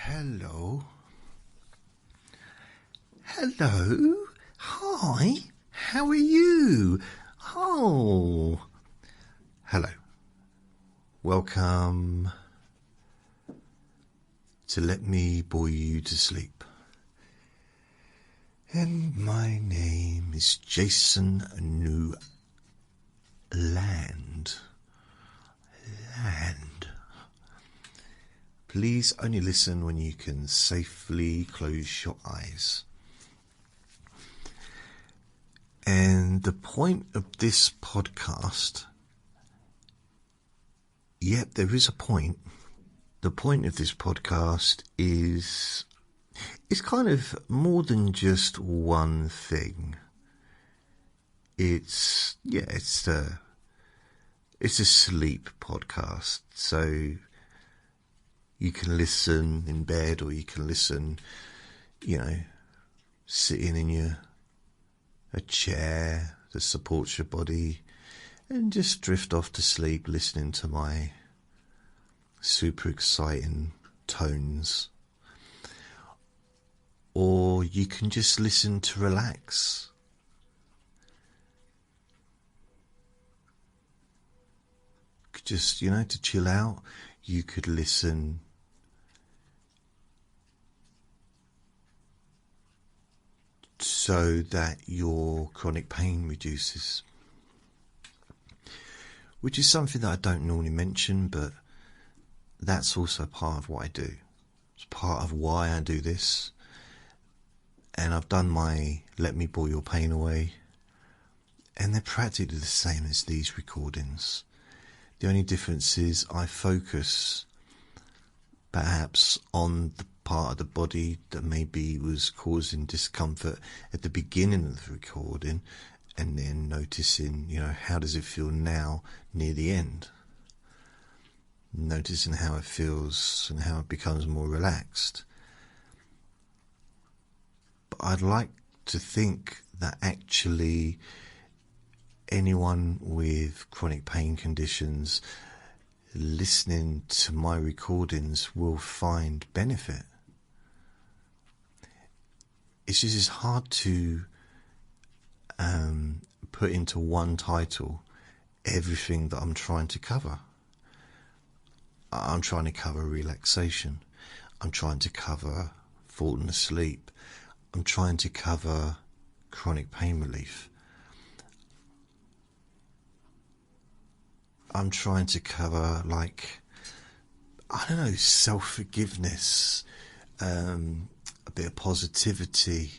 Hello. Hello. Hi. How are you? Oh. Hello. Welcome to Let Me Bore You to Sleep. And my name is Jason Newland. Please only listen when you can safely close your eyes. And the point of this podcast, there is a point. The point of this podcast is kind of more than just one thing. It's a sleep podcast. So you can listen in bed, or you can listen, sitting in a chair that supports your body, and just drift off to sleep listening to my super exciting tones. Or you can just listen to relax. Just, to chill out. You could listen so that your chronic pain reduces, which is something that I don't normally mention, but that's also part of what I do. It's part of why I do this. And I've done my Let Me Bore Your Pain Away, and they're practically the same as these recordings. The only difference is I focus perhaps on the part of the body that maybe was causing discomfort at the beginning of the recording, and then noticing, how does it feel now near the end? Noticing how it feels and how it becomes more relaxed. But I'd like to think that actually anyone with chronic pain conditions listening to my recordings will find benefit. It's just hard to put into one title everything that I'm trying to cover. I'm trying to cover relaxation. I'm trying to cover falling asleep. I'm trying to cover chronic pain relief. I'm trying to cover, self-forgiveness, a bit of positivity,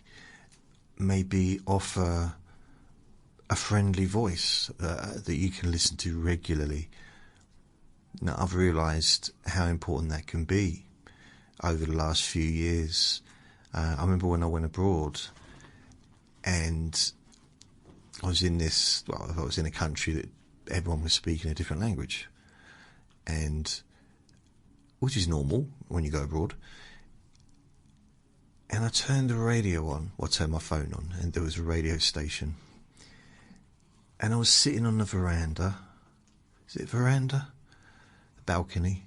maybe offer a friendly voice that you can listen to regularly. Now, I've realised how important that can be over the last few years. I remember when I went abroad, and I was in a country that everyone was speaking a different language, and which is normal when you go abroad. And I turned the radio on, I turned my phone on, and there was a radio station. And I was sitting on the veranda. Is it veranda? The balcony.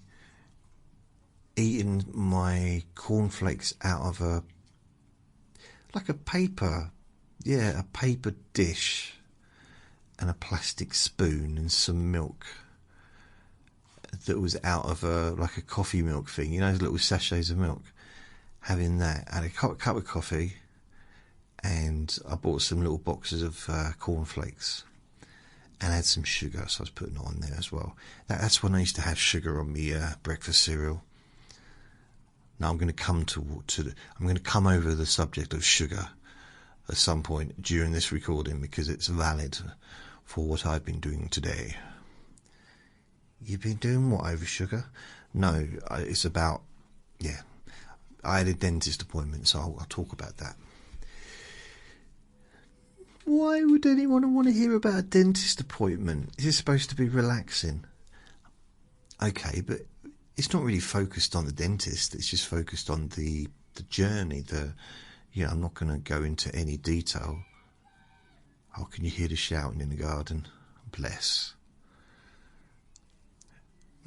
Eating my cornflakes out of a paper dish, and a plastic spoon and some milk that was out of a coffee milk thing, those little sachets of milk. Having that, I had a cup of coffee, and I bought some little boxes of cornflakes, and I had some sugar, so I was putting it on there as well. That's when I used to have sugar on my breakfast cereal. Now I'm going to come over the subject of sugar at some point during this recording, because it's valid for what I've been doing today. You've been doing what over sugar? No, it's about, I had a dentist appointment, so I'll talk about that. Why would anyone want to hear about a dentist appointment? Is it supposed to be relaxing? Okay, but it's not really focused on the dentist. It's just focused on the journey. I'm not going to go into any detail. Oh, can you hear the shouting in the garden? Bless.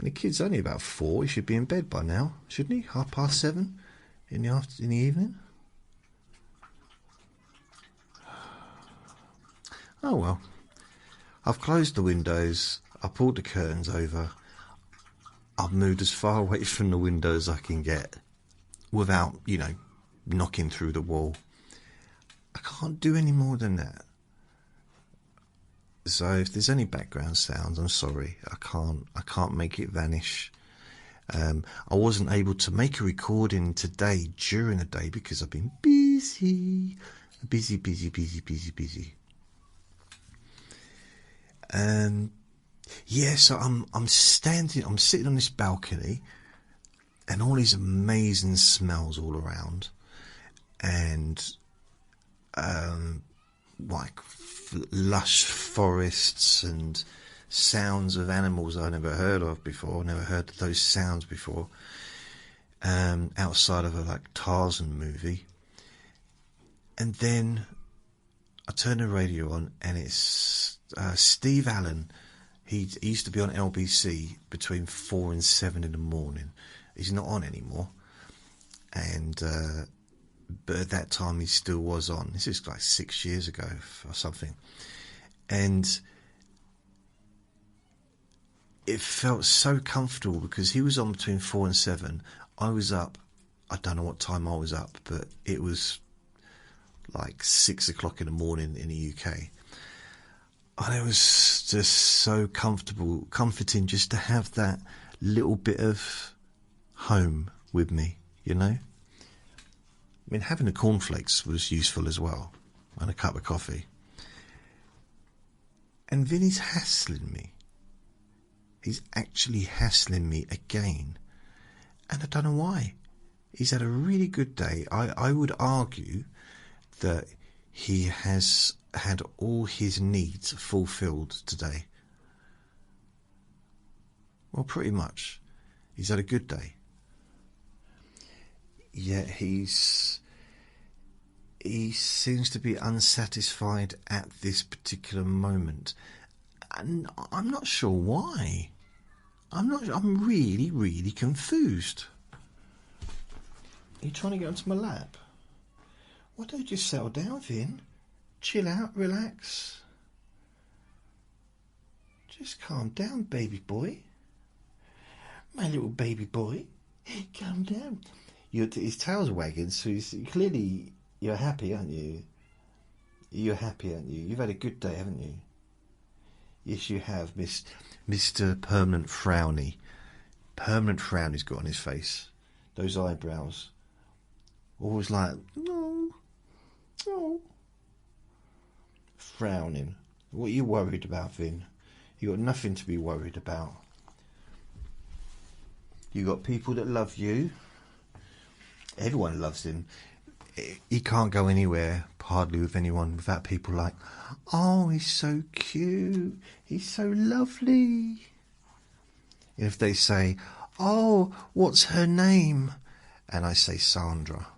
And the kid's only about 4. He should be in bed by now, shouldn't he? 7:30 in the evening. Oh well. I've closed the windows. I pulled the curtains over. I've moved as far away from the window as I can get without, knocking through the wall. I can't do any more than that. So if there's any background sounds, I'm sorry. I can't make it vanish. I wasn't able to make a recording today during the day because I've been busy. So I'm sitting on this balcony, and all these amazing smells all around, and lush forests and sounds of animals I never heard of before. Never heard those sounds before. Outside of a Tarzan movie, and then I turn the radio on, and it's Steve Allen. He used to be on LBC between 4 and 7 in the morning. He's not on anymore, and but at that time he still was on. This is 6 years ago or something, and it felt so comfortable because he was on between 4 and 7. I was up. I don't know what time I was up, but it was 6 o'clock in the morning in the UK. And it was just so comforting just to have that little bit of home with me, I mean, having the cornflakes was useful as well, and a cup of coffee. And Vinny's hassling me. He's actually hassling me again. And I don't know why. He's had a really good day. I would argue that he has had all his needs fulfilled today. Well, pretty much. He's had a good day. Yet he seems to be unsatisfied at this particular moment. And I'm not sure why. I'm really, really confused. Are you trying to get onto my lap? Why don't you just settle down, Vin? Chill out, relax. Just calm down, baby boy. My little baby boy. Calm down. His tail's wagging, so clearly you're happy, aren't you? You're happy, aren't you? You've had a good day, haven't you? Yes, you have, Mr. Permanent Frowny. Permanent frown he's got on his face. Those eyebrows. Always no. Frowning. What are you worried about, Vin? You got nothing to be worried about. You got people that love you. Everyone loves him. He can't go anywhere, hardly with anyone, without people like, oh, he's so cute. He's so lovely. And if they say, oh, what's her name? And I say Sandra.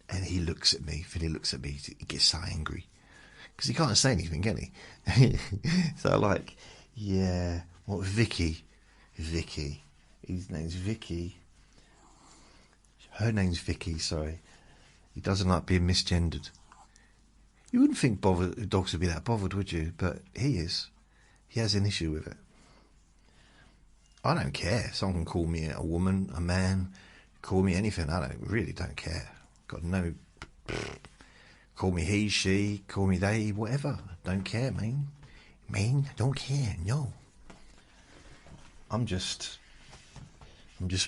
And he looks at me. Vinny looks at me. He gets so angry. Because he can't say anything, can he? So yeah. What, Vicky? Vicky. His name's Vicky. Her name's Vicky, sorry. He doesn't like being misgendered. You wouldn't think dogs would be that bothered, would you? But he is. He has an issue with it. I don't care. Someone can call me a woman, a man, call me anything. I really don't care. Got no... Call me he, she, call me they, whatever. Don't care, man. Man, I don't care, no. I'm just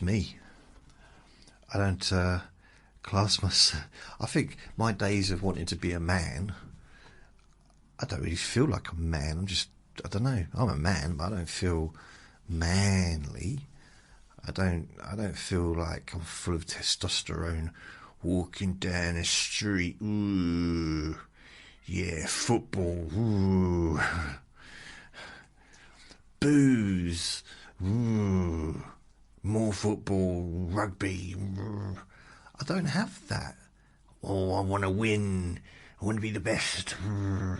me. I don't class myself... I think my days of wanting to be a man, I don't really feel like a man. I don't know. I'm a man, but I don't feel manly. I don't feel like I'm full of testosterone walking down the street. Ooh, yeah, football. Ooh, booze. Ooh, more football, rugby. Ooh. I don't have that. Oh, I want to win. I want to be the best. I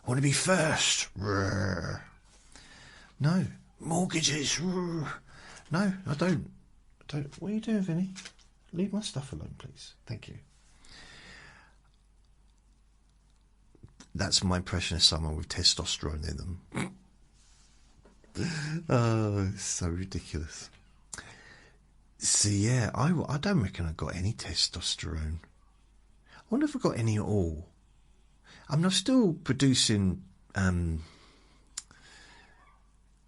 want to be first. No, mortgages. No, I don't. What are you doing, Vinny? Leave my stuff alone, please. Thank you. That's my impression of someone with testosterone in them. Oh, it's so ridiculous. So yeah, I don't reckon I got any testosterone. I wonder if I got any at all. I mean, I'm still producing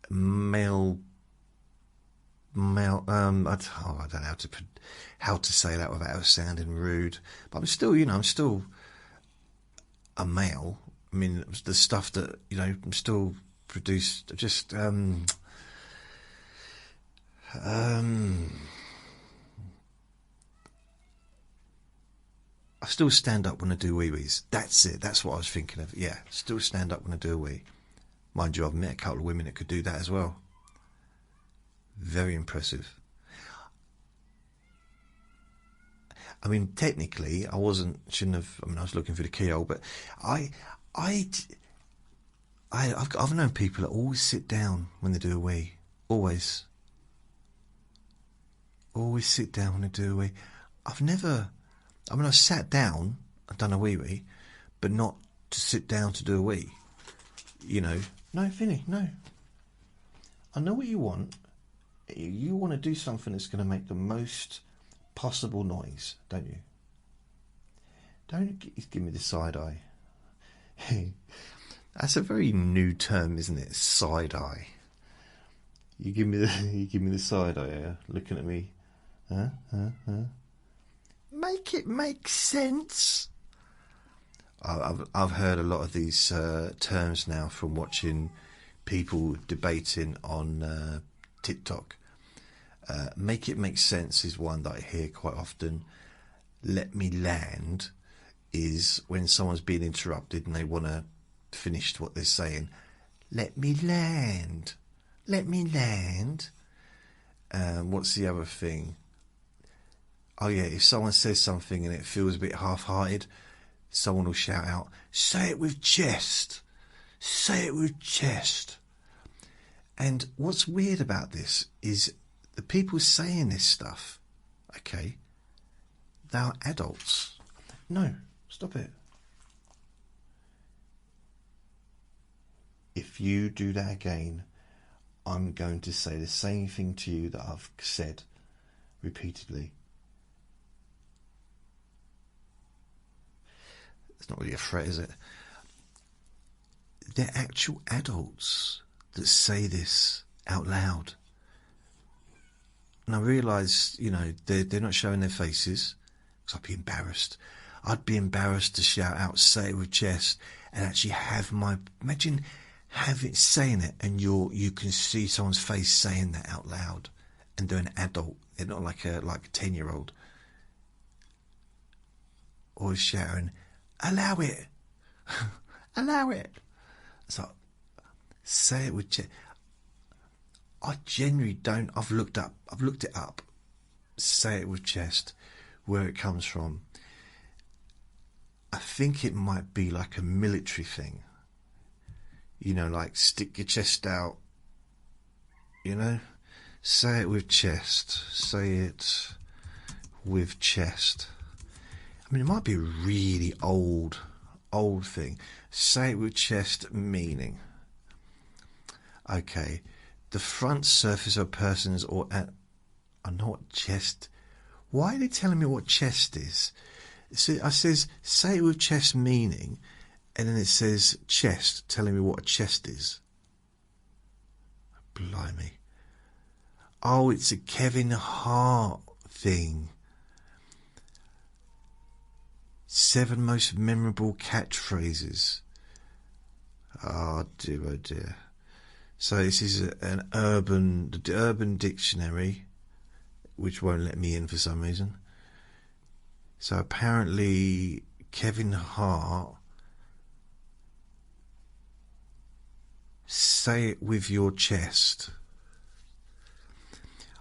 male. I don't know how to say that without sounding rude. But I'm still, I'm still a male. I mean, the stuff that I'm still produced. Just I still stand up when I do wee-wees. That's it. That's what I was thinking of. Yeah, still stand up when I do a wee. Mind you, I've met a couple of women that could do that as well. Very impressive. I mean, technically, I shouldn't have. I mean, I was looking for the keyhole, but I've known people that always sit down when they do a wee. Always sit down when they do a wee. I've never. I mean, I sat down and done a wee, but not to sit down to do a wee. No, Vinny, no. I know what you want. You want to do something that's going to make the most possible noise, don't you? Don't give me the side eye. That's a very new term, isn't it? Side eye. You give me the side eye, yeah? Looking at me. Huh? Make it make sense. I've heard a lot of these terms now from watching people debating on TikTok. Make it make sense is one that I hear quite often. Let me land is when someone's being interrupted and they want to finish what they're saying. Let me land. Let me land. What's the other thing? Oh yeah, if someone says something and it feels a bit half-hearted, someone will shout out, say it with chest. Say it with chest. And what's weird about this is the people saying this stuff, okay, they are adults. No, stop it. If you do that again, I'm going to say the same thing to you that I've said repeatedly. It's not really a threat, is it? They're actual adults that say this out loud. And I realise, they're not showing their faces, because I'd be embarrassed. I'd be embarrassed to shout out, say it with chest, and actually have imagine saying it, and you can see someone's face saying that out loud, and they're an adult. They're not like a 10-year-old. Or shouting, allow it, allow it. So say it with chest. I genuinely don't. I've looked it up. Say it with chest, where it comes from. I think it might be like a military thing. Like stick your chest out. Say it with chest. Say it with chest. I mean, it might be a really old thing. Say it with chest meaning. Okay. The front surface of a person's I know what chest. Why are they telling me what chest is? So I says say it with chest meaning, and then it says chest, telling me what a chest is. Blimey. Oh, it's a Kevin Hart thing. 7 most memorable catchphrases. Oh dear. So this is an urban dictionary, which won't let me in for some reason. So apparently Kevin Hart, say it with your chest.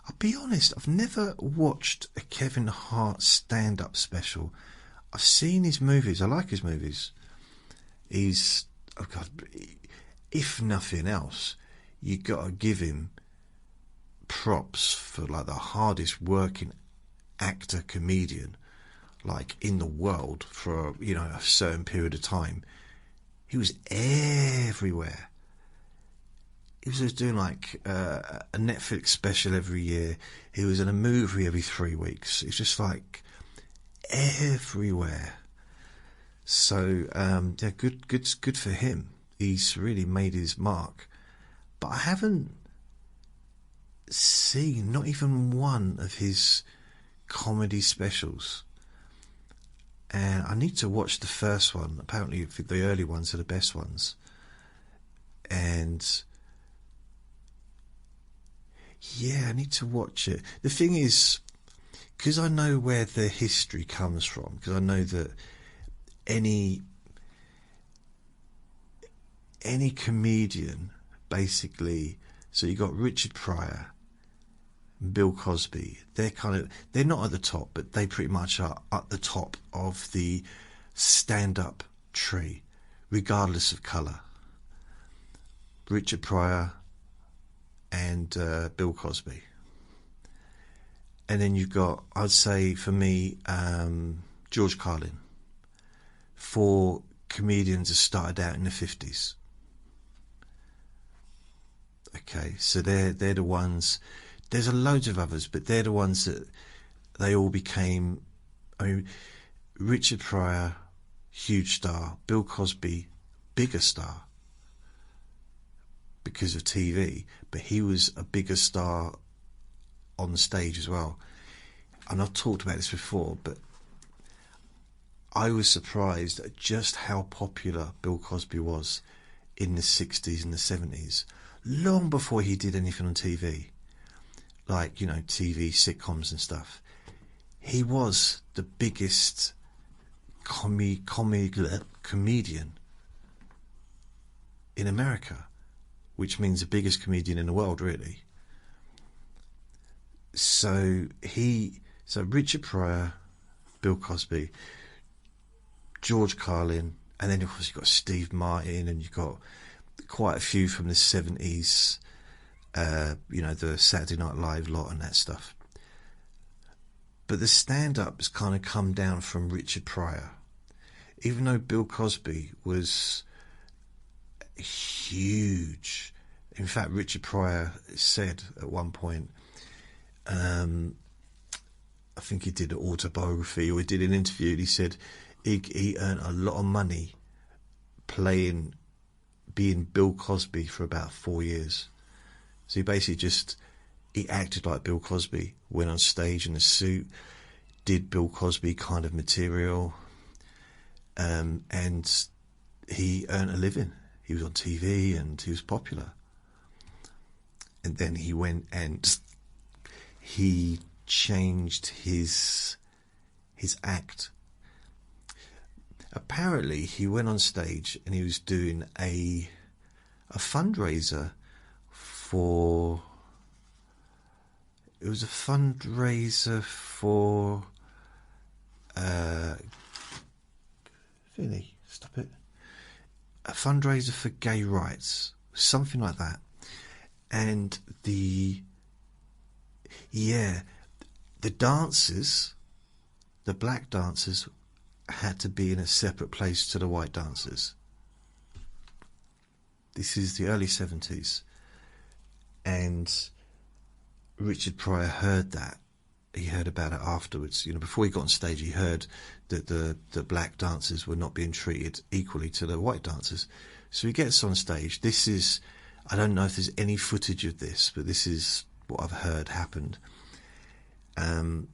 I'll be honest, I've never watched a Kevin Hart stand-up special. I've seen his movies. I like his movies. He's, oh God, if nothing else, you got to give him props for like the hardest working actor comedian like in the world for, you know, a certain period of time. He was everywhere. He was just doing like a Netflix special every year. He was in a movie every 3 weeks. It's just like everywhere. So yeah, good for him. He's really made his mark. But I haven't seen not even one of his comedy specials. And I need to watch the first one. Apparently the early ones are the best ones. And yeah, I need to watch it. The thing is, because I know where the history comes from, because I know that any comedian, basically, so you got Richard Pryor, Bill Cosby, they're not at the top, but they pretty much are at the top of the stand-up tree, regardless of colour. Richard Pryor and Bill Cosby. And then you've got, I'd say for me, George Carlin, for comedians that started out in the 50s. Okay, so they're the ones. There's a loads of others, but they're the ones that they all became. I mean, Richard Pryor, huge star. Bill Cosby, bigger star because of TV, but he was a bigger star on stage as well. And I've talked about this before, but I was surprised at just how popular Bill Cosby was in the 60s and the 70s, long before he did anything on TV. Like, you know, TV sitcoms and stuff. He was the biggest comedian in America, which means the biggest comedian in the world, really. So Richard Pryor, Bill Cosby, George Carlin, and then of course you've got Steve Martin, and you've got quite a few from the 70s. You know, the Saturday Night Live lot and that stuff. But the stand-up has kind of come down from Richard Pryor. Even though Bill Cosby was huge. In fact, Richard Pryor said at one point, I think he did an autobiography or he did an interview, and he said he earned a lot of money being Bill Cosby for about 4 years. So he basically he acted like Bill Cosby, went on stage in a suit, did Bill Cosby kind of material, and he earned a living. He was on TV and he was popular. And then he went and he changed his act. Apparently he went on stage and he was doing a fundraiser for Vinny, stop it. A fundraiser for gay rights, something like that. And the dancers, the black dancers, had to be in a separate place to the white dancers. This is the early 70s. And Richard Pryor heard that. He heard about it afterwards. You know, before he got on stage, he heard that the black dancers were not being treated equally to the white dancers. So he gets on stage. This is, I don't know if there's any footage of this, but this is what I've heard happened. Bearing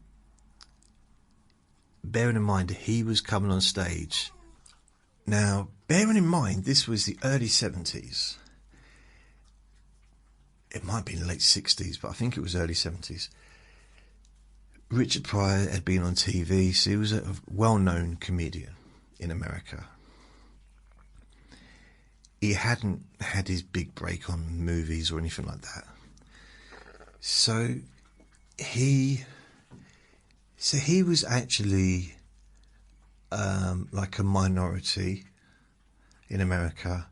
in mind he was coming on stage. Now, bearing in mind this was the early 70s. It might be in the late 60s, but I think it was early 70s. Richard Pryor had been on TV, so he was a well-known comedian in America. He hadn't had his big break on movies or anything like that. So he was actually like a minority in America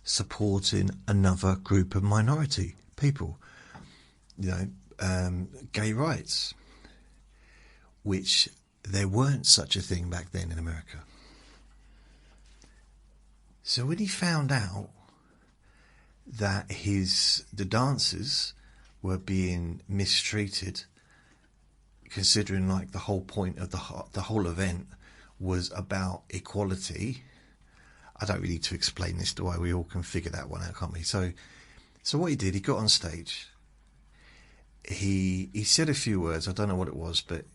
supporting another group of minority people. You know, gay rights, which there weren't such a thing back then in America. So when he found out that the dancers were being mistreated, considering like the whole point of the whole event was about equality, I don't really need to explain this to why we all can figure that one out, can't we? So what he did, he got on stage. He said a few words. I don't know what it was, but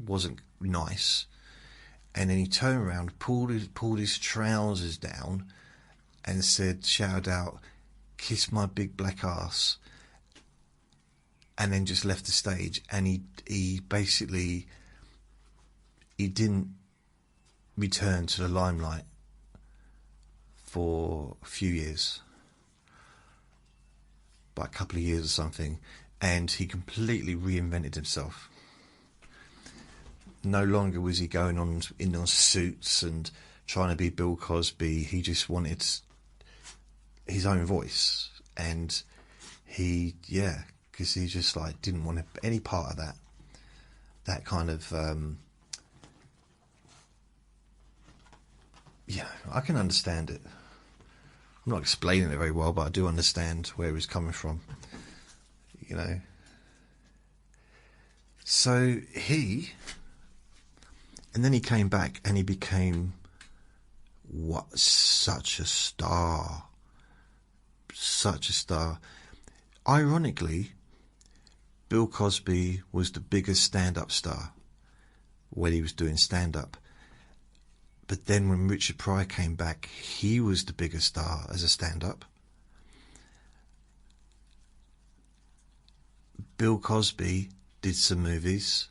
wasn't nice. And then he turned around, pulled his trousers down, and shouted out, "Kiss my big black ass," and then just left the stage. And he basically didn't return to the limelight for a few years, about a couple of years or something, and he completely reinvented himself. No longer was he going on in suits and trying to be Bill Cosby. He just wanted his own voice, and because he just like didn't want any part of that kind of I can understand it. I'm not explaining it very well, but I do understand where he was coming from, so and then he came back and he became such a star. Ironically, Bill Cosby was the biggest stand-up star when he was doing stand-up. But then when Richard Pryor came back, he was the biggest star as a stand-up. Bill Cosby did some movies.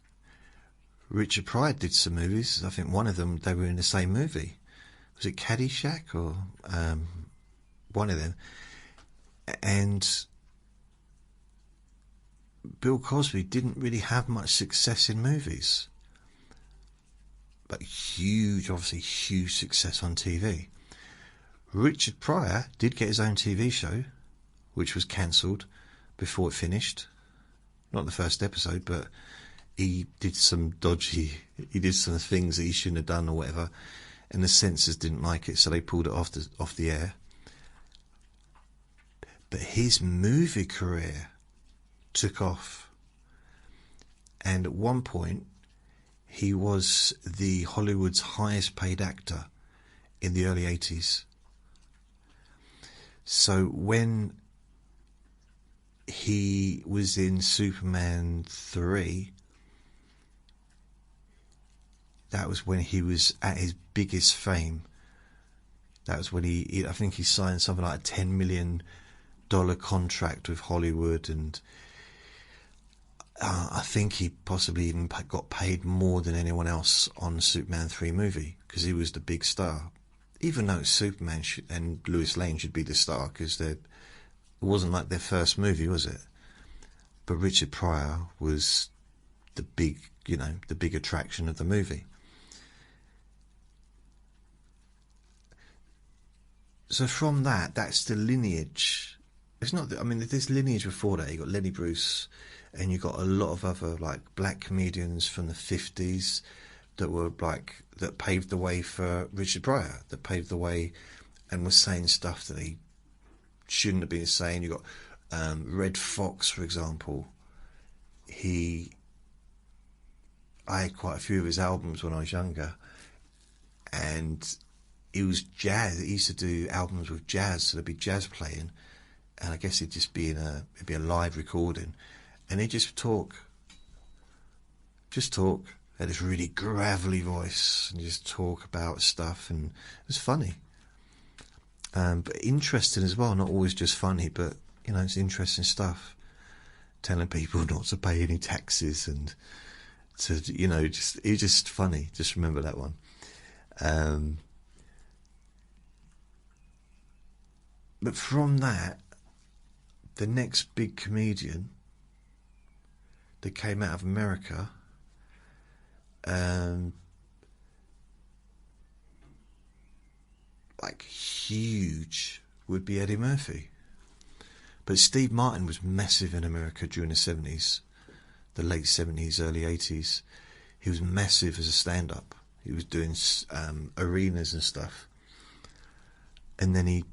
Richard Pryor did some movies. I think one of them, they were in the same movie. Was it Caddyshack or one of them? And Bill Cosby didn't really have much success in movies, but huge success on TV. Richard Pryor did get his own TV show, which was cancelled before it finished. Not the first episode, but he did some things that he shouldn't have done or whatever, and the censors didn't like it, so they pulled it off the air. But his movie career took off, and at one point he was the Hollywood's highest paid actor in the early 80s. So when he was in Superman 3, that was when he was at his biggest fame. That was when I think he signed something like a $10 million contract with Hollywood, and I think he possibly even got paid more than anyone else on Superman 3 movie, because he was the big star. Even though Superman and Lois Lane should be the star, because it wasn't like their first movie, was it? But Richard Pryor was the big attraction of the movie. So from that's the lineage. It's not. There's lineage before that. You got Lenny Bruce, and you got a lot of other like black comedians from the 50s that paved the way for Richard Pryor. That paved the way, and was saying stuff that he shouldn't have been saying. You got Red Fox, for example. I had quite a few of his albums when I was younger, and it was jazz. He used to do albums with jazz, so there'd be jazz playing, and I guess it'd be a live recording, and he'd just talk, had this really gravelly voice, and just talk about stuff, and it was funny, but interesting as well. Not always just funny, but it's interesting stuff. Telling people not to pay any taxes, and it was just funny. Just remember that one. But from that, the next big comedian that came out of America, like huge, would be Eddie Murphy. But Steve Martin was massive in America during the 70s, the late 70s, early 80s. He was massive as a stand-up. He was doing arenas and stuff. And then he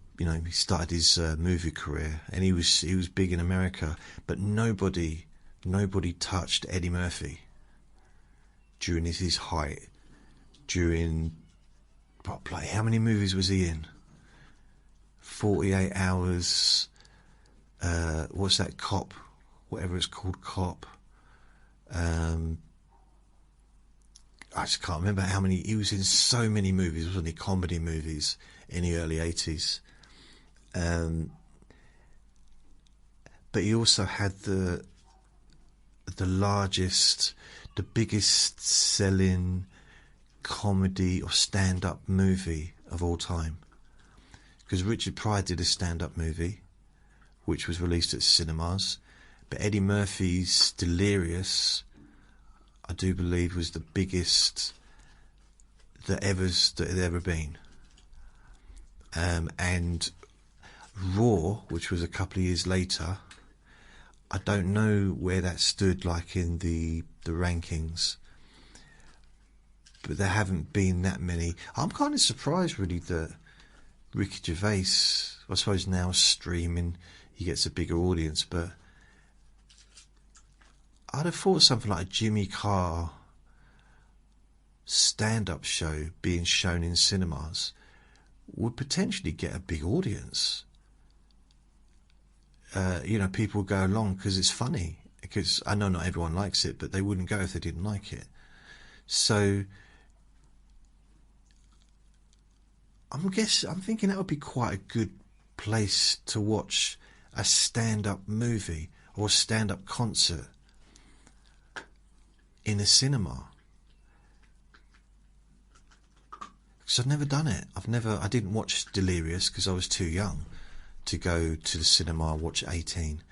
started his movie career, and he was big in America. But nobody touched Eddie Murphy during his height. During, how many movies was he in? 48 Hours. What's that, Cop? Whatever it's called, Cop. I just can't remember how many. He was in so many movies, wasn't he? Comedy movies in the early 80s. But he also had the biggest selling comedy or stand-up movie of all time. Because Richard Pryor did a stand-up movie, which was released at cinemas. But Eddie Murphy's Delirious, I do believe, was the biggest that had ever been. And Raw, which was a couple of years later, I don't know where that stood like in the rankings, but there haven't been that many. I'm kind of surprised really that Ricky Gervais, I suppose now streaming, he gets a bigger audience, but I'd have thought something like a Jimmy Carr stand-up show being shown in cinemas would potentially get a big audience. People go along because it's funny. Because I know not everyone likes it, but they wouldn't go if they didn't like it. So I'm thinking that would be quite a good place to watch a stand-up movie or a stand-up concert in a cinema. Because I've never done it. I didn't watch Delirious because I was too young to go to the cinema and watch 18.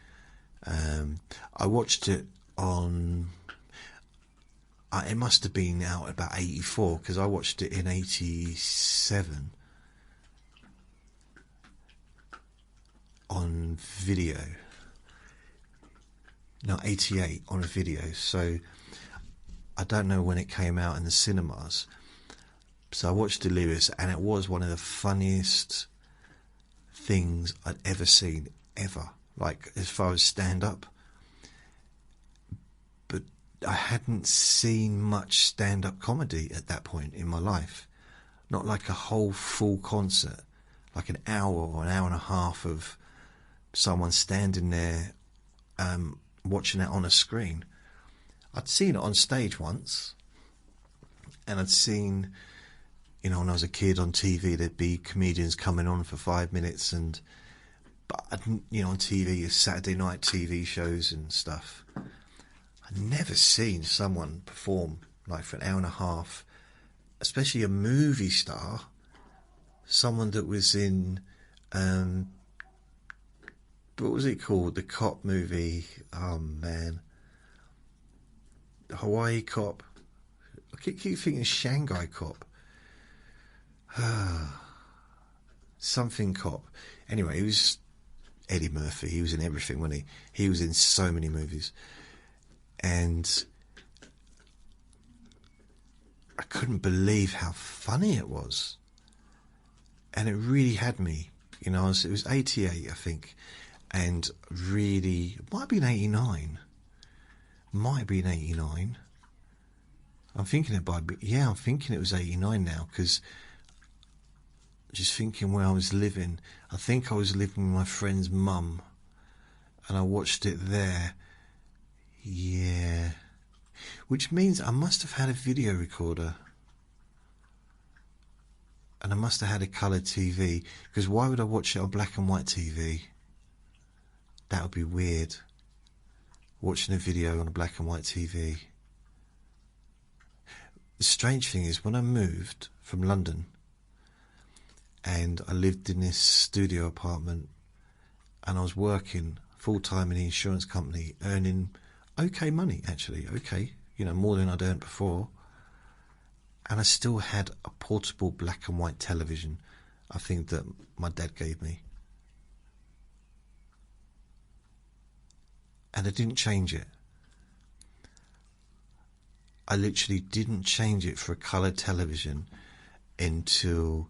I watched it on... it must have been out about 84 because I watched it in 87 on video. No, 88 on a video. So I don't know when it came out in the cinemas. So I watched Delirious, and it was one of the funniest things I'd ever seen, ever. Like, as far as stand-up. But I hadn't seen much stand-up comedy at that point in my life. Not like a whole full concert. Like an hour or an hour and a half of someone standing there watching it on a screen. I'd seen it on stage once. And I'd seen... when I was a kid on TV, there'd be comedians coming on for 5 minutes, but on TV, Saturday night TV shows and stuff. I'd never seen someone perform like for an hour and a half, especially a movie star, someone that was in, what was it called? The cop movie. Oh man, Hawaii Cop. I keep thinking Shanghai Cop. Something Cop. Anyway, it was Eddie Murphy. He was in everything, wasn't he? He was in so many movies. And I couldn't believe how funny it was. And it really had me. It was 88, I think. And really, it might have been 89. Might have been 89. I'm thinking it was 89 now, because just thinking where I was living, I think I was living with my friend's mum, and I watched it there. Yeah. Which means I must have had a video recorder, and I must have had a colour TV, because why would I watch it on black and white TV? That would be weird, watching a video on a black and white TV. The strange thing is, when I moved from London, and I lived in this studio apartment, and I was working full-time in the insurance company, earning okay money, actually, okay, more than I'd earned before, and I still had a portable black and white television, I think, that my dad gave me. And I didn't change it. I literally didn't change it for a colour television until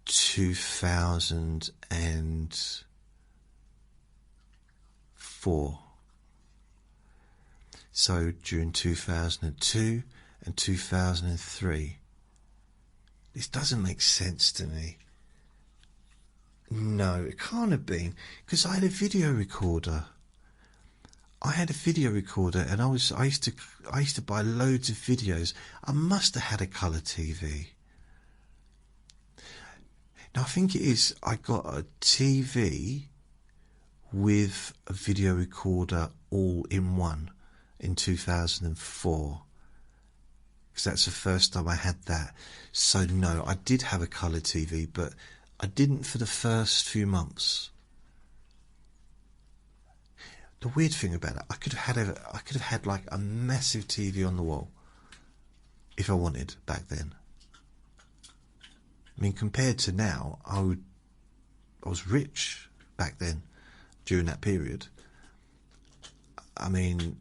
2004. So during 2002 and 2003. This doesn't make sense to me. No, it can't have been, because I had a video recorder. And I used to buy loads of videos. I must have had a colour TV. Now I think it is, I got a TV with a video recorder all in one in 2004. Because that's the first time I had that. So no, I did have a colour TV, but I didn't for the first few months. The weird thing about it, I could have had like a massive TV on the wall if I wanted back then. I mean, compared to now, I was rich back then during that period. I mean,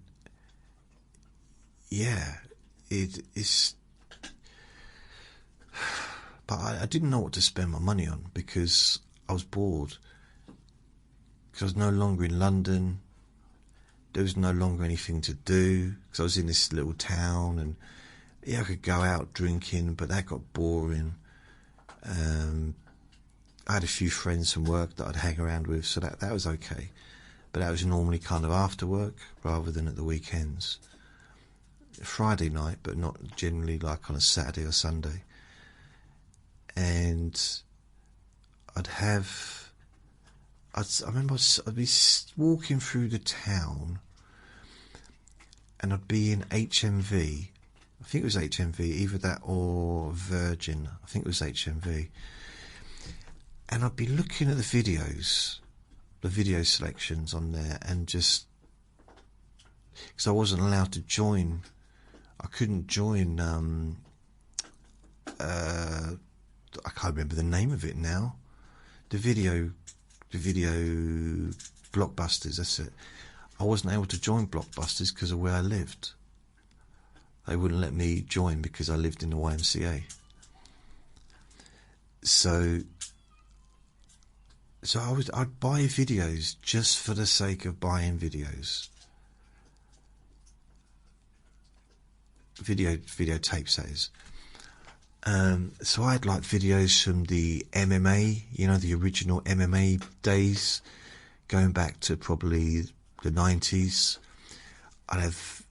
yeah, it is. But I didn't know what to spend my money on because I was bored. Because I was no longer in London. There was no longer anything to do because I was in this little town, and yeah, I could go out drinking, but that got boring. I had a few friends from work that I'd hang around with, so that was okay. But that was normally kind of after work rather than at the weekends. Friday night, but not generally like on a Saturday or Sunday. And I remember I'd be walking through the town, and I'd be in HMV. I think it was HMV, either that or Virgin. I think it was HMV. And I'd be looking at the videos, the video selections on there, and just because I wasn't allowed to join, I couldn't join. I can't remember the name of it now. The video blockbusters, that's it. I wasn't able to join blockbusters because of where I lived. They wouldn't let me join because I lived in the YMCA. So I'd buy videos just for the sake of buying videos. Videotapes, that is. So I had like videos from the MMA, the original MMA days, going back to probably the 90s. I'd have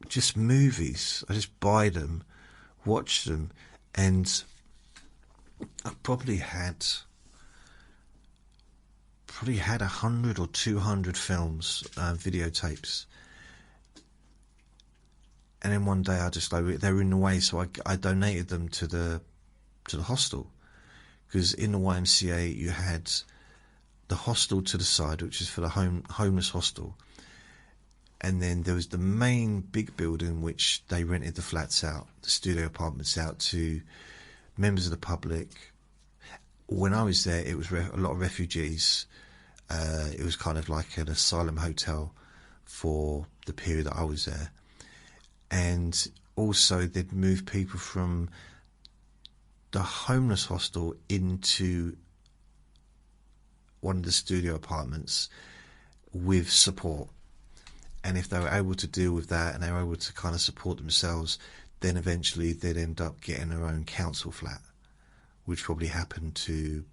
just movies. I just buy them, watch them, and I probably had 100 or 200 films, videotapes. And then one day they were in the way, so I donated them to the hostel, because in the YMCA you had the hostel to the side, which is for the homeless hostel, and then there was the main big building which they rented the flats out, the studio apartments out to members of the public. When I was there, it was a lot of refugees. It was kind of like an asylum hotel for the period that I was there. And also they'd move people from the homeless hostel into one of the studio apartments with support. And if they were able to deal with that and they were able to kind of support themselves, then eventually they'd end up getting their own council flat, which probably happened to...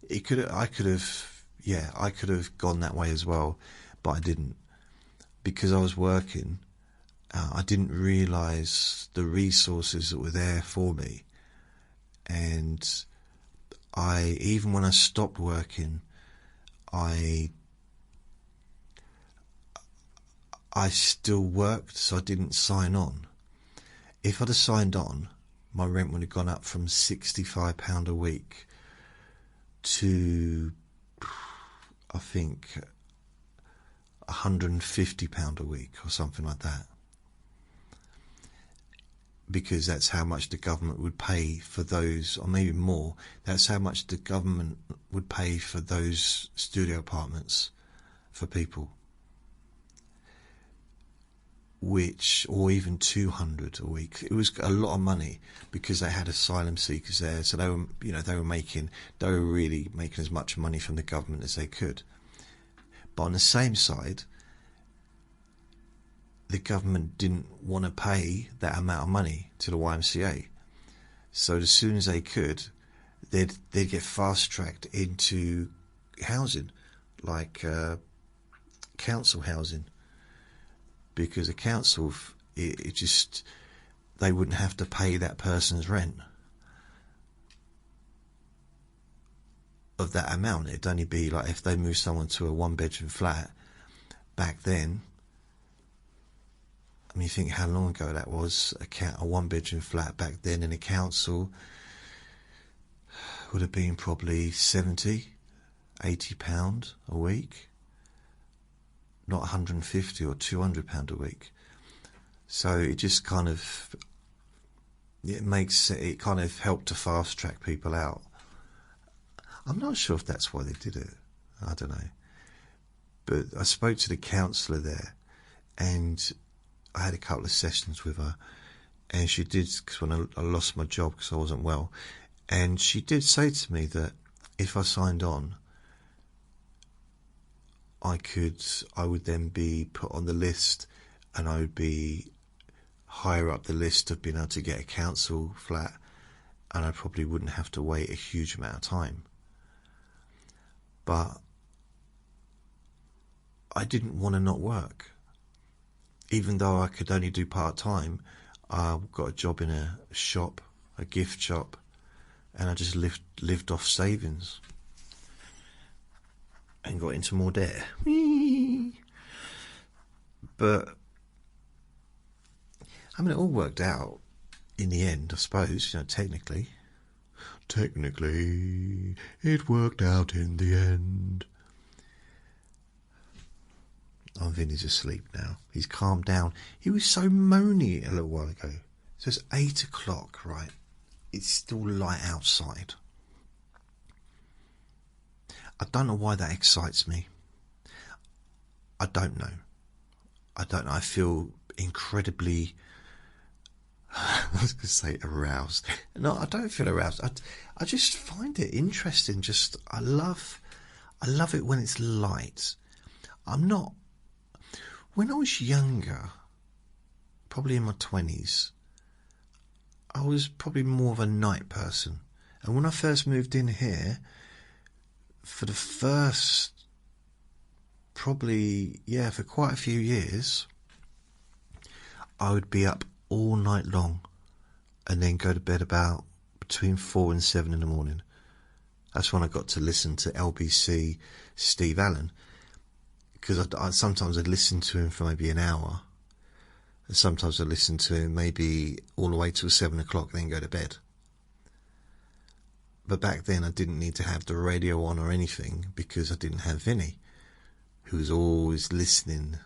I could have gone that way as well, but I didn't. Because I was working, I didn't realise the resources that were there for me. And even when I stopped working, I still worked, so I didn't sign on. If I'd have signed on, my rent would have gone up from £65 a week to, I think, £150 a week or something like that. because that's how much the government would pay for those, or maybe more. That's how much the government would pay for those studio apartments for people. Or even 200 a week. It was a lot of money because they had asylum seekers there, so they were really making as much money from the government as they could. But on the same side, the government didn't want to pay that amount of money to the YMCA. So as soon as they could, they'd get fast-tracked into housing, like council housing. Because the council, they wouldn't have to pay that person's rent of that amount. It'd only be like if they moved someone to a one-bedroom flat back then. I mean, think how long ago that was. A one-bedroom flat back then in a council would have been probably £70, £80 a week, not £150 or £200 a week. So it just kind of it kind of helped to fast track people out. I'm not sure if that's why they did it. I don't know. But I spoke to the counsellor there, and I had a couple of sessions with her, and she did, because when I lost my job because I wasn't well, and she did say to me that if I signed on, I would then be put on the list, and I would be higher up the list of being able to get a council flat, and I probably wouldn't have to wait a huge amount of time. But I didn't want to not work. Even though I could only do part-time, I got a job in a shop, a gift shop, and I just lived off savings and got into more debt. But I mean, it all worked out in the end, I suppose, technically. Technically, it worked out in the end. Oh, Vinny's asleep now. He's calmed down. He was so moany a little while ago. So it's 8 o'clock, right? It's still light outside. I don't know why that excites me. I don't know. I feel incredibly... I was going to say aroused. No, I don't feel aroused. I just find it interesting. I love it when it's light. I'm not... When I was younger, probably in my 20s, I was probably more of a night person. And when I first moved in here, for the first, for quite a few years, I would be up all night long and then go to bed about between 4 and 7 in the morning. That's when I got to listen to LBC Steve Allen, because sometimes I'd listen to him for maybe an hour, and sometimes I'd listen to him maybe all the way till 7 o'clock, then go to bed. But back then I didn't need to have the radio on or anything, because I didn't have Vinny, who was always listening,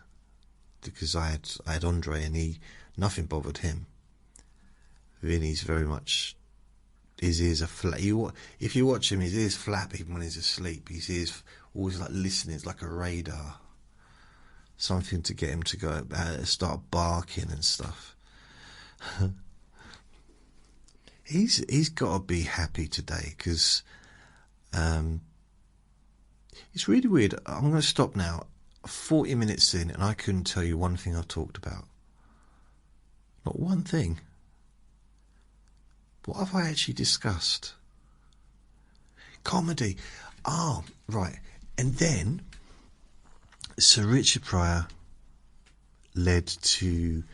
because I had Andre, and nothing bothered him. Vinny's very much, his ears are flat. If you watch him, his ears flap even when he's asleep. His ears always like listening. It's like a radar. Something to get him to go start barking and stuff. He's got to be happy today, because it's really weird. I'm going to stop now. 40 minutes in, and I couldn't tell you one thing I've talked about. Not one thing. What have I actually discussed? Comedy. Oh, right. And then Sir Richard Pryor led to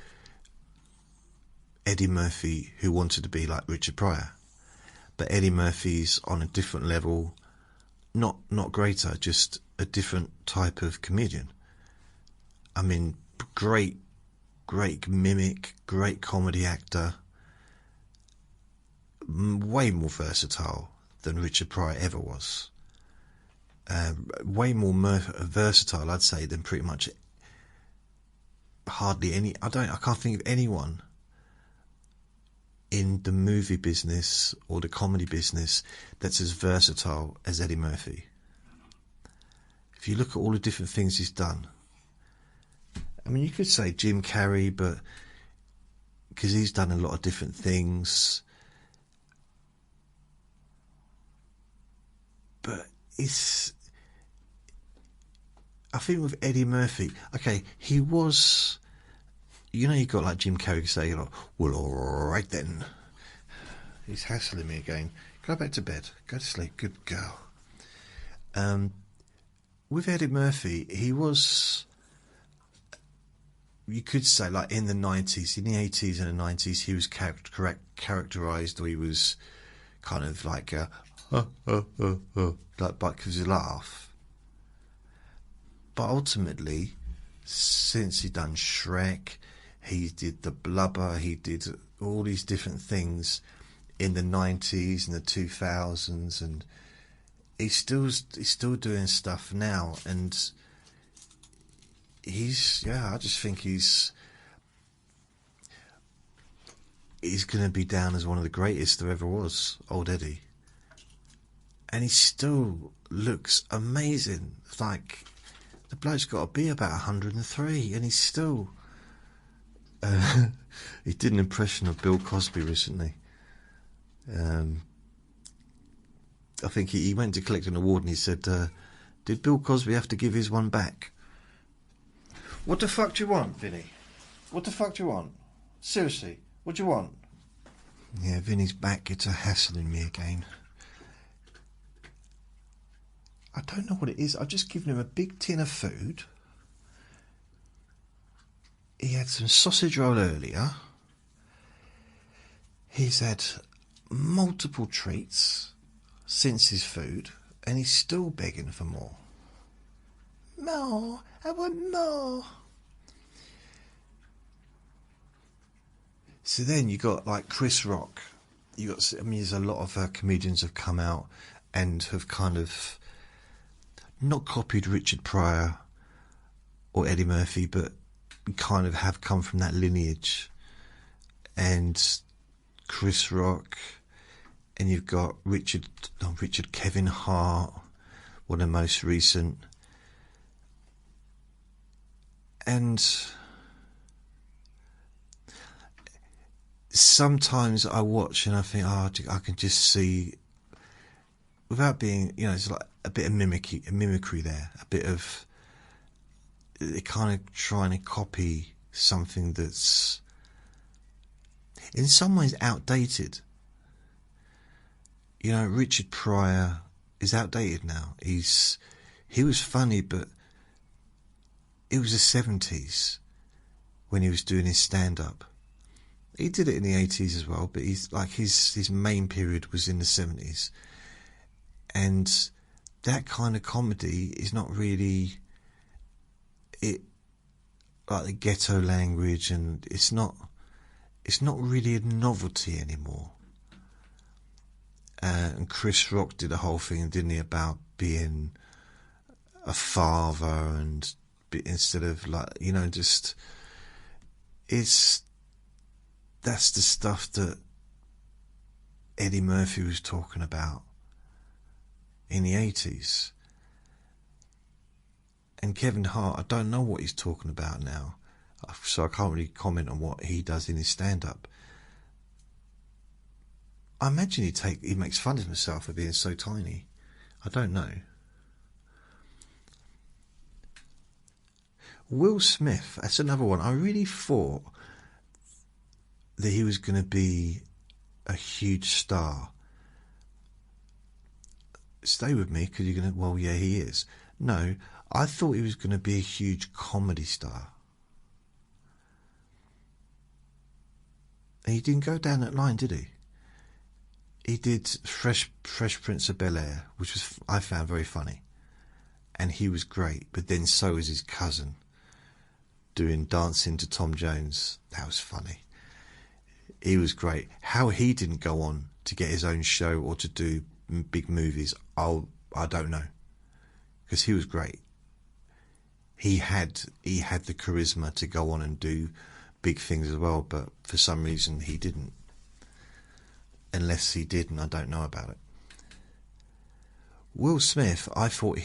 Eddie Murphy, who wanted to be like Richard Pryor. But Eddie Murphy's on a different level, not greater, just a different type of comedian. I mean, great mimic, great comedy actor, way more versatile than Richard Pryor ever was. Way more versatile, I'd say, than pretty much hardly any. I can't think of anyone in the movie business or the comedy business that's as versatile as Eddie Murphy. If you look at all the different things he's done, I mean, you could say Jim Carrey, but because he's done a lot of different things. But I think with Eddie Murphy, okay, he was, you know, you got like Jim Carrey saying, like, well, all right then. He's hassling me again. Go back to bed. Go to sleep. Good girl. With Eddie Murphy, he was, you could say, like in the 90s, in the 80s and the 90s, he was characterised, or he was kind of like a, like because he laugh. But ultimately, since he done Shrek, he did the Blubber, he did all these different things in the 90s and the 2000s, and he's still doing stuff now, and I just think he's going to be down as one of the greatest there ever was, old Eddie. And he still looks amazing. It's like, the bloke's got to be about 103, and he's still... he did an impression of Bill Cosby recently. I think he went to collect an award and he said, did Bill Cosby have to give his one back? What the fuck do you want, Vinny? What the fuck do you want? Seriously, what do you want? Yeah, Vinny's back to hassling me again. I don't know what it is. I've just given him a big tin of food. He had some sausage roll earlier. He's had multiple treats since his food, and he's still begging for more. More, I want more. So then you got like Chris Rock. There's a lot of comedians have come out and have kind of not copied Richard Pryor or Eddie Murphy, but kind of have come from that lineage. And Chris Rock, and you've got Kevin Hart, one of the most recent. And sometimes I watch and I think, I can just see, without being, it's like a bit of mimicry there, a bit of, they're kind of trying to copy something that's in some ways outdated. Richard Pryor is outdated now. He was funny, but it was the 70s when he was doing his stand-up. He did it in the 80s as well, but he's like his main period was in the 70s. And that kind of comedy is not really like the ghetto language, and it's not really a novelty anymore. And Chris Rock did a whole thing, didn't he, about being a father, and instead of that's the stuff that Eddie Murphy was talking about in the 80s. And Kevin Hart, I don't know what he's talking about now, so I can't really comment on what he does in his stand-up. I imagine he makes fun of himself for being so tiny. I don't know. Will Smith, that's another one. I really thought that he was going to be a huge star. Stay with me, because you're going to, well, yeah, he is. No, I thought he was going to be a huge comedy star. And he didn't go down that line, did he? He did Fresh Prince of Bel-Air, which I found very funny. And he was great, but then so was his cousin, doing Dancing to Tom Jones. That was funny. He was great. How he didn't go on to get his own show or to do big movies, I don't know. Because he was great. He had the charisma to go on and do big things as well, but for some reason he didn't. unless he did and I don't know about it. Will Smith, I just thought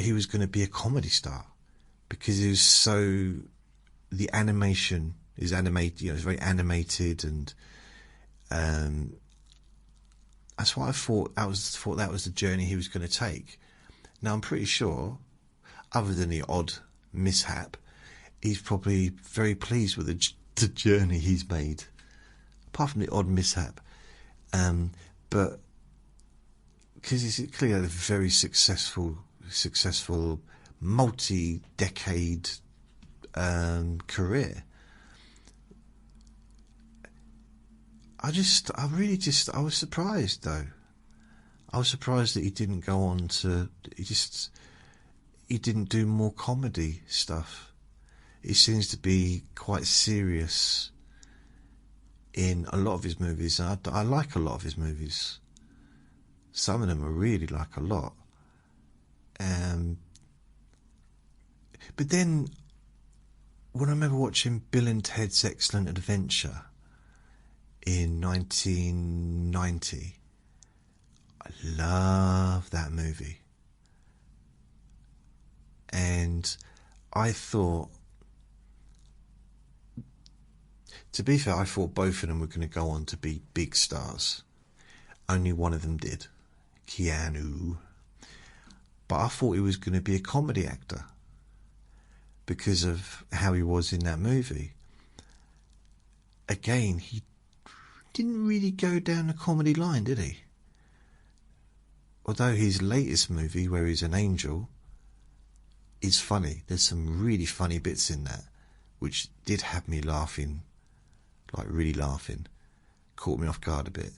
he was going to be a comedy star, because he was so, the animation is animated, it's very animated, and that's what I thought. That was the journey he was going to take. Now I'm pretty sure, other than the odd mishap, he's probably very pleased with the journey he's made, apart from the odd mishap. But because he's clearly had a very successful multi-decade career. I was surprised though. I was surprised that he didn't go on to, he didn't do more comedy stuff. He seems to be quite serious in a lot of his movies. And I like a lot of his movies. Some of them I really like a lot. But then, when I remember watching Bill and Ted's Excellent Adventure in 1990, I love that movie. And I thought, to be fair, I thought both of them were going to go on to be big stars. Only one of them did, Keanu. But I thought he was going to be a comedy actor because of how he was in that movie. Again, he didn't really go down the comedy line, did he? Although his latest movie, where he's an angel, is funny. There's some really funny bits in that, which did have me laughing, like really laughing. Caught me off guard a bit.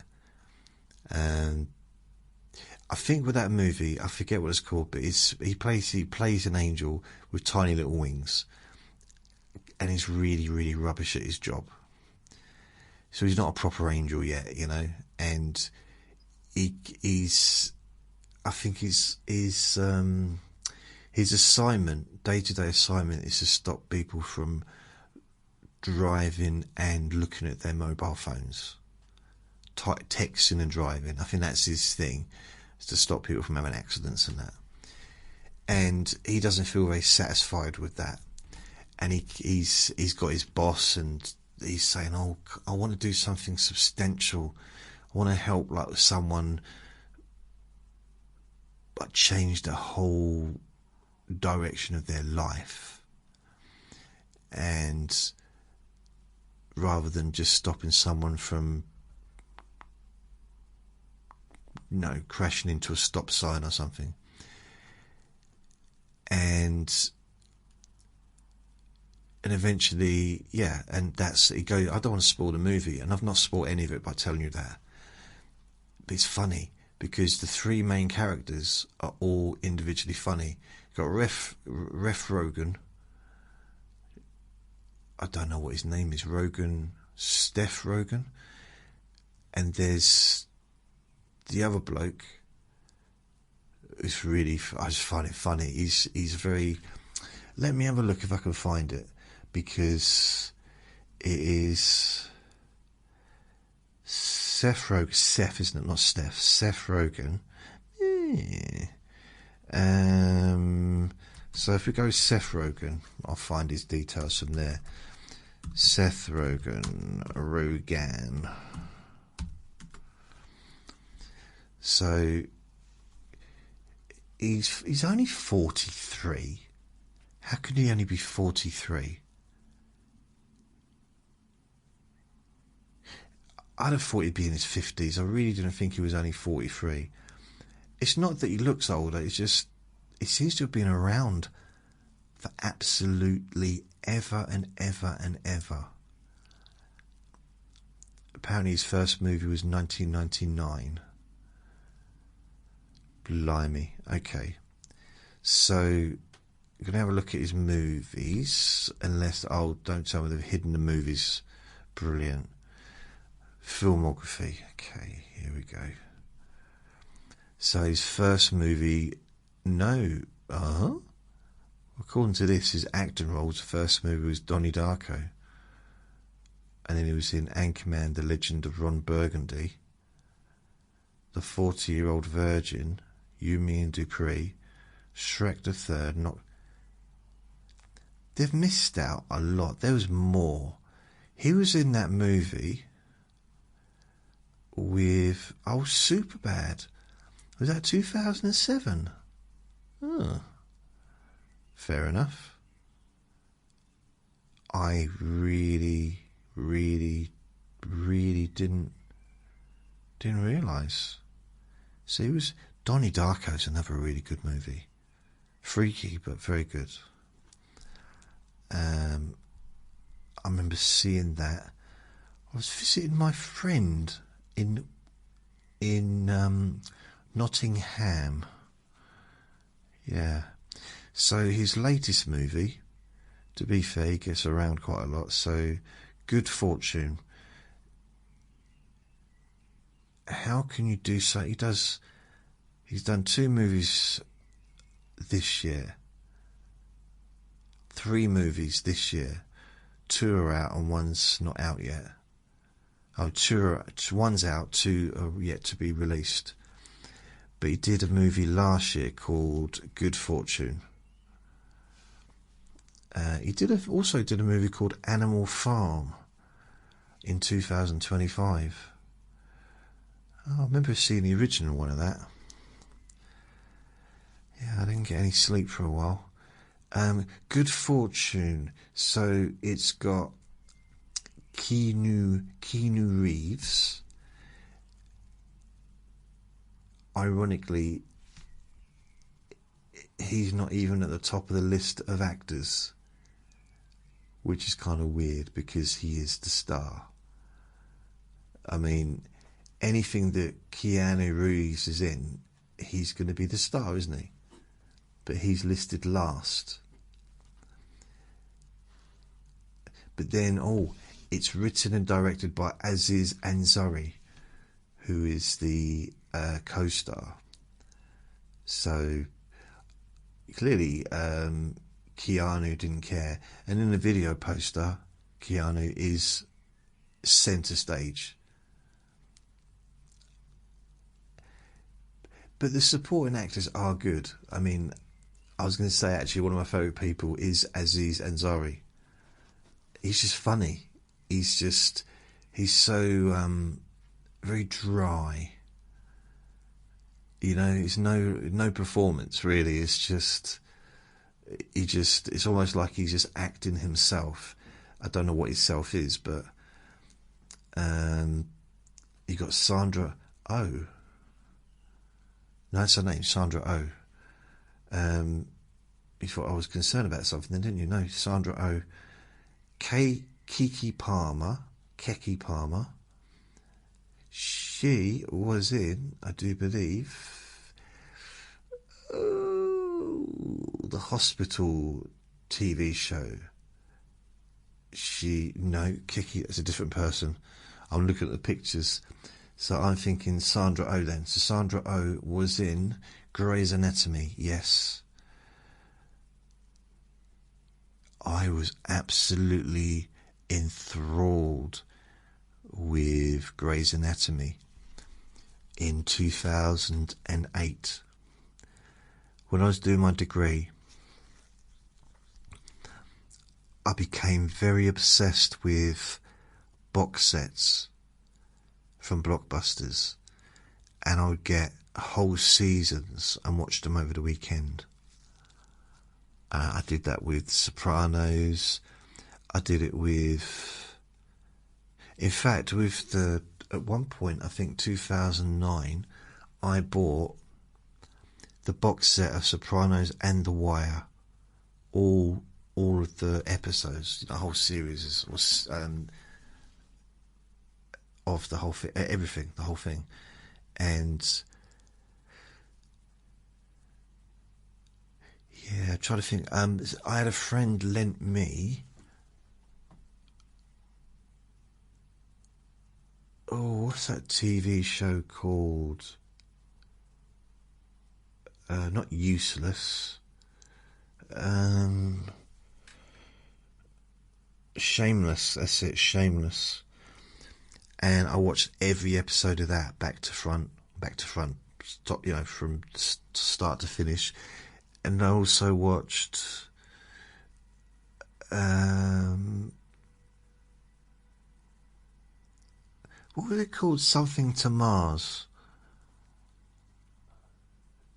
I think with that movie, I forget what it's called, but he plays an angel with tiny little wings, and he's really, really rubbish at his job. So he's not a proper angel yet, and I think his assignment, day-to-day assignment, is to stop people from driving and looking at their mobile phones, texting and driving. I think that's his thing, is to stop people from having accidents and that. And he doesn't feel very satisfied with that. And he's got his boss, and he's saying, "Oh, I want to do something substantial. I want to help like someone, but change the whole direction of their life." And rather than just stopping someone from, crashing into a stop sign or something. And eventually, and that's, he goes, I don't want to spoil the movie, and I've not spoiled any of it by telling you that. But it's funny, because the three main characters are all individually funny. You've got Ref Rogan. I don't know what his name is. Steph Rogan. And there's the other bloke who's really, I just find it funny. He's very, let me have a look if I can find it, because it is Seth Rogen. Seth, isn't it? Not Steph. Seth Rogen. So if we go Seth Rogen, I'll find his details from there. Seth Rogen. So he's only 43. How could he only be 43? I'd have thought he'd be in his 50s. I really didn't think he was only 43. It's not that he looks older, it's just, he seems to have been around for absolutely ever and ever and ever. Apparently his first movie was 1999. Blimey. Okay. So, I'm going to have a look at his movies. Don't tell me they've hidden the movies. Brilliant. Filmography. Okay, here we go. So his first movie, according to this, his acting roles, the first movie was Donnie Darko. and then he was in Anchorman: The Legend of Ron Burgundy, The 40-Year-Old Virgin, You, Me and Dupree, Shrek the Third. Not. They've missed out a lot. There was more. He was in that movie with Superbad. Was that 2007? Oh, fair enough. I really didn't realise. So it was Donnie Darko's another really good movie. Freaky but very good. I remember seeing that. I was visiting my friend in Nottingham. Yeah. So his latest movie, to be fair, he gets around quite a lot. So, Good Fortune. How can you do so? He's done 2 movies this year. 3 movies this year. 2 are out and 1's not out yet. Oh, 1's out, 2 are yet to be released. But he did a movie last year called Good Fortune. He also did a movie called Animal Farm in 2025. I remember seeing the original one of that. Yeah, I didn't get any sleep for a while. Good Fortune. So it's got Keanu Reeves. Ironically, he's not even at the top of the list of actors, which is kind of weird because he is the star. I mean, anything that Keanu Reeves is in, he's going to be the star, isn't he? But he's listed last. But then, it's written and directed by Aziz Ansari, who is the co-star. So clearly Keanu didn't care, and in the video poster Keanu is centre stage. But the supporting actors are good. I mean, I was going to say actually one of my favourite people is Aziz Ansari. He's just funny. He's so very dry. You know, it's no performance really. It's just it's almost like he's just acting himself. I don't know what his self is, but you got Sandra Oh. No, that's her name, Sandra Oh. You thought I was concerned about something then, didn't you? No, Sandra Oh. Keke Palmer. She was in, I do believe, the hospital TV show. Kiki, that's a different person. I'm looking at the pictures. So I'm thinking Sandra Oh then. So Sandra Oh was in Grey's Anatomy, yes. I was absolutely enthralled with Grey's Anatomy in 2008. When I was doing my degree, I became very obsessed with box sets from Blockbusters, and I would get whole seasons and watch them over the weekend. I did that with Sopranos. I did it with, in fact, at one point, I think 2009, I bought the box set of Sopranos and The Wire, all of the episodes, the whole series was of the whole thing, everything, the whole thing, and yeah, I'm trying to think. I had a friend lent me. What's that TV show called? Not Useless. Shameless, that's it, Shameless. And I watched every episode of that back to front, stop, from start to finish. And I also watched what was it called? Something to Mars.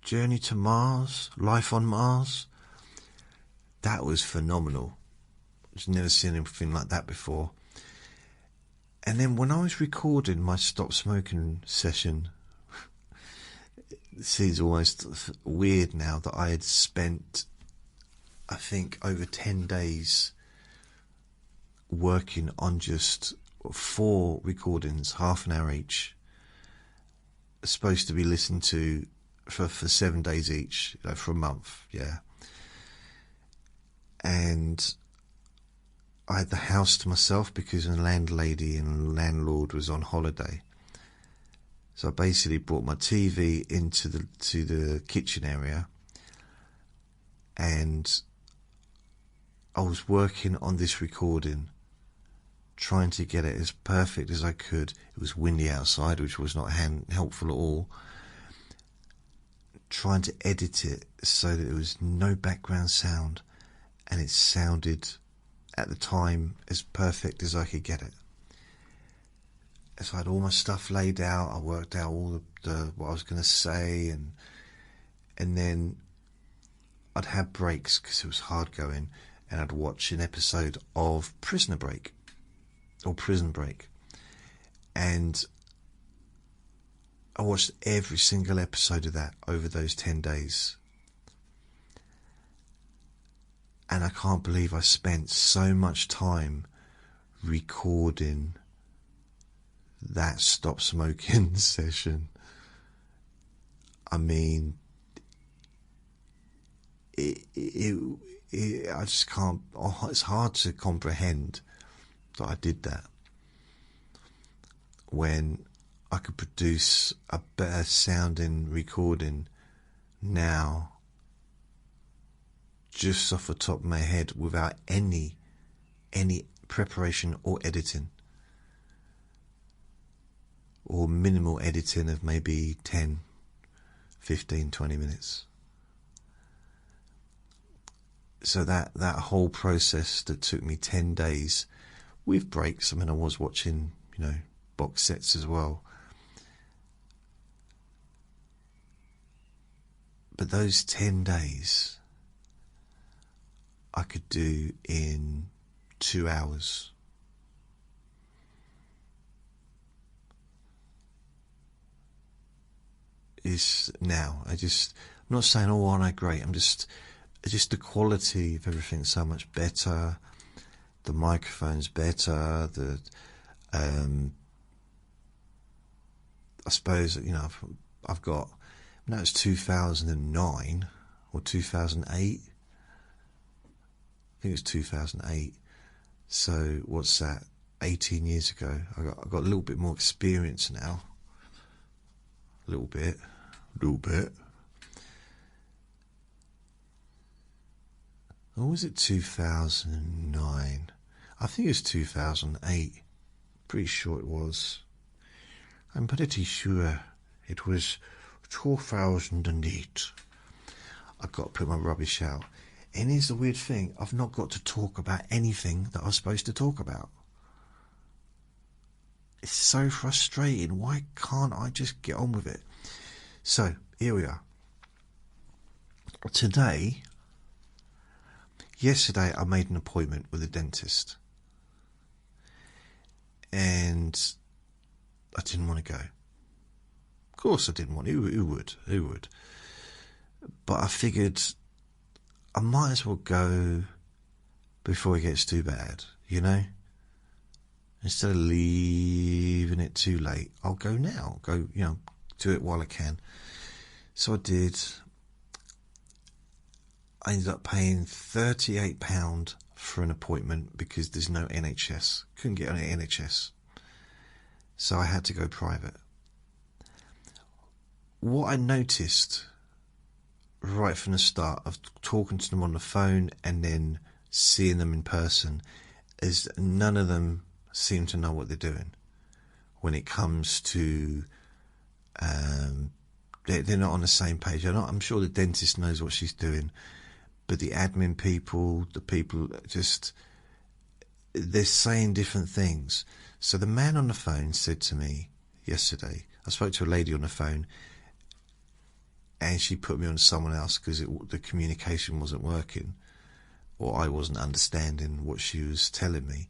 Journey to Mars? Life on Mars? That was phenomenal. I've never seen anything like that before. And then when I was recording my stop smoking session, it seems almost weird now that I had spent, I think, over 10 days working on just 4 recordings, half an hour each, supposed to be listened to for 7 days each, for a month, yeah. And I had the house to myself because the landlady and landlord was on holiday. So I basically brought my TV into the kitchen area, and I was working on this recording, trying to get it as perfect as I could. It was windy outside, which was not helpful at all. Trying to edit it so that there was no background sound, and it sounded, at the time, as perfect as I could get it. So I had all my stuff laid out. I worked out all the what I was going to say, and then I'd have breaks because it was hard going, and I'd watch an episode of Prison Break, and I watched every single episode of that over those 10 days. And I can't believe I spent so much time recording that stop smoking session. I mean, I just can't, it's hard to comprehend that I did that when I could produce a better sounding recording now just off the top of my head without any preparation or editing, or minimal editing of maybe 10, 15, 20 minutes. So that whole process that took me 10 days with breaks, I mean, I was watching, box sets as well. But those 10 days I could do in 2 hours. I'm not saying, aren't I great? I'm just the quality of everything's so much better. The microphone's better. I suppose, I've got, now it's 2009 or 2008. I think it's 2008. So what's that? 18 years ago. I got a little bit more experience now. A little bit. Or was it 2009? I think it was 2008. Pretty sure it was. I'm pretty sure it was 2008. I've got to put my rubbish out. And here's the weird thing, I've not got to talk about anything that I was supposed to talk about. It's so frustrating. Why can't I just get on with it? So, here we are. Yesterday I made an appointment with a dentist. And I didn't want to go. Of course I didn't want to. Who would? But I figured I might as well go before it gets too bad, Instead of leaving it too late, I'll go now. Go, do it while I can. So I did. I ended up paying £38 for an appointment because there's no NHS. Couldn't get on the NHS. So I had to go private. What I noticed right from the start of talking to them on the phone and then seeing them in person, is none of them seem to know what they're doing when it comes to. They're not on the same page. I'm sure the dentist knows what she's doing, but the admin people, the people just, they're saying different things. So the man on the phone said to me yesterday, I spoke to a lady on the phone, and she put me on to someone else because the communication wasn't working, or I wasn't understanding what she was telling me.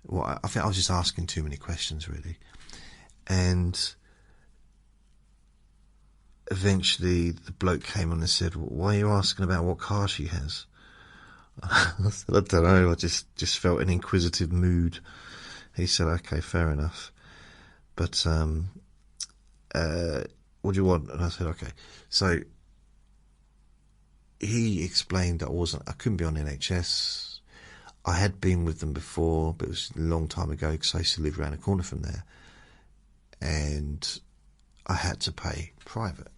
Well, I think I was just asking too many questions, really. And eventually the bloke came on and said, why are you asking about what car she has? I said, I don't know, I just felt an inquisitive mood. He said, okay, fair enough. But what do you want? And I said, okay. So he explained that I couldn't be on NHS. I had been with them before, but it was a long time ago because I used to live around the corner from there. And I had to pay private.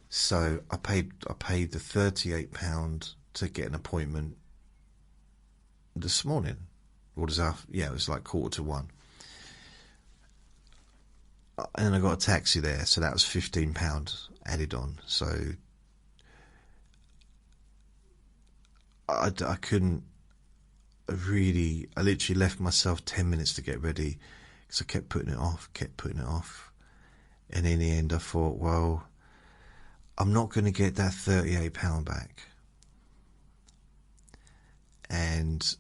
So I paid the £38 to get an appointment this morning. It was like 1:45. And then I got a taxi there, so that was £15 added on. So I couldn't really. I literally left myself 10 minutes to get ready because I kept putting it off. And in the end, I thought, well, I'm not going to get that £38 back. And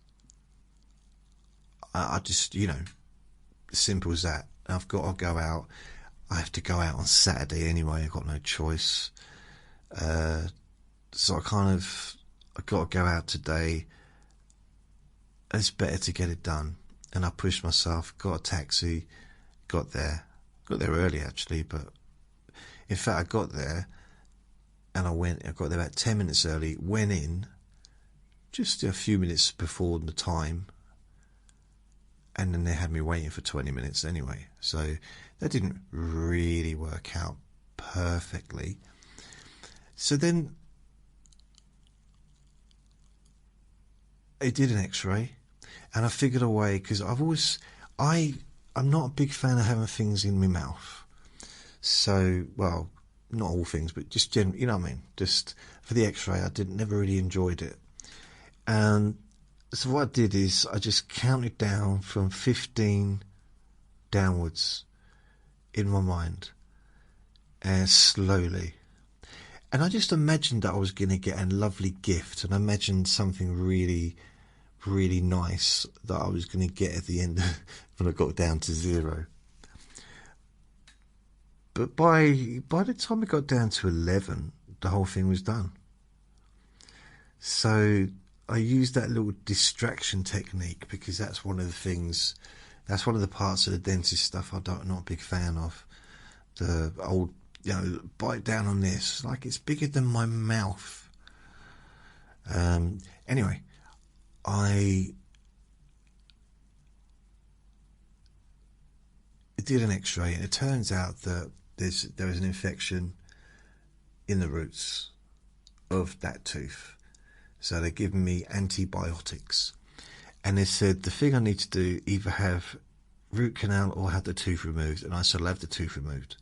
I just, simple as that. I've got to go out. I have to go out on Saturday anyway. I've got no choice. So I've got to go out today. It's better to get it done. And I pushed myself, got a taxi, got there early actually, but in fact I got there and I got there about 10 minutes early, went in just a few minutes before the time, and then they had me waiting for 20 minutes anyway. So that didn't really work out perfectly. So then I did an x-ray, and I figured a way, because I'm not a big fan of having things in my mouth. So, well, not all things, but just generally, you know what I mean? Just for the x-ray, I never really enjoyed it. And so what I did is I just counted down from 15 downwards in my mind, slowly. And I just imagined that I was going to get a lovely gift, and I imagined something really, really nice that I was going to get at the end when I got down to 0. But by the time I got down to 11, the whole thing was done. So I used that little distraction technique because that's one of the parts of the dentist stuff I'm not a big fan of. The old, bite down on this, like it's bigger than my mouth. Anyway, I did an x-ray, and it turns out that there is an infection in the roots of that tooth. So they're giving me antibiotics, and they said the thing I need to do, either have root canal or have the tooth removed. And I said, I'll have the tooth removed.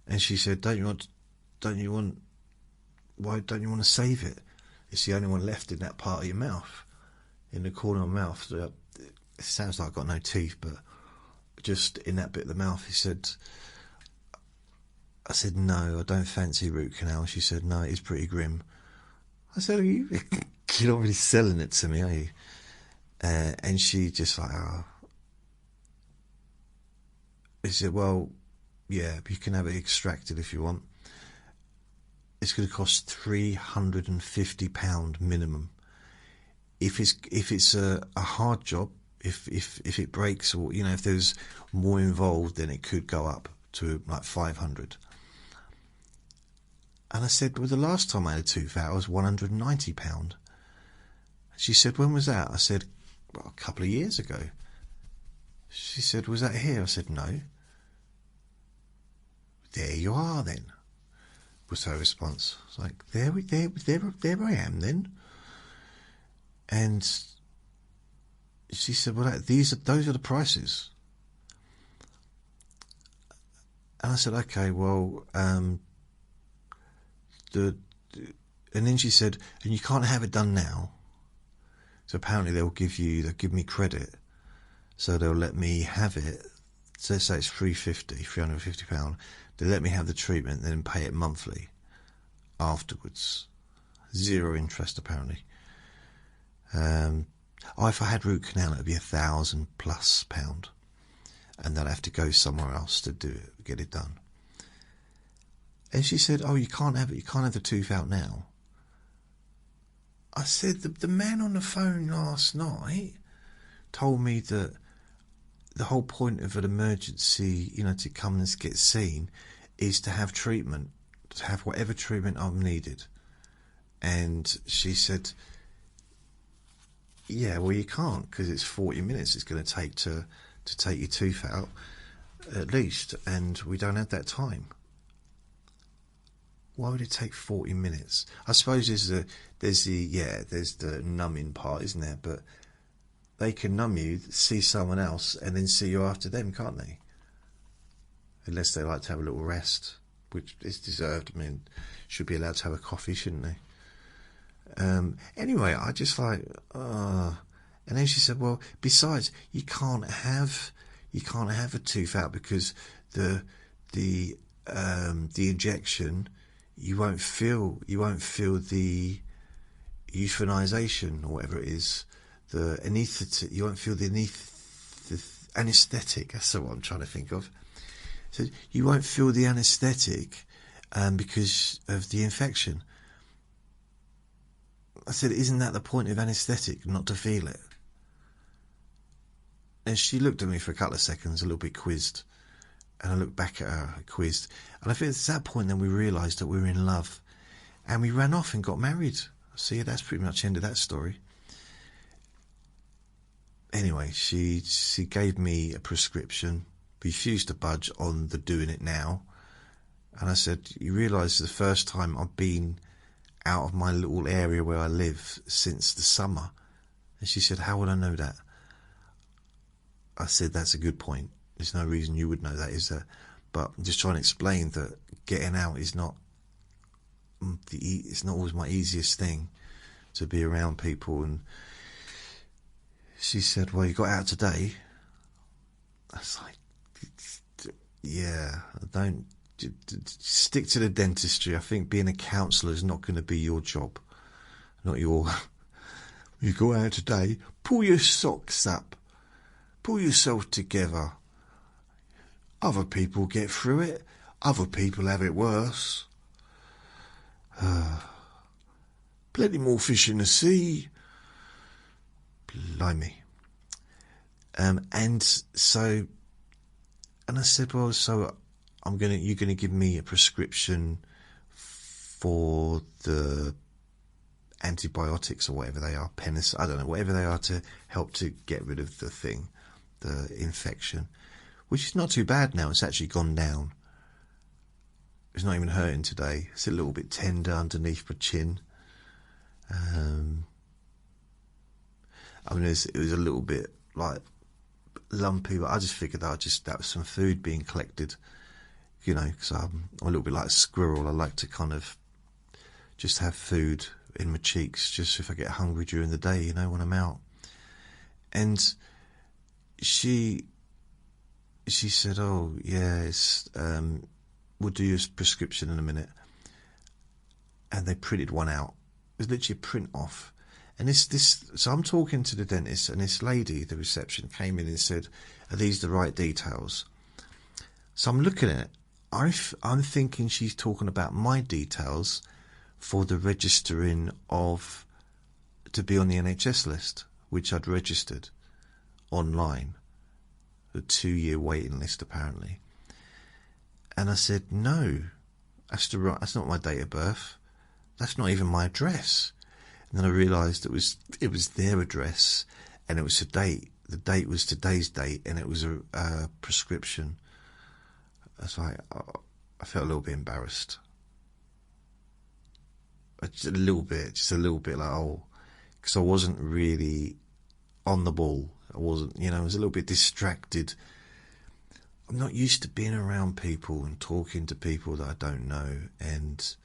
And she said, why don't you want to save it? It's the only one left in that part of your mouth, in the corner of my mouth. So it sounds like I've got no teeth, but just in that bit of the mouth. I said, no, I don't fancy root canal. She said, no, it's pretty grim. I said, you're not really selling it to me, are you? And she just like, oh. He said, well, yeah, you can have it extracted if you want. It's going to cost £350 minimum. If it's a hard job, if it breaks, or if there's more involved, then it could go up to like 500. And I said, well, the last time I had a tooth out was £190. She said, when was that? I said, well, a couple of years ago. She said, was that here? I said, no. There you are then, was her response. I was like, there I am then. And she said, well, those are the prices. And I said, okay, well, and then she said, and you can't have it done now. So apparently they'll give me credit. So they'll let me have it. So let's say it's £350. They let me have the treatment, then pay it monthly afterwards. 0 interest, apparently. If I had root canal, it'd be £1,000+, and then I have to go somewhere else to get it done. And she said, "Oh, you can't have it. You can't have the tooth out now." I said, the man on the phone last night told me that the whole point of an emergency, to come and get seen, is to have treatment, to have whatever treatment I'm needed. And she said, yeah, well, you can't, because it's 40 minutes it's going to take to take your tooth out, at least, and we don't have that time. Why would it take 40 minutes? I suppose there's the numbing part, isn't there? But they can numb you, see someone else, and then see you after them, can't they? Unless they like to have a little rest, which is deserved. I mean, should be allowed to have a coffee, shouldn't they? Anyway, I just and then she said, well, besides, you can't have a tooth out because the injection, you won't feel the euthanization or whatever it is, the anaesthetic. You won't feel the anaesthetic. That's what I'm trying to think of. So you won't feel the anaesthetic because of the infection. I said, isn't that the point of anaesthetic, not to feel it? And she looked at me for a couple of seconds, a little bit quizzed. And I looked back at her, quizzed. And I think it's at that point then we realised that we were in love. And we ran off and got married. See, that's pretty much the end of that story. Anyway, she gave me a prescription, refused to budge on the doing it now. And I said, you realise the first time I've been out of my little area where I live since the summer. And she said, how would I know that? I said, that's a good point. There's no reason you would know that, is there? But I'm just trying to explain that getting out is not it's not always my easiest thing, to be around people. And she said, well, you got out today. I was like, yeah, don't stick to the dentistry. I think being a counsellor is not going to be your job, not your. You go out today, pull your socks up, pull yourself together. Other people get through it. Other people have it worse. Plenty more fish in the sea. Blimey. And I said, well, so you're gonna give me a prescription for the antibiotics or whatever they are, penicillin, I don't know, whatever they are, to help to get rid of the thing, the infection, which is not too bad now. It's actually gone down. It's not even hurting today. It's a little bit tender underneath my chin. I mean, it was a little bit like lumpy, but I just figured that was some food being collected, because I'm a little bit like a squirrel. I like to kind of just have food in my cheeks, just if I get hungry during the day, when I'm out. And she said, oh yeah, we'll do your prescription in a minute. And they printed one out. It was literally a print off. And so I'm talking to the dentist, and this lady, the reception, came in and said, are these the right details? So I'm looking at it. I'm thinking she's talking about my details for the registering to be on the NHS list, which I'd registered online. A 2-year waiting list, apparently. And I said, no, that's not my date of birth. That's not even my address. And then I realised it was their address, and it was a date. The date was today's date, and it was a prescription. So I felt a little bit embarrassed. Just a little bit like, because I wasn't really on the ball. I wasn't, I was a little bit distracted. I'm not used to being around people and talking to people that I don't know. And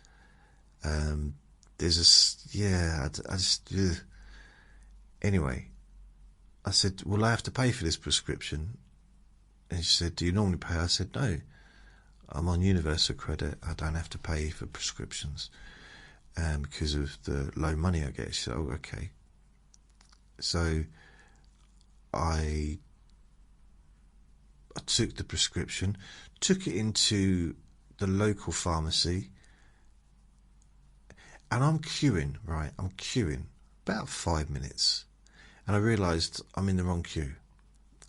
Anyway, I said, will I have to pay for this prescription? And she said, do you normally pay? I said, no, I'm on universal credit. I don't have to pay for prescriptions because of the low money I get. She said, oh, okay. So I took the prescription, took it into the local pharmacy, and I'm queuing, right? I'm queuing about 5 minutes, and I realised I'm in the wrong queue.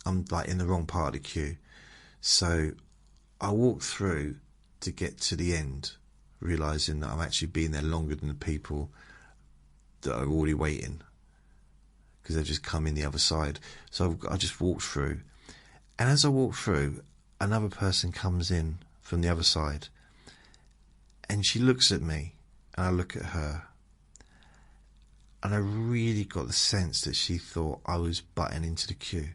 I'm like in the wrong part of the queue. So I walked through to get to the end, realising that I'm actually being there longer than the people that are already waiting, because they've just come in the other side. So I just walked through, and as I walked through, another person comes in from the other side, and she looks at me, and I look at her, and I really got the sense that she thought I was butting into the queue.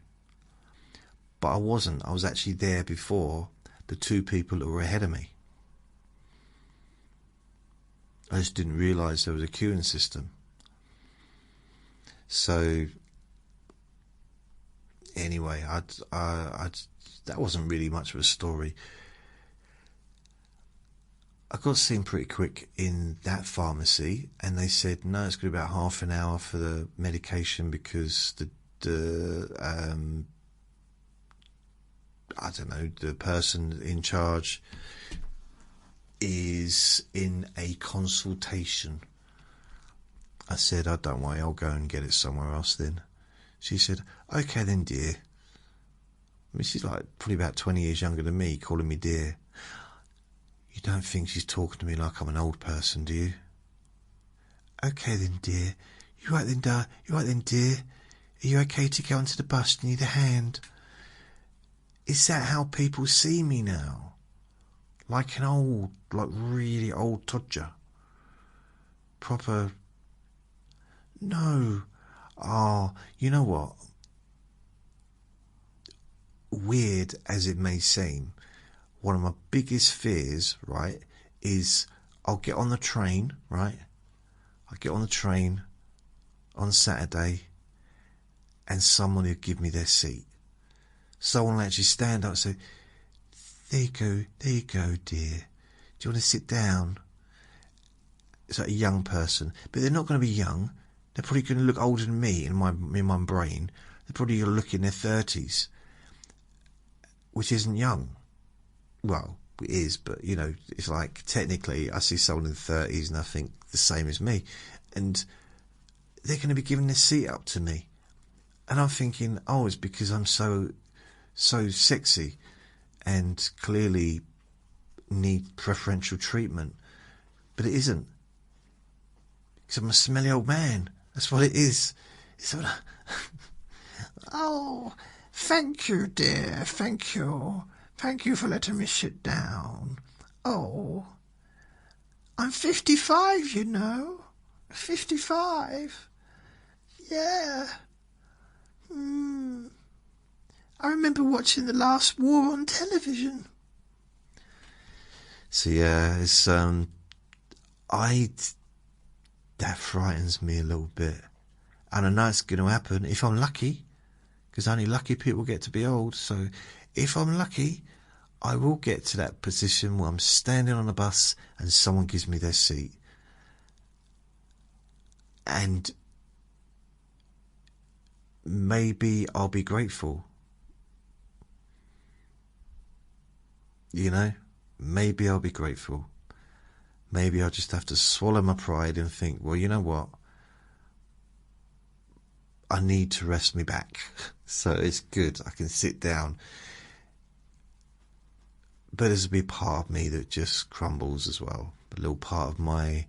But I wasn't. I was actually there before the two people that were ahead of me. I just didn't realise there was a queuing system. So anyway, that wasn't really much of a story. I got seen pretty quick in that pharmacy, and they said, no, it's going to be about half an hour for the medication because the person in charge is in a consultation. I said, oh, don't worry, I'll go and get it somewhere else then. She said, okay then, dear. I mean, she's like probably about 20 years younger than me, calling me dear. You don't think she's talking to me like I'm an old person, do you? Okay then, dear. You right then, dear? Are you okay to go onto the bus? Do you need a hand? Is that how people see me now? Like an old, like really old todger? Proper... No. Oh, you know what? Weird as it may seem, one of my biggest fears, right, is I'll get on the train, right? I'll get on the train on Saturday and someone will give me their seat. Someone will actually stand up and say, there you go, dear. Do you want to sit down? It's like a young person, but they're not going to be young. They're probably going to look older than me in my brain. They're probably going to look in their 30s, which isn't young. Well, it is, but, it's like, technically, I see someone in the 30s and I think the same as me. And they're going to be giving their seat up to me. And I'm thinking, oh, it's because I'm so sexy and clearly need preferential treatment. But it isn't. Because I'm a smelly old man. That's what it is. Oh, thank you, dear. Thank you. Thank you for letting me sit down. Oh, I'm 55, 55. Yeah. I remember watching the last war on television. So yeah, it's that frightens me a little bit, and I know it's going to happen if I'm lucky, because only lucky people get to be old. So if I'm lucky, I will get to that position where I'm standing on a bus and someone gives me their seat, and maybe I'll be grateful. Maybe I'll be grateful. Maybe I'll just have to swallow my pride and think, well, you know what? I need to rest me back. So it's good. I can sit down. But there's a big part of me that just crumbles as well. A little part of my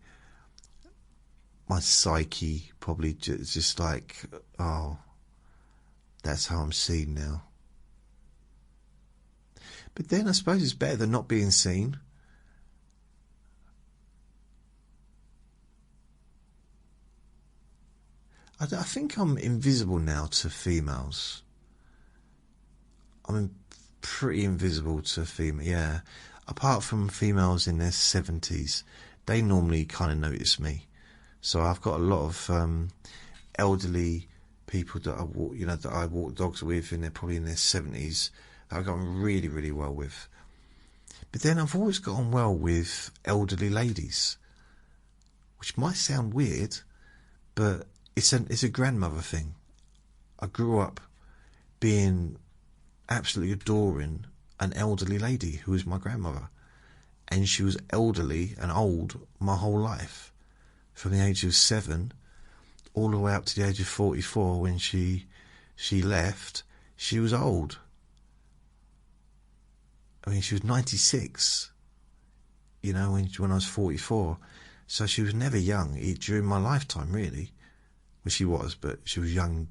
psyche probably just like, oh, that's how I'm seen now. But then I suppose it's better than not being seen. I think I'm invisible now to females. I'm pretty invisible to female, yeah. Apart from females in their 70s, they normally kind of notice me. So I've got a lot of elderly people that I walk dogs with, and they're probably in their 70s. That I've gotten really, really well with. But then I've always got on well with elderly ladies, which might sound weird, but it's a grandmother thing. I grew up being absolutely adoring an elderly lady who was my grandmother, and she was elderly and old my whole life, from the age of 7 all the way up to the age of 44. When she left, she was old. I mean, she was 96, when I was 44. So she was never young during my lifetime, really. Well, she was, but she was younger.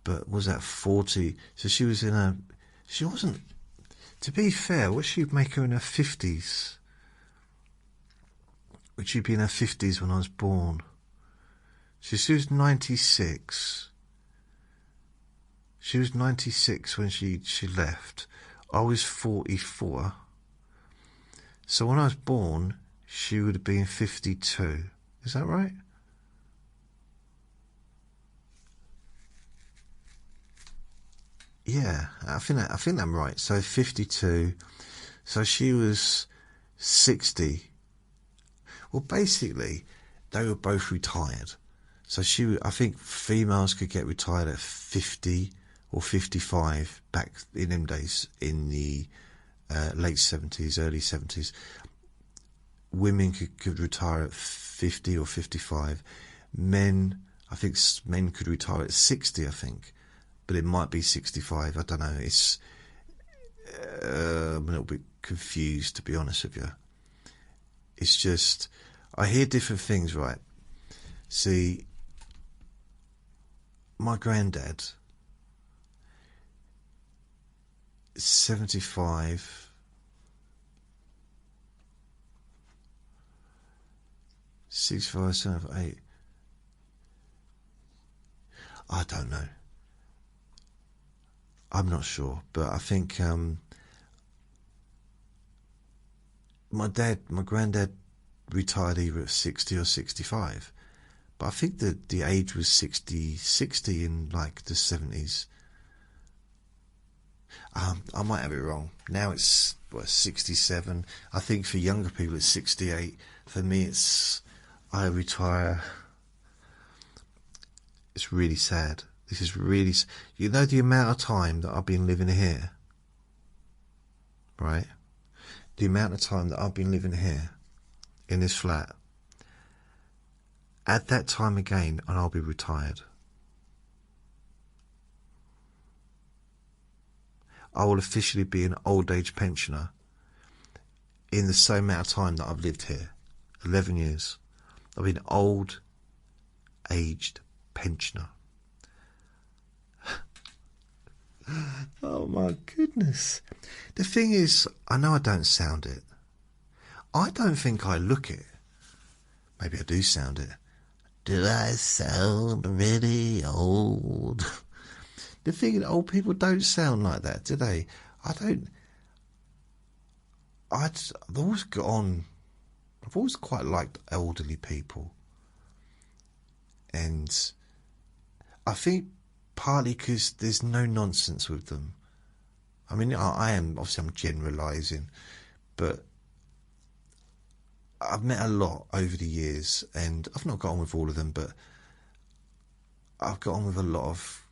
But was that 40? So she was she wasn't, to be fair, what she'd make her in her 50s? Would she be in her 50s when I was born? So she was 96. She was 96 when she left. I was 44. So when I was born, she would have been 52. Is that right? Yeah, I think I'm right. So 52. So she was 60. Well, basically, they were both retired. So I think females could get retired at 50 or 55 back in them days, in the late 70s, early 70s. Women could retire at 50 or 55. I think men could retire at 60, I think. But it might be 65, I don't know. I'm a little bit confused, to be honest with you. It's just, I hear different things, right? See, my granddad, 75, 65, 78. I don't know. I'm not sure, but I think my granddad retired either at 60 or 65, but I think that the age was 60 in like the 70s. I might have it wrong. Now it's 67. I think for younger people it's 68. For me, I retire. It's really sad. This is really, the amount of time that I've been living here, right? The amount of time that I've been living here, in this flat, at that time again, and I'll be retired. I will officially be an old age pensioner in the same amount of time that I've lived here, 11 years. I've been old aged pensioner. Oh my goodness. The thing is, I know I don't sound it. I don't think I look it. Maybe I do sound it. Do I sound really old? The thing is, old people don't sound like that, do they? I've always quite liked elderly people. And I think partly because there's no nonsense with them. I mean, I'm generalising, but I've met a lot over the years, and I've not got on with all of them, but I've got on with a lot of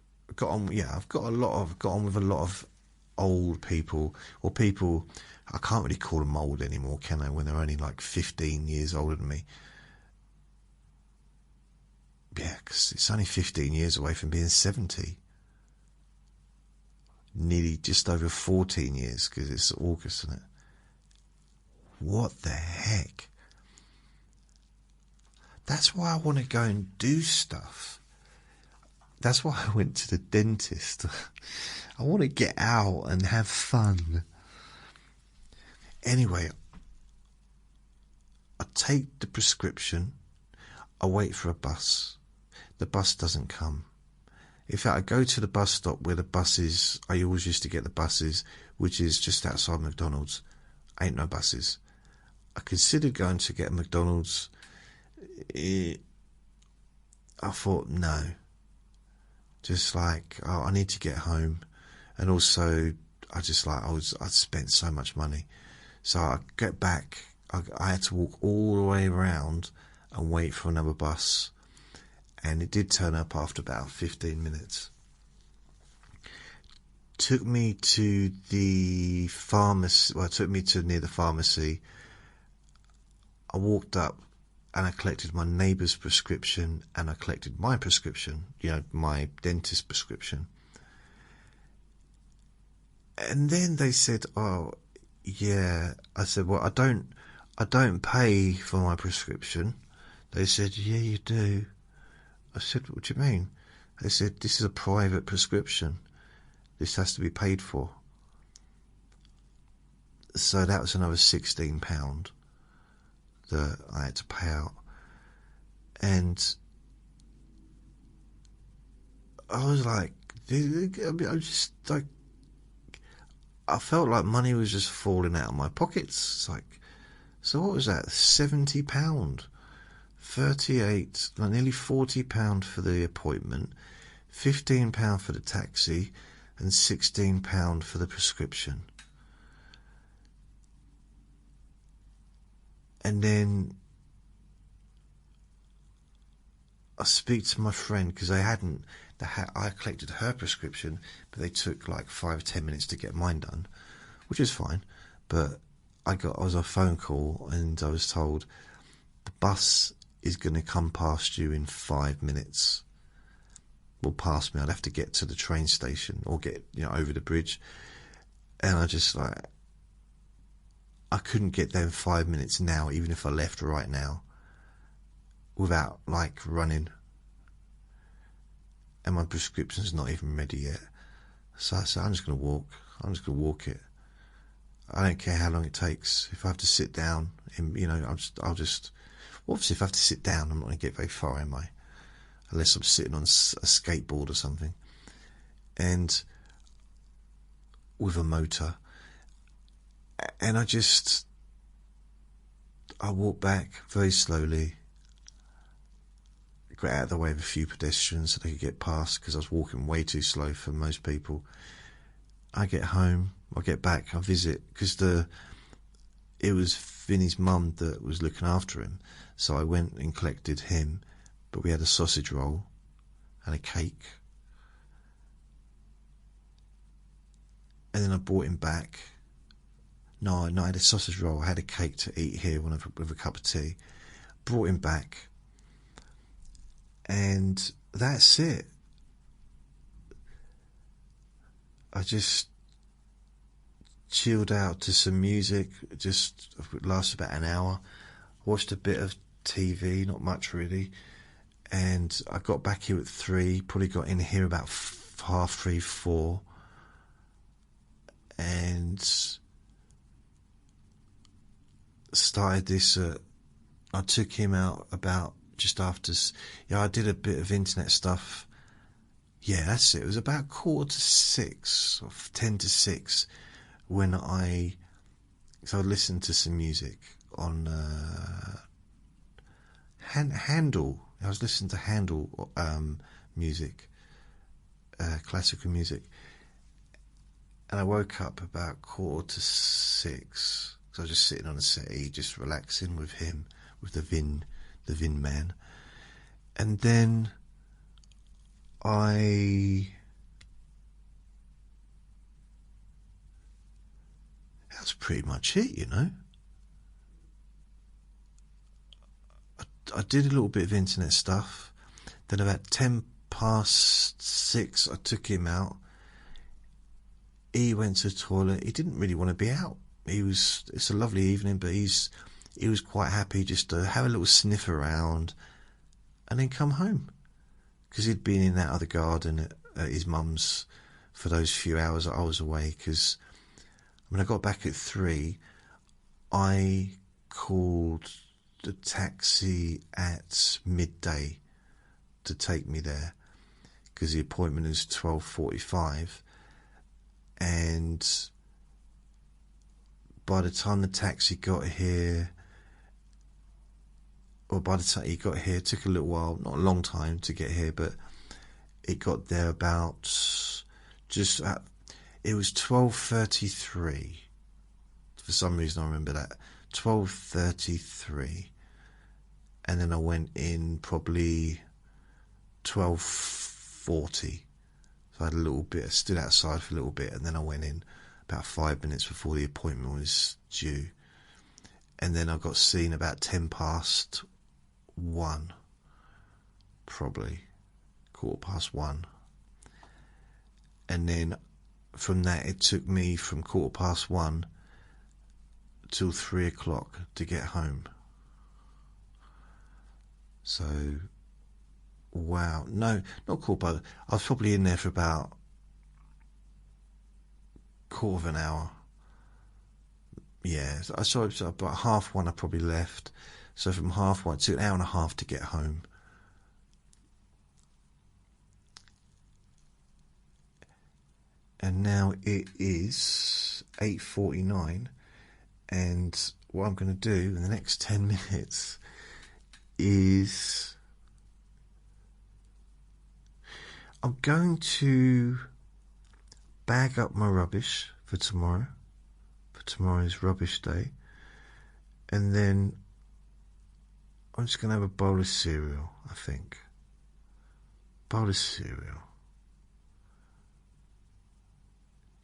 old people, or people, I can't really call them old anymore, can I, when they're only like 15 years older than me. Yeah, because it's only 15 years away from being 70. Nearly just over 14 years, because it's August, isn't it? What the heck? That's why I want to go and do stuff. That's why I went to the dentist. I want to get out and have fun. Anyway, I take the prescription. I wait for a bus. The bus doesn't come. In fact, I go to the bus stop where the buses, I always used to get the buses, which is just outside McDonald's. Ain't no buses. I considered going to get a McDonald's. I thought, no. Just like, oh, I need to get home. And also, I'd spent so much money. So I get back, I had to walk all the way around and wait for another bus. And it did turn up after about 15 minutes. Took me to the pharmacy, well, it took me to near the pharmacy. I walked up and I collected my neighbour's prescription and I collected my prescription, my dentist prescription. And then they said, oh, yeah. I said, well, I don't pay for my prescription. They said, yeah, you do. I said, what do you mean? They said, this is a private prescription. This has to be paid for. So that was another £16 that I had to pay out. And I was like, I felt like money was just falling out of my pockets. It's like, so what was that? £70? 38, nearly £40 for the appointment, £15 for the taxi, and £16 for the prescription. And then I speak to my friend because I collected her prescription, but they took like 5 or 10 minutes to get mine done, which is fine. But I was on a phone call and I was told the bus is going to come past you in 5 minutes. Well, past me, I'd have to get to the train station or get over the bridge. And I couldn't get there in 5 minutes now, even if I left right now, without running. And my prescription's not even ready yet. So I said, I'm just going to walk. I'm just going to walk it. I don't care how long it takes. If I have to sit down, obviously, if I have to sit down, I'm not going to get very far, am I? Unless I'm sitting on a skateboard or something. And with a motor. And I walked back very slowly. Got out of the way of a few pedestrians so they could get past because I was walking way too slow for most people. I get home, I get back, I visit because it was Vinny's mum that was looking after him. So I went and collected him, but we had a sausage roll and a cake. And then I brought him back. No, I had a sausage roll. I had a cake to eat here with a cup of tea. Brought him back. And that's it. I just chilled out to some music. It lasted about an hour. Watched a bit of TV, not much really. And I got back here at 3. Probably got in here about 3:30, 4. And started this. I took him out about just after. I did a bit of internet stuff. Yeah, that's it. It was about 5:45 or 5:50 when I listened to some music on Handel. I was listening to Handel music, classical music, and I woke up about 5:45. So I was just sitting on a settee, just relaxing with him, with the Vin man, and then that's pretty much it, I did a little bit of internet stuff. Then about 6:10, I took him out. He went to the toilet. He didn't really want to be out. It's a lovely evening, but he was quite happy just to have a little sniff around and then come home. Because he'd been in that other garden at his mum's for those few hours that I was away. Because when I got back at 3, I called a taxi at midday to take me there, because the appointment is 12:45, and by the time the taxi got here, or by the time he got here, it took a little while, not a long time to get here, but it got there about just at, it was 12:33. For some reason I remember that, 12:33, and then I went in probably 12:40. So I had a little bit, I stood outside for a little bit, and then I went in about 5 minutes before the appointment was due. And then I got seen about 1:10, probably 1:15. And then from that, it took me from 1:15 till 3:00 to get home. So, wow. No, not quarter. I was probably in there for about quarter of an hour. Yeah, I saw it about 1:30. I probably left. So from 1:30, it took an hour and a half to get home. And now it is 8:49, and what I'm going to do in the next 10 minutes is I'm going to bag up my rubbish for tomorrow, for tomorrow's rubbish day, and then I'm just going to have a bowl of cereal, I think. Bowl of cereal.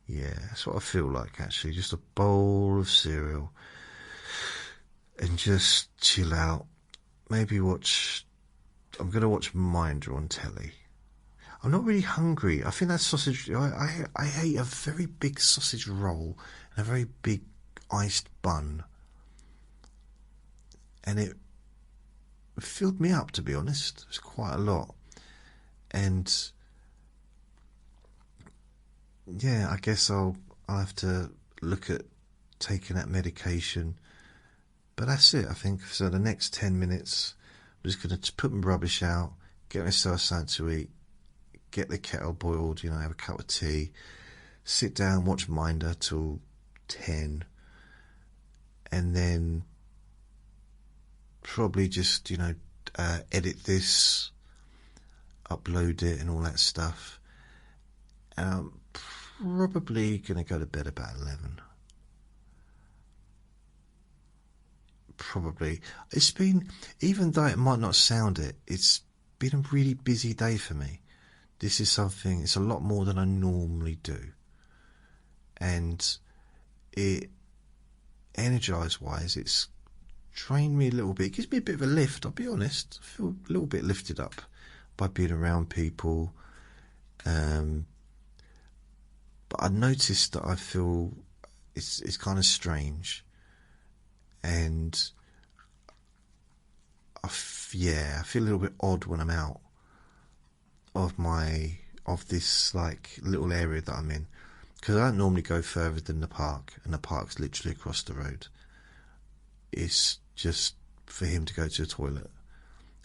Yeah, that's what I feel like, actually. Just a bowl of cereal. And just chill out. Maybe watch... I'm going to watch Minder on telly. I'm not really hungry. I think that sausage... I ate a very big sausage roll and a very big iced bun. And it filled me up, to be honest. It was quite a lot. And... yeah, I guess I'll have to look at taking that medication. But that's it, I think. So the next 10 minutes, I'm just going to put my rubbish out, get myself something to eat, get the kettle boiled, have a cup of tea, sit down, watch Minder till 10, and then probably just, edit this, upload it and all that stuff. Probably going to go to bed about 11. Probably. It's been, even though it might not sound it, it's been a really busy day for me. This is something, it's a lot more than I normally do. And it, energise-wise, it's trained me a little bit. It gives me a bit of a lift, I'll be honest. I feel a little bit lifted up by being around people. But I noticed that I feel it's kind of strange, and I feel a little bit odd when I'm out of this like little area that I'm in, because I don't normally go further than the park, and the park's literally across the road. It's just for him to go to the toilet,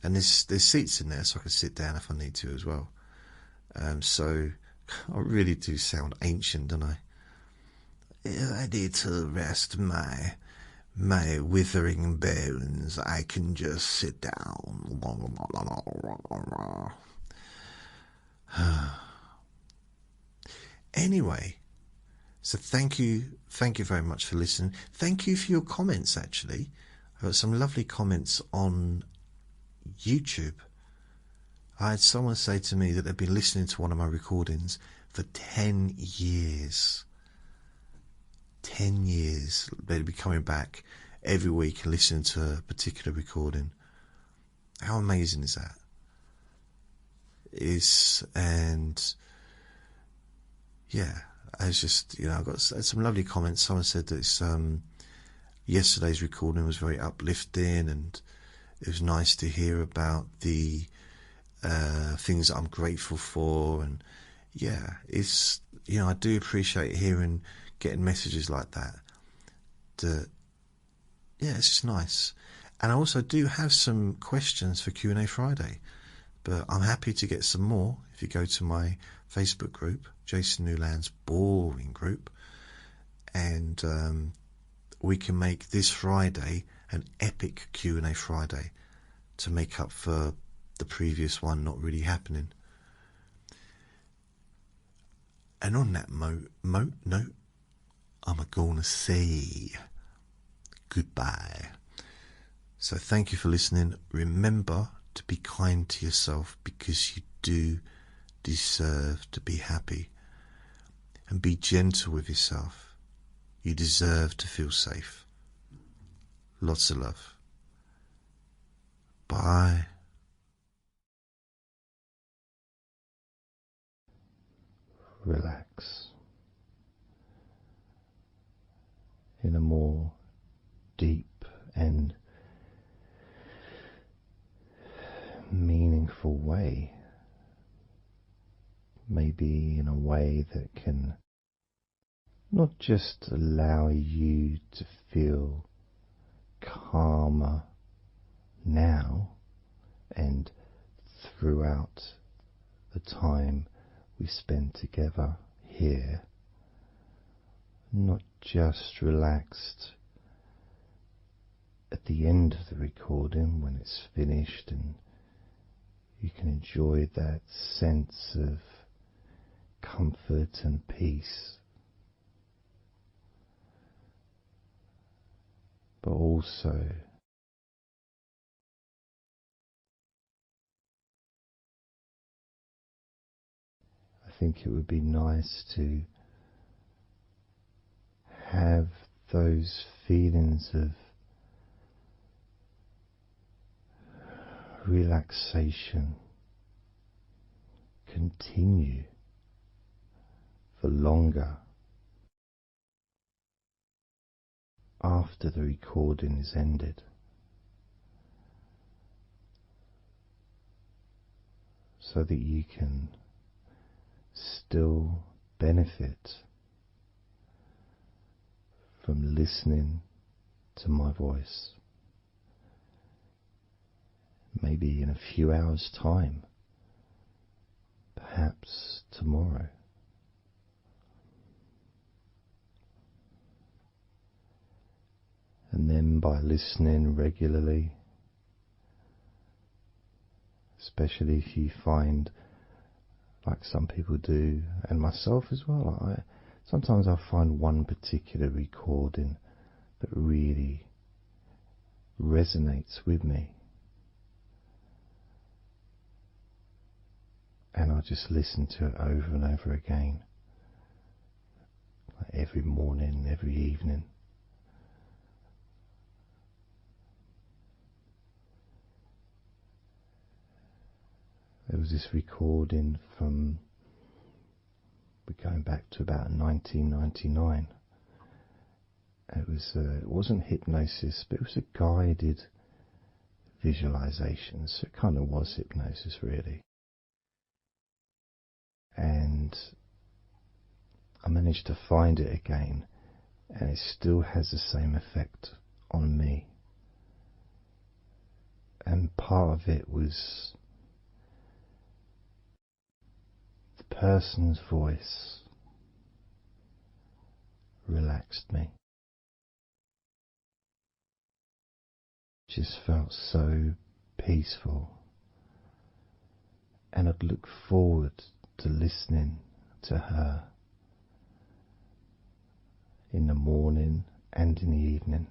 and there's seats in there so I can sit down if I need to as well. So I really do sound ancient, don't I? I need to rest my withering bones. I can just sit down. Anyway, so thank you very much for listening. Thank you for your comments, actually. I got some lovely comments on YouTube. I had someone say to me that they'd been listening to one of my recordings for 10 years. 10 years. They'd be coming back every week and listening to a particular recording. How amazing is that? And yeah, I was just, I got some lovely comments. Someone said that yesterday's recording was very uplifting, and it was nice to hear about the things that I'm grateful for. And yeah, it's, I do appreciate getting messages like that. Yeah, it's just nice. And I also do have some questions for Q&A Friday, but I'm happy to get some more if you go to my Facebook group, Jason Newland's Boring Group, and we can make this Friday an epic Q&A Friday to make up for the previous one not really happening. And on that note, I'm gonna say goodbye. So thank you for listening. Remember to be kind to yourself, because you do deserve to be happy. And be gentle with yourself. You deserve to feel safe. Lots of love. Bye. Relax in a more deep and meaningful way. Maybe in a way that can not just allow you to feel calmer now and throughout the time we spend together here, not just relaxed at the end of the recording when it's finished and you can enjoy that sense of comfort and peace, but also I think it would be nice to have those feelings of relaxation continue for longer after the recording is ended, so that you can still benefit from listening to my voice, maybe in a few hours' time, perhaps tomorrow. And then by listening regularly, especially if you find, like some people do, and myself as well, sometimes I find one particular recording that really resonates with me, and I just listen to it over and over again, like every morning, every evening. There was this recording from, we're going back to about 1999. It wasn't hypnosis, but it was a guided visualization, so it kind of was hypnosis really. And I managed to find it again, and it still has the same effect on me. And part of it was the person's voice relaxed me. Just felt so peaceful, and I'd look forward to listening to her in the morning and in the evening.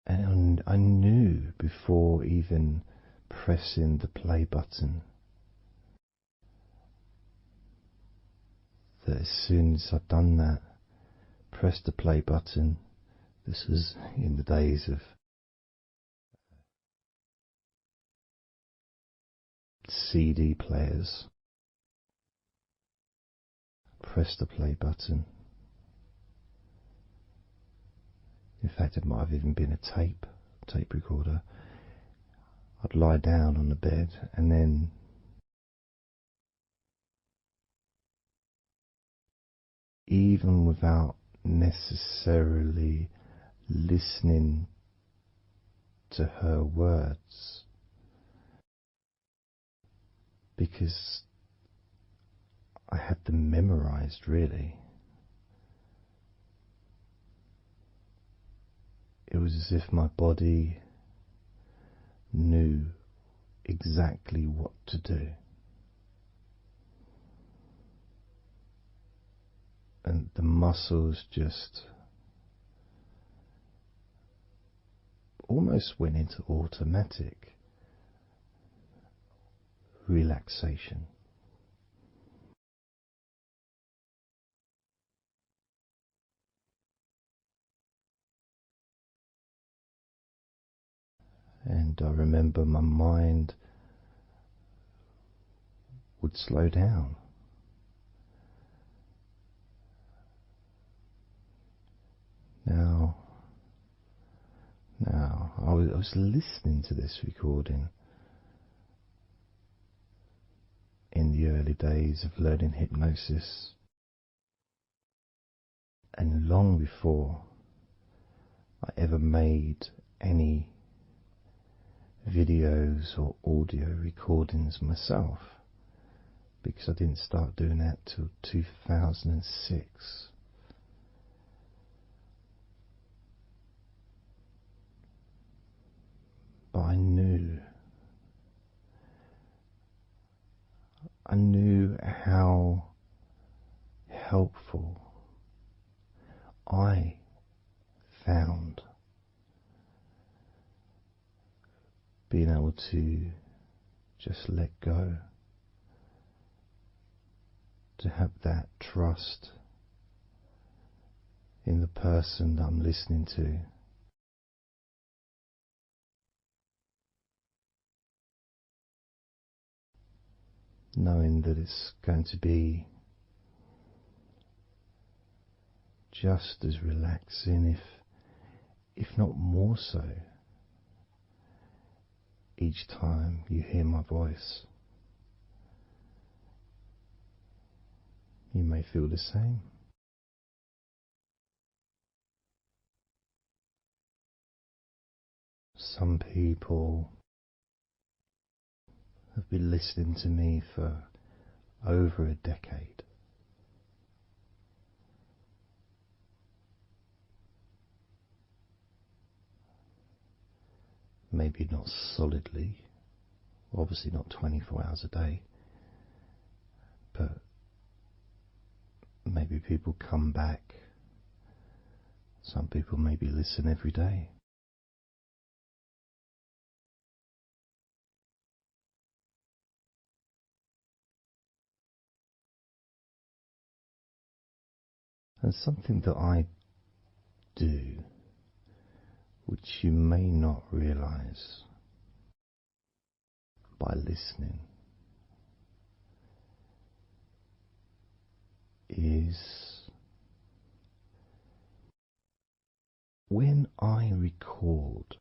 And I knew before even pressing the play button that as soon as I'd done that, pressed the play button, this was in the days of CD players, press the play button. In fact, it might have even been a tape recorder. I'd lie down on the bed, and then even without necessarily listening to her words, because I had them memorized, really. It was as if my body knew exactly what to do. And the muscles just almost went into automatic relaxation. And I remember my mind would slow down. Now, I was listening to this recording in the early days of learning hypnosis, and long before I ever made any videos or audio recordings myself, because I didn't start doing that till 2006. But I knew how helpful I found being able to just let go, to have that trust in the person that I'm listening to. Knowing that it's going to be just as relaxing, if not more so, each time you hear my voice. You may feel the same. Some people have been listening to me for over a decade. Maybe not solidly, obviously not 24 hours a day, but maybe people come back. Some people maybe listen every day. And something that I do, which you may not realize by listening, is when I record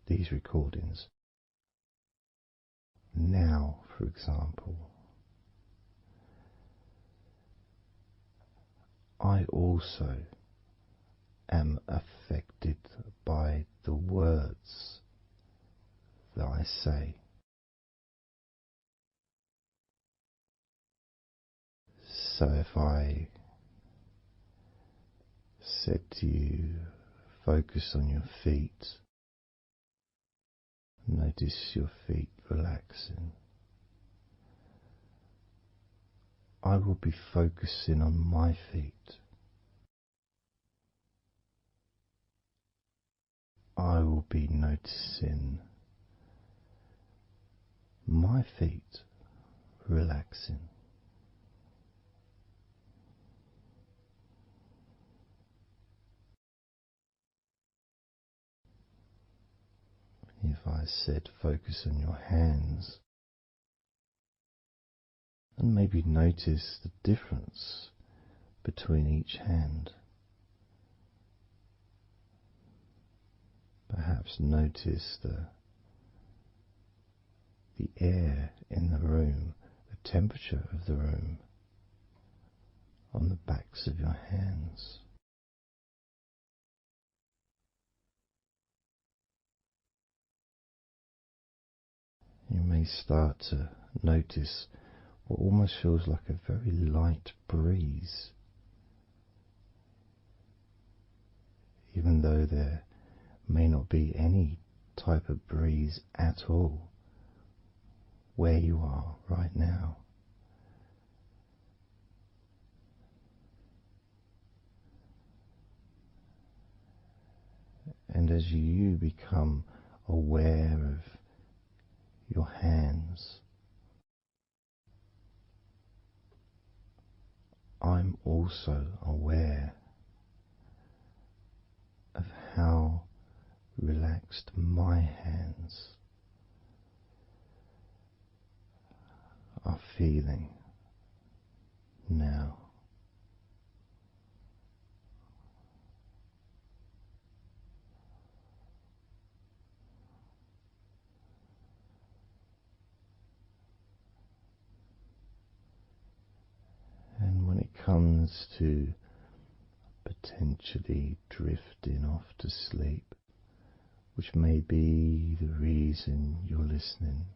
these recordings, now for example, I also am affected by the words that I say. So if I said to you, focus on your feet, notice your feet relaxing, I will be focusing on my feet. I will be noticing my feet relaxing. If I said focus on your hands, and maybe notice the difference between each hand. Perhaps notice the air in the room, the temperature of the room, on the backs of your hands. You may start to notice what almost feels like a very light breeze, even though there may not be any type of breeze at all where you are right now. And as you become aware of your hands, I'm also aware of how relaxed my hands are feeling now. And when it comes to potentially drifting off to sleep, which may be the reason you're listening,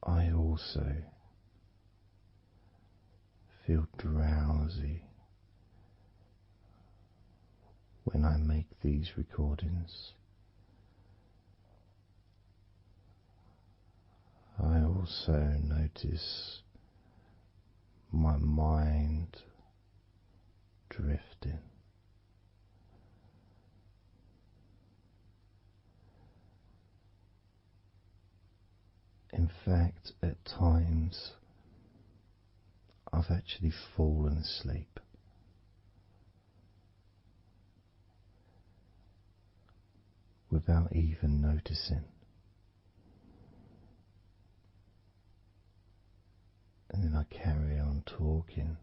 I also feel drowsy when I make these recordings. I also notice my mind drifting. In fact, at times, I've actually fallen asleep without even noticing. And then I carry on talking.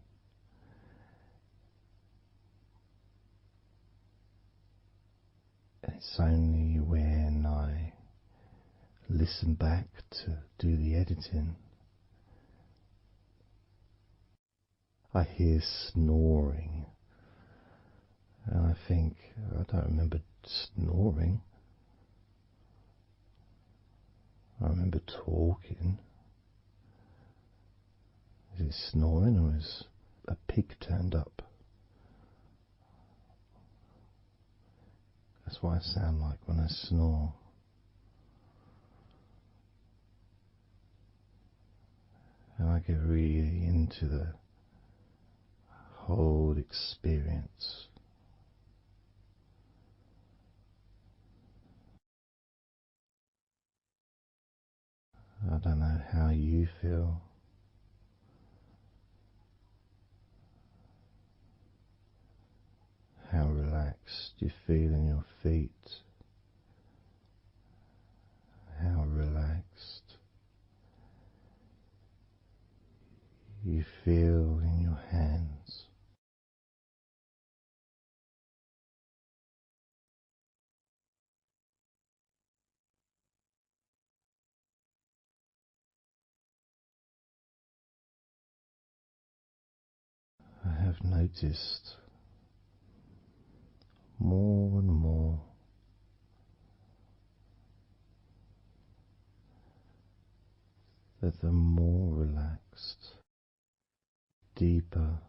And it's only when I listen back to do the editing, I hear snoring. And I think, I don't remember snoring. I remember talking. Is it snoring or is a pig turned up? That's what I sound like when I snore. And I get really into the whole experience. I don't know how you feel. How relaxed you feel in your feet. How relaxed you feel in your hands. I have noticed more and more that the more relaxed, deeper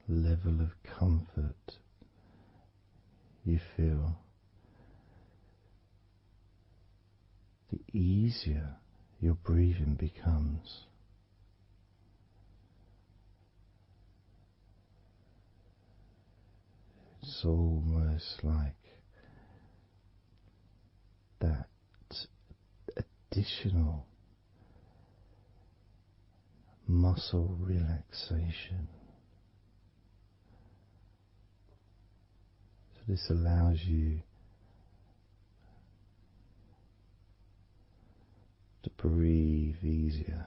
level of comfort you feel, the easier your breathing becomes. It's almost like that additional muscle relaxation. So this allows you to breathe easier.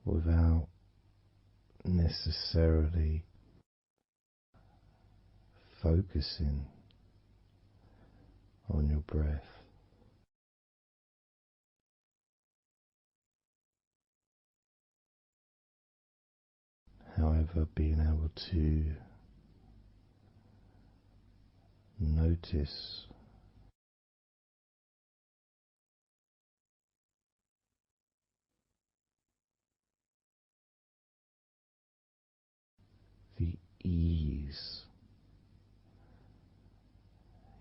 Without necessarily focusing on your breath. However, being able to notice the ease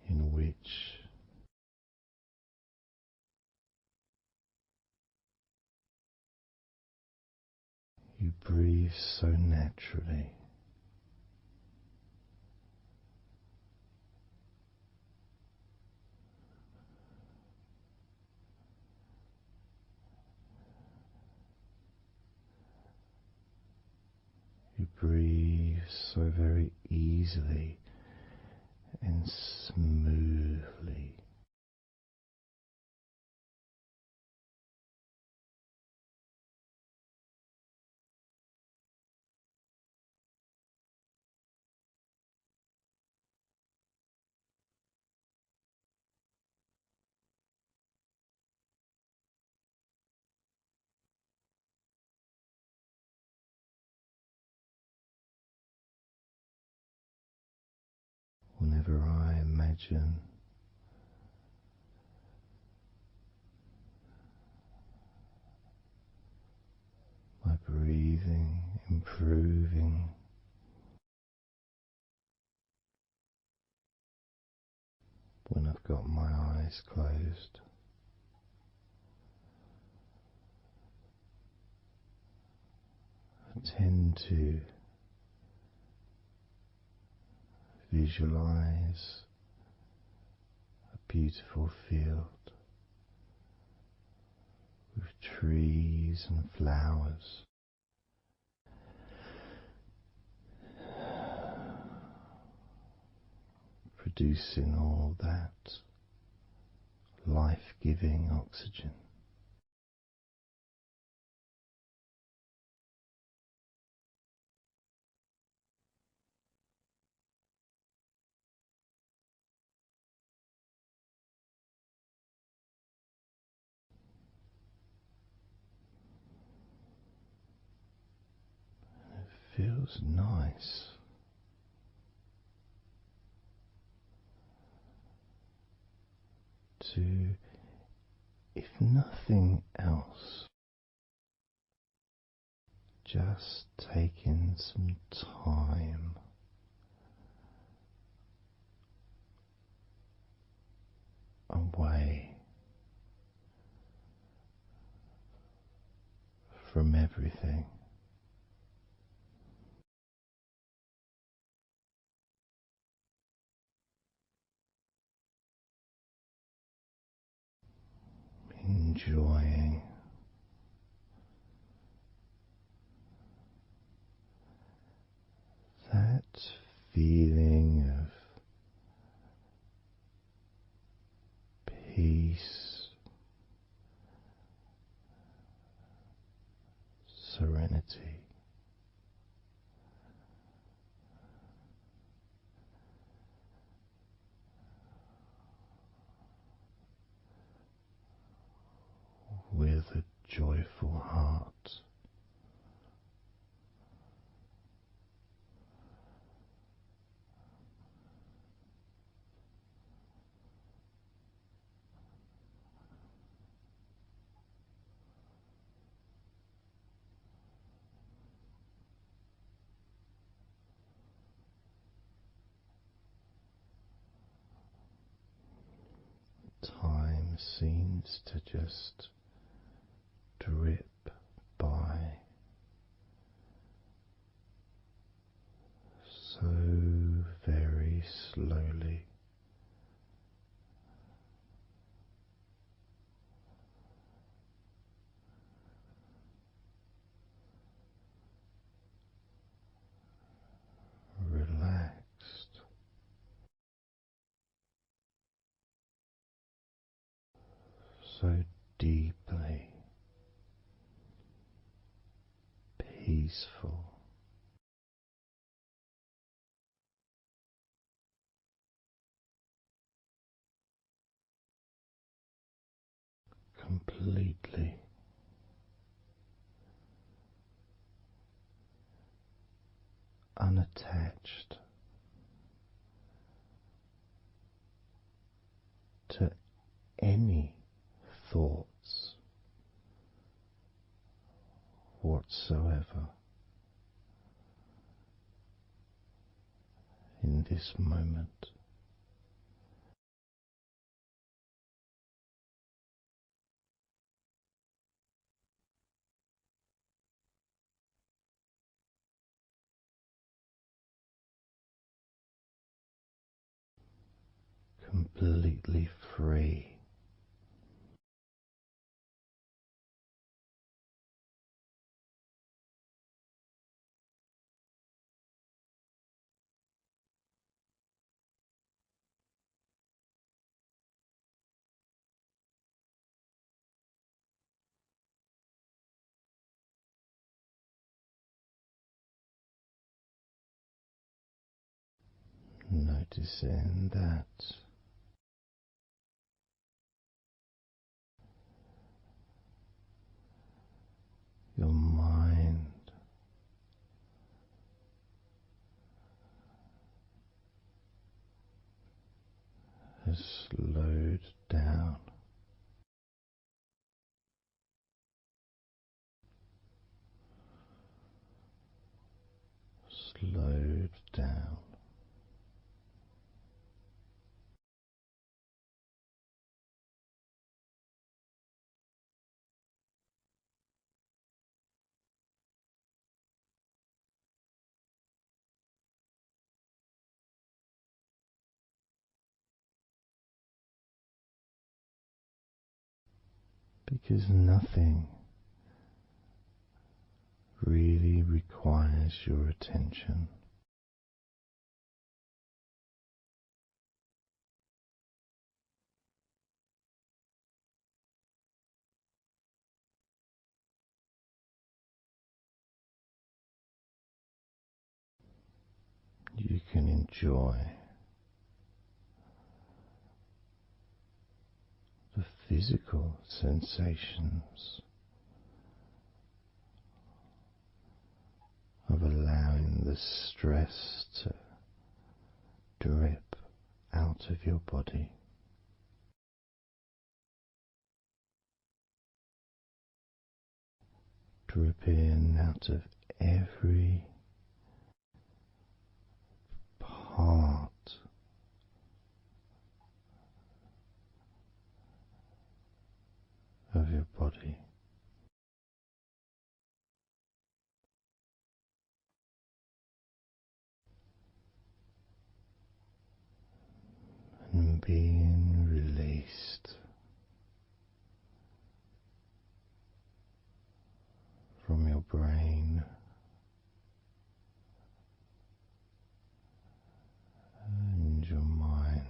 in which you breathe so naturally. You breathe so very easily and smoothly. Whenever I imagine my breathing improving, when I've got my eyes closed, I tend to visualize a beautiful field with trees and flowers, producing all that life-giving oxygen. It feels nice to, if nothing else, just taking some time away from everything. Enjoying that feeling of peace, serenity, with a joyful heart. Time seems to just drip by so very slowly. Relaxed, so deeply peaceful. completely unattached to any thoughts whatsoever in this moment. Completely free. Noticing that your mind has slowed down, slowed down. Because nothing really requires your attention. You can enjoy the physical sensations of allowing the stress to drip out of your body, drip in out of every part of your body. And being released from your brain and your mind.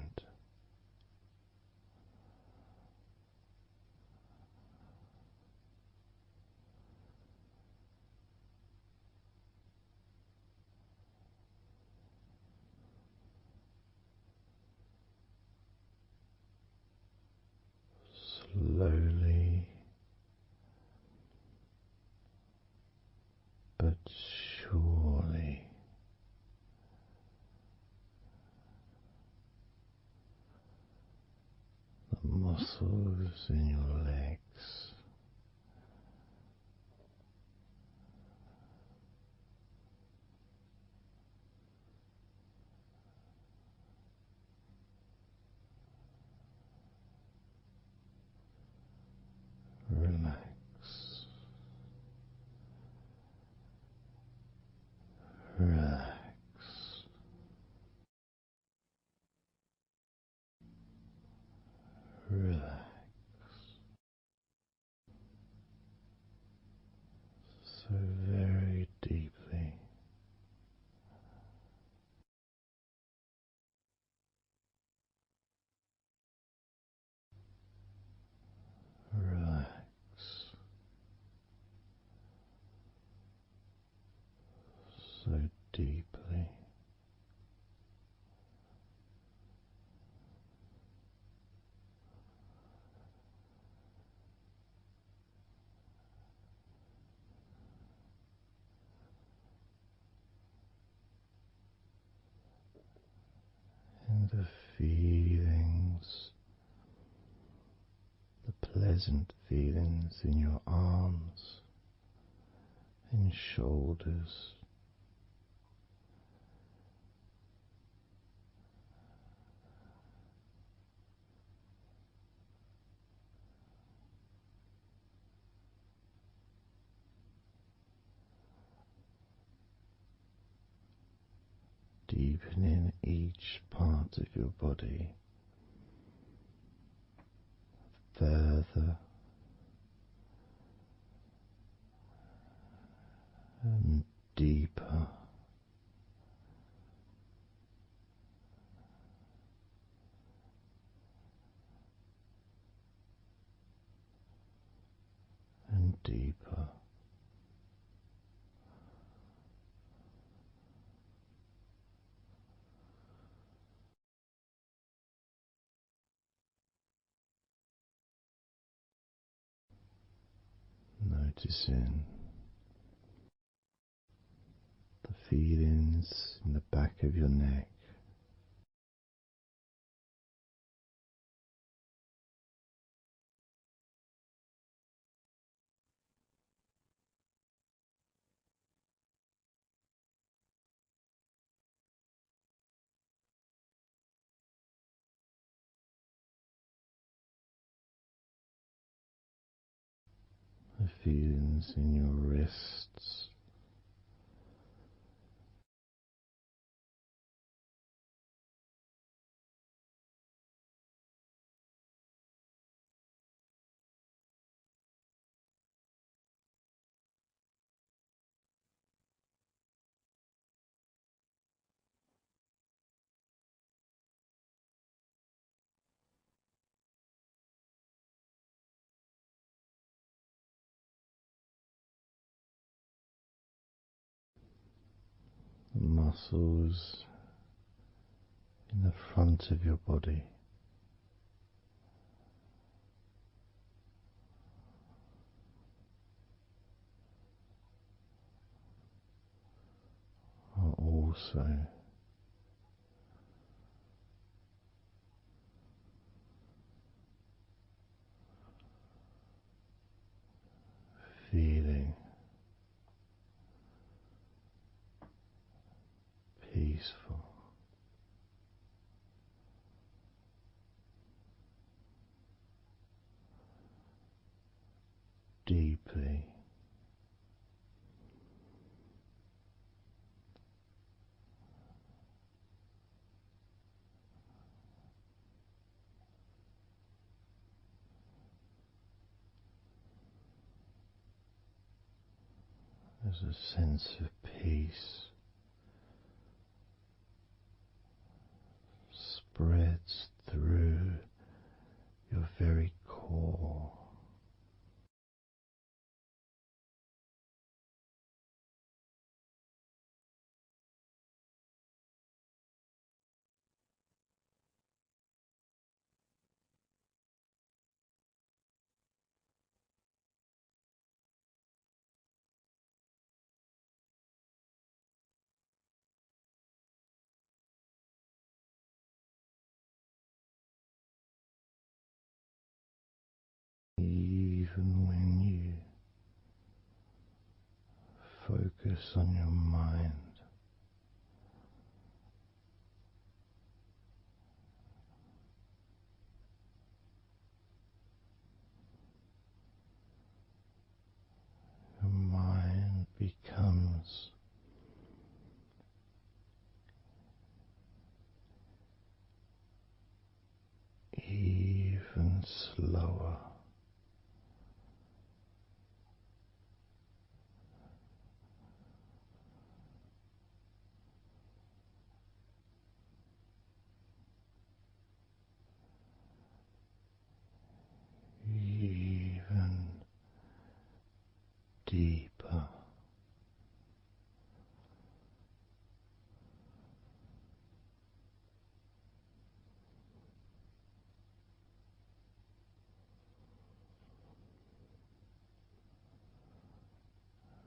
Slowly but surely the muscles in your legs relax, relax, relax so very deeply. Relax so deeply. the feelings, the pleasant feelings in your arms and shoulders. Deepening each part of your body further and deeper, and deeper. Noticing the feelings in the back of your neck, the feelings in your wrists, the muscles in the front of your body, are also feeling peaceful. Deeply as a sense of peace spreads through your very core. Even when you focus on your mind, your mind becomes even slower. Even deeper.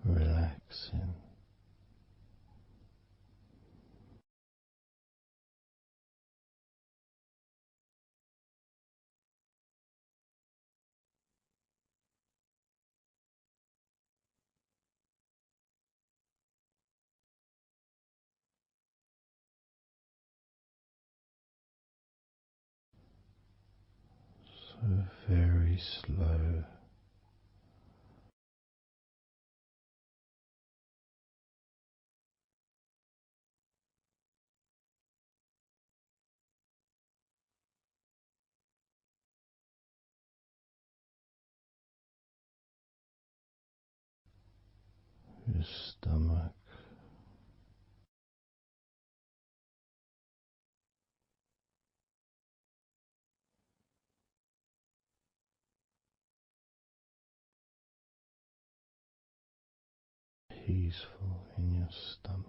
Relaxing very slow. Your stomach, peaceful in your stomach.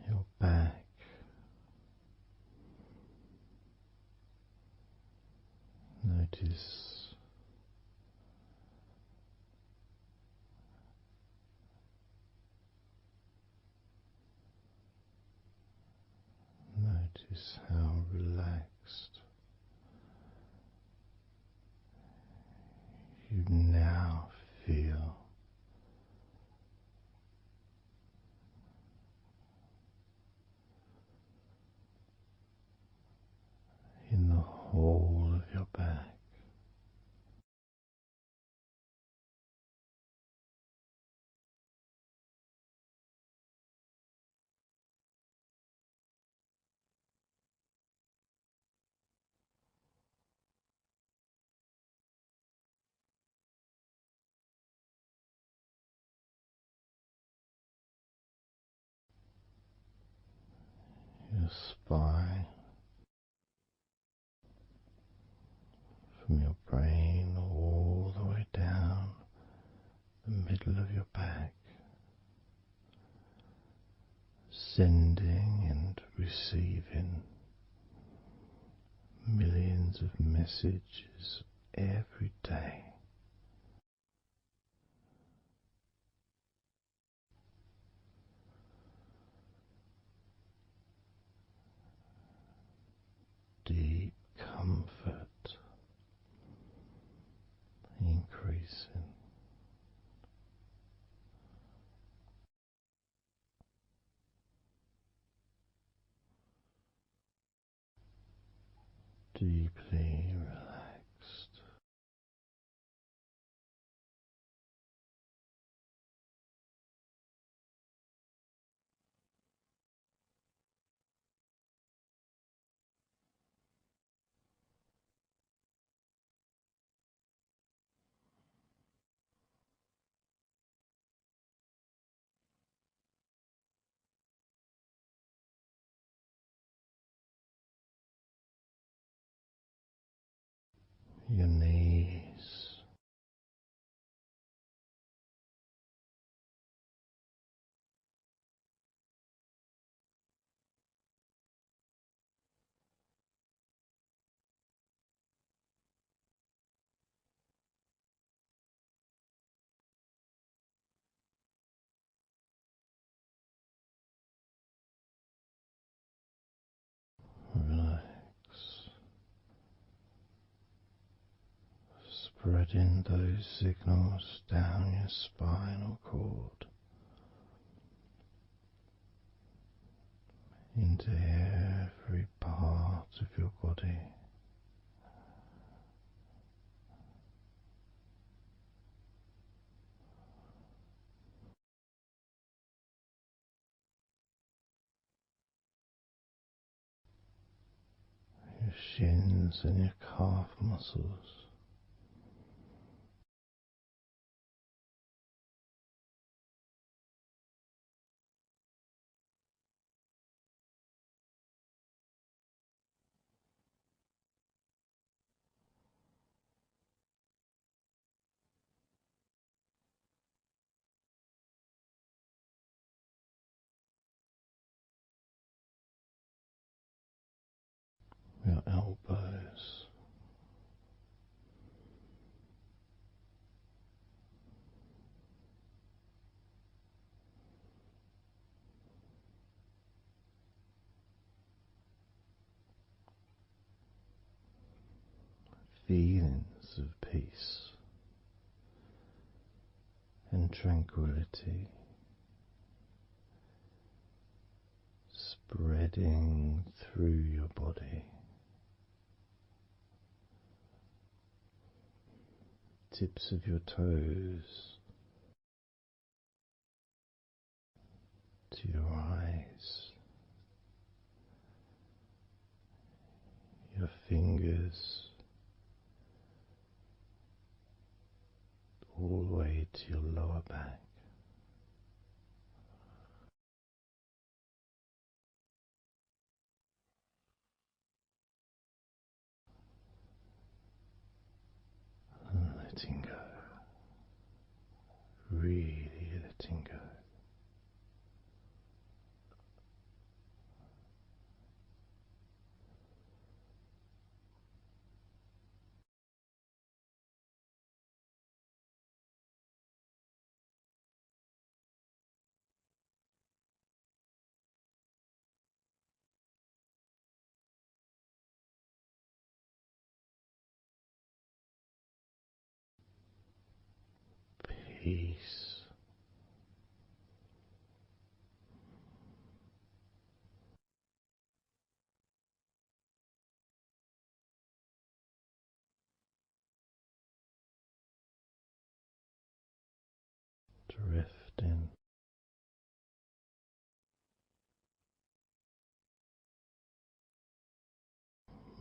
Your back, notice how relaxed you now feel. In the whole of your back. Your spine, from your brain all the way down the middle of your back, sending and receiving millions of messages every day. Deep comfort increasing. Deeply relaxed. Your knees, relax, spreading those signals down your spinal cord into every part of your body. Your shins and your calf muscles. Your elbows, feelings of peace and tranquility spreading through your body, tips of your toes to your eyes, your fingers all the way to your lower back. And letting go, really letting go. Peace. Drifting.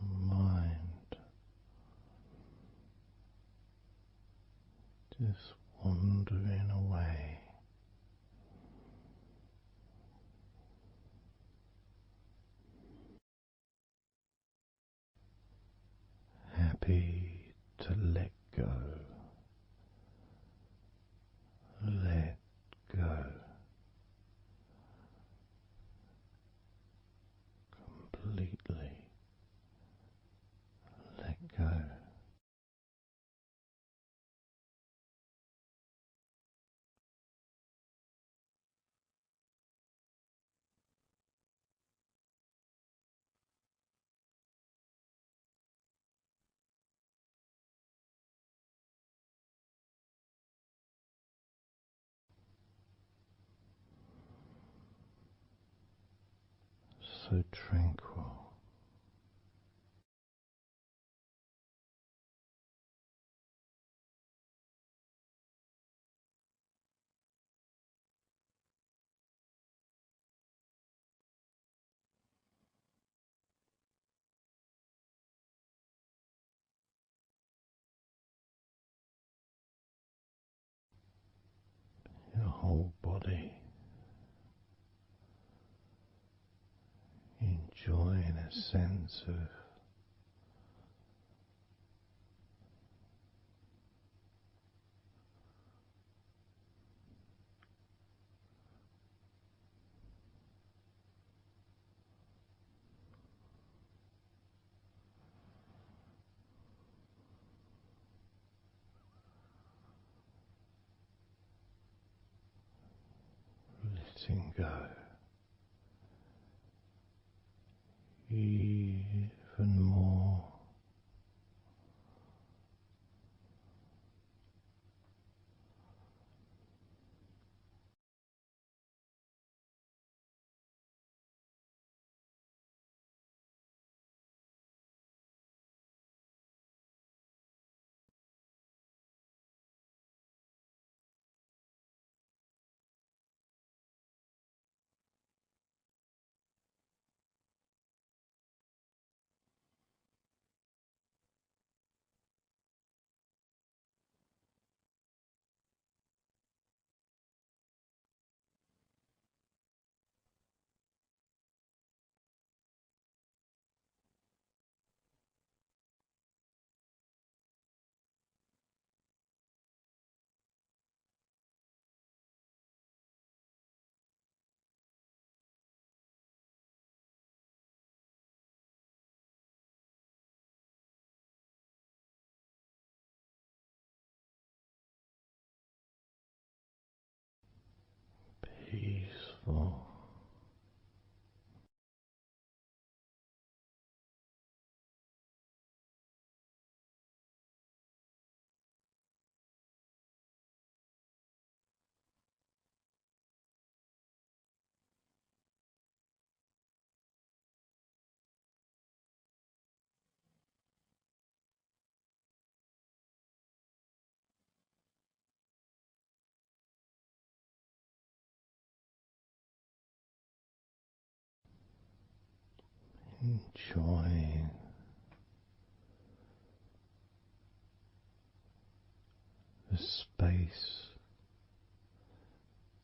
Mind just wandering away. Happy to let go. Let go. Completely let go. So tranquil. Your whole body enjoying a sense of letting go even more. Peaceful. enjoying the space,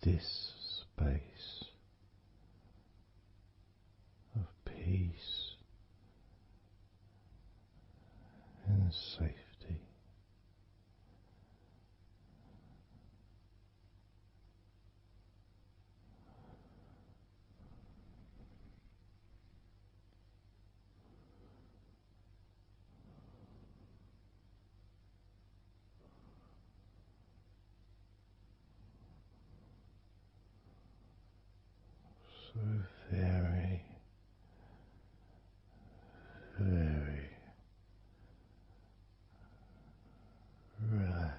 this space of peace and safety. So very, very relaxed.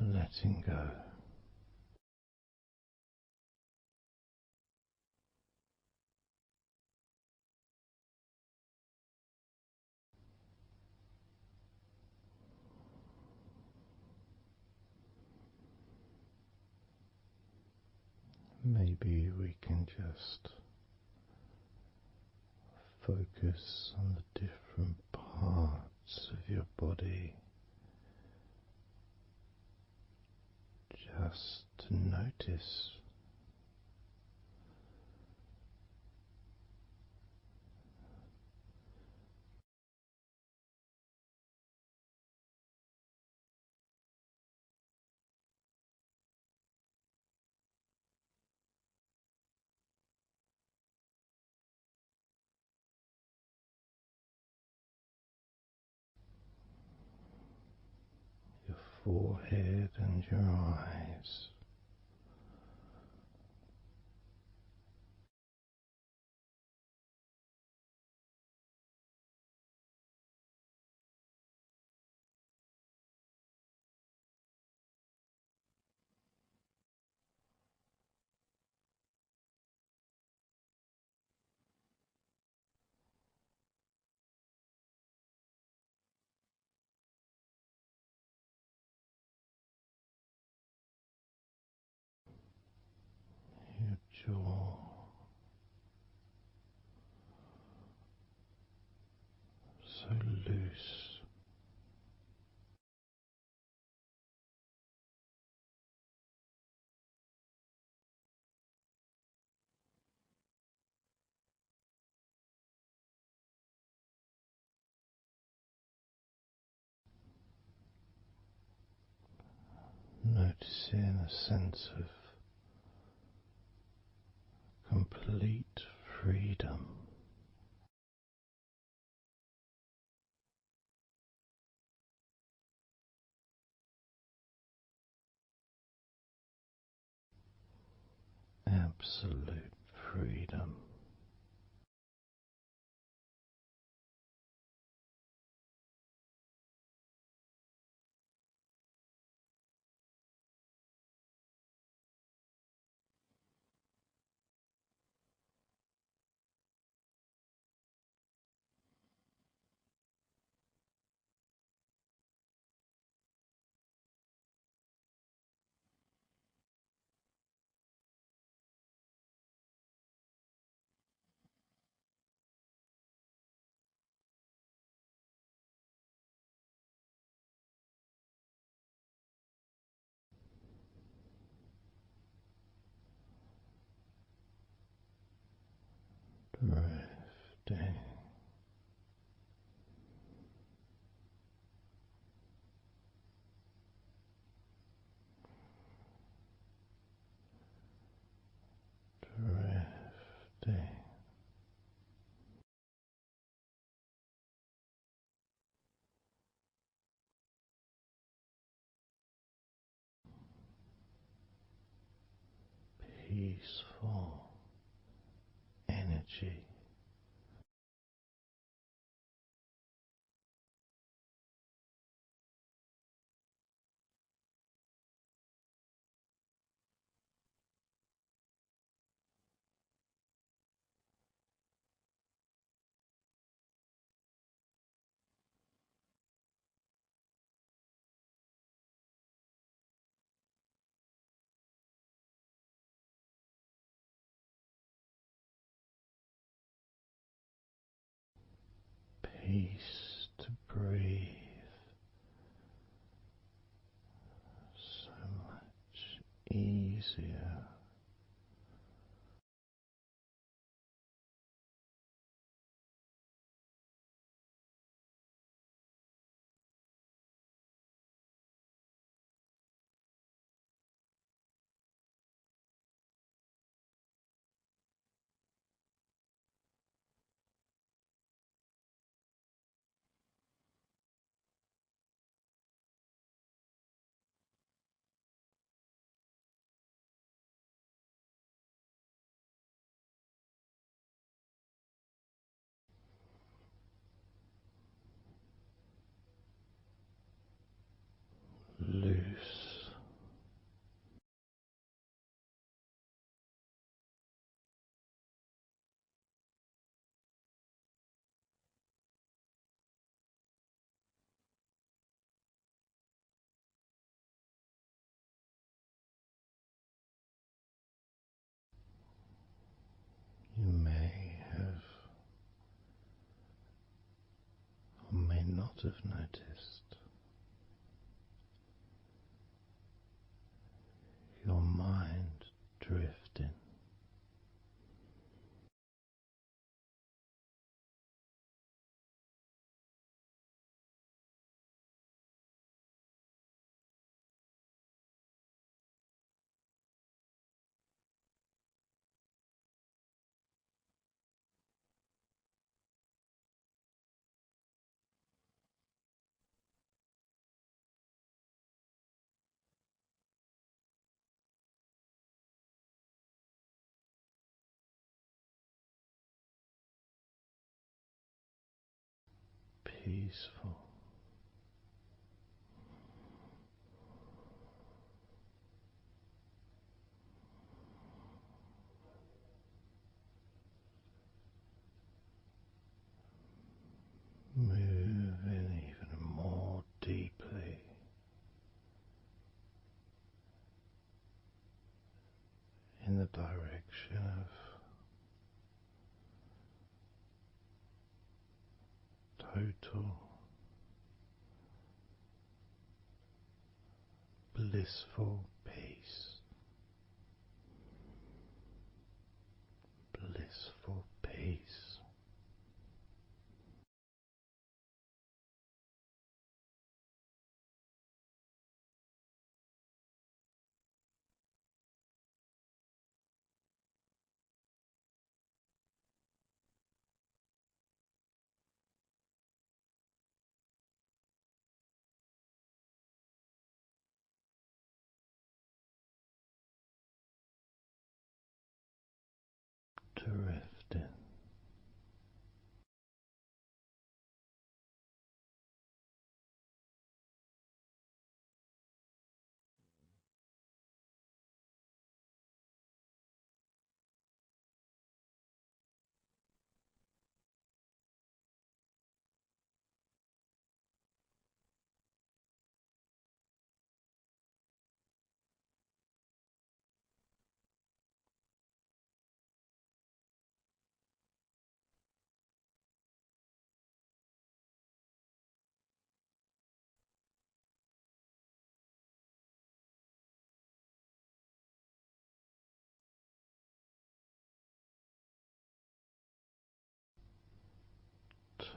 Letting go. Maybe we can just focus on the different parts of your body, just to notice your forehead and your eyes. Your jaw, so loose. Noticing a sense of complete freedom. Absolute freedom. drifting, drifting, peaceful energy. Peace to breathe, so much easier. Loose, you may have or may not have noticed your mind drifting. Peaceful, moving even more deeply in the direction of total blissful peace, blissful peace.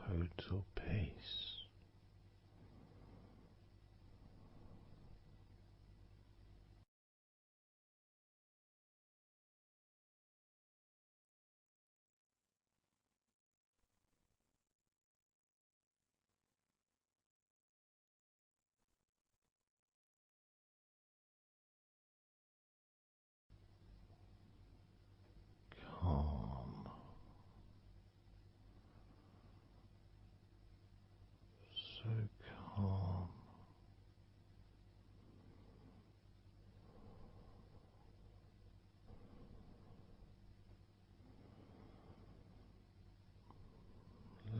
total peace. Calm, so calm,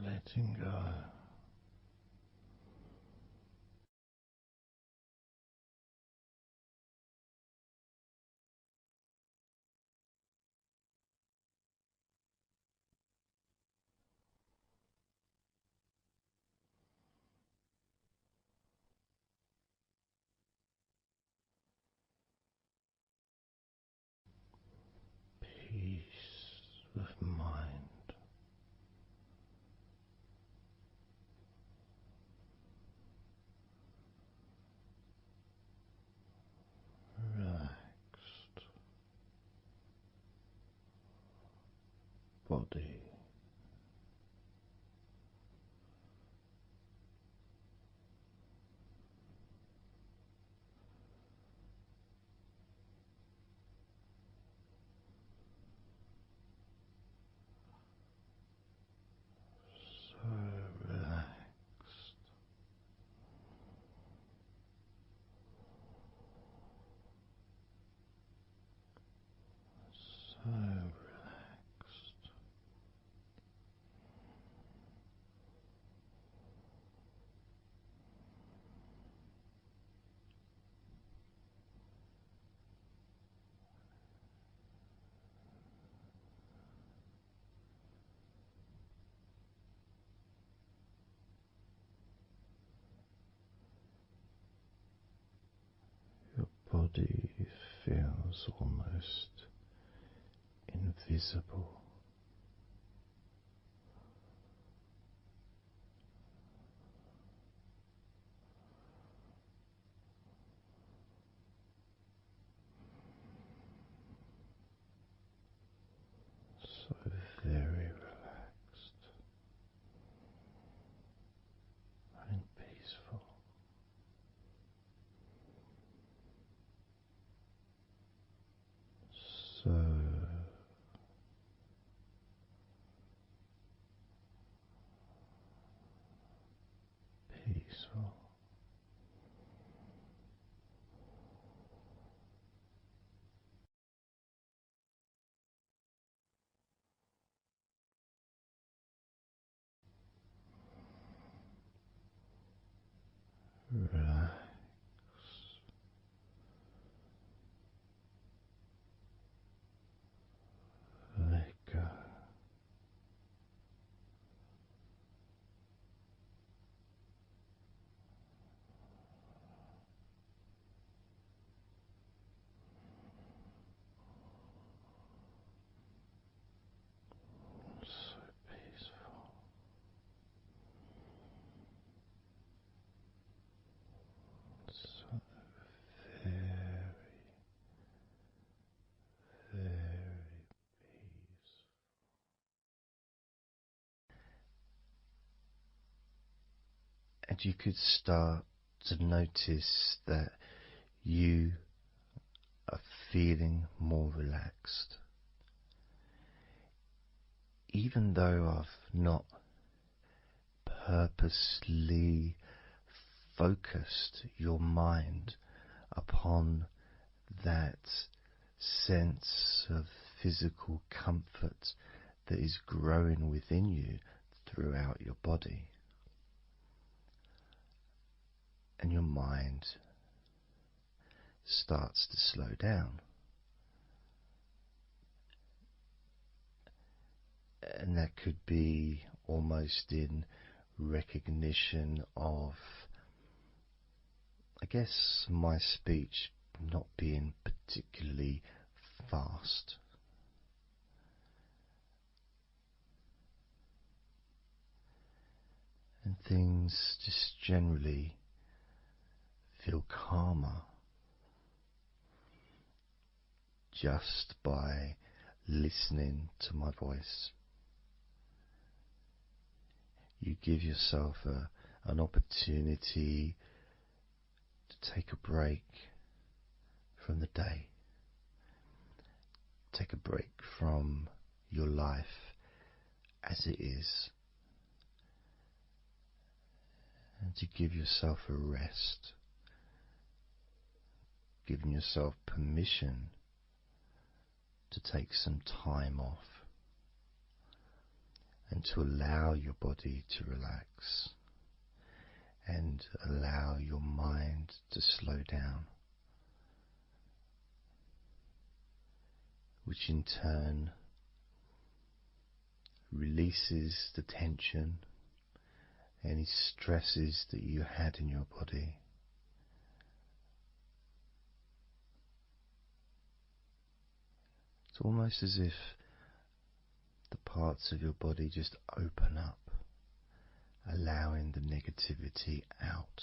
letting go. Peace of mind, relaxed body, so relaxed, so relaxed, your body feels almost invisible. So very relaxed and peaceful. So peaceful. Relax. Let go. So peaceful. So very, very peaceful. And you could start to notice that you are feeling more relaxed. Even though I've not purposely focused your mind upon that sense of physical comfort that is growing within you throughout your body, and your mind starts to slow down. And that could be almost in recognition of, I guess, my speech not being particularly fast. things just generally feel calmer just by listening to my voice. You give yourself an opportunity to take a break from the day, take a break from your life as it is, and to give yourself a rest, giving yourself permission to take some time off and to allow your body to relax and allow your mind to slow down, which in turn releases the tension, any stresses that you had in your body. It's almost as if the parts of your body just open up, allowing the negativity out.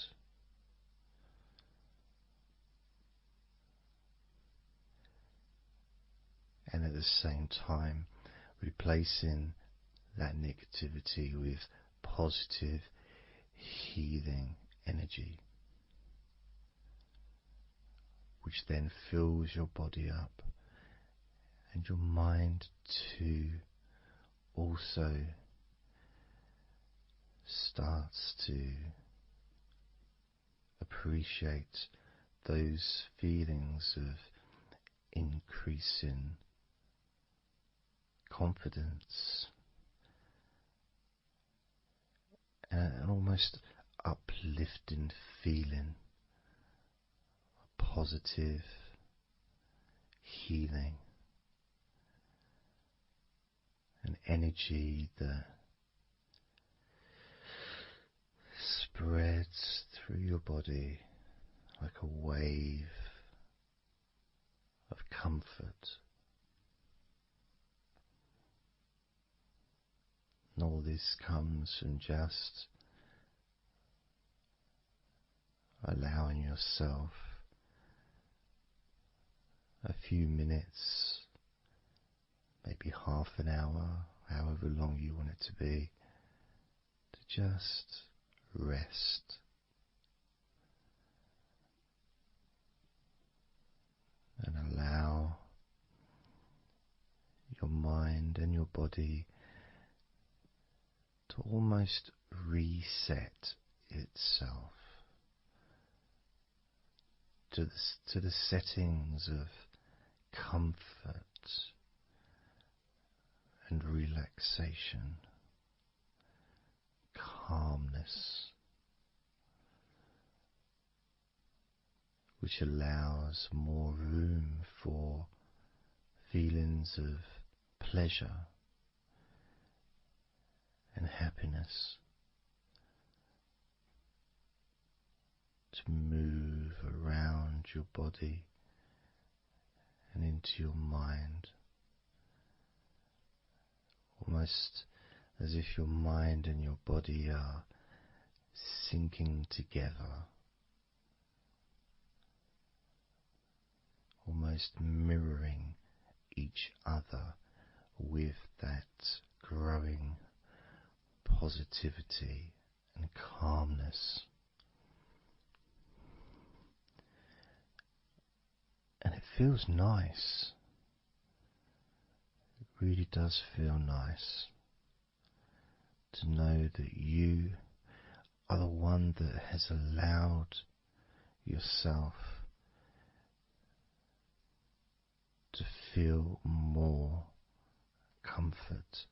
And at the same time, replacing that negativity with positive, healing energy, which then fills your body up, and your mind too also starts to appreciate those feelings of increasing confidence and an almost uplifting feeling, a positive healing, an energy that spreads through your body like a wave of comfort. And all this comes from just allowing yourself a few minutes, maybe half an hour, however long you want it to be, to just rest. And allow your mind and your body to almost reset itself to the settings of comfort and relaxation, calmness, which allows more room for feelings of pleasure and happiness to move around your body and into your mind, almost as if your mind and your body are sinking together, almost mirroring each other with that growing positivity and calmness. And it feels nice. It really does feel nice to know that you are the one that has allowed yourself to feel more comfort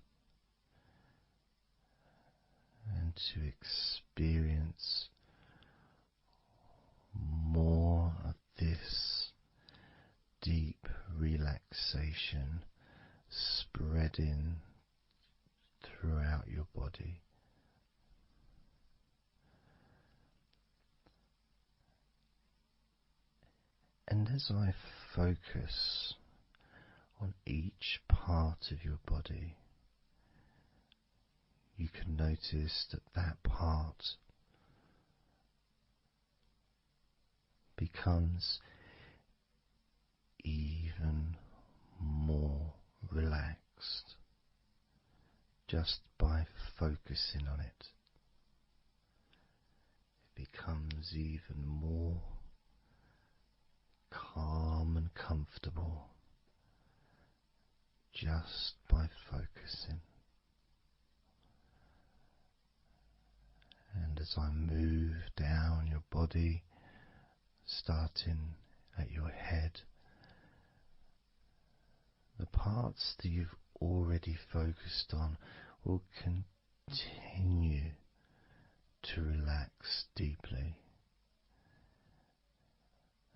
and to experience more of this deep relaxation spreading throughout your body. And as I focus on each part of your body, you you can notice that that part becomes even more relaxed just by focusing on it. It becomes even more calm and comfortable just by focusing. And as I move down your body, starting at your head, the parts that you've already focused on will continue to relax deeply.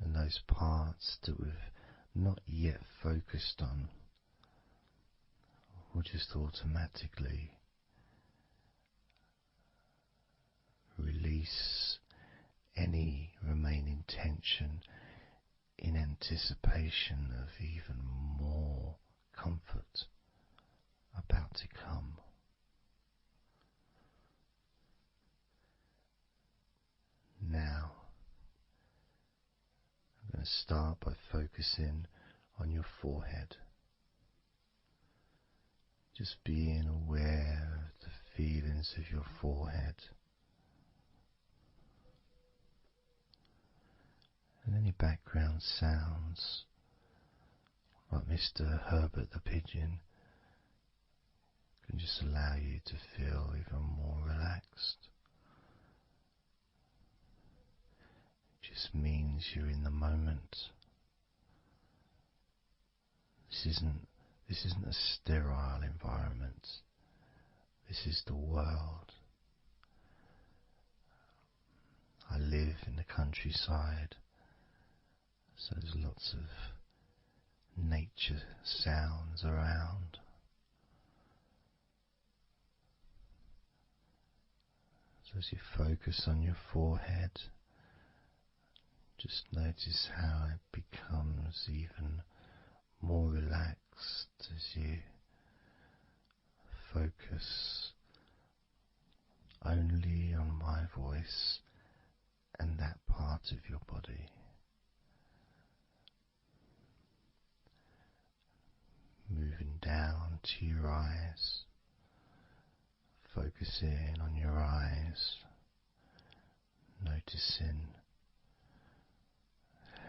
And those parts that we've not yet focused on will just automatically release any remaining tension in anticipation of even more comfort about to come. Now, I'm going to start by focusing on your forehead. Just being aware of the feelings of your forehead. And any background sounds, like Mr. Herbert the pigeon, can just allow you to feel even more relaxed. It just means you're in the moment. This isn't a sterile environment. This is the world. I live in the countryside, so there's lots of nature sounds around. So as you focus on your forehead, just notice how it becomes even more relaxed as you focus only on my voice and that part of your body. Moving down to your eyes, focusing on your eyes, noticing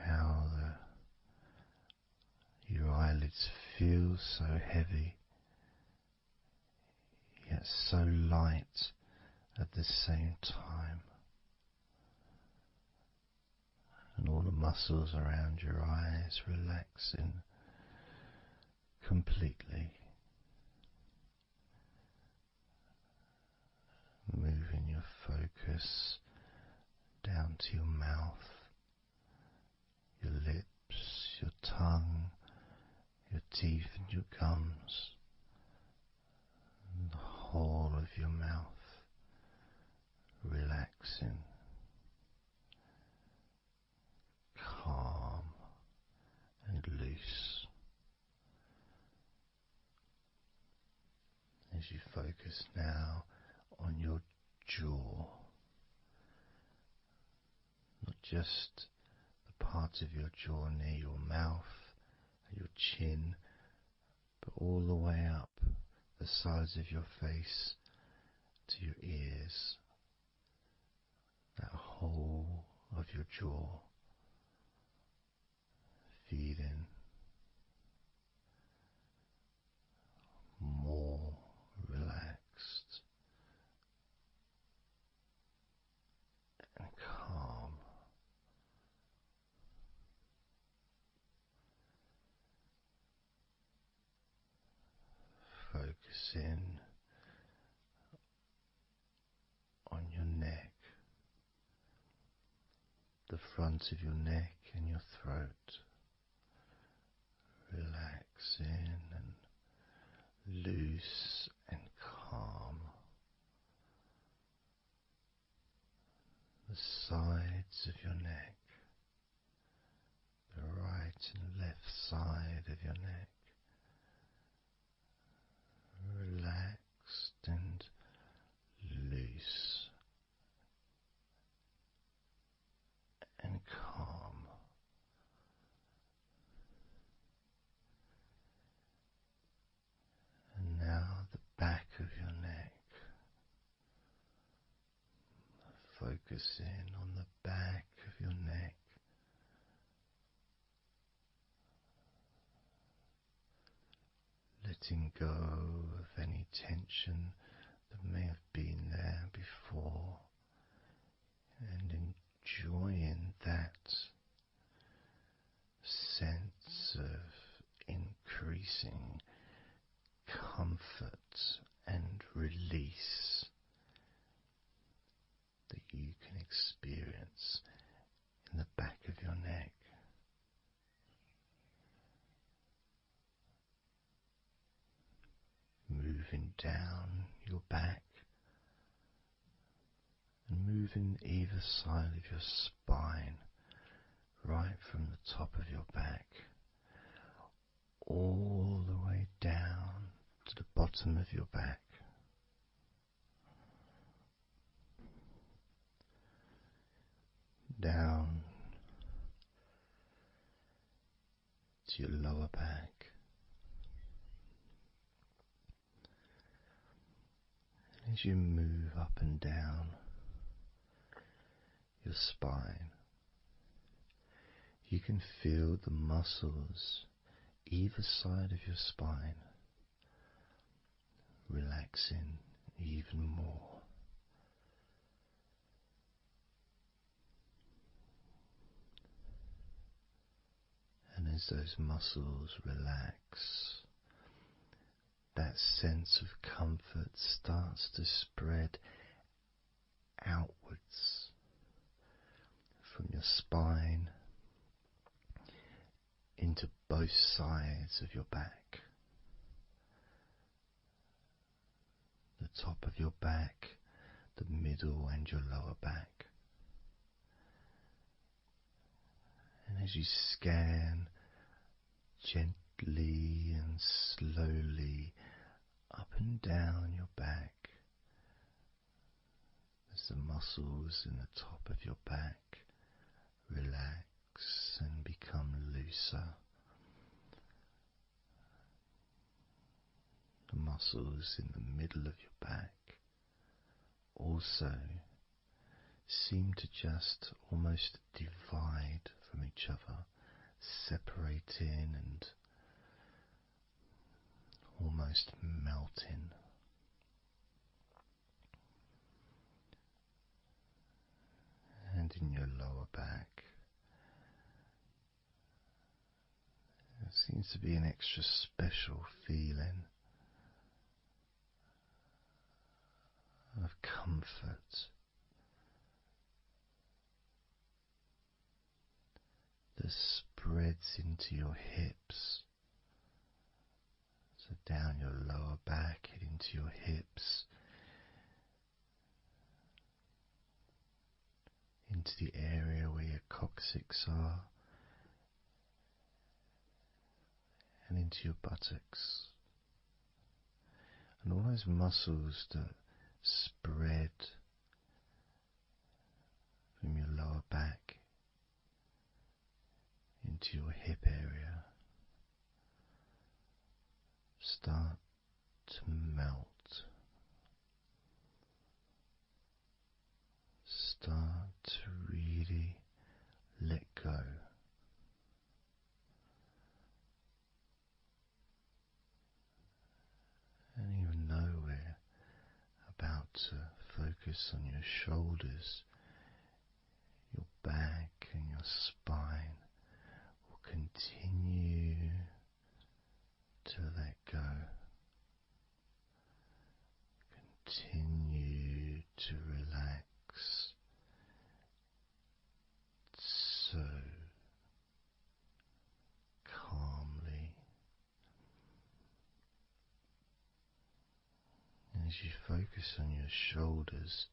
how your eyelids feel so heavy, yet so light at the same time, and all the muscles around your eyes relaxing completely. Moving your focus down to your mouth, your lips, your tongue, your teeth and your gums, and the whole of your mouth relaxing, calm and loose. As you focus now on your jaw, not just the part of your jaw near your mouth and your chin, but all the way up the sides of your face to your ears, that whole of your jaw, feeling more relaxed and calm. Focusing on your neck, the front of your neck and your throat, relaxing and loose and calm. The sides of your neck, the right and left side of your neck, relaxed and focusing on the back of your neck, letting go of any tension that may have been there before, and enjoying that sense of increasing comfort and release that you can experience in the back of your neck. Moving down your back and moving either side of your spine, right from the top of your back all the way down to the bottom of your back. Down to your lower back. And as you move up and down your spine, you can feel the muscles either side of your spine relaxing even more. And as those muscles relax, that sense of comfort starts to spread outwards from your spine into both sides of your back. The top of your back, the middle and your lower back. And as you scan gently and slowly up and down your back, as the muscles in the top of your back relax and become looser, the muscles in the middle of your back also seem to just almost divide from each other, separating and almost melting. And in your lower back, there seems to be an extra special feeling of comfort that spreads into your hips. So down your lower back and into your hips, into the area where your coccyx are, and into your buttocks. And all those muscles that spread from your lower back into your hip area start to melt, start to really let go. And even though we're about to focus on your shoulders, your back and your spine will continue to let go. Continue to relax so calmly. And as you focus on your shoulders,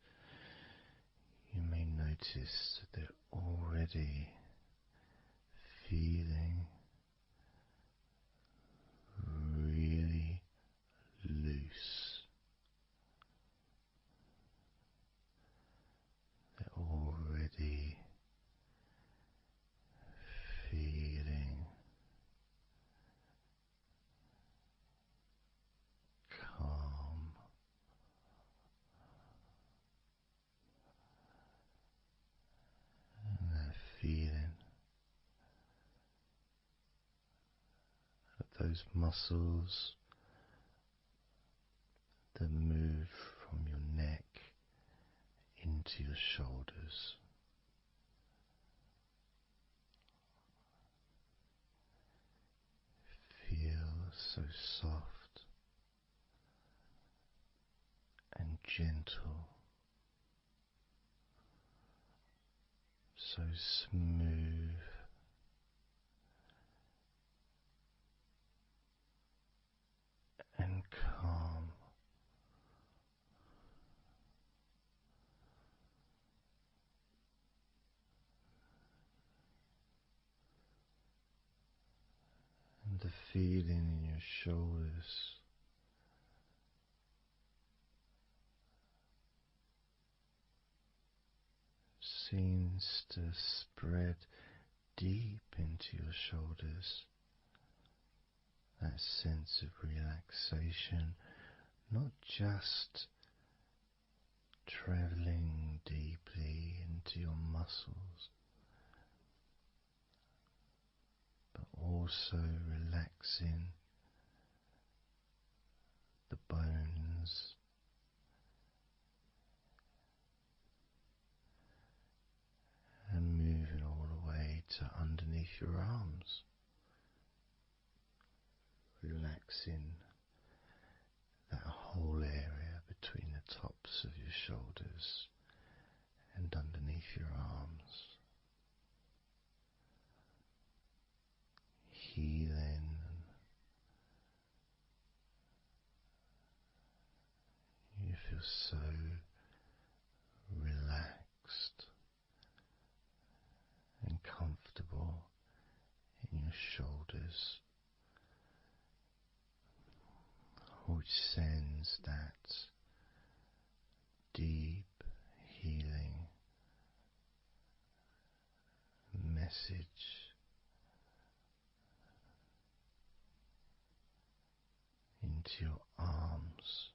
you may notice that they're already feeling really loose. They're already feeling calm. those muscles that move from your neck into your shoulders. Feel so soft and gentle, so smooth and calm. And the feeling in your shoulders seems to spread deep into your shoulders. That sense of relaxation, not just traveling deeply into your muscles, but also relaxing the bones and moving all the way to underneath your arms, relaxing that whole area between the tops of your shoulders and underneath your arms, healing. You feel so relaxed and comfortable in your shoulders, which sends that deep healing message into your arms.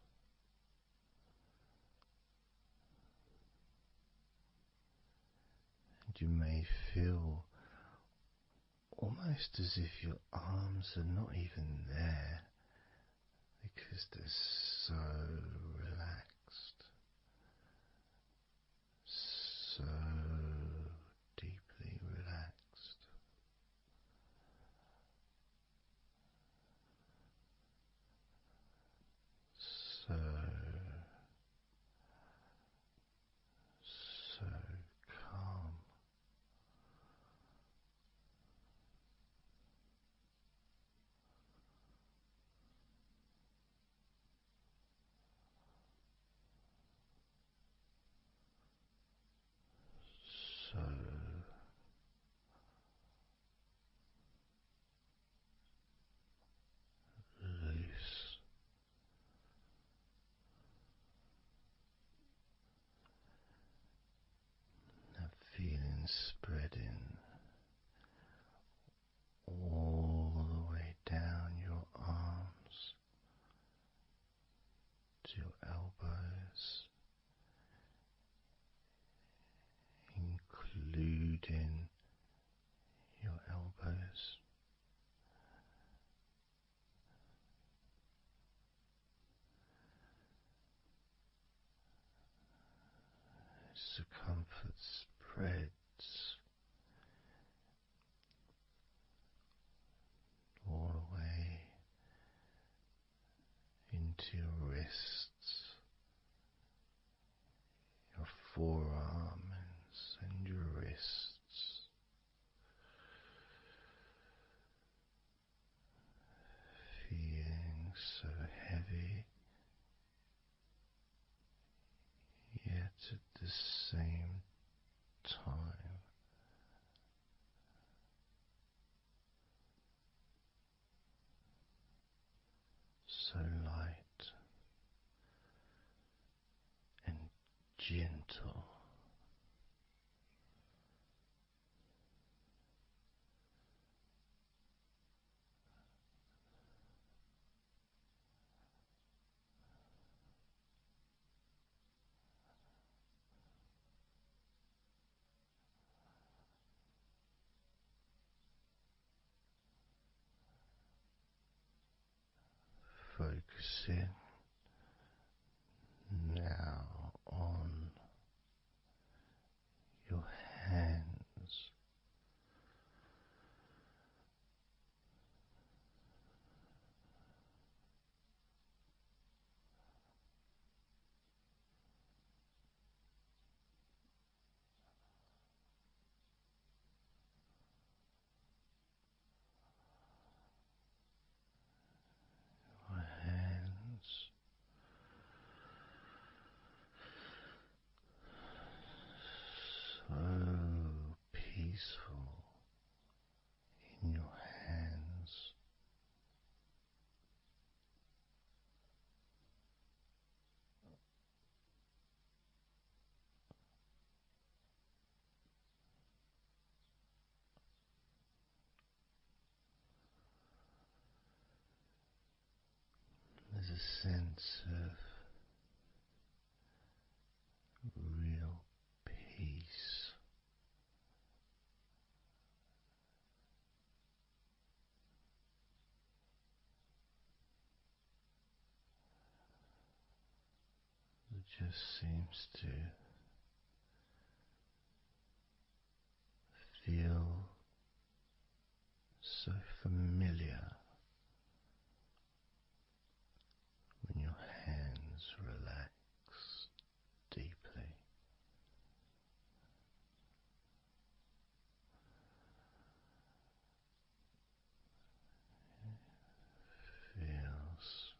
And you may feel almost as if your arms are not even there because they're so relaxed, so deeply relaxed. So calm. So loose. That feeling spreading all the way down your arms to your elbows, including your elbows. Circumference spreads all the way into your wrists, your forearms and your wrists, feeling so heavy, yet at the same time so light and gentle. focusing now on your hands. Your hands so peaceful in your hands. There's a sense of real peace that just seems to feel so familiar when your hands relax deeply. Feels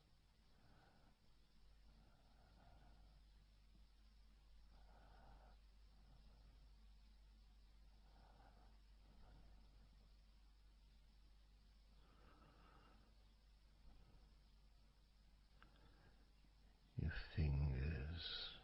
your fingers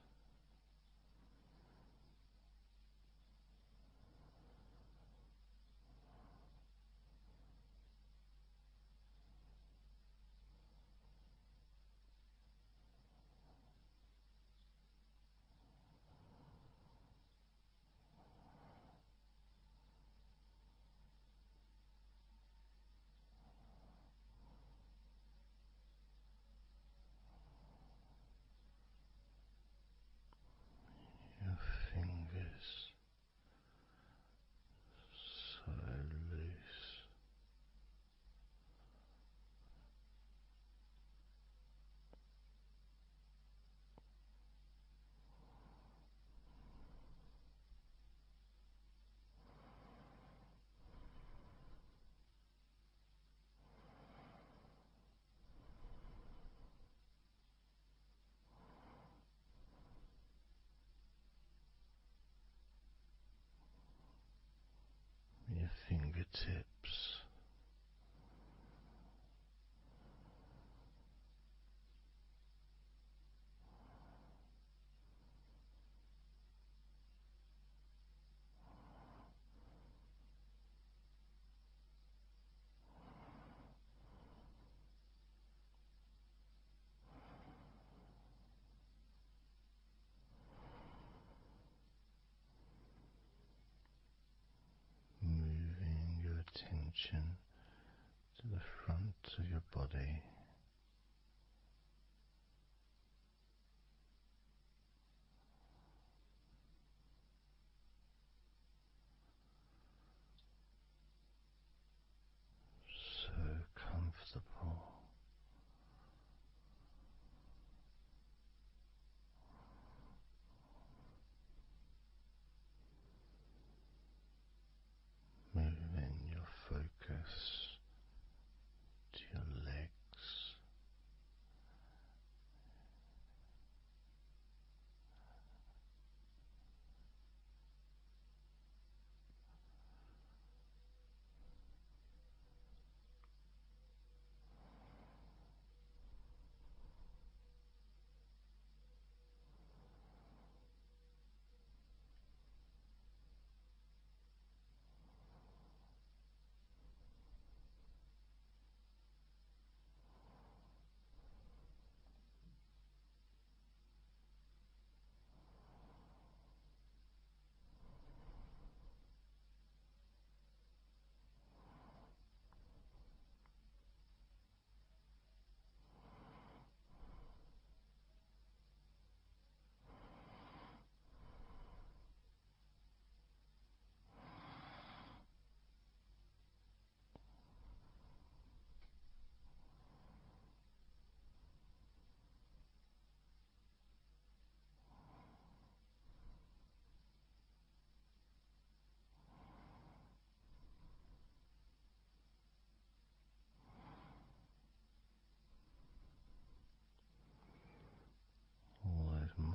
your fingers so loose. Your fingertips moving your attention to the front of your body, so comfortable. Moving your focus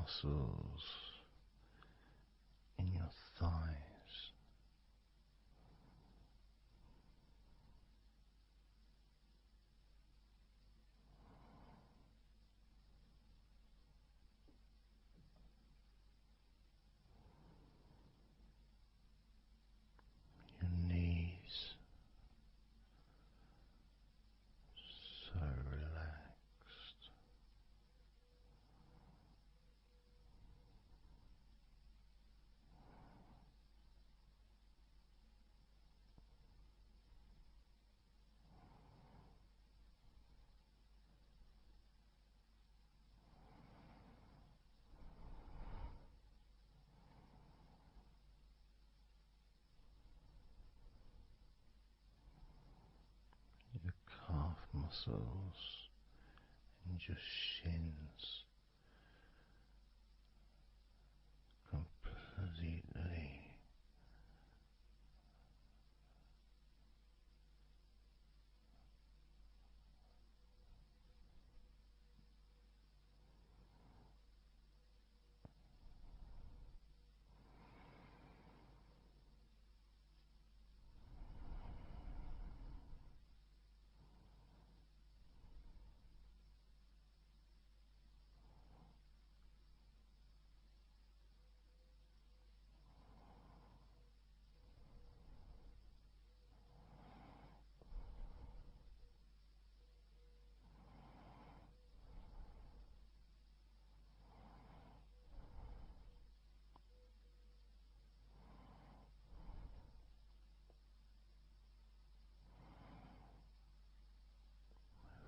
muscles in your thighs. Your knees, so relaxed. Your calf muscles and your shins completely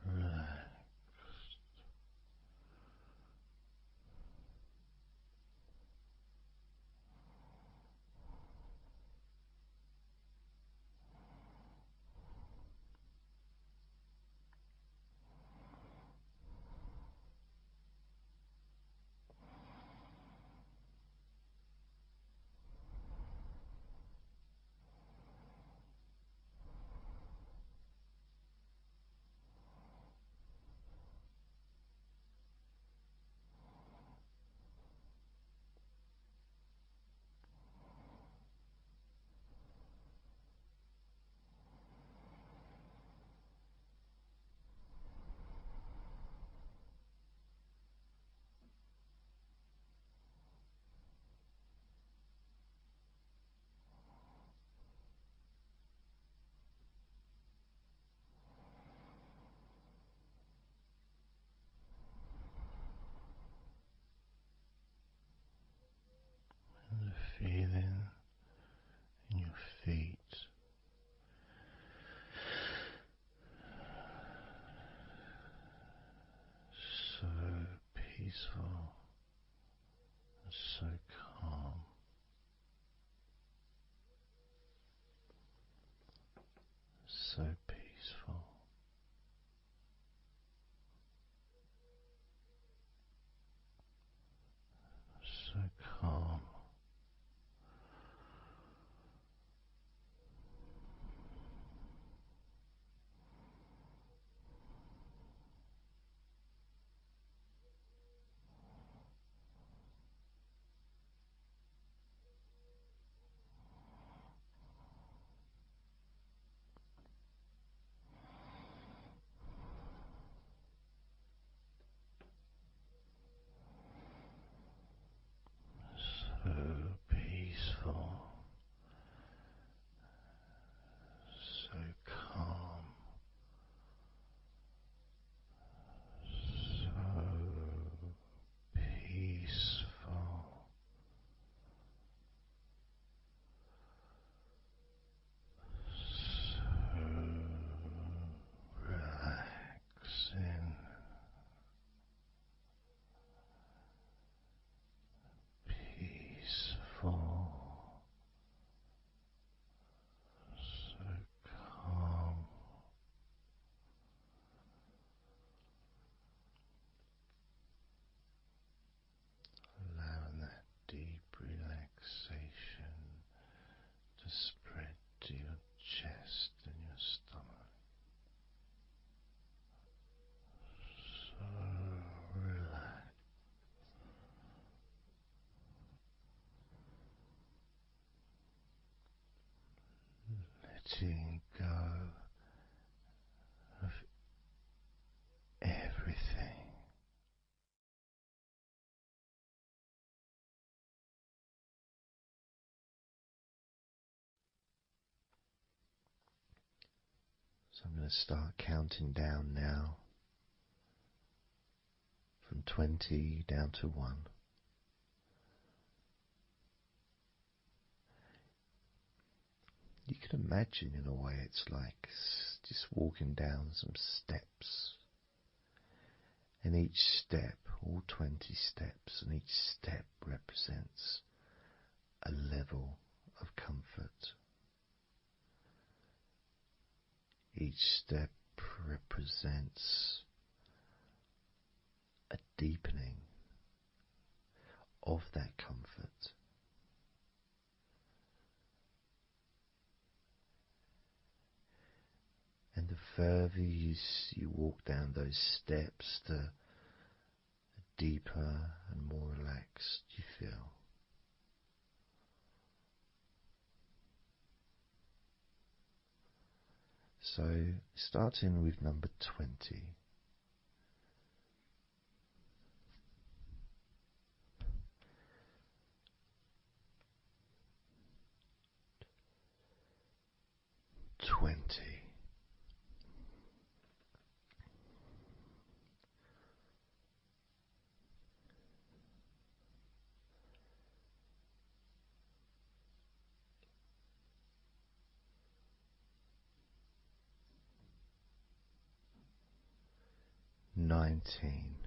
relaxed. And the feeling in your feet, so peaceful and so calm, so peaceful, so calm. letting go of everything. So I'm going to start counting down now from 20 down to 1. You can imagine, in a way, it's like just walking down some steps. And each step, all 20 steps, and each step represents a level of comfort. Each step represents a deepening of that comfort. And the further you walk down those steps, the deeper and more relaxed you feel. So, starting with number 20. $19.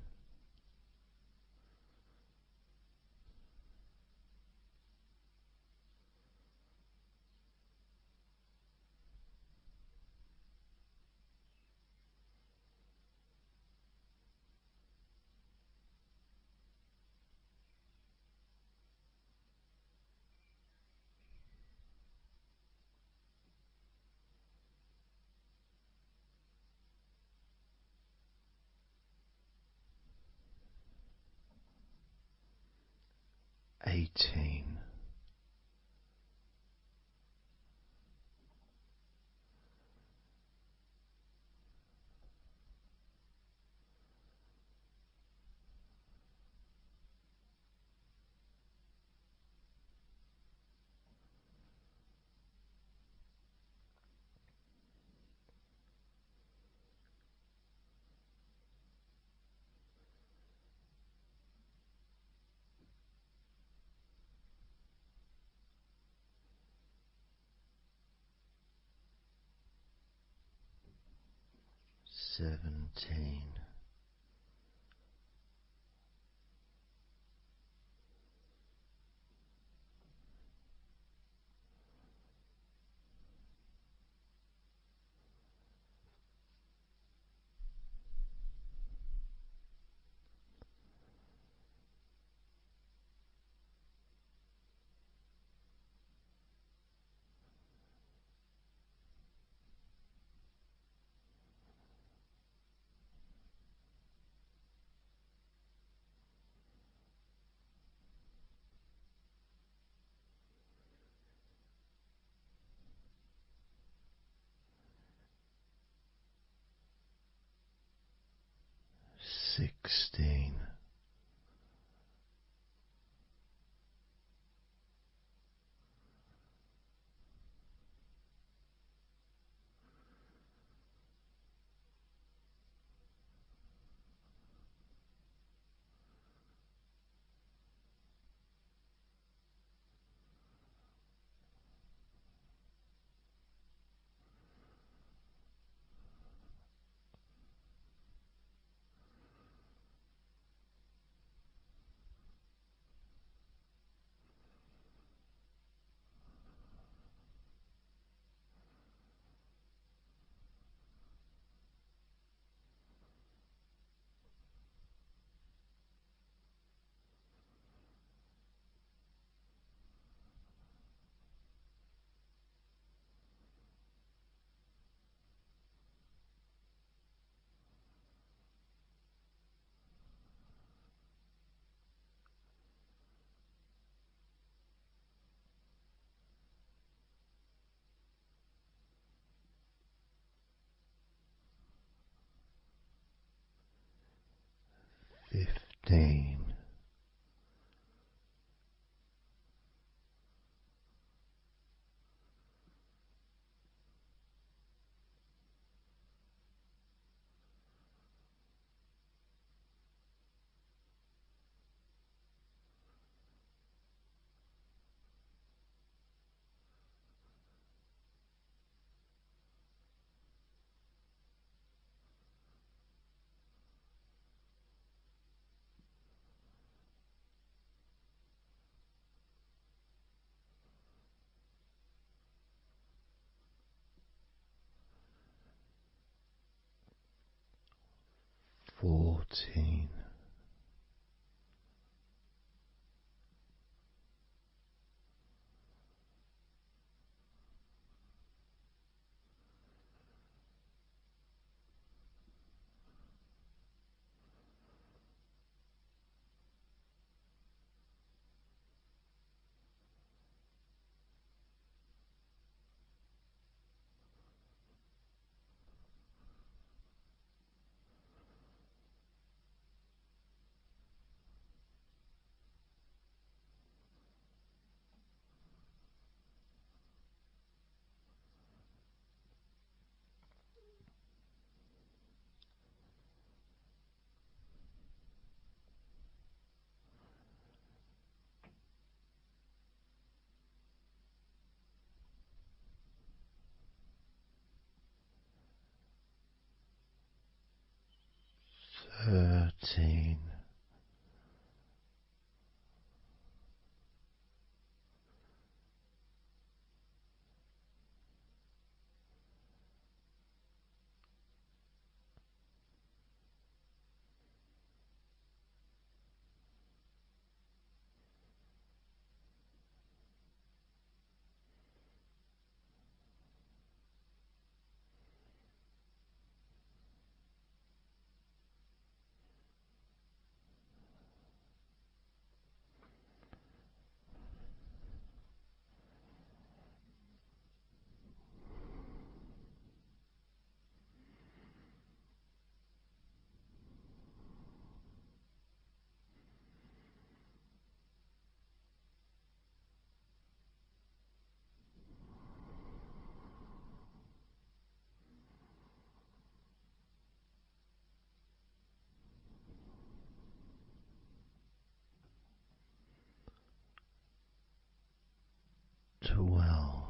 $18. $17. $16. 15. 14. 13. 12. 11.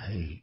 8.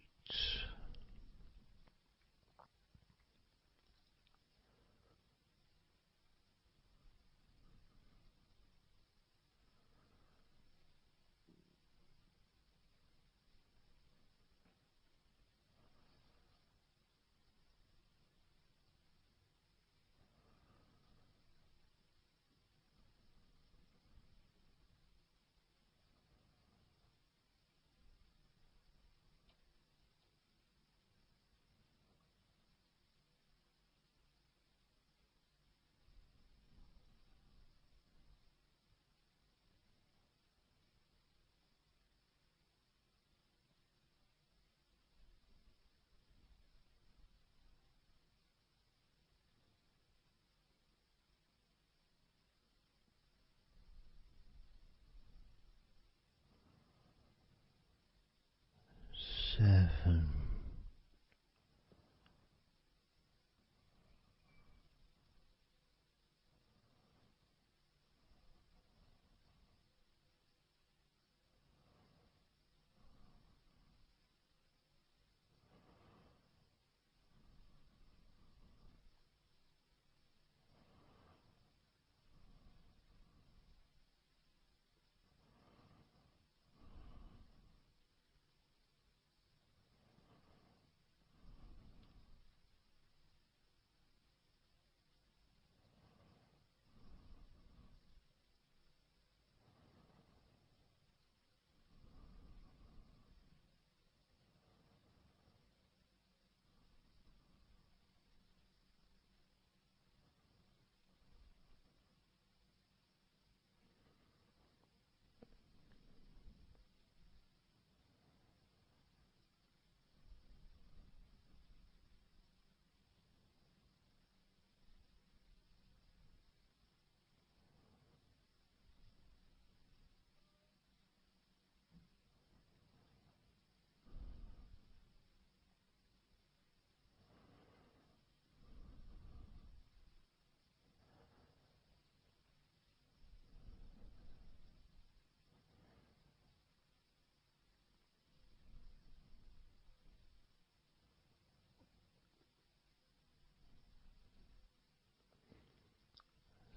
7.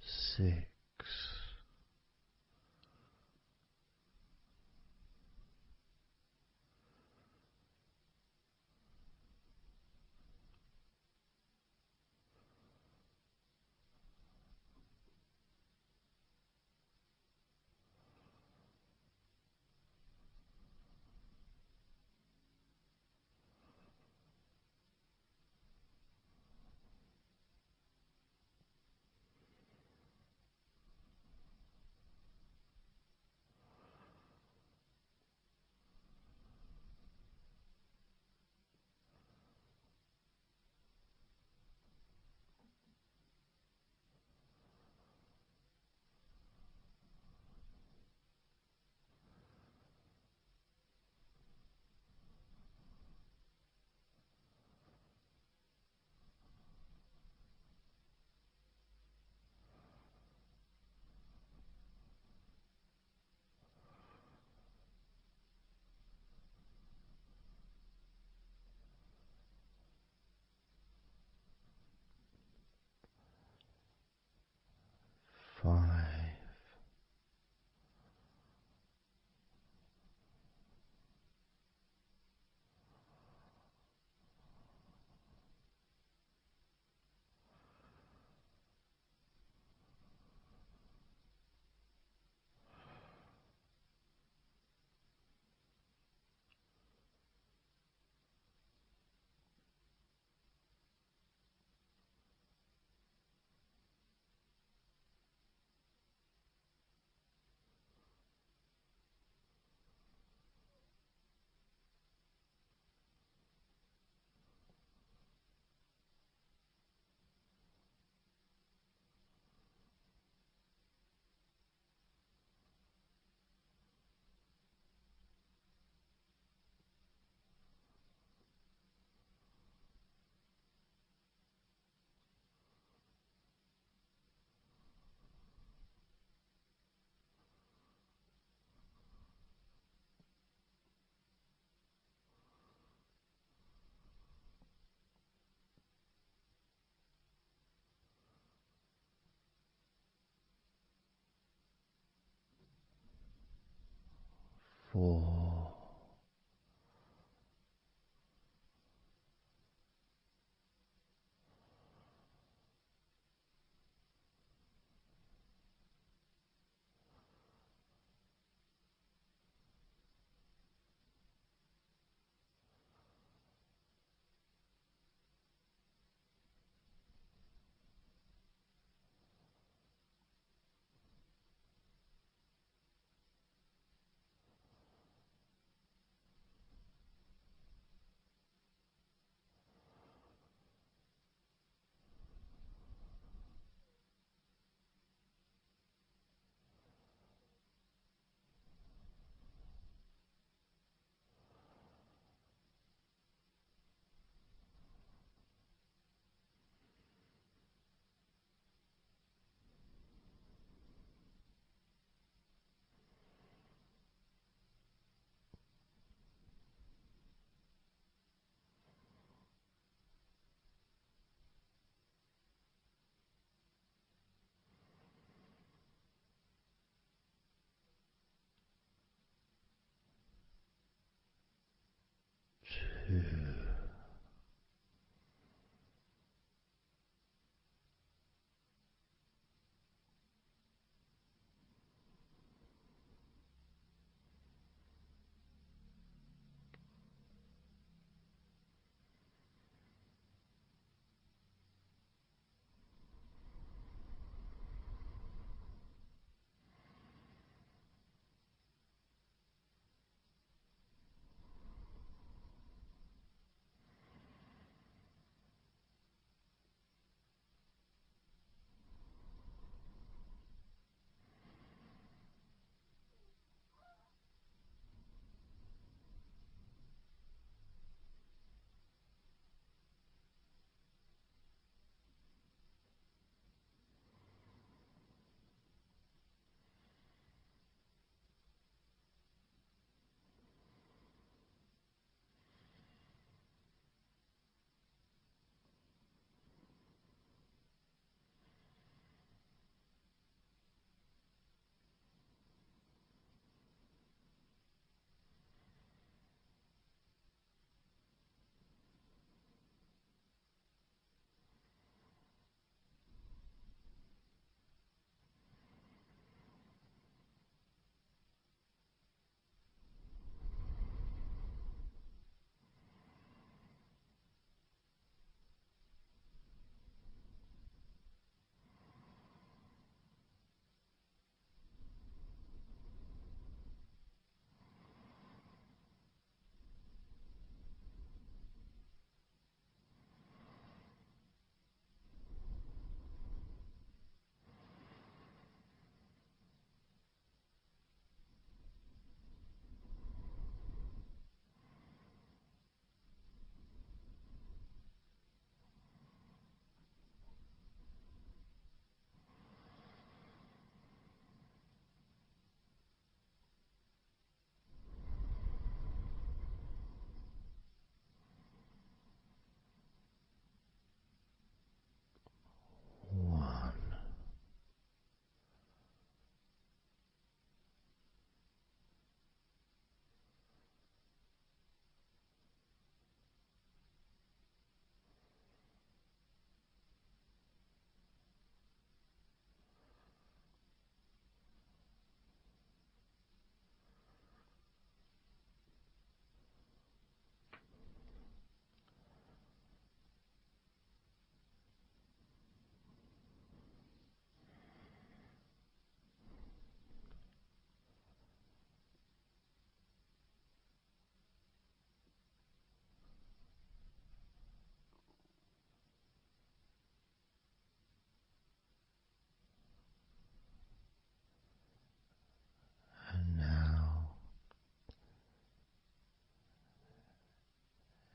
6. 5. 4.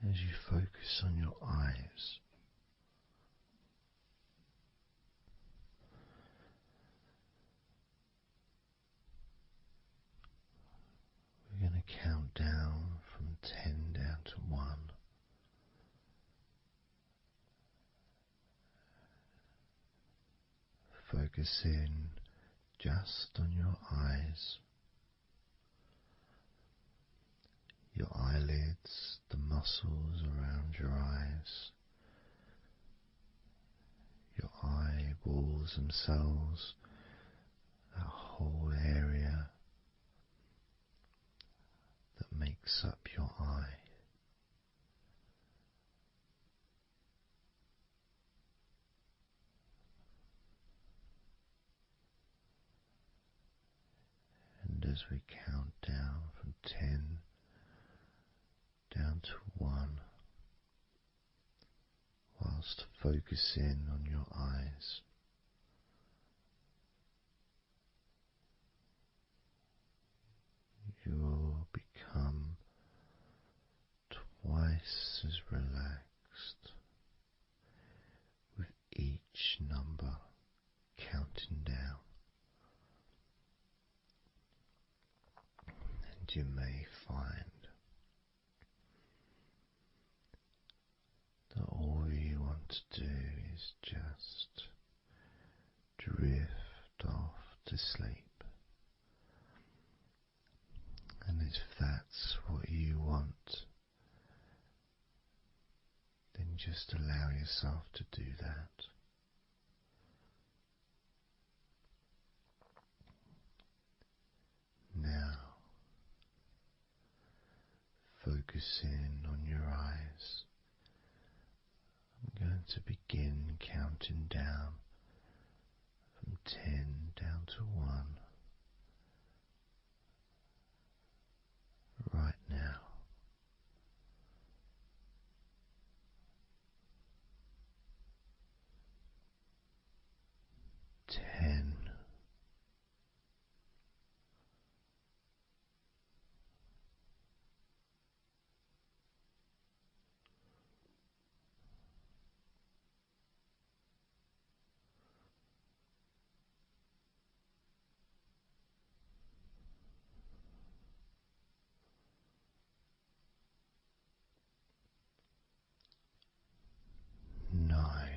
As you focus on your eyes, we're going to count down from 10 down to 1. Focus in just on your eyes. your eyelids, the muscles around your eyes, your eyeballs themselves, that whole area that makes up your eye. And as we count down from 10 down to 1, whilst focusing on your eyes, you will become twice as relaxed with each number counting down. And you may find that all you want to do is just drift off to sleep. And if that's what you want, then just allow yourself to do that. Now, focusing on your eyes, I'm going to begin counting down from 10 down to 1 right now. 10. 9.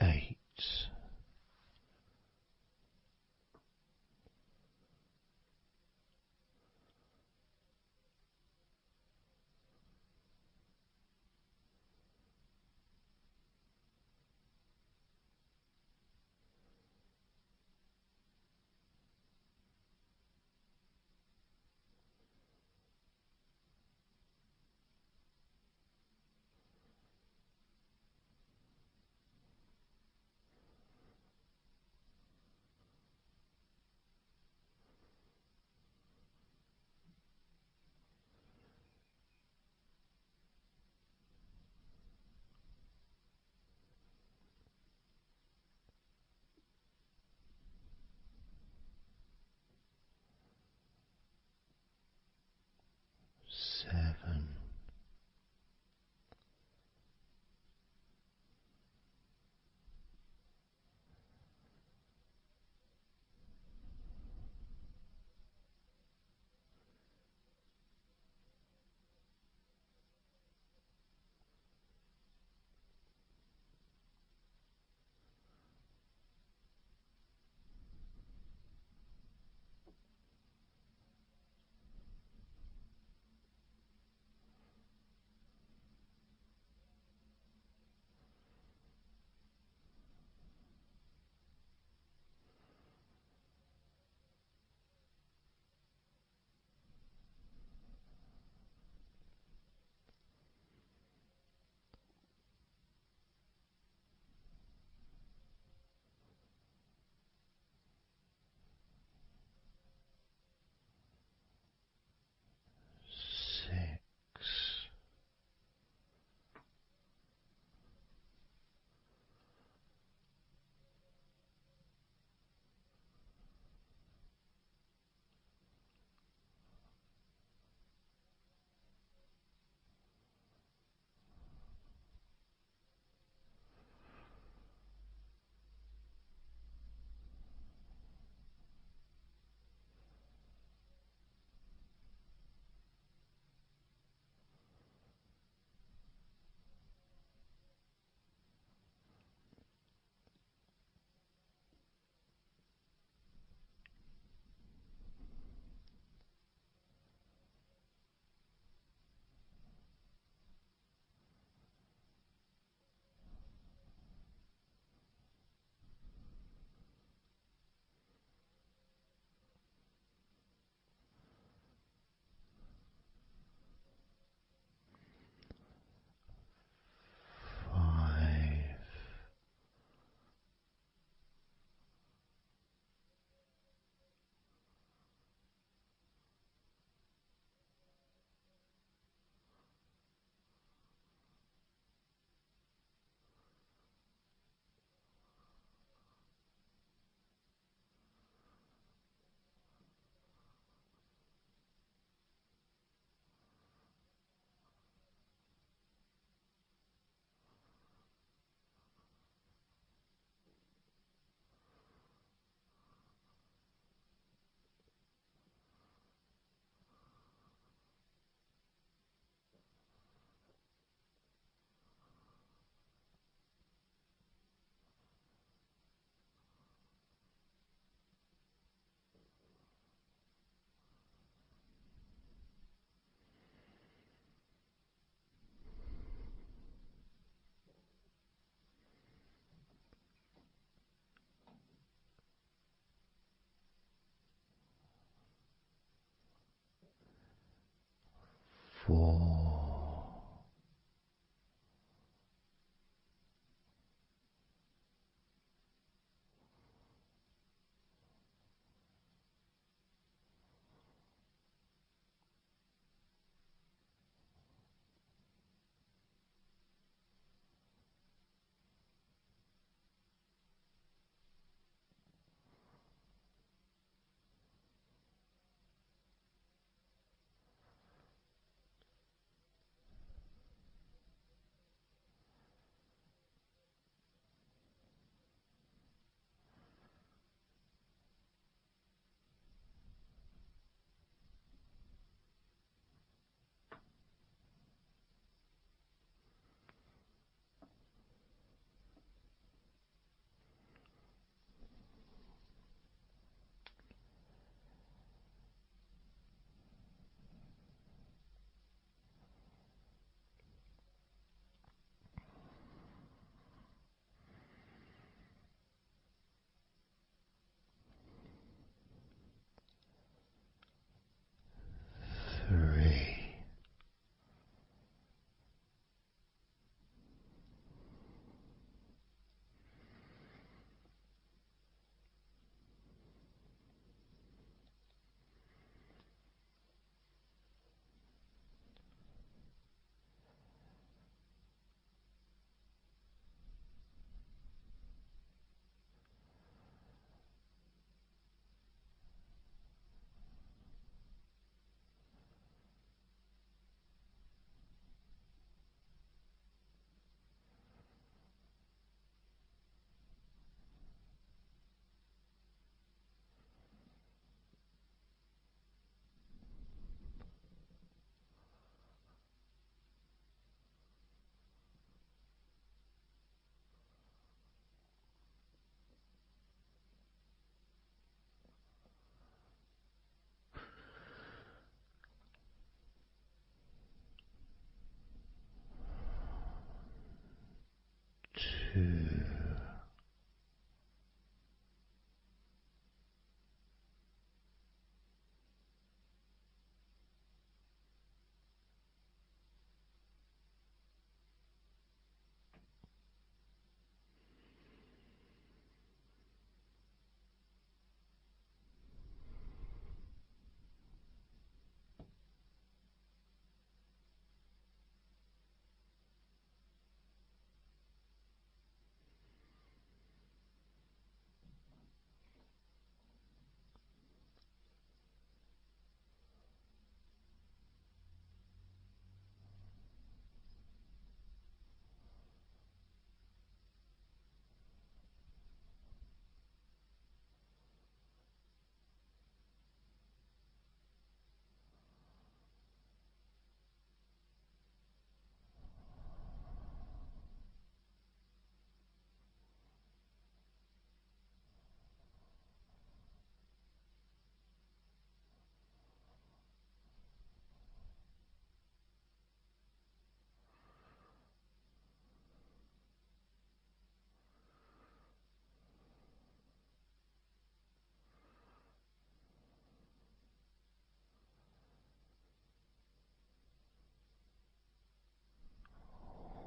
Eight. 4.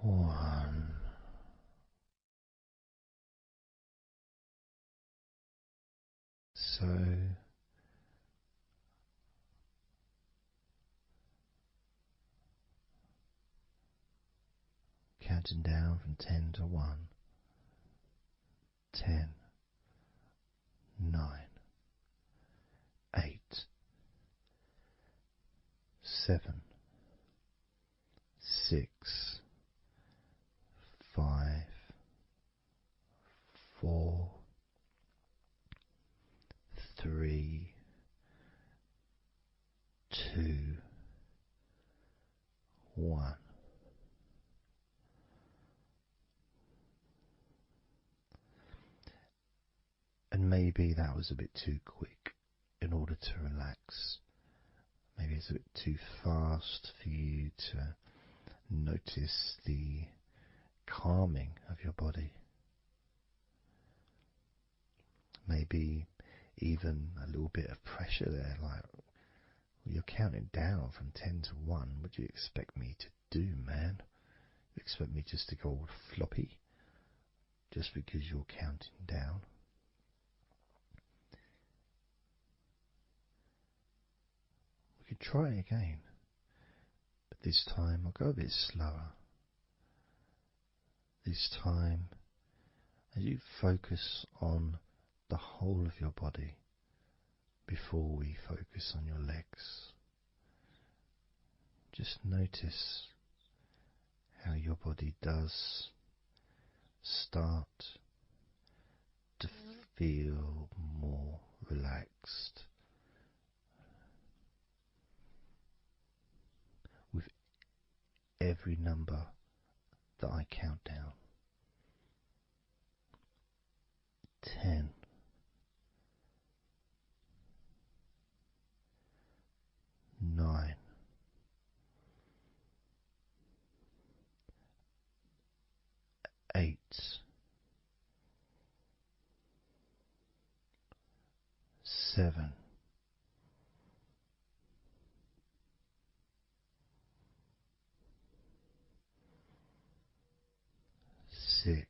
One. So counting down from 10 to 1. 10, 9, 8, 7, 6, 5, 4, 3, 2, 1. And maybe that was a bit too quick in order to relax. Maybe it's a bit too fast for you to notice the calming of your body. Maybe even a little bit of pressure there, like You're counting down from 10 to 1. What do you expect me to do, man? You expect me just to go all floppy just because you're counting down? We could try again, but this time I'll go a bit slower. This time, as you focus on the whole of your body before we focus on your legs, just notice how your body does start to feel more relaxed with every number that I count down. 10. 9. 8. 7. 6.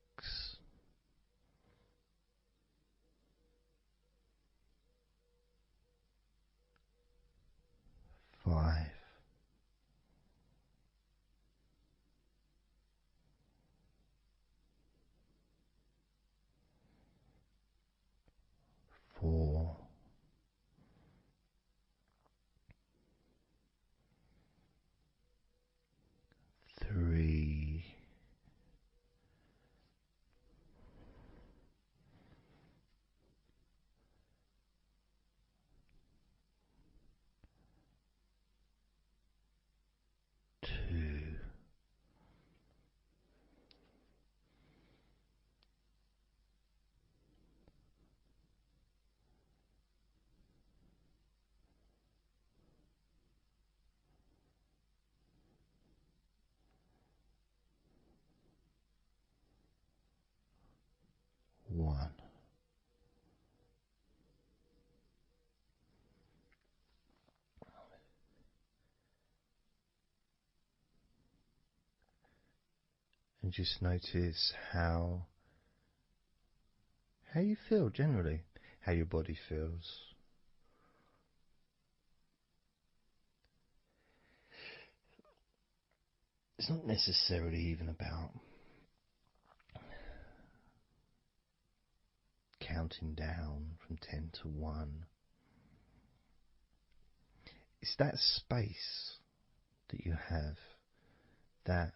5. 4. 3. 2. 1. And just notice how you feel generally, how your body feels. It's not necessarily even about counting down from 10 to 1. It's that space that you have, that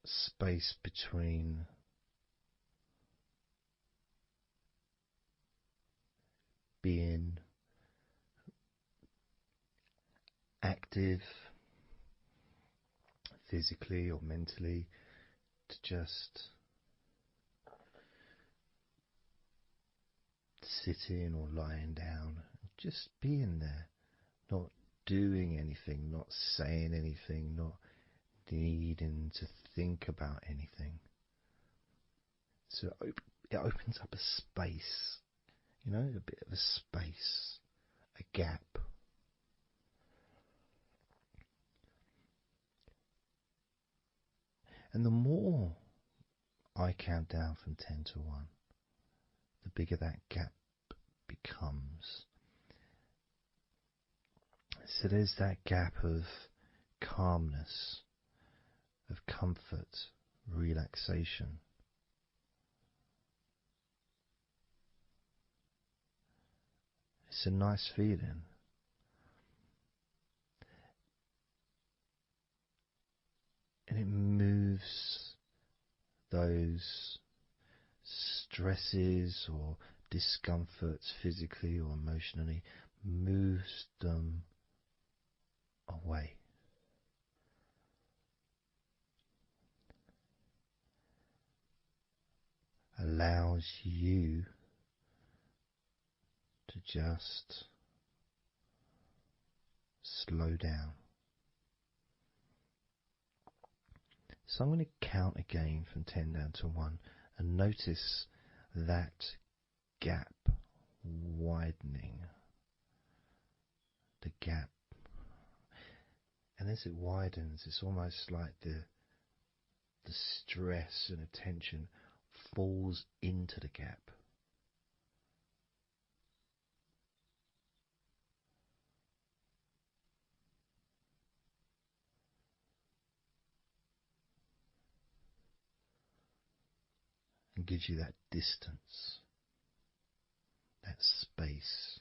space between being active physically or mentally to just sitting or lying down, just being there, not doing anything, not saying anything, not needing to think about anything. So it opens up a space, a bit of a space, a gap. And the more I count down from 10 to 1, the bigger that gap becomes. So there's that gap of calmness, of comfort, relaxation. It's a nice feeling. And it moves those stresses or discomforts physically or emotionally, moves them away. Allows you to just slow down. So I'm going to count again from 10 down to 1 and notice that gap widening. the gap. And as it widens, it's almost like the stress and attention falls into the gap. And gives you that distance, that space.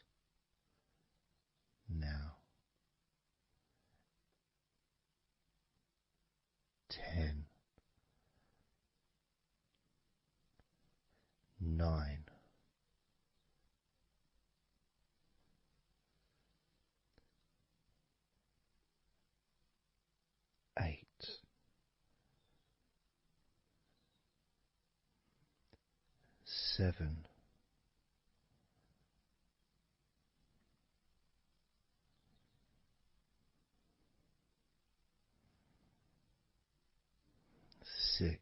Now, 10, 9, 8, 7, 6,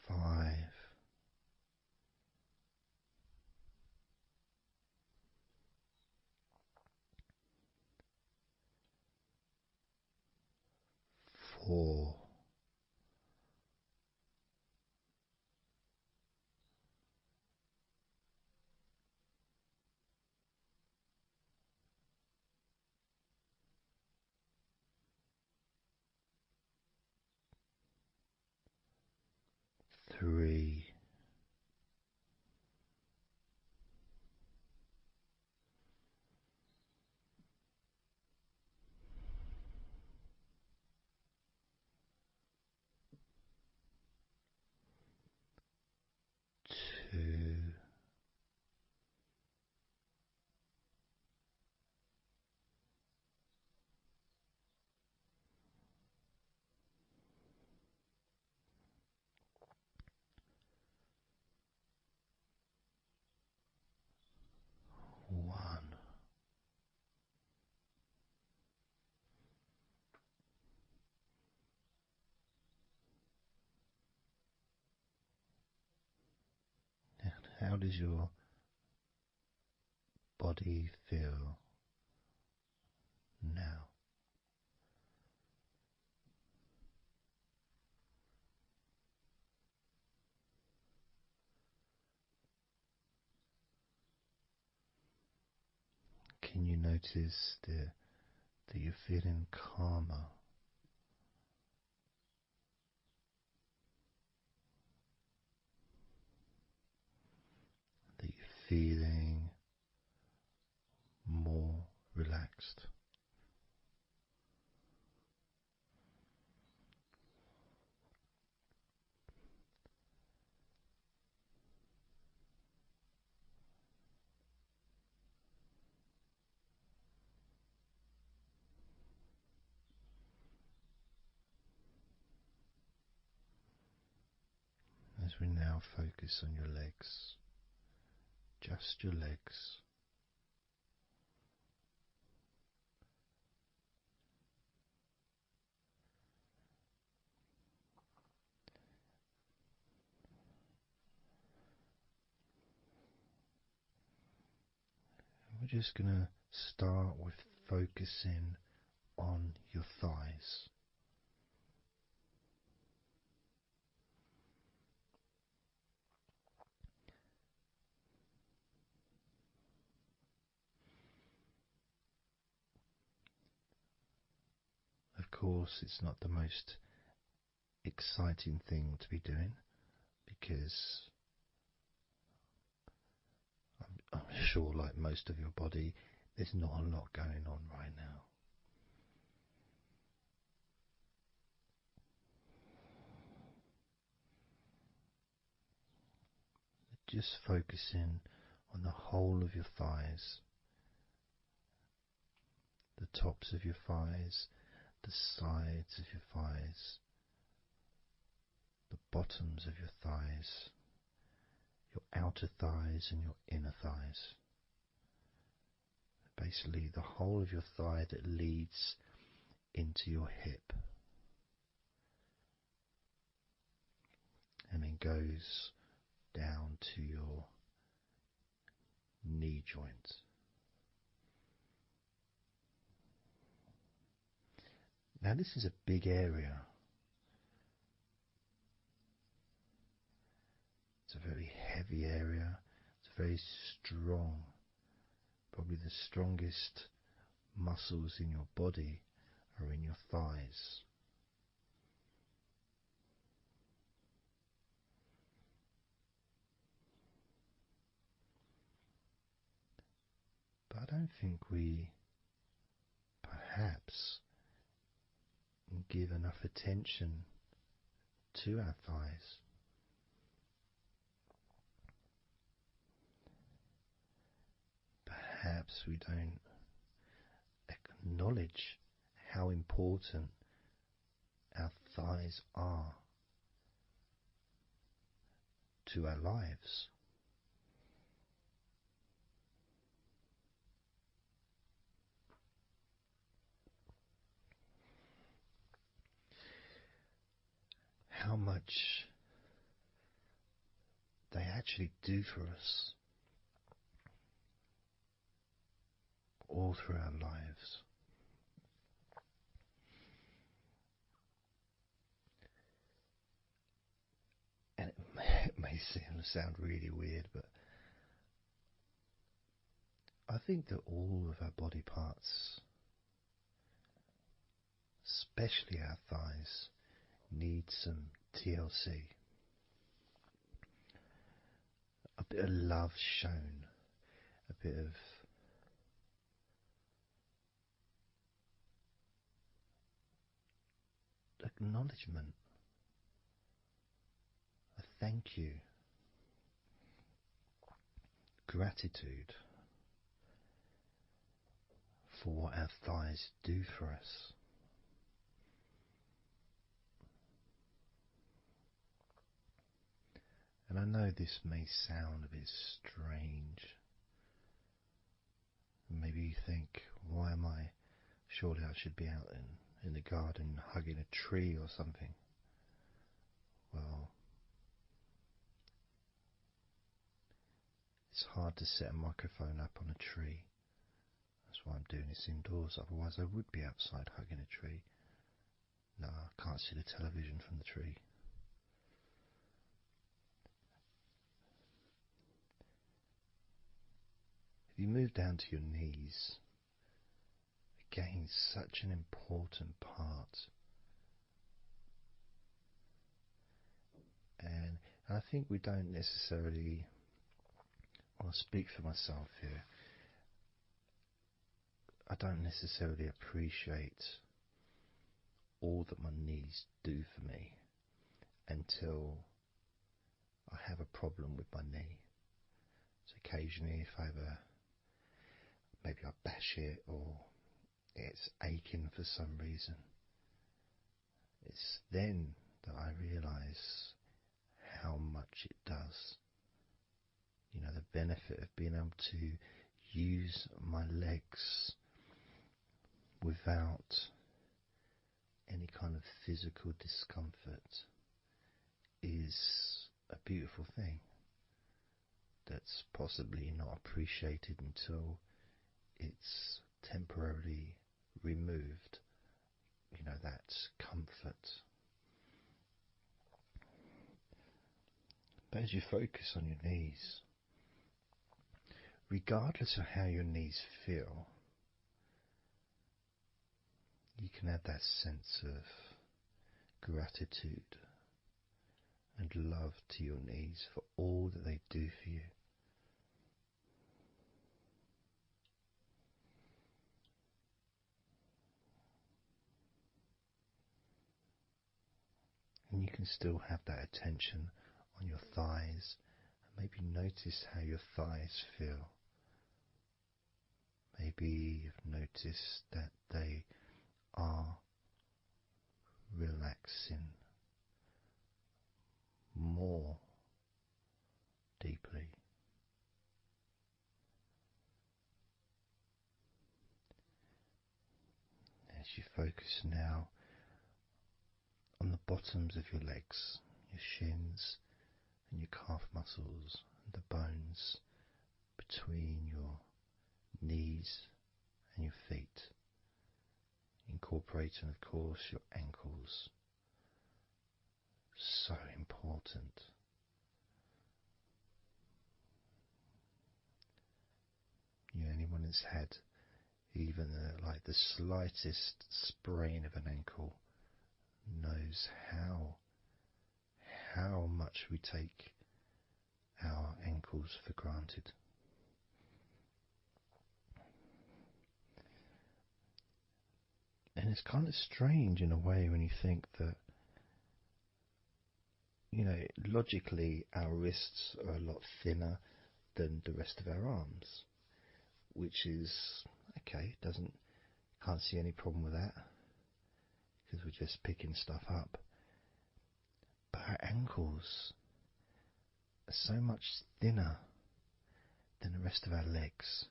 5, 4, 3, 2, 1. And how does your body feel now? Can you notice that you're feeling calmer? That you're feeling more relaxed? As we now focus on your legs, just your legs. We're just going to start with focusing on your thighs. Of course, it's not the most exciting thing to be doing because I'm sure, like most of your body, there's not a lot going on right now. Just focusing on the whole of your thighs, the tops of your thighs, the sides of your thighs, the bottoms of your thighs, your outer thighs and your inner thighs. Basically, the whole of your thigh that leads into your hip and then goes down to your knee joint. Now this is a big area. It's a very heavy area. It's very strong. Probably the strongest muscles in your body are in your thighs. But I don't think we perhaps give enough attention to our thighs. Perhaps we don't acknowledge how important our thighs are to our lives. How much they actually do for us all through our lives. And it may sound really weird, but I think that all of our body parts, especially our thighs, need some TLC. A bit of love shown, a bit of acknowledgement, a thank you, gratitude for what our thighs do for us. And I know this may sound a bit strange. Maybe you think, why am I? Surely I should be out in the garden hugging a tree or something. Well, it's hard to set a microphone up on a tree. That's why I'm doing this indoors. Otherwise I would be outside hugging a tree. No, I can't see the television from the tree. If you move down to your knees, again, such an important part. And I think we don't necessarily, I'll speak for myself here, I don't necessarily appreciate all that my knees do for me until I have a problem with my knee. So occasionally if I have maybe I bash it or it's aching for some reason, it's then that I realise how much it does. You know, the benefit of being able to use my legs without any kind of physical discomfort is a beautiful thing that's possibly not appreciated until it's temporarily removed, you know, that comfort. But as you focus on your knees, regardless of how your knees feel, you can add that sense of gratitude and love to your knees for all that they do for you. And you can still have that attention on your thighs and maybe notice how your thighs feel. Maybe you've noticed that they are relaxing more deeply. As you focus now on the bottoms of your legs, your shins and your calf muscles, and the bones between your knees and your feet, incorporating, of course, your ankles. So important. Anyone that's had even like the slightest sprain of an ankle knows how much we take our ankles for granted. And it's kind of strange in a way when you think that, logically our wrists are a lot thinner than the rest of our arms, which is okay. Can't see any problem with that because we're just picking stuff up. But our ankles are so much thinner than the rest of our legs.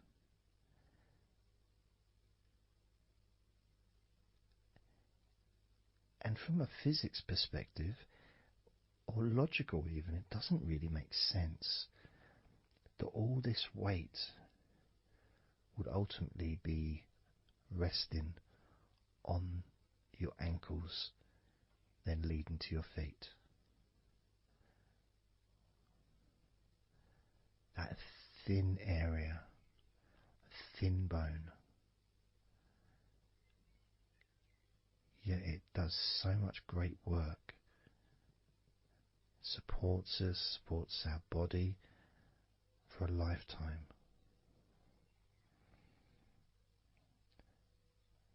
And from a physics perspective, or logical even, it doesn't really make sense that all this weight would ultimately be resting on your ankles, then leading to your feet. That thin area, thin bone, yet it does so much great work. Supports us, supports our body for a lifetime.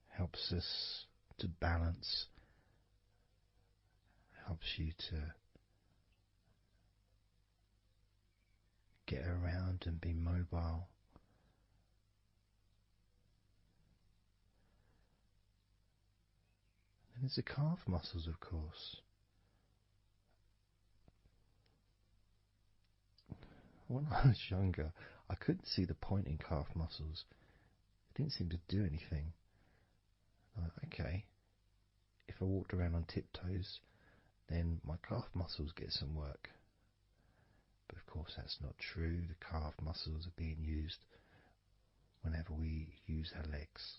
Helps us to balance, helps you to get around and be mobile. And there's the calf muscles, of course. When I was younger, I couldn't see the point in calf muscles. It didn't seem to do anything. Okay, if I walked around on tiptoes, then my calf muscles get some work. But of course that's not true. The calf muscles are being used whenever we use our legs.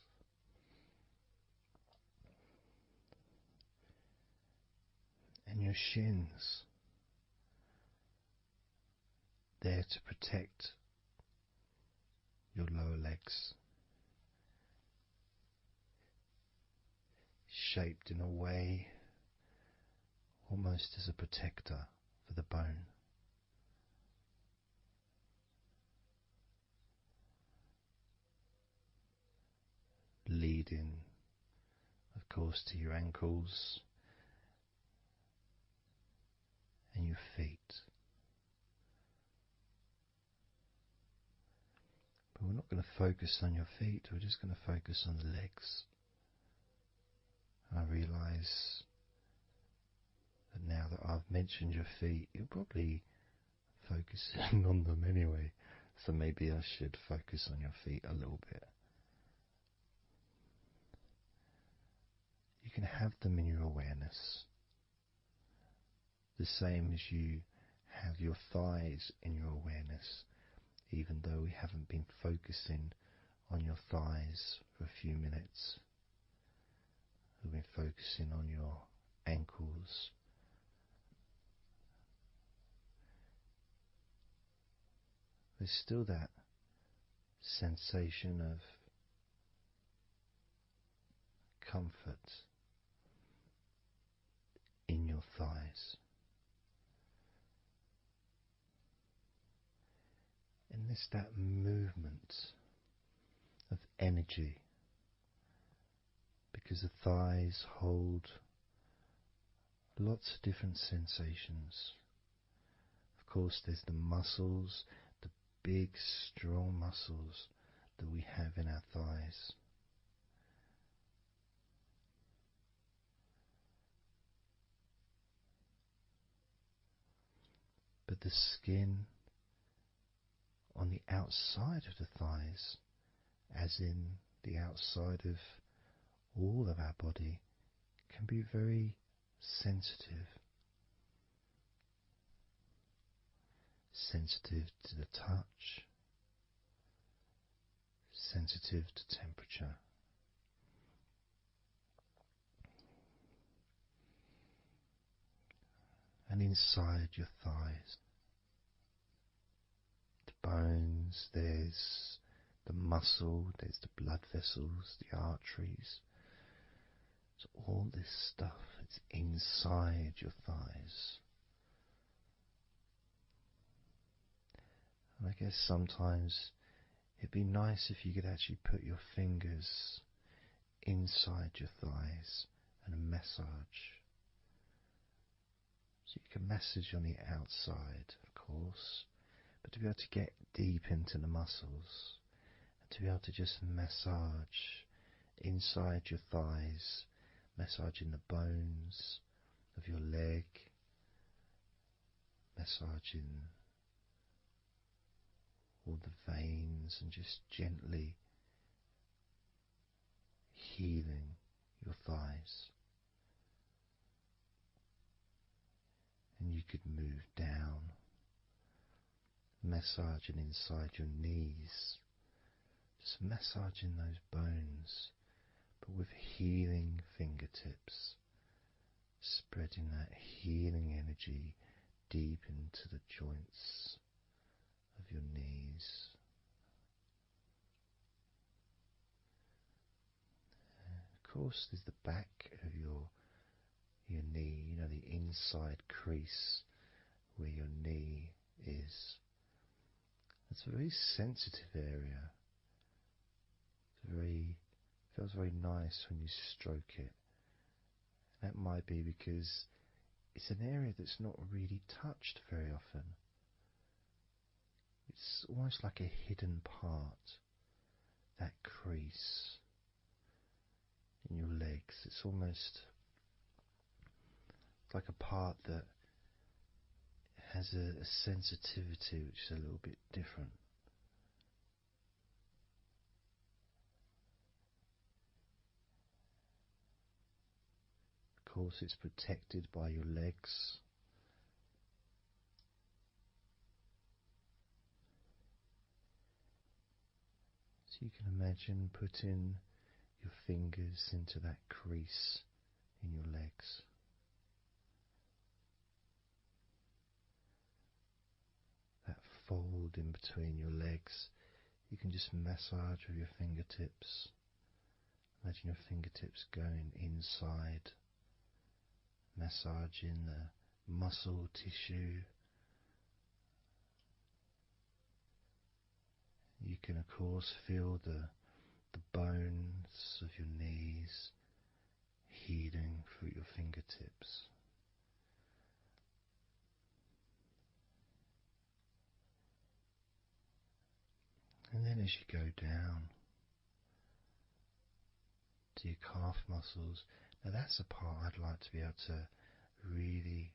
And your shins, there to protect your lower legs, shaped in a way almost as a protector for the bone. Leading, of course, to your ankles and your feet. But we're not going to focus on your feet, we're just going to focus on the legs. And I realise that now that I've mentioned your feet, you're probably focusing on them anyway. So maybe I should focus on your feet a little bit. You can have them in your awareness, the same as you have your thighs in your awareness, even though we haven't been focusing on your thighs for a few minutes. We've been focusing on your ankles, there's still that sensation of comfort in your thighs. And there's that movement of energy, because the thighs hold lots of different sensations. Of course, there's the muscles, the big, strong muscles that we have in our thighs. But the skin on the outside of the thighs, as in the outside of all of our body, can be very sensitive. sensitive to the touch, sensitive to temperature. And inside your thighs, the bones, there's the muscle, there's the blood vessels, the arteries. So all this stuff, it's inside your thighs. And I guess sometimes it'd be nice if you could actually put your fingers inside your thighs and massage. So you can massage on the outside, of course, but to be able to get deep into the muscles and to be able to just massage inside your thighs, massaging the bones of your leg, massaging all the veins and just gently healing your thighs. And you could move down, massaging inside your knees, just massaging those bones, but with healing fingertips, spreading that healing energy deep into the joints of your knees. Of course, there's the back of your knee, you know, the inside crease where your knee is. It's a very sensitive area. Feels very nice when you stroke it. That might be because it's an area that's not really touched very often. It's almost like a hidden part, that crease in your legs. It's almost like a part that has a sensitivity which is a little bit different. Of course, it's protected by your legs. So you can imagine putting your fingers into that crease in your legs. That fold in between your legs, you can just massage with your fingertips. Imagine your fingertips going inside, massaging the muscle tissue. You can of course feel the bones of your knees healing through your fingertips. And then as you go down to your calf muscles, now that's a part I'd like to be able to really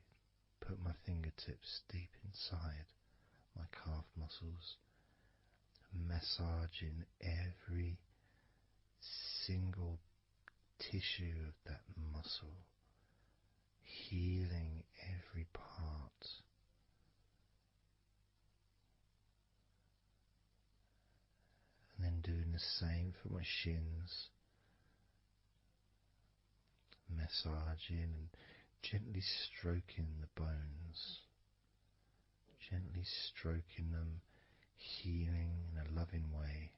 put my fingertips deep inside my calf muscles, massaging every single tissue of that muscle, healing every part. And then doing the same for my shins, massaging and gently stroking the bones, gently stroking them, healing in a loving way,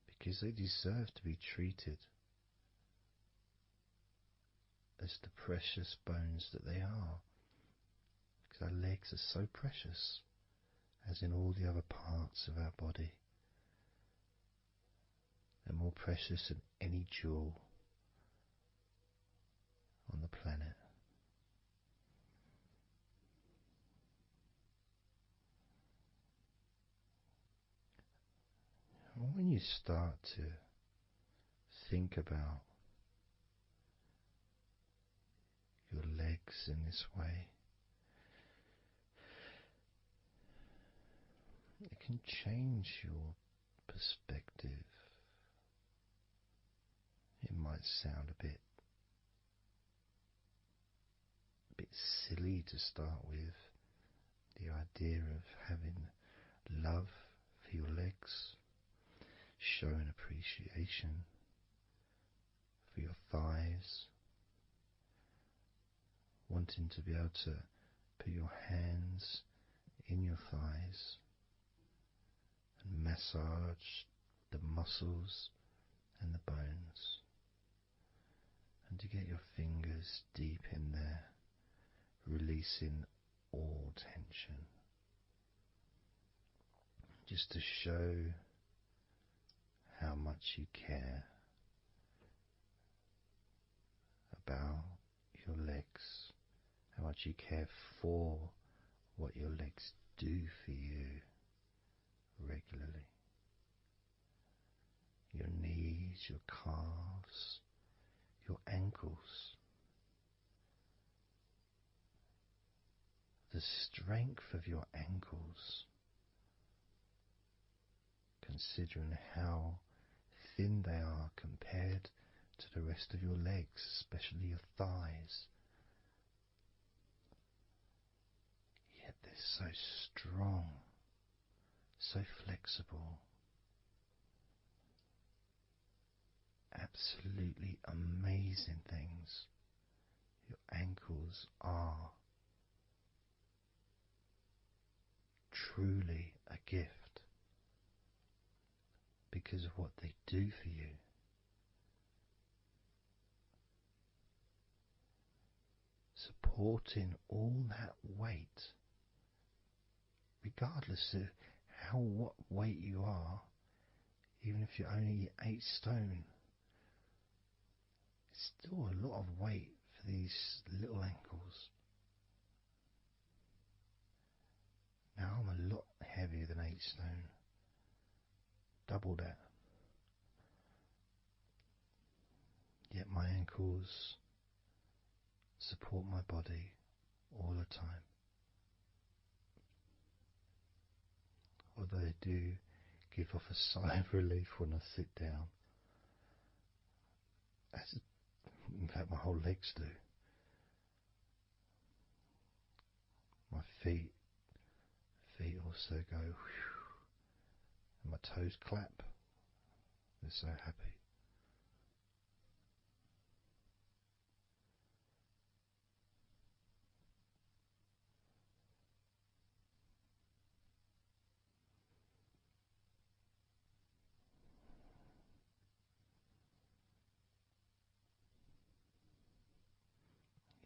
because they deserve to be treated as the precious bones that they are, because our legs are so precious, as in all the other parts of our body. They're more precious than any jewel on the planet. And when you start to think about your legs in this way, it can change your perspective. It might sound a bit silly to start with, the idea of having love for your legs, showing appreciation for your thighs, wanting to be able to put your hands in your thighs and massage the muscles and the bones, and to get your fingers deep in there, releasing all tension, just to show how much you care about your legs, how much you care for what your legs do for you regularly. Your knees, your calves, your ankles, the strength of your ankles, considering how thin they are compared to the rest of your legs, especially your thighs. Yet they're so strong, so flexible. Absolutely amazing things your ankles are. Truly a gift because of what they do for you. Supporting all that weight, regardless of what weight you are, even if you're only 8 stone, it's still a lot of weight for these little ankles. Now I'm a lot heavier than 8 stone, double that. Yet my ankles support my body all the time. Although they do give off a sigh of relief when I sit down. In fact, my whole legs do. My feet also go whew, and my toes clap. They're so happy.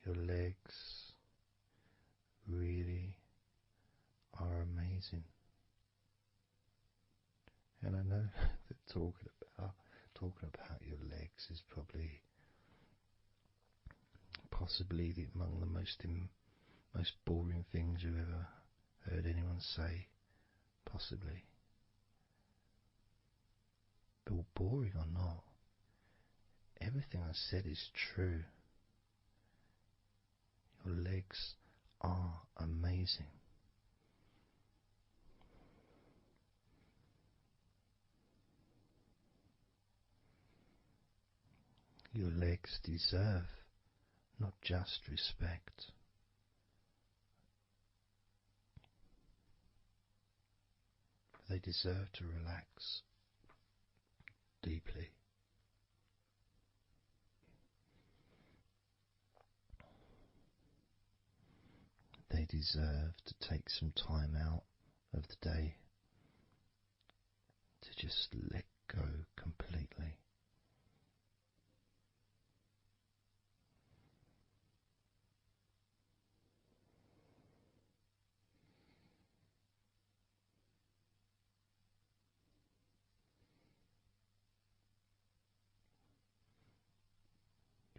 Your legs really are amazing. And I know that talking about your legs is possibly among the most boring things you've ever heard anyone say, possibly. But boring or not, everything I said is true. Your legs are amazing. Your legs deserve not just respect, they deserve to relax deeply. They deserve to take some time out of the day to just let go completely.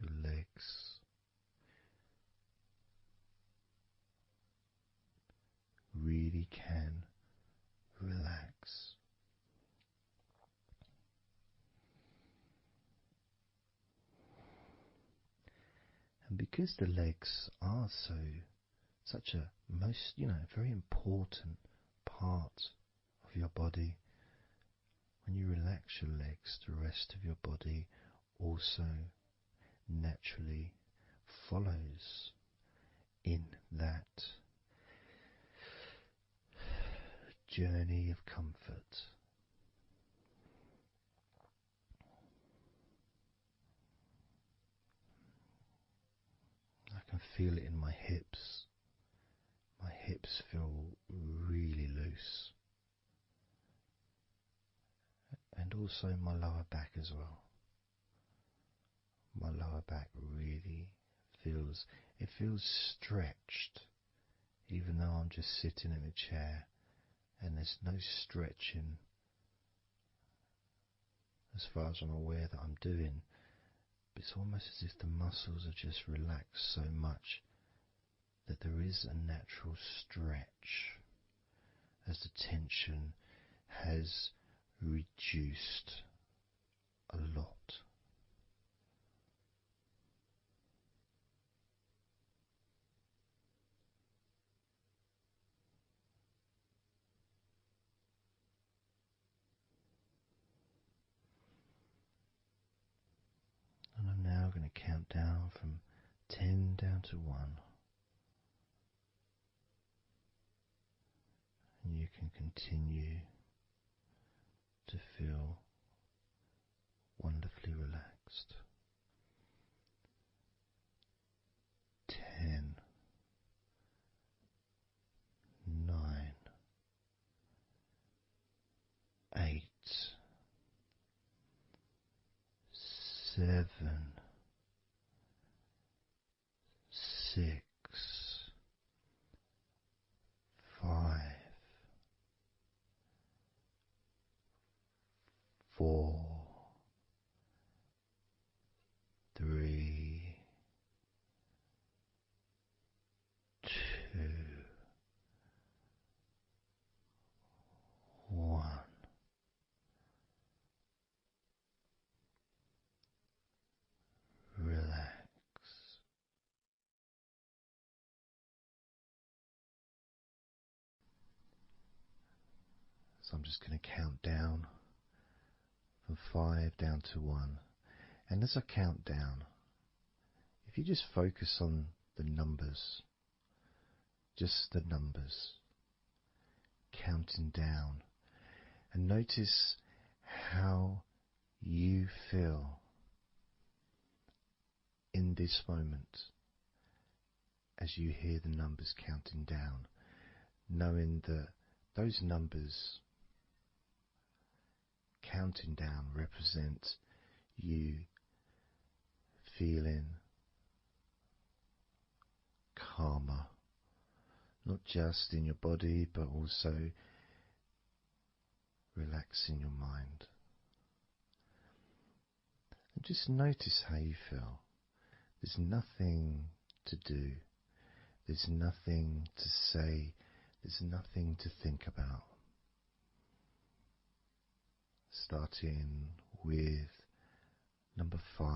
Your legs really can relax. And because the legs are such a very important part of your body, when you relax your legs, the rest of your body also naturally follows in that journey of comfort. I can feel it in my hips. My hips feel really loose. And also my lower back as well. My lower back really feels stretched, even though I'm just sitting in a chair and there's no stretching as far as I'm aware that I'm doing. It's almost as if the muscles are just relaxed so much that there is a natural stretch as the tension has reduced a lot. And I'm now going to count down from 10 down to 1. And you can continue to feel wonderfully relaxed. 10, 9, 8, 7, 6, 5, 4, 3, 2, 1. Relax. So I'm just going to count down from 5 down to 1. And as I count down, if you just focus on the numbers, just the numbers, counting down, and notice how you feel in this moment as you hear the numbers counting down, knowing that those numbers counting down represent you feeling calmer, not just in your body but also relaxing your mind. And just notice how you feel. There's nothing to do, there's nothing to say, there's nothing to think about. Starting with number 5.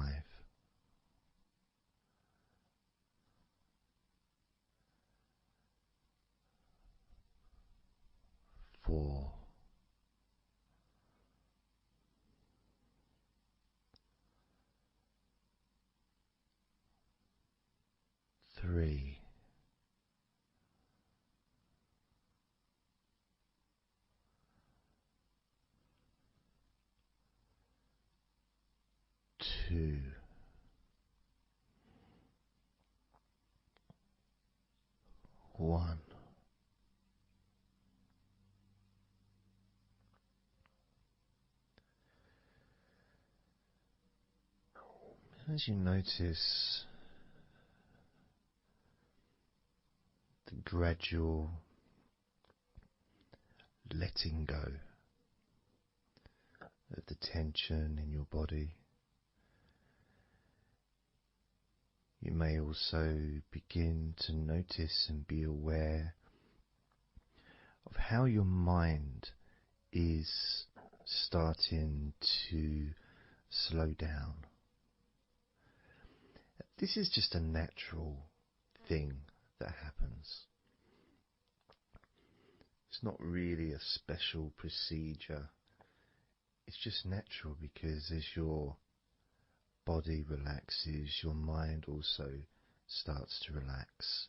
4. 3. 2. 1. As you notice the gradual letting go of the tension in your body, you may also begin to notice and be aware of how your mind is starting to slow down. This is just a natural thing that happens. It's not really a special procedure. It's just natural because as your body relaxes, your mind also starts to relax.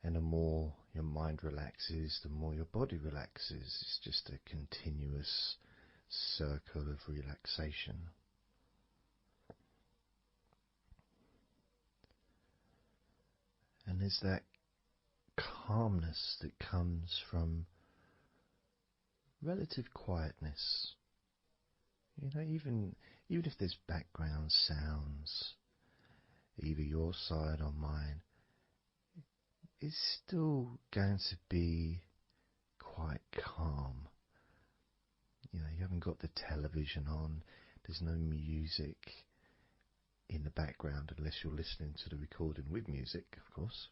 And the more your mind relaxes, the more your body relaxes. It's just a continuous circle of relaxation. And there's that calmness that comes from relative quietness. You know, even if there's background sounds, either your side or mine, it's still going to be quite calm. You know, you haven't got the television on, there's no music in the background unless you're listening to the recording with music, of course.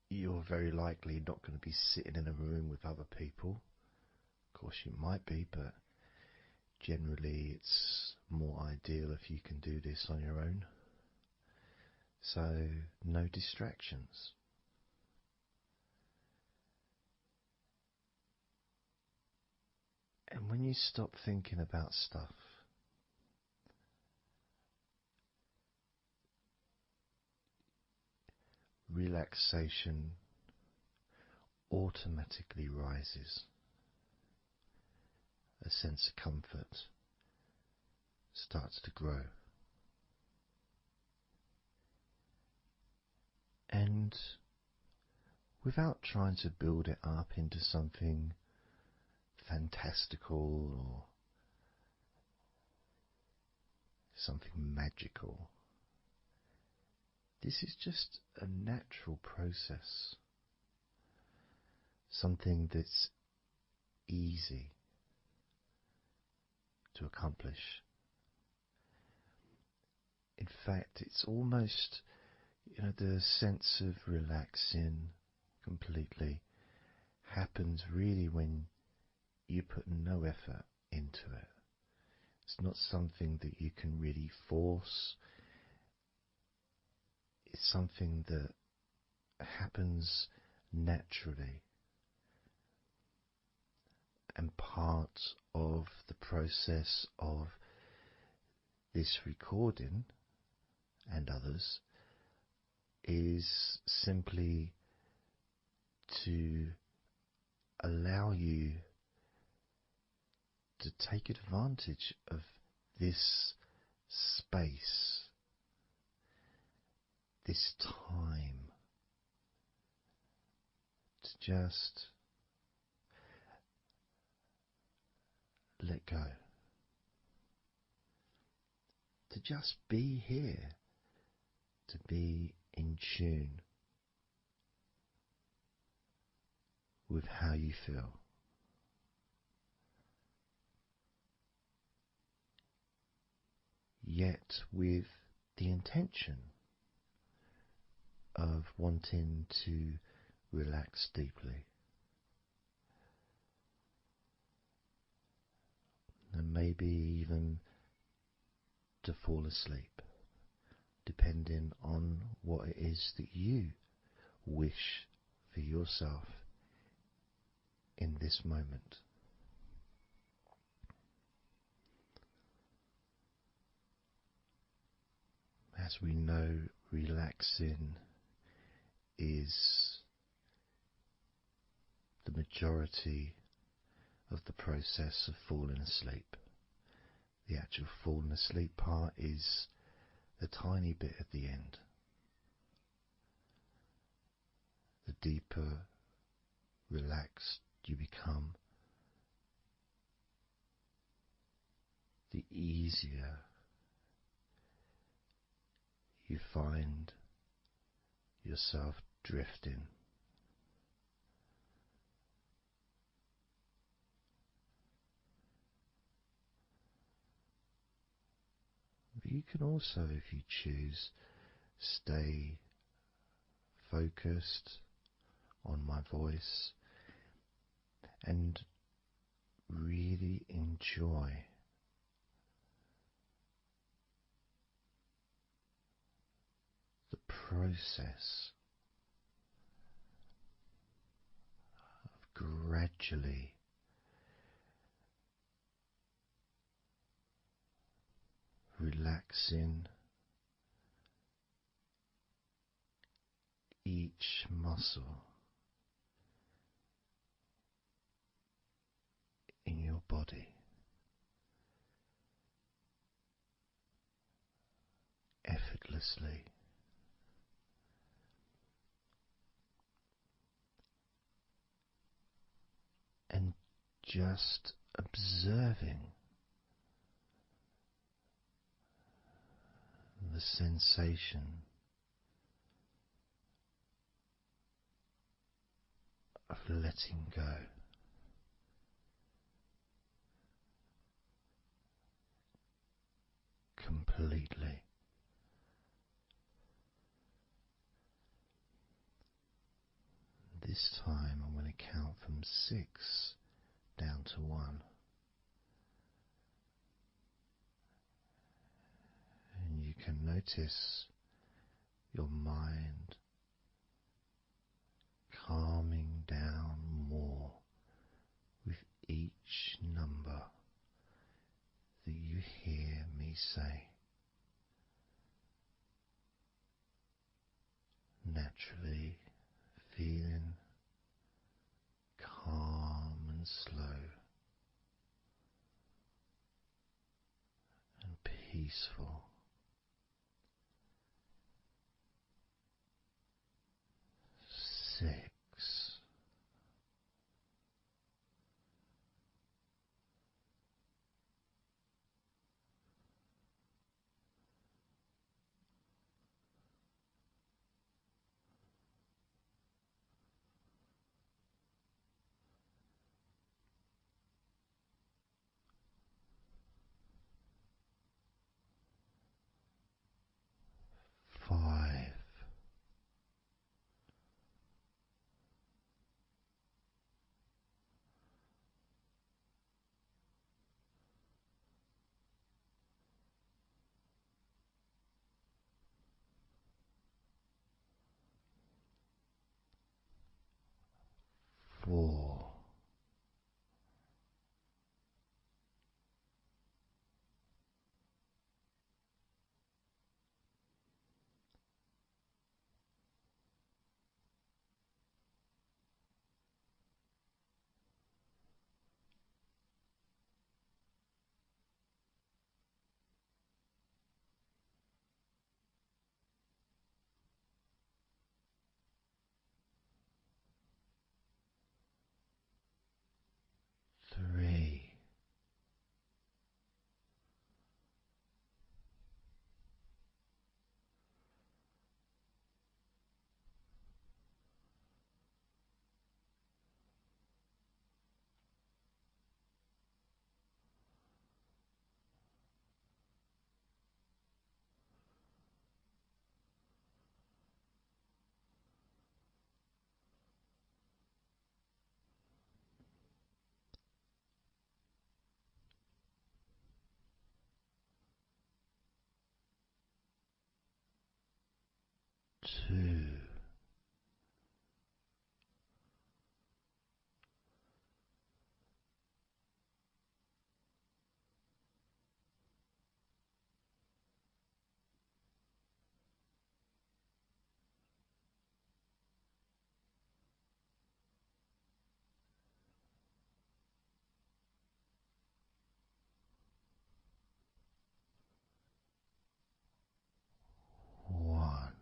You're very likely not going to be sitting in a room with other people. Of course you might be, but generally it's more ideal if you can do this on your own. So no distractions. And when you stop thinking about stuff, relaxation automatically rises. A sense of comfort starts to grow. And without trying to build it up into something fantastical or something magical, this is just a natural process. Something that's easy to accomplish. In fact, it's almost, the sense of relaxing completely happens really when you put no effort into it. It's not something that you can really force. It's something that happens naturally. And part of the process of this recording and others is simply to allow you to take advantage of this space, this time, to just let go, to just be here, to be in tune with how you feel. Yet with the intention of wanting to relax deeply. And maybe even to fall asleep, depending on what it is that you wish for yourself in this moment. As we know, relaxing is the majority of the process of falling asleep. The actual falling asleep part is the tiny bit at the end. The deeper relaxed you become, the easier you find yourself drifting. But you can also, if you choose, stay focused on my voice and really enjoy the process of gradually relaxing each muscle in your body effortlessly, and just observing the sensation of letting go. Completely. This time I'm going to count from 6 down to 1. And you can notice your mind calming down more with each number that you hear me say. Naturally feeling calm and slow and peaceful. 6. 5. 4. 3. 2. One.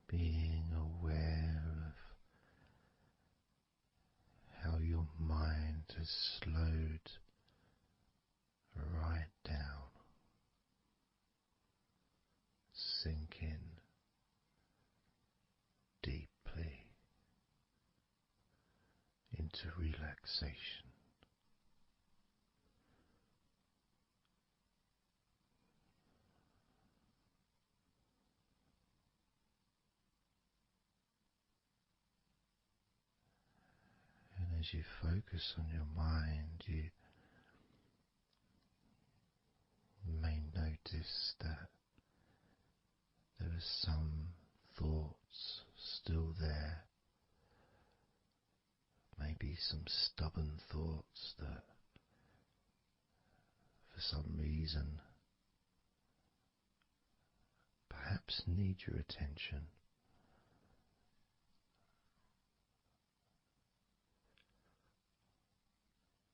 Being aware of how your mind has slowed right down, sinking deeply into relaxation. And as you focus on your mind, you You may notice that there are some thoughts still there, maybe some stubborn thoughts that for some reason perhaps need your attention.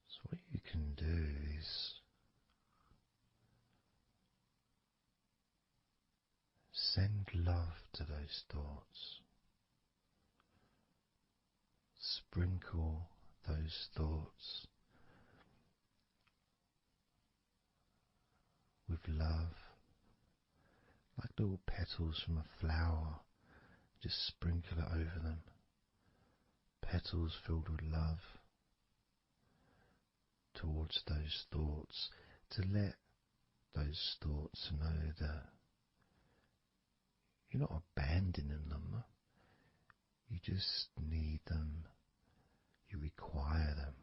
So what you can do is send love to those thoughts. Sprinkle those thoughts with love, like little petals from a flower. Just sprinkle it over them. Petals filled with love towards those thoughts, to let those thoughts know that you're not abandoning them. You just need them. You require them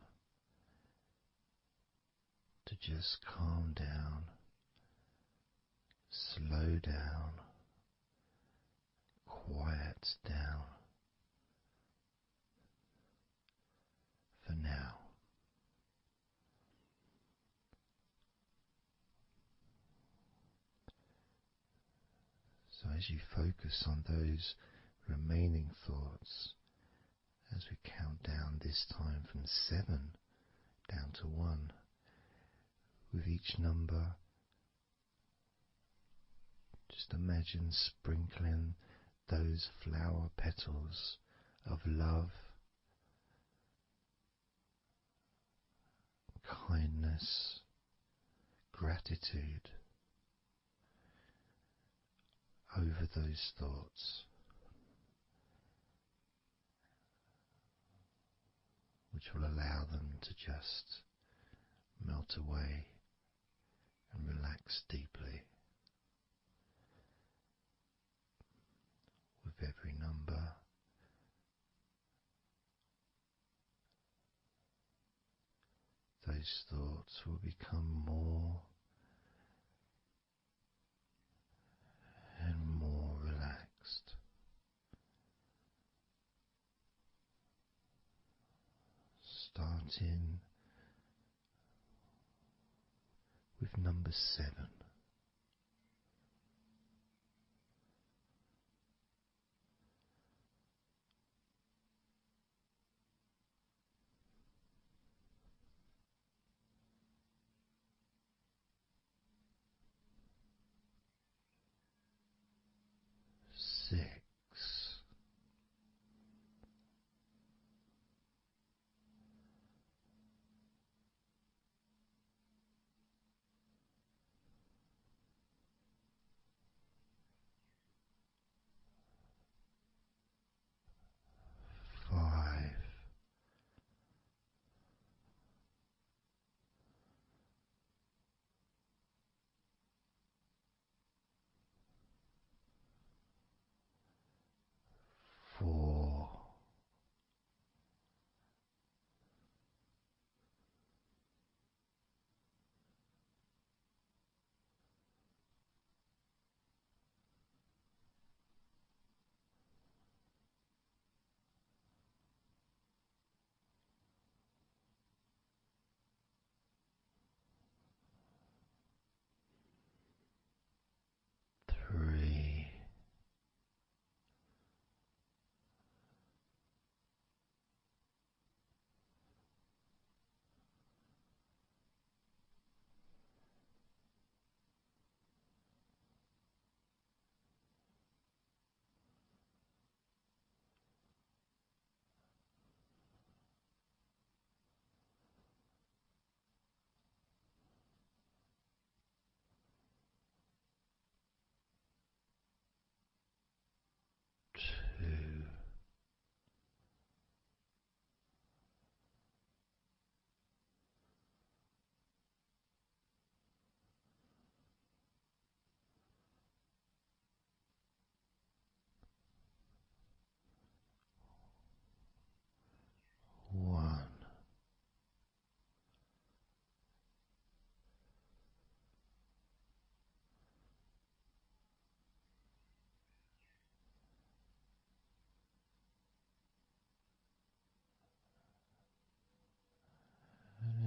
to just calm down, slow down, quiet down for now. So as you focus on those remaining thoughts, as we count down this time from 7 down to 1, with each number, just imagine sprinkling those flower petals of love, kindness, gratitude over those thoughts, which will allow them to just melt away and relax deeply. With every number, those thoughts will become more and more relaxed. Starting with number 7. 6. 5.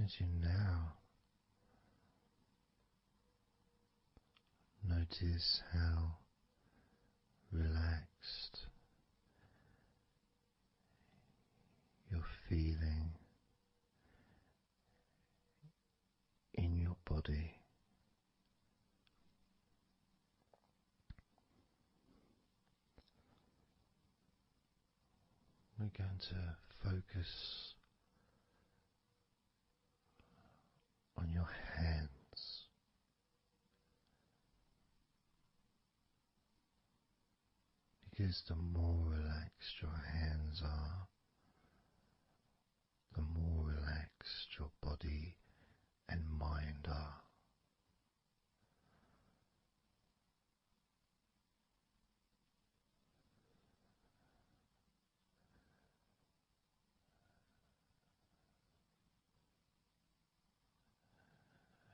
as you now notice how relaxed you're feeling in your body. We're going to focus on your hands. Because the more relaxed your hands are, the more relaxed your body and mind are.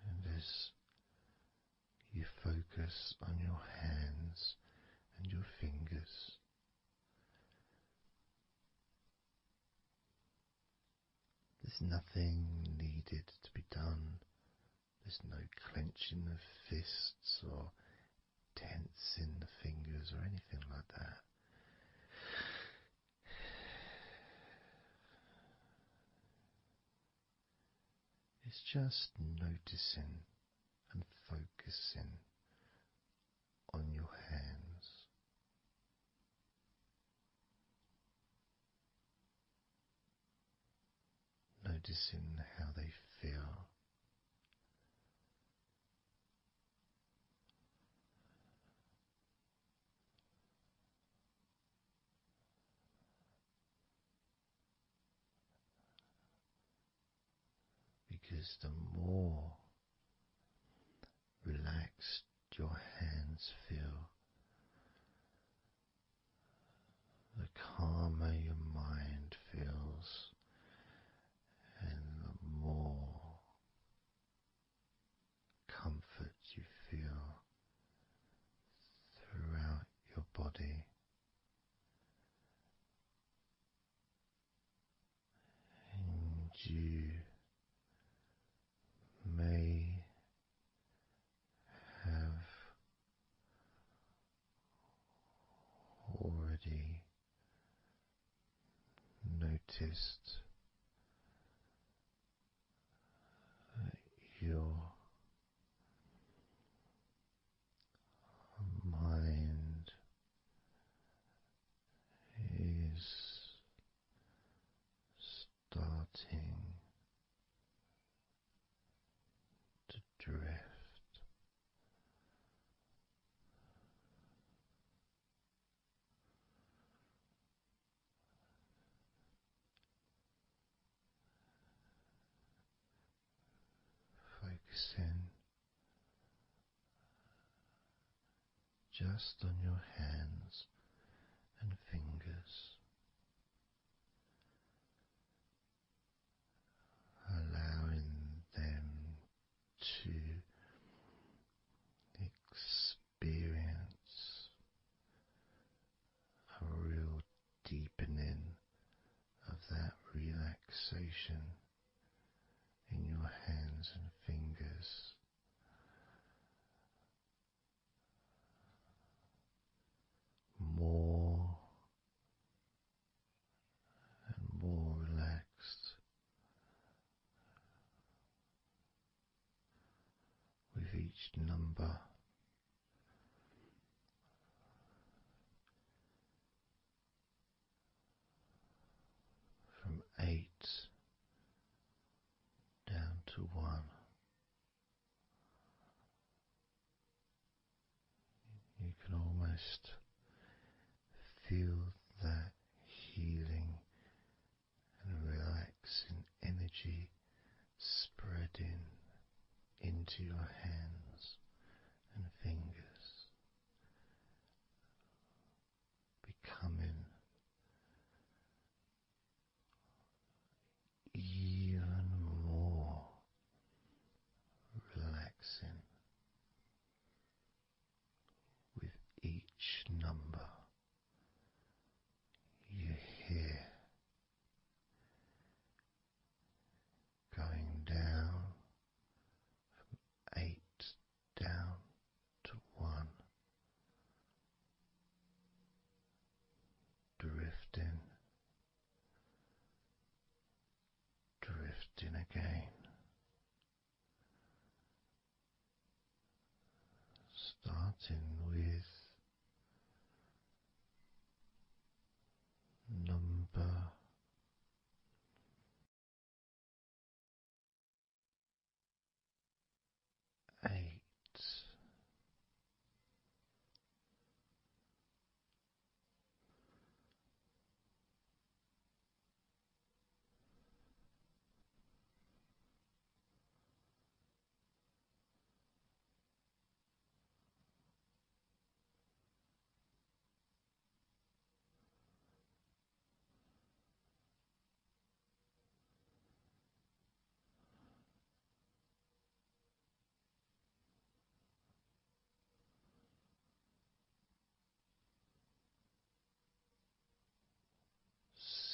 And as you focus on your hands and your fingers, there's nothing needed to be done. There's no clenching of fists or tensing the fingers or anything like that. It's just noticing and focusing on your hands. Noticing how they feel. Because the more relaxed your hands feel, the calmer your mind feels, and the more comfort you feel throughout your body. And you may have already noticed that your mind is starting to drift. Focusing just on your hands and fingers, allowing them to experience a real deepening of that relaxation in your hands and fingers. More and more relaxed with each number. From 8 down to 1. You can almost feel that healing and relaxing energy spreading into your hands and fingers, becoming even more relaxing with each number you hear going down starting with number 8.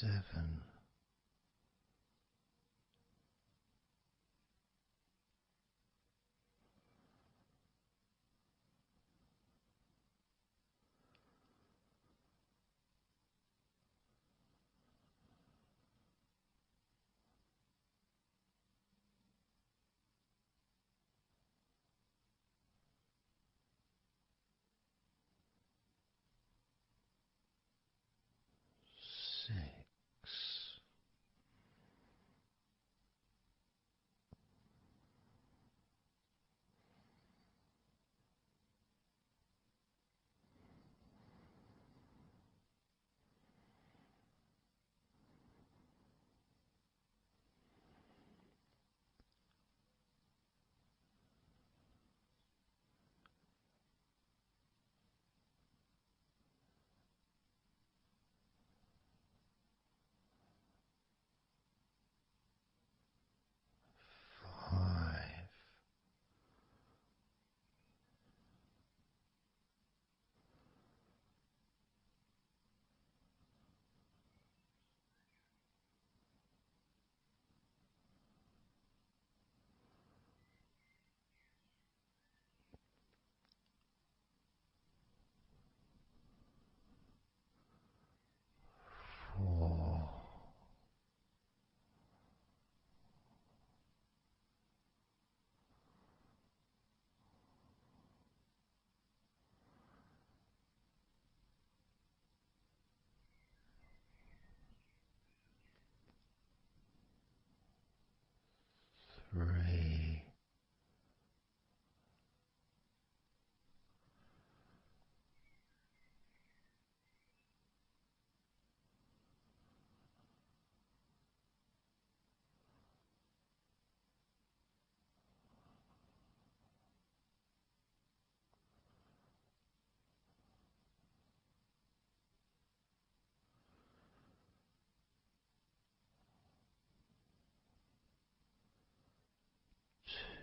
7. 6. 5. 4. 3.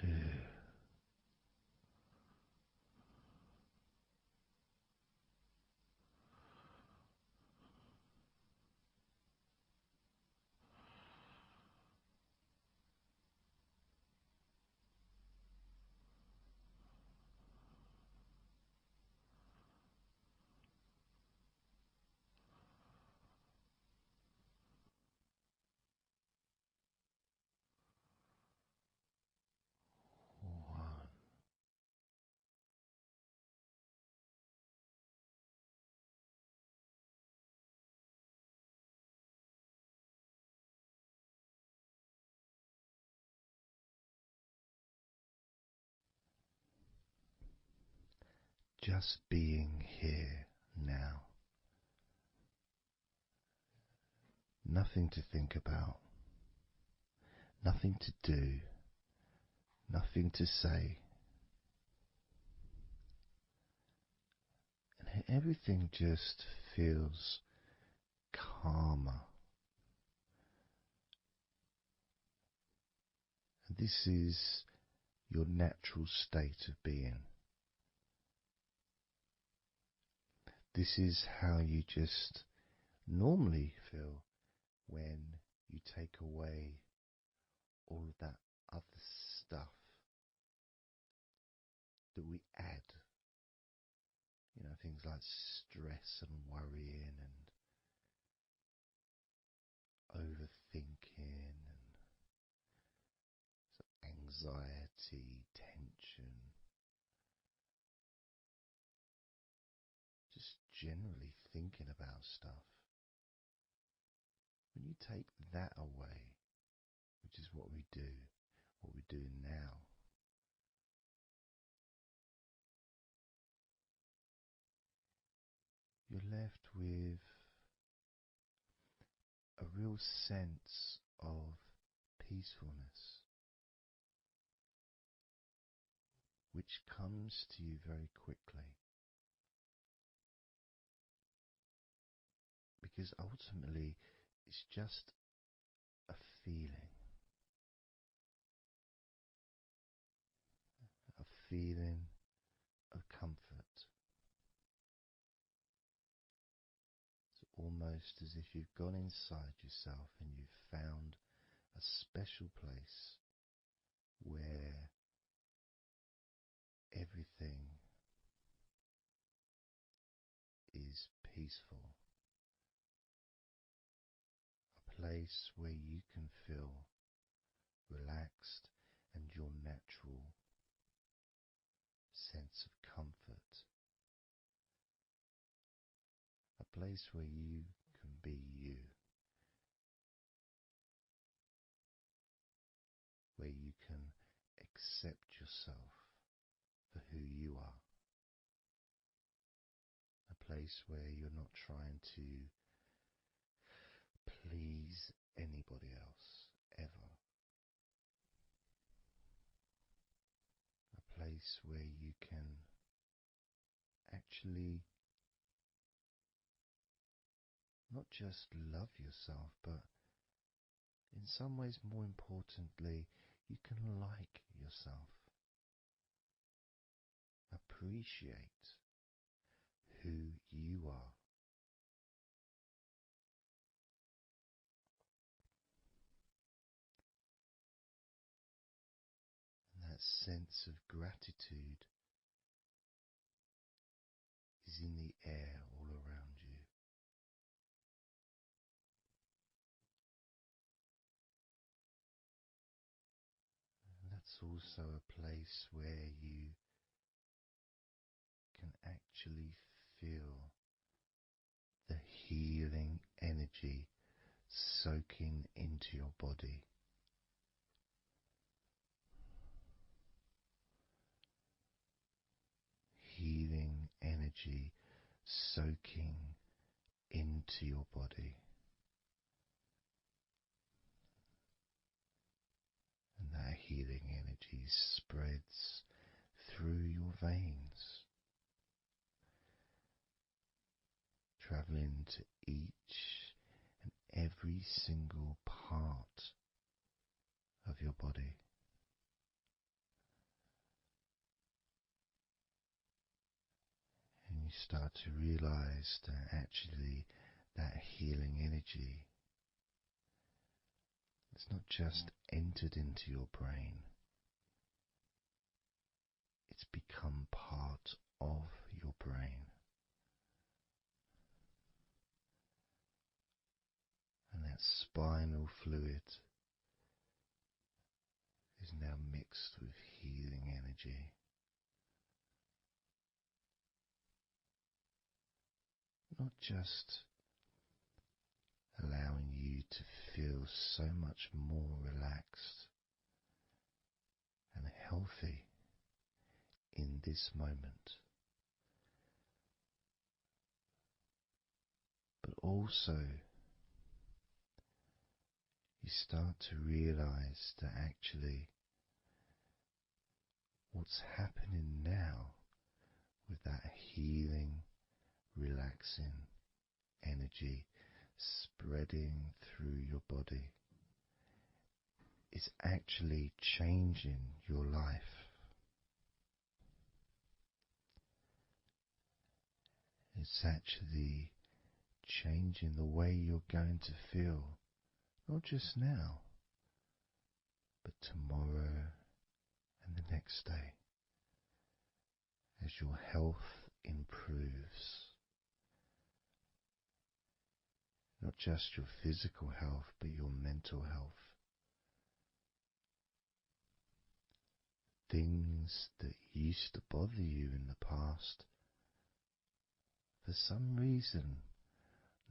2. 1. Just being here now. Nothing to think about, nothing to do, nothing to say. And everything just feels calmer. And this is your natural state of being. This is how you just normally feel when you take away all of that other stuff that we add. You know, things like stress and worrying and overthinking and anxiety, tension. generally thinking about stuff. When you take that away, which is what we're doing now, you're left with a real sense of peacefulness, which comes to you very quickly. Because ultimately, it's just a feeling. A feeling of comfort. It's almost as if you've gone inside yourself and you've found a special place where everything is peaceful. A place where you can feel relaxed and your natural sense of comfort. A place where you can be you. Where you can accept yourself for who you are. A place where you're not trying to please anybody else, ever. A place where you can actually not just love yourself, but in some ways, more importantly, you can like yourself. Appreciate who you are. And that sense of gratitude is in the air all around you. And that's also a place where you can actually feel the healing energy soaking into your body. Healing energy soaking into your body. And that healing energy spreads through your veins, traveling to each and every single part of your body. And you start to realize that actually that healing energy has not just entered into your brain, it's become part of your brain. And that spinal fluid is now mixed with healing energy. Not just allowing you to feel so much more relaxed and healthy in this moment, but also you start to realize that actually what's happening now with that healing, relaxing energy spreading through your body is actually changing your life. It's actually changing the way you're going to feel, not just now, but tomorrow and the next day, as your health improves. Not just your physical health, but your mental health. Things that used to bother you in the past, for some reason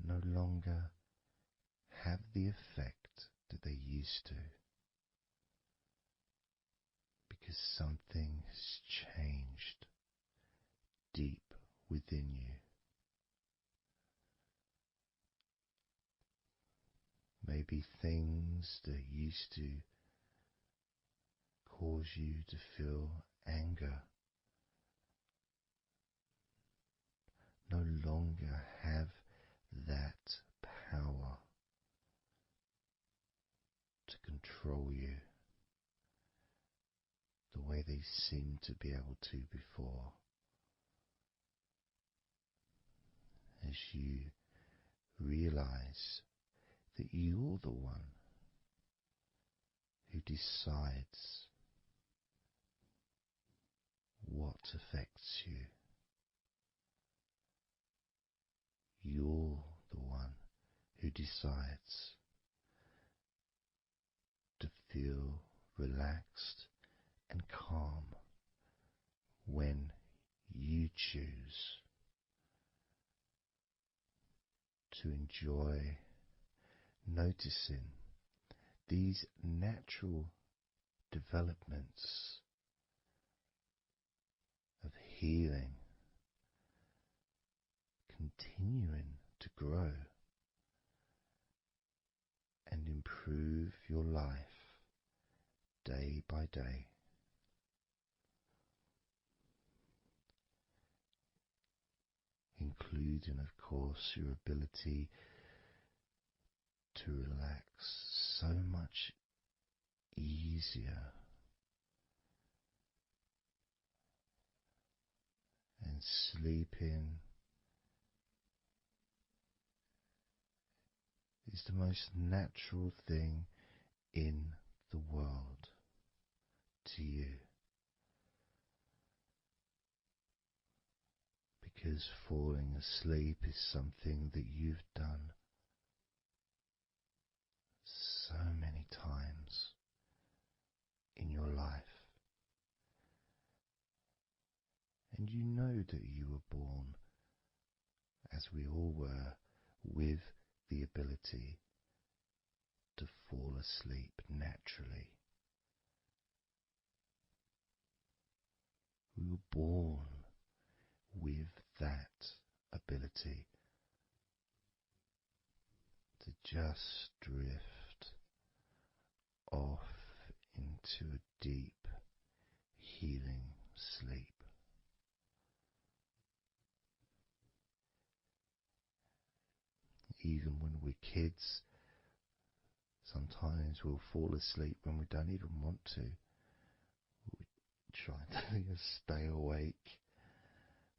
no longer have the effect that they used to, because something has changed deep within you. Maybe things that used to cause you to feel anger no longer have that power to control you the way they seemed to be able to before. As you realize that you're the one who decides what affects you. You're the one who decides to feel relaxed and calm when you choose to enjoy noticing these natural developments of healing continuing to grow and improve your life day by day. Including, of course, your ability to relax so much easier and sleeping is the most natural thing in the world to you, because falling asleep is something that you've done so many times in your life, and you know that you were born, as we all were, with the ability to fall asleep naturally. We were born with that ability to just drift off into a deep, healing sleep. Even when we're kids, sometimes we'll fall asleep when we don't even want to. We try to stay awake.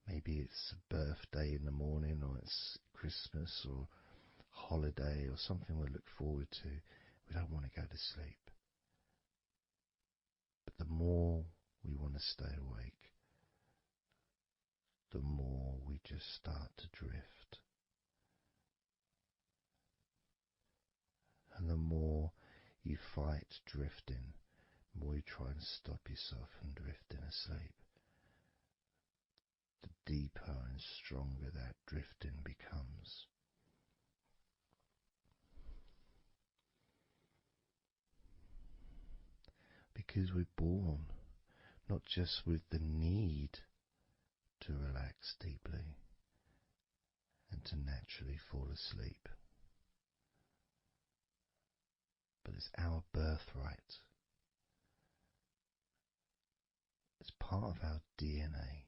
Maybe it's a birthday in the morning, or it's Christmas or holiday or something we look forward to. We don't want to go to sleep. But the more we want to stay awake, the more we just start to drift. And the more you fight drifting, the more you try and stop yourself from drifting asleep, the deeper and stronger that drifting becomes. Because we're born not just with the need to relax deeply and to naturally fall asleep, but it's our birthright. It's part of our DNA.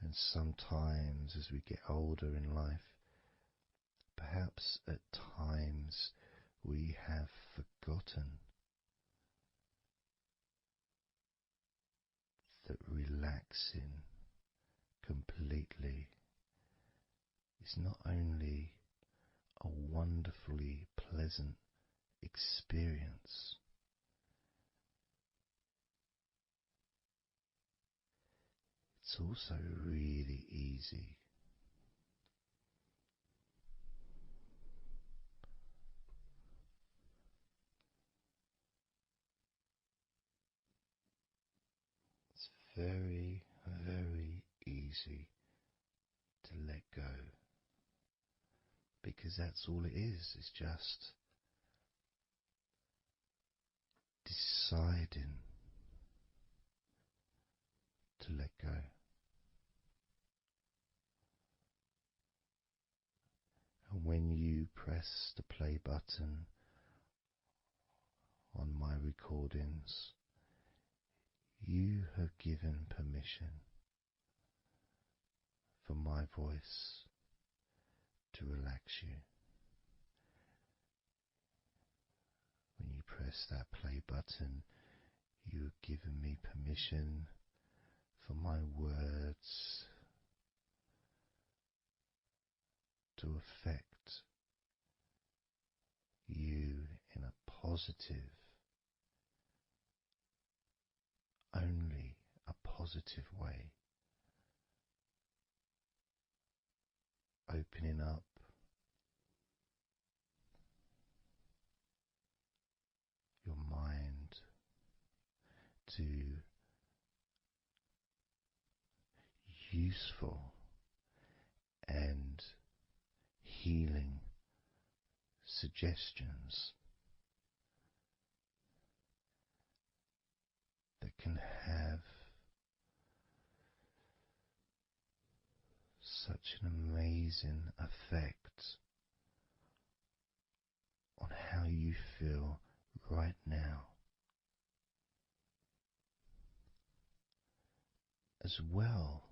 And sometimes as we get older in life, perhaps at times we have forgotten that relaxing completely is not only a wonderfully pleasant experience, it's also really easy. very, very easy to let go, because that's all it is. It's just deciding to let go. And when you press the play button on my recordings, you have given permission for my voice to relax you. When you press that play button, you have given me permission for my words to affect you in a positive, only a positive way, opening up your mind to useful and healing suggestions that can have such an amazing effect on how you feel right now, as well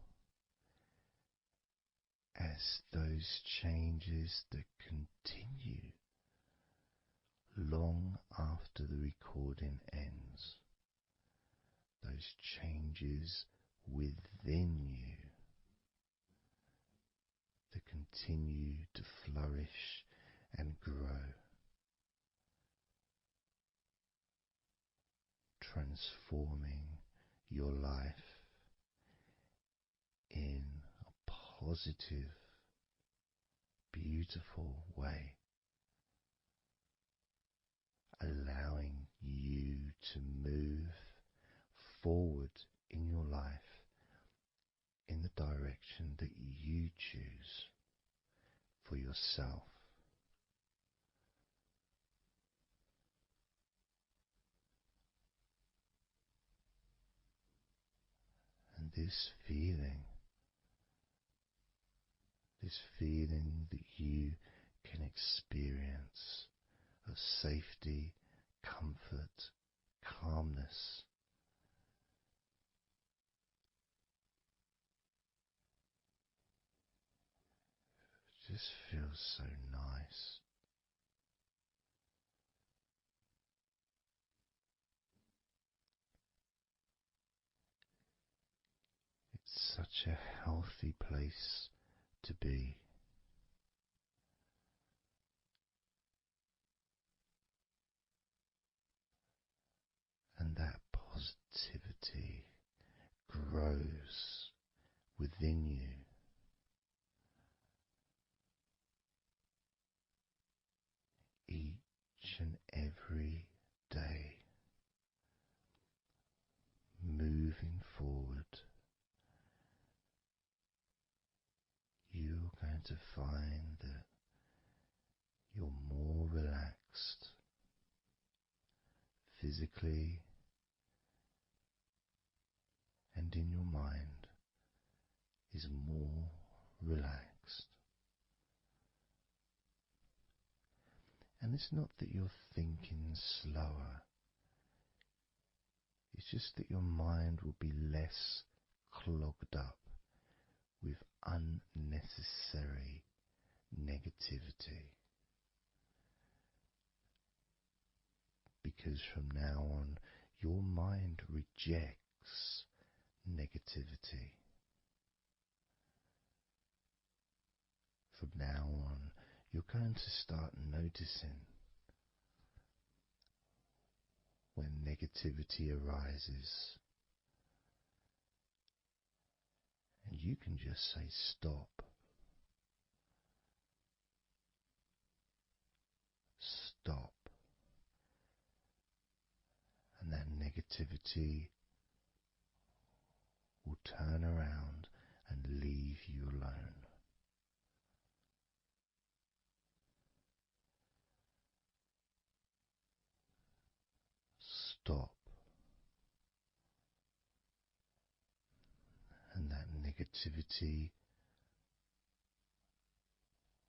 as those changes that continue long after the recording ends, those changes within you that continue to flourish and grow, transforming your life in a positive, beautiful way, allowing you to move forward in your life in the direction that you choose for yourself. And this feeling that you can experience of safety, comfort, calmness, just feels so nice. It's such a healthy place to be. And that positivity grows within you. Each and every day, moving forward, you're going to find that you're more relaxed physically and in your mind is more relaxed. And it's not that you're thinking slower, it's just that your mind will be less clogged up with unnecessary negativity. Because from now on, your mind rejects negativity. From now on, you're going to start noticing when negativity arises, and you can just say stop. Stop. And that negativity turn around and leave you alone. Stop, and that negativity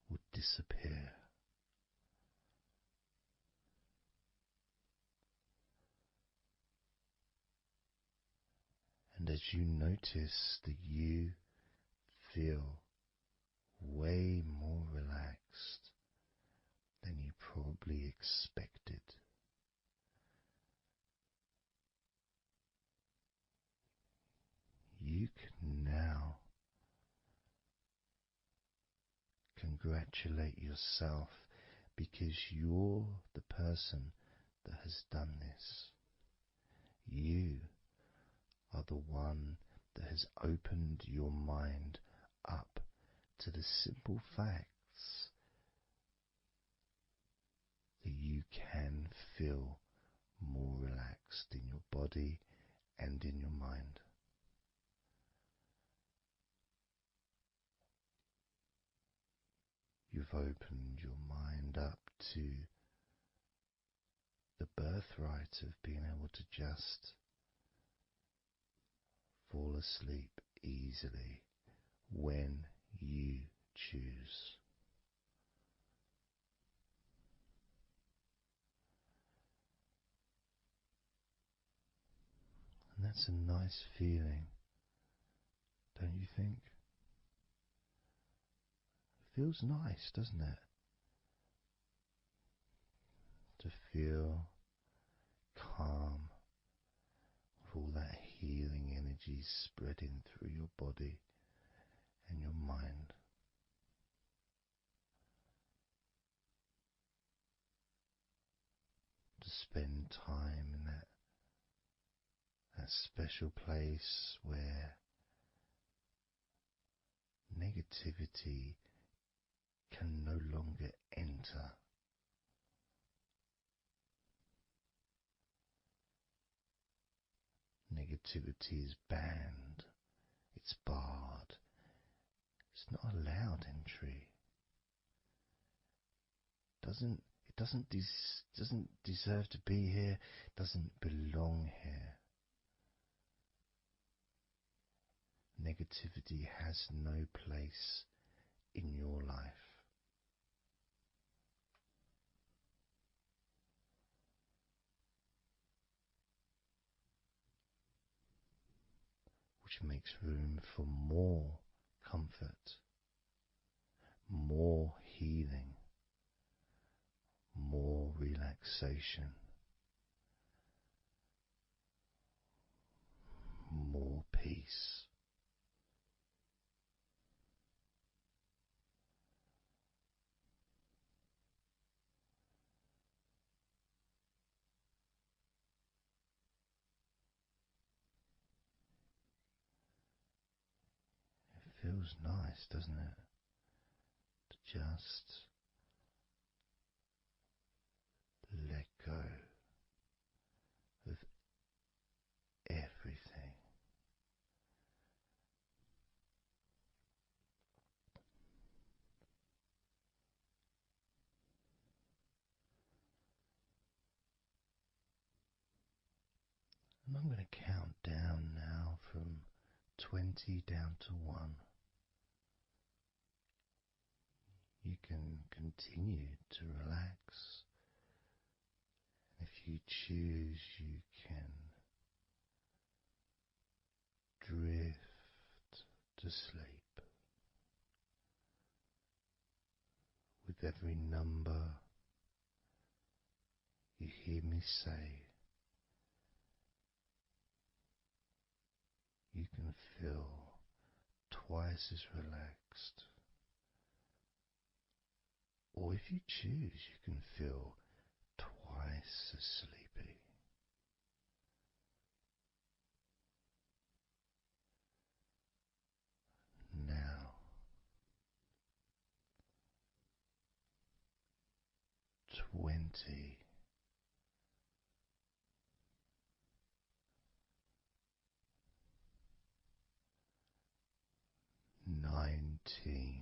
would disappear. And as you notice that you feel way more relaxed than you probably expected, you can now congratulate yourself because you're the person that has done this. You are the one that has opened your mind up to the simple facts that you can feel more relaxed in your body and in your mind. You've opened your mind up to the birthright of being able to just fall asleep easily when you choose. And that's a nice feeling, don't you think? It feels nice, doesn't it? To feel calm with all that healing energy spreading through your body and your mind. To spend time in that special place where negativity can no longer enter. Negativity is banned, it's barred, it's not allowed entry. It doesn't deserve to be here, doesn't belong here. Negativity has no place in your life. Which makes room for more comfort, more healing, more relaxation, more peace. It feels nice, doesn't it? To just let go of everything. And I'm going to count down now from 20 down to 1. You can continue to relax. If you choose, you can drift to sleep. With every number you hear me say, you can feel twice as relaxed. Or if you choose, you can feel twice as sleepy. Now, 20. 18,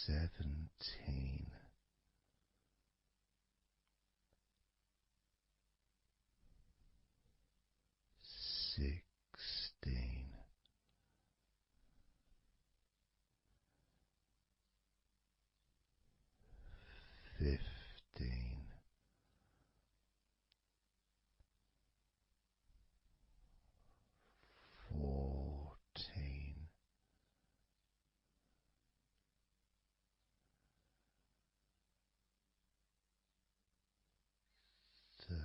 17, 16, 15, 14, 13,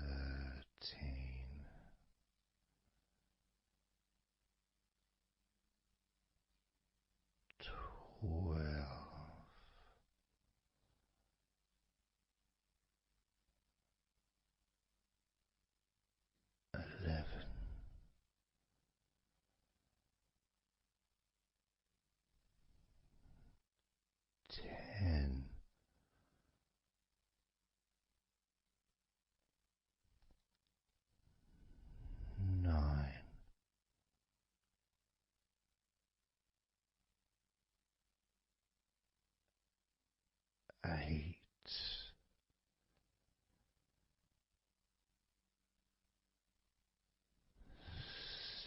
12, 11, 10, 9, 8,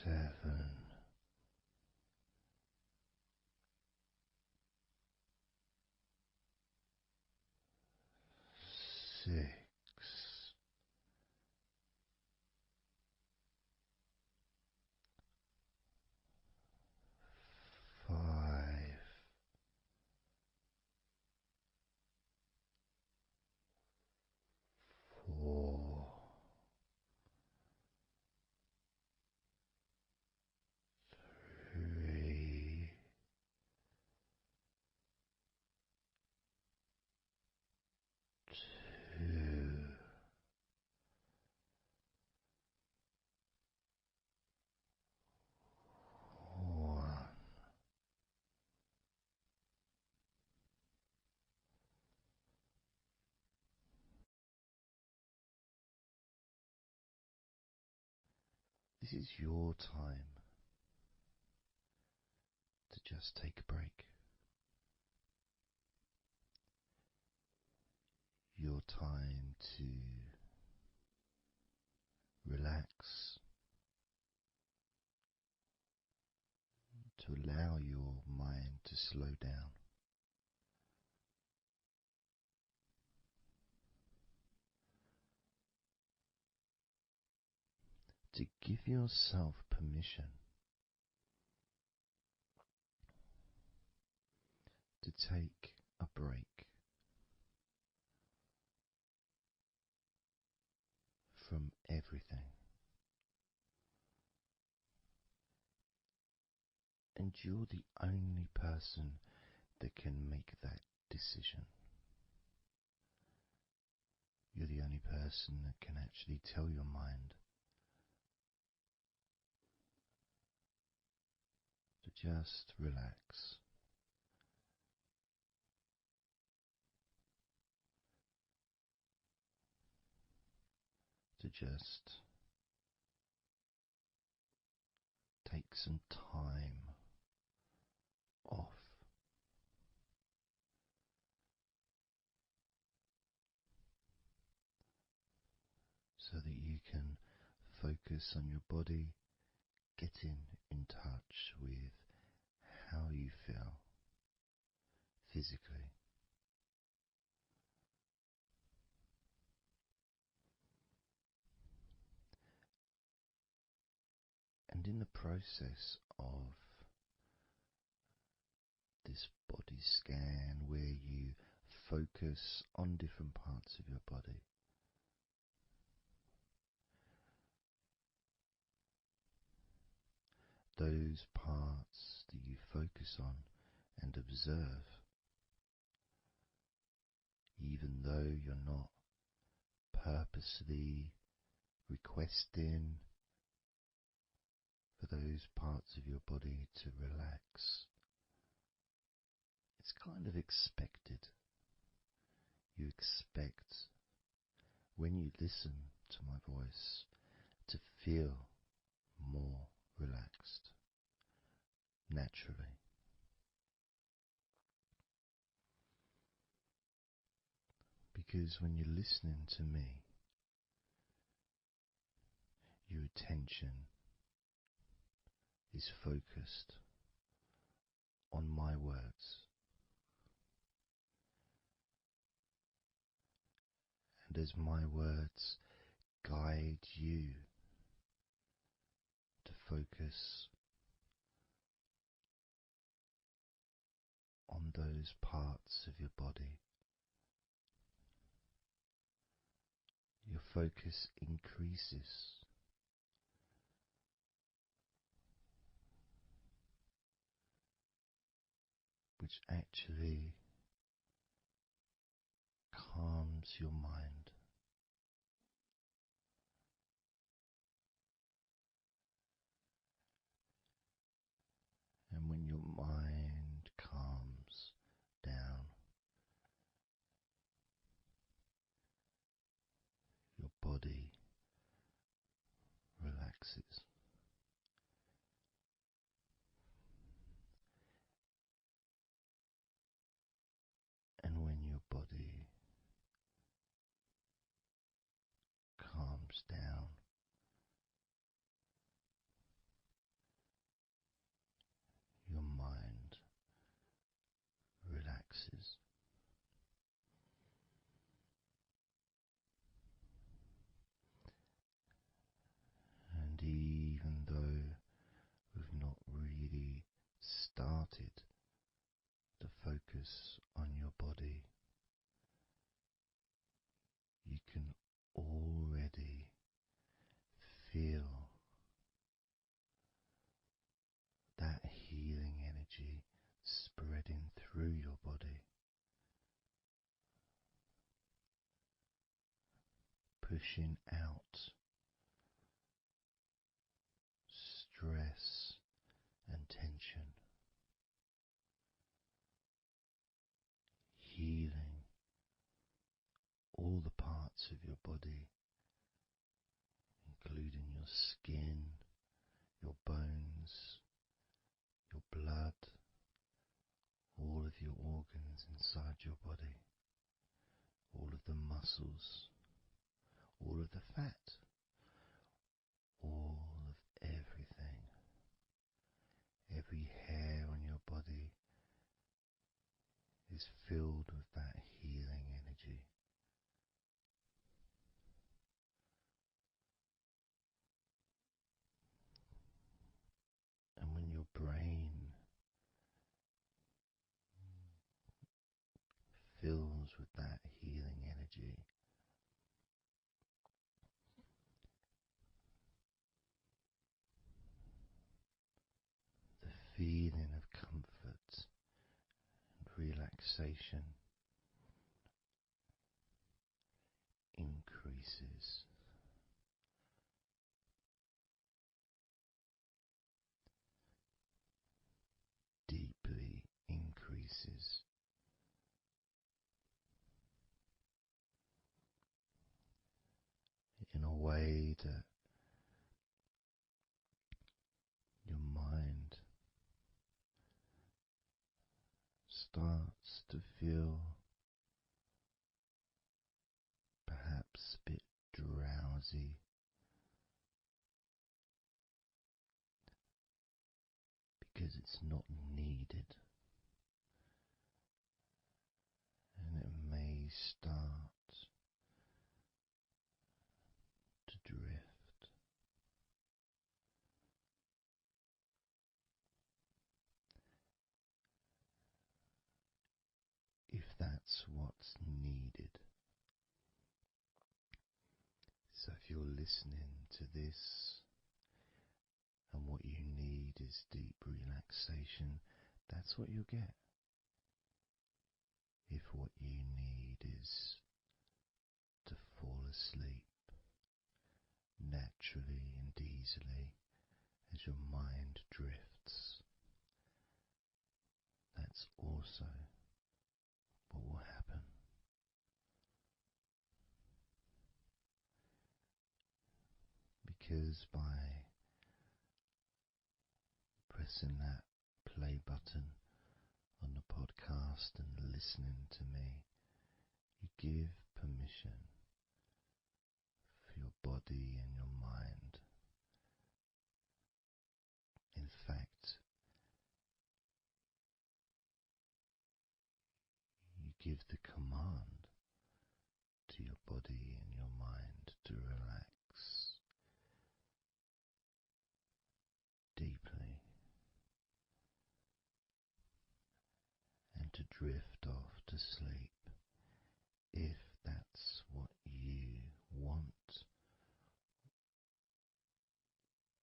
7, 6, 5, 4, 3, 2, 1. This is your time to just take a break. Your time to relax, to allow your mind to slow down, to give yourself permission to take a break from everything. And you're the only person that can make that decision. You're the only person that can actually tell your mind to just relax. To just take some time off. So that you can focus on your body, getting in touch with how you feel physically. And in the process of this body scan, where you focus on different parts of your body, those parts that you focus on and observe, even though you're not purposely requesting for those parts of your body to relax, it's kind of expected. You expect, when you listen to my voice, to feel more relaxed naturally. Because when you're listening to me, your attention is focused on my words, and as my words guide you to focus on those parts of your body, your focus increases, which actually calms your mind. And when your mind calms down, your body relaxes. And when your body calms down, your mind relaxes. And even though we've not really started to focus on your body, you can already feel that healing energy spreading through your body, pushing out stress and tension, healing all the parts of your body, including your skin, your bones, your blood, all of your organs inside your body, all of the muscles, all of the fat, all of everything. Every hair on your body is filled with that healing energy. And when your brain fills with that healing energy, the feeling of comfort and relaxation increases. Deeply increases. In a way that your mind starts to feel perhaps a bit drowsy, because it's not needed, and it may start to drift. If that's what's needed. So if you're listening to this and what you need is deep relaxation, that's what you'll get. If what you need is to fall asleep naturally and easily as your mind drifts, that's also because by pressing that play button on the podcast and listening to me, you give permission for your body and your mind. In fact, you give the command to your body and your mind to relax deeply and to drift off to sleep if that's what you want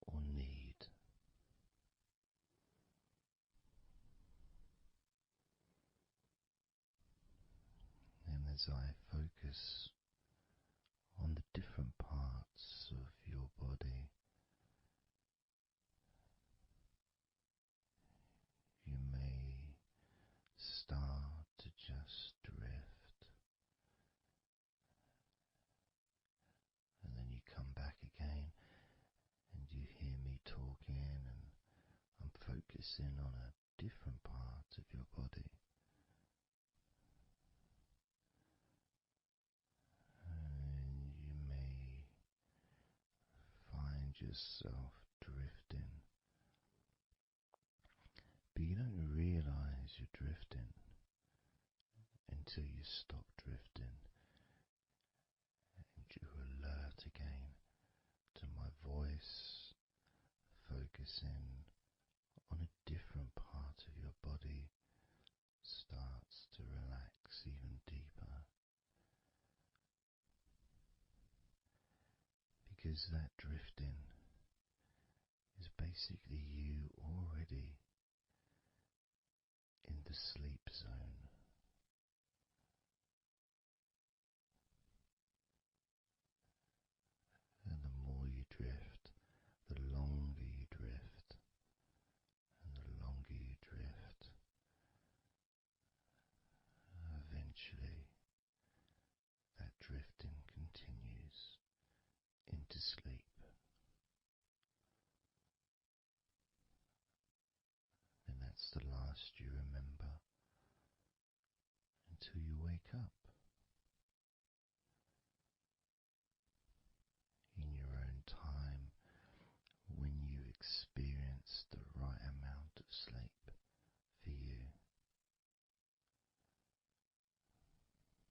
or need. And as I focus on the different parts of your body, you may start to just drift, and then you come back again and you hear me talking, and I'm focusing on a different part of your body. And you may find yourself drifting, but you don't realize you're drifting until you stop drifting and you're alert again to my voice, focusing on a different part of your body starts to relax even deeper, because that drifting is basically you already in the sleep zone. And the more you drift, the longer you drift, and the longer you drift, eventually that drifting continues into sleep. And that's the last you remember until you wake up in your own time, when you experience the right amount of sleep for you.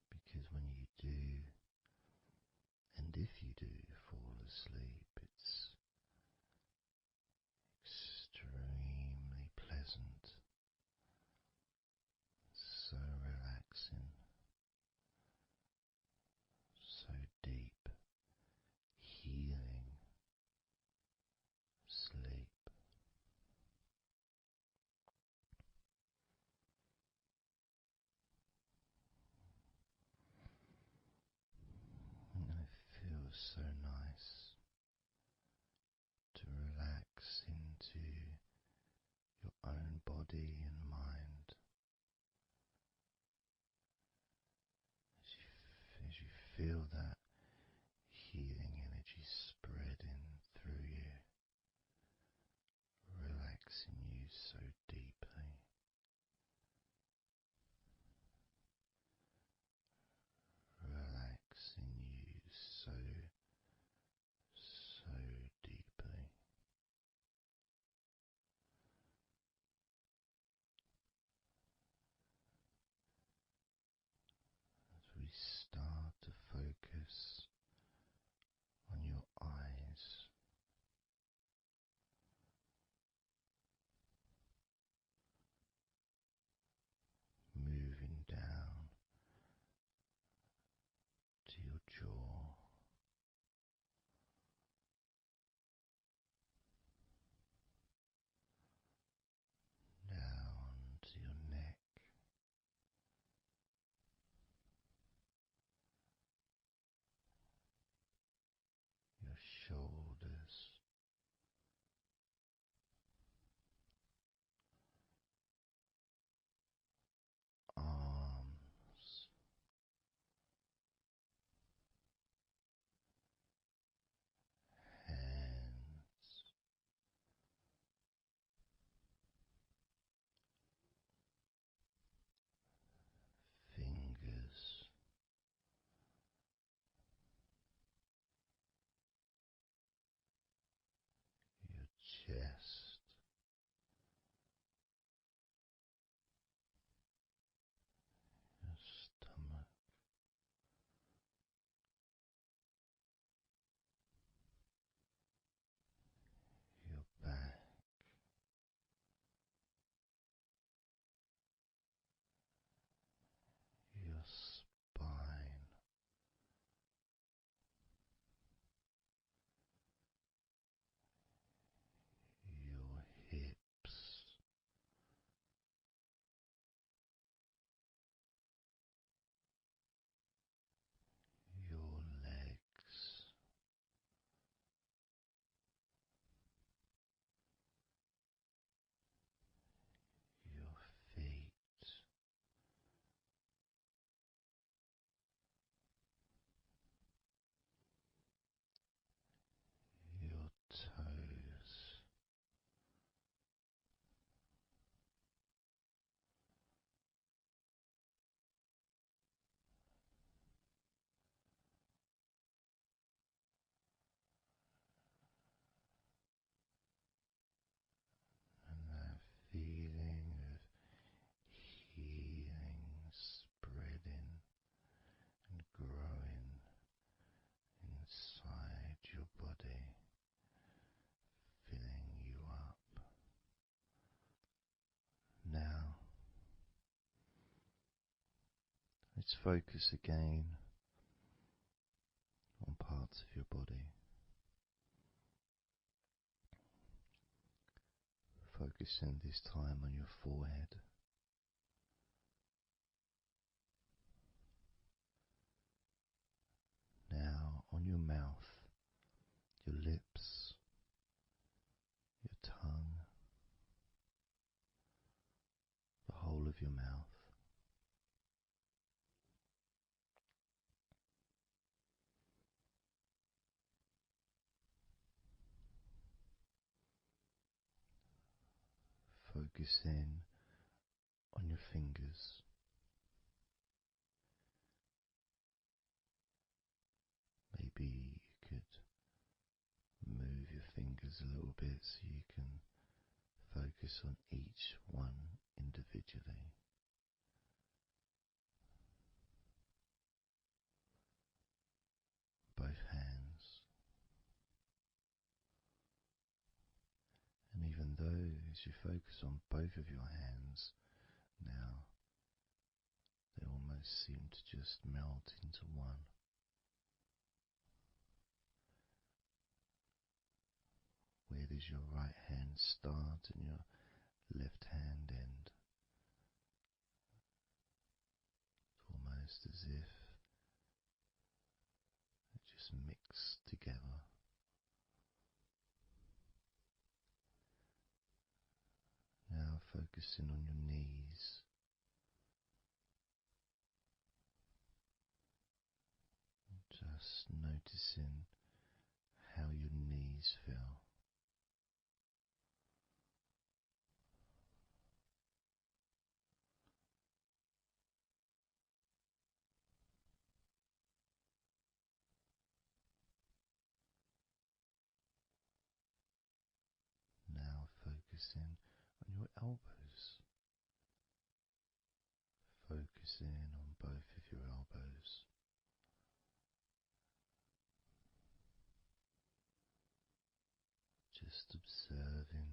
Because when you do, and if you do fall asleep, it's extremely pleasant, so relaxing, so deep, healing sleep. And it feels so nice to relax into your own body and mind as you feel that healing energy spreading through you, relaxing you so deeply, relaxing you so deeply. chest, your stomach, your back, your spine, your hips, your legs, your feet, your toes, and that feeling of healing spreading and growing inside your body, filling you up. Now, let's focus again on parts of your body. Focusing this time on your forehead. Now on your mouth, your lips, your tongue, the whole of your mouth. Focusing on your fingers. Maybe you could move your fingers a little bit so you can focus on each one individually. Both hands. And even though as you focus on both of your hands now, they almost seem to just melt into one. Where does your right hand start and your left hand end? It's almost as if it just mix together. Now focusing on your knees. Just noticing how your knees feel. Now focusing on your elbows. Focusing on both of your elbows. Just observing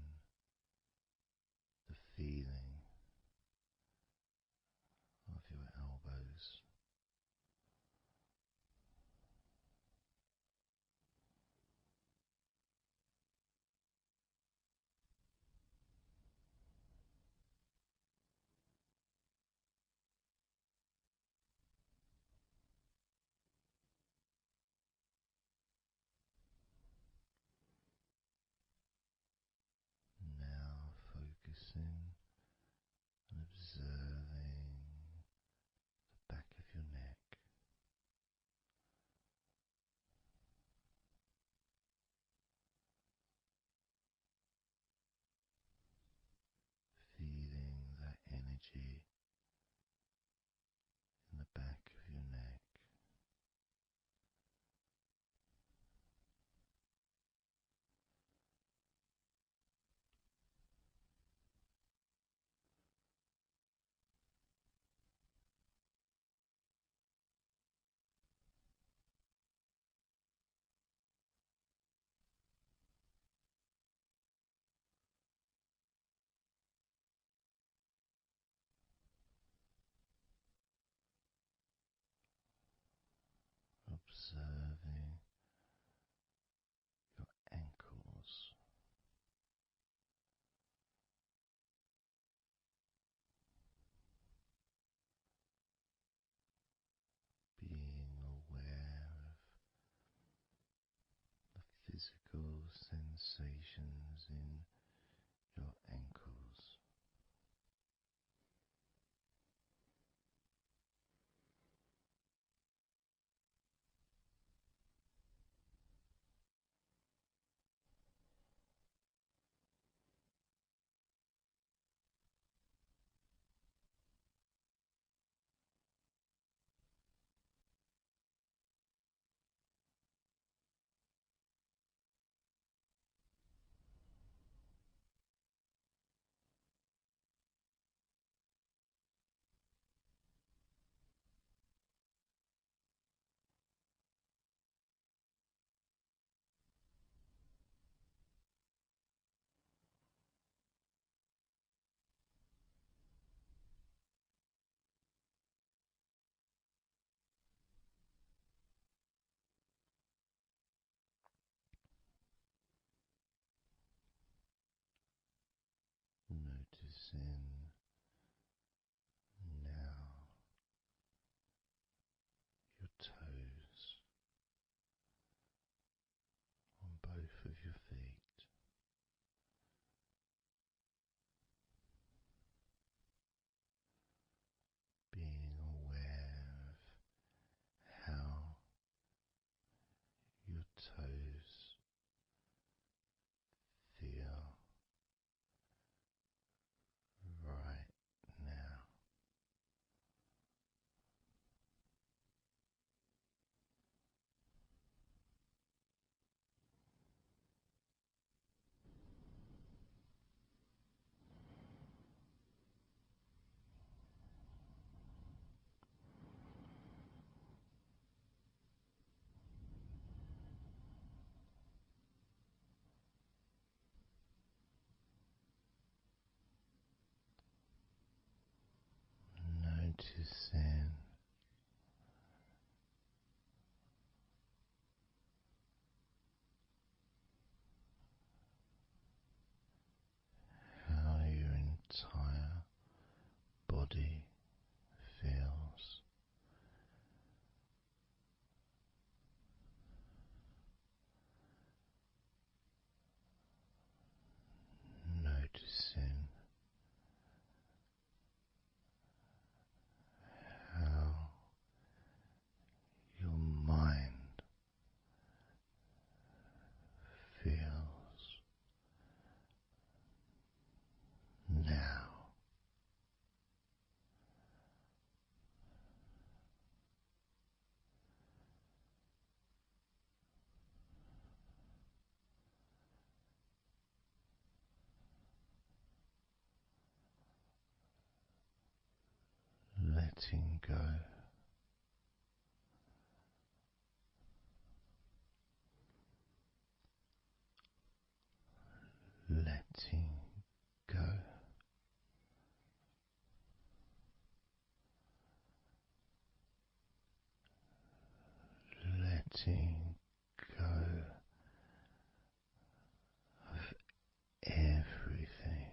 the feeling of your elbows. observing your ankles. Being aware of the physical sensations in your ankles. Noticing now your toes on both of your feet, being aware of how your toes feel right now. Noticing how your entire body feels. Noticing how your mind feels now. Letting go. Letting go. Letting go of everything.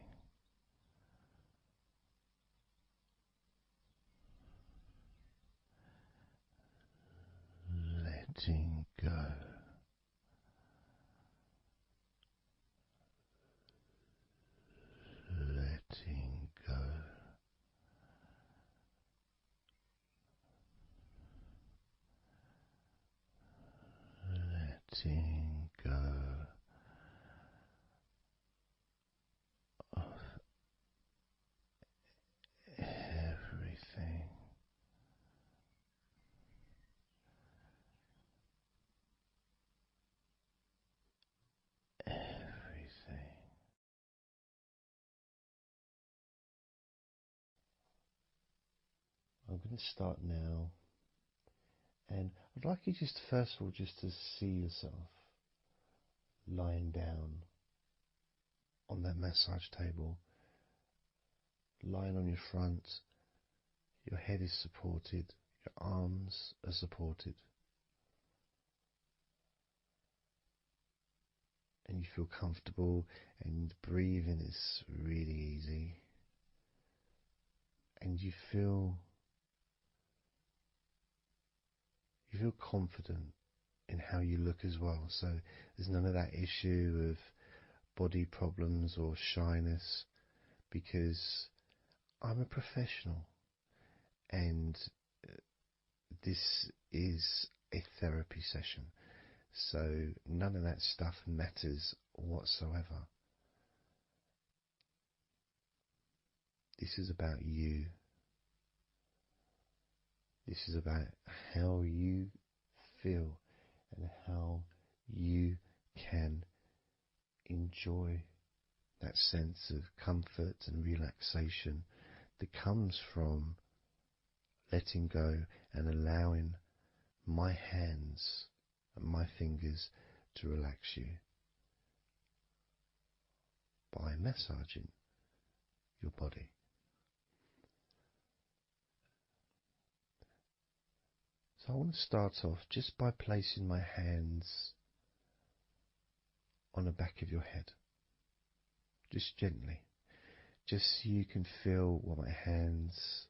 Letting go. Letting go. Letting go of everything. Everything. I'm going to start now, and I'd like you just first of all just to see yourself lying down on that massage table, lying on your front, your head is supported, your arms are supported, and you feel comfortable, and breathing is really easy, and you feel confident in how you look as well. So there's none of that issue of body problems or shyness, because I'm a professional, and this is a therapy session. So none of that stuff matters whatsoever. This is about you. This is about how you feel and how you can enjoy that sense of comfort and relaxation that comes from letting go and allowing my hands and my fingers to relax you by massaging your body. So I want to start off just by placing my hands on the back of your head, just gently, just so you can feel what my hands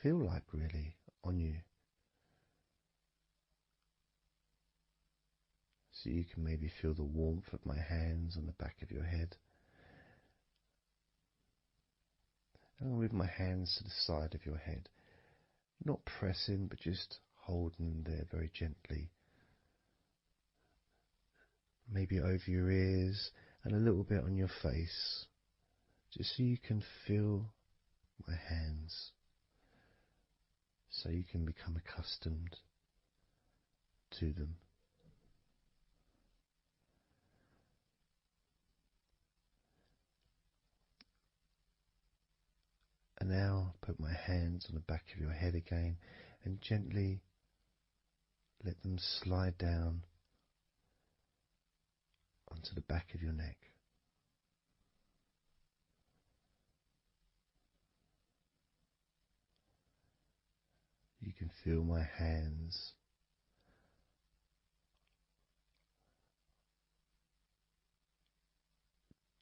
feel like really on you. So you can maybe feel the warmth of my hands on the back of your head. And I'll move my hands to the side of your head, not pressing, but just holding them there very gently. Maybe over your ears and a little bit on your face, just so you can feel my hands, so you can become accustomed to them. And now put my hands on the back of your head again and gently let them slide down onto the back of your neck. You can feel my hands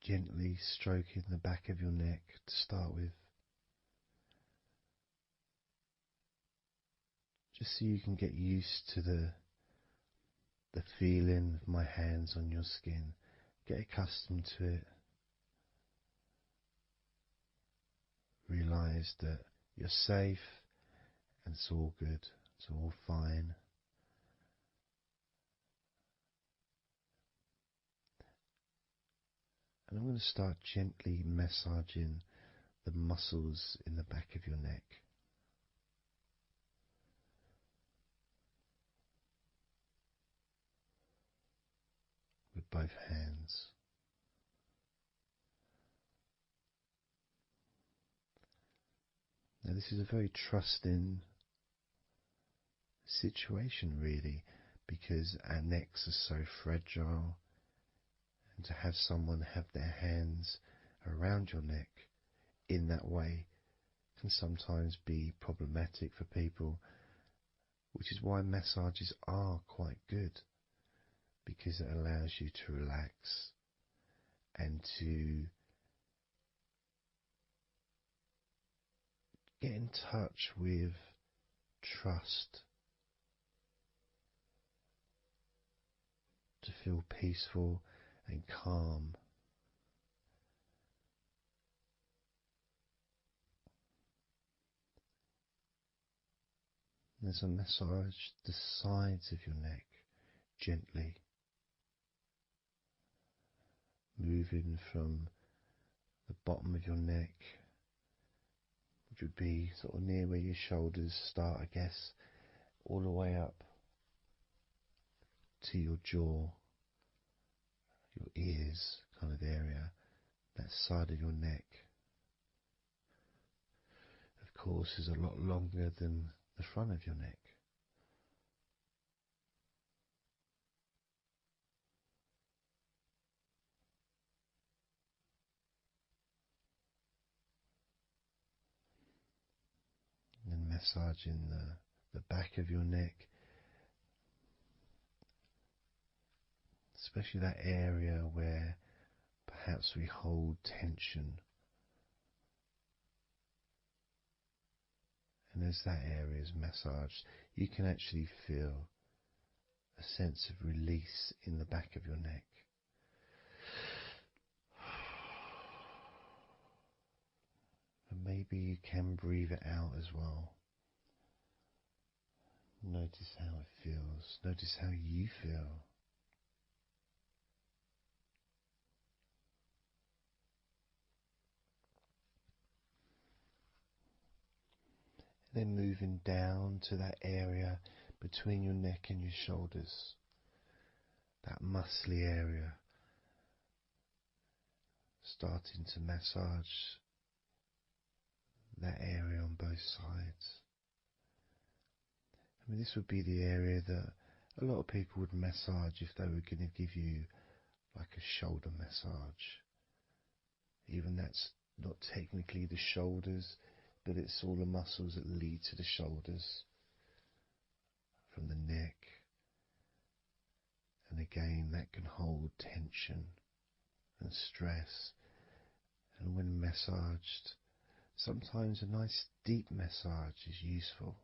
gently stroking the back of your neck to start with, just so you can get used to the feeling of my hands on your skin. Get accustomed to it. Realize that you're safe and it's all good, it's all fine. And I'm going to start gently massaging the muscles in the back of your neck. With both hands. Now this is a very trusting situation really, because our necks are so fragile, and to have someone have their hands around your neck in that way can sometimes be problematic for people, which is why massages are quite good, because it allows you to relax and to get in touch with trust, to feel peaceful and calm. There's a massage the sides of your neck, gently, moving from the bottom of your neck, which would be sort of near where your shoulders start, I guess, all the way up to your jaw, your ears kind of area, that side of your neck. Of course, is a lot longer than the front of your neck. And massaging the back of your neck, especially that area where perhaps we hold tension. And as that area is massaged, you can actually feel a sense of release in the back of your neck. And maybe you can breathe it out as well. Notice how it feels. Notice how you feel. Then moving down to that area between your neck and your shoulders, that muscly area, starting to massage that area on both sides. I mean, this would be the area that a lot of people would massage if they were going to give you like a shoulder massage. Even that's not technically the shoulders, but it's all the muscles that lead to the shoulders, from the neck. And again, that can hold tension and stress. And when massaged, sometimes a nice deep massage is useful.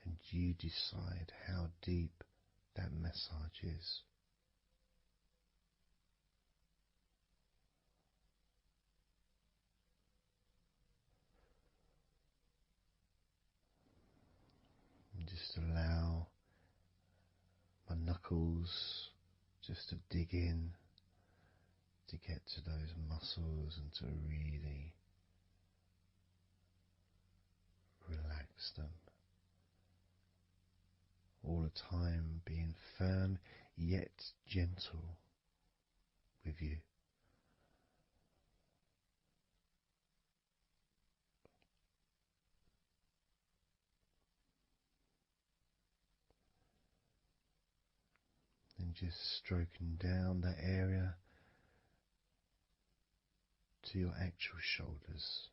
And you decide how deep that massage is. And just allow my knuckles just to dig in, to get to those muscles and to really relax them. All the time being firm yet gentle with you. And just stroking down that area to your actual shoulders,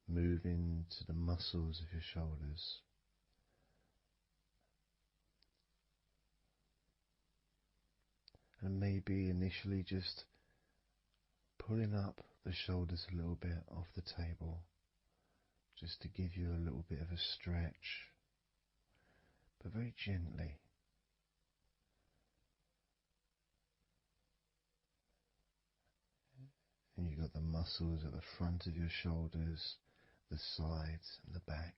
moving to the muscles of your shoulders. And maybe initially just pulling up the shoulders a little bit off the table, just to give you a little bit of a stretch, but very gently. And you've got the muscles at the front of your shoulders, the sides and the back.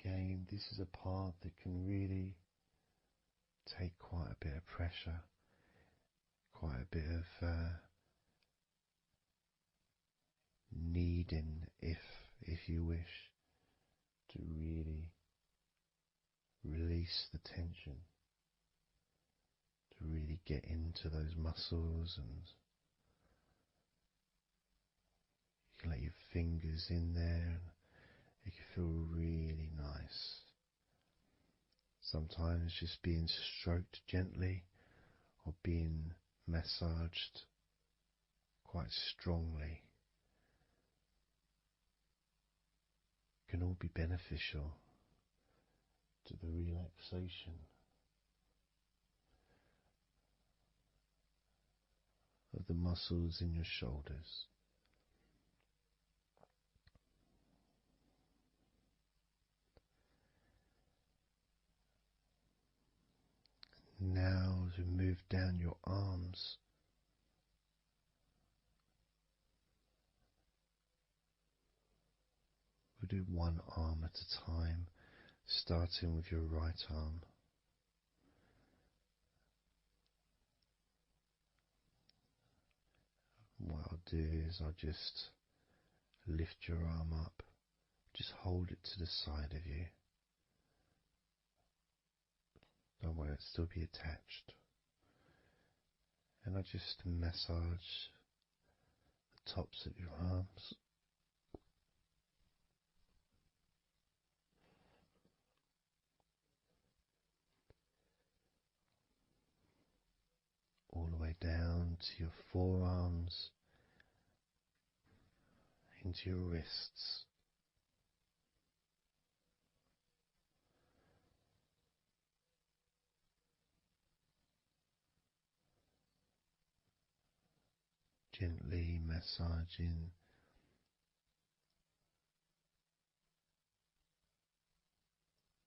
Again, this is a part that can really take quite a bit of pressure, quite a bit of needing, if you wish, to really release the tension, to really get into those muscles, and you can let your fingers in there and it can feel really nice. Sometimes just being stroked gently or being massaged quite strongly can all be beneficial to the relaxation of the muscles in your shoulders. Now, as we move down your arms, we'll do one arm at a time, starting with your right arm. What I'll do is I'll just lift your arm up, just hold it to the side of you. Don't worry, it'll still be attached. And I just massage the tops of your arms. All the way down to your forearms into your wrists. Gently massaging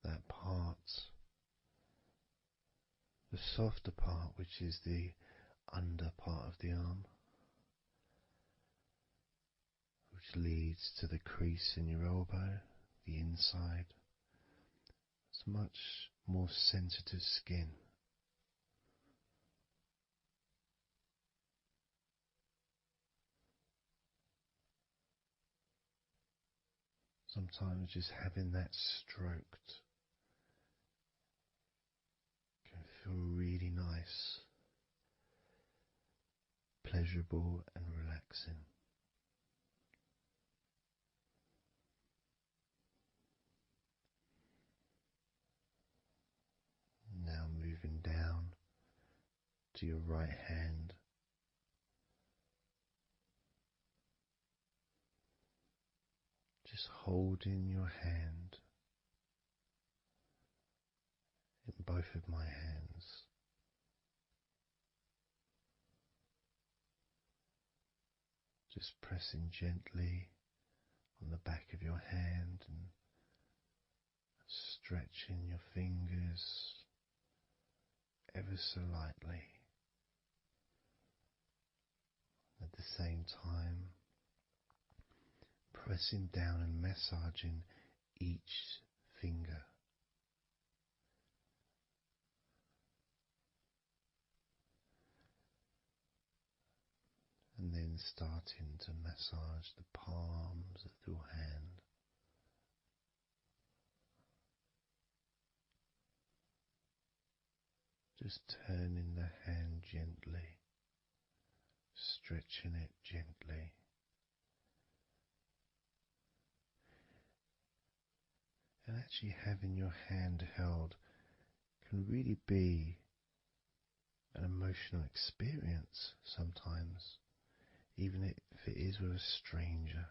that part, the softer part, which is the under part of the arm, which leads to the crease in your elbow, the inside. It's much more sensitive skin. Sometimes just having that stroked can feel really nice, pleasurable and relaxing. Now moving down to your right hand. Just holding your hand in both of my hands. Just pressing gently on the back of your hand and stretching your fingers ever so lightly. At the same time, pressing down and massaging each finger. And then starting to massage the palms of your hand. Just turning the hand gently, stretching it gently. And actually having your hand held can really be an emotional experience sometimes, even if it is with a stranger,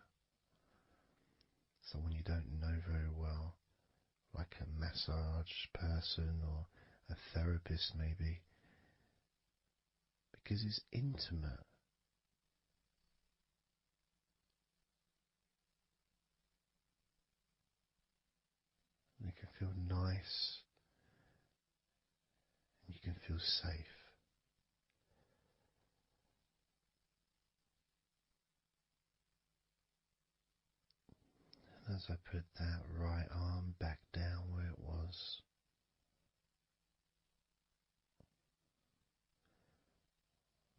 someone you don't know very well, like a massage person or a therapist maybe, because it's intimate. And it can feel nice and you can feel safe. And as I put that right arm back down where it was,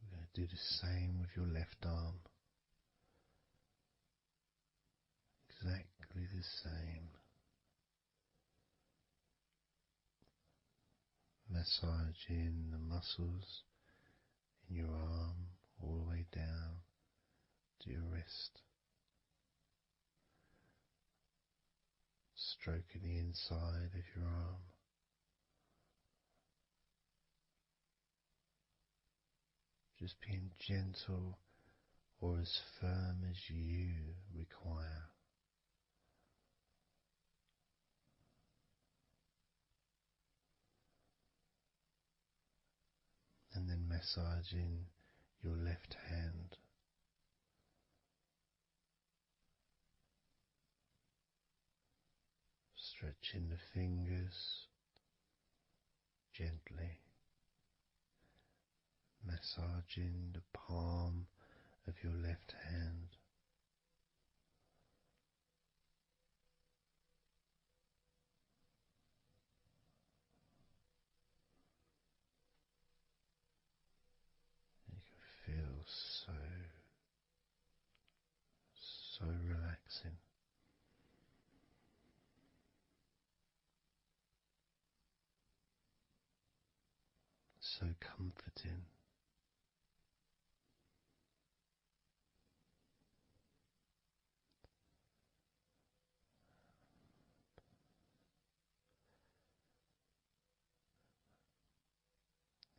we're going to do the same with your left arm. Exactly the same. Massaging the muscles in your arm all the way down to your wrist. Stroking the inside of your arm. Just being gentle or as firm as you require. And then massaging your left hand. Stretching the fingers gently. Massaging the palm of your left hand. You can feel so relaxing. So comforting.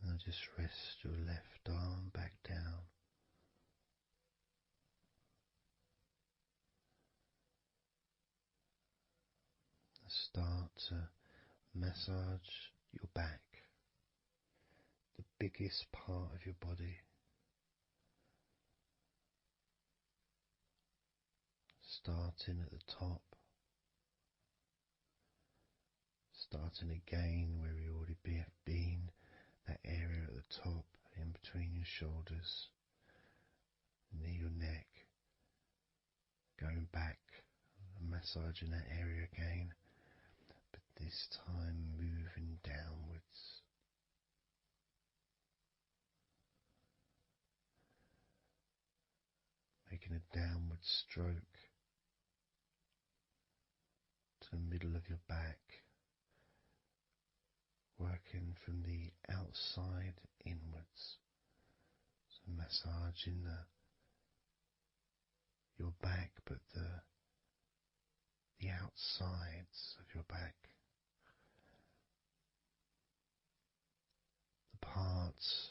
Now just rest your left arm back down. start to massage your back, the biggest part of your body. Starting at the top, starting again where we already have been, that area at the top, in between your shoulders, near your neck, going back and massaging that area again, but this time moving downwards. Making a downward stroke to the middle of your back, working from the outside inwards, so massaging your back, but the outsides of your back, the parts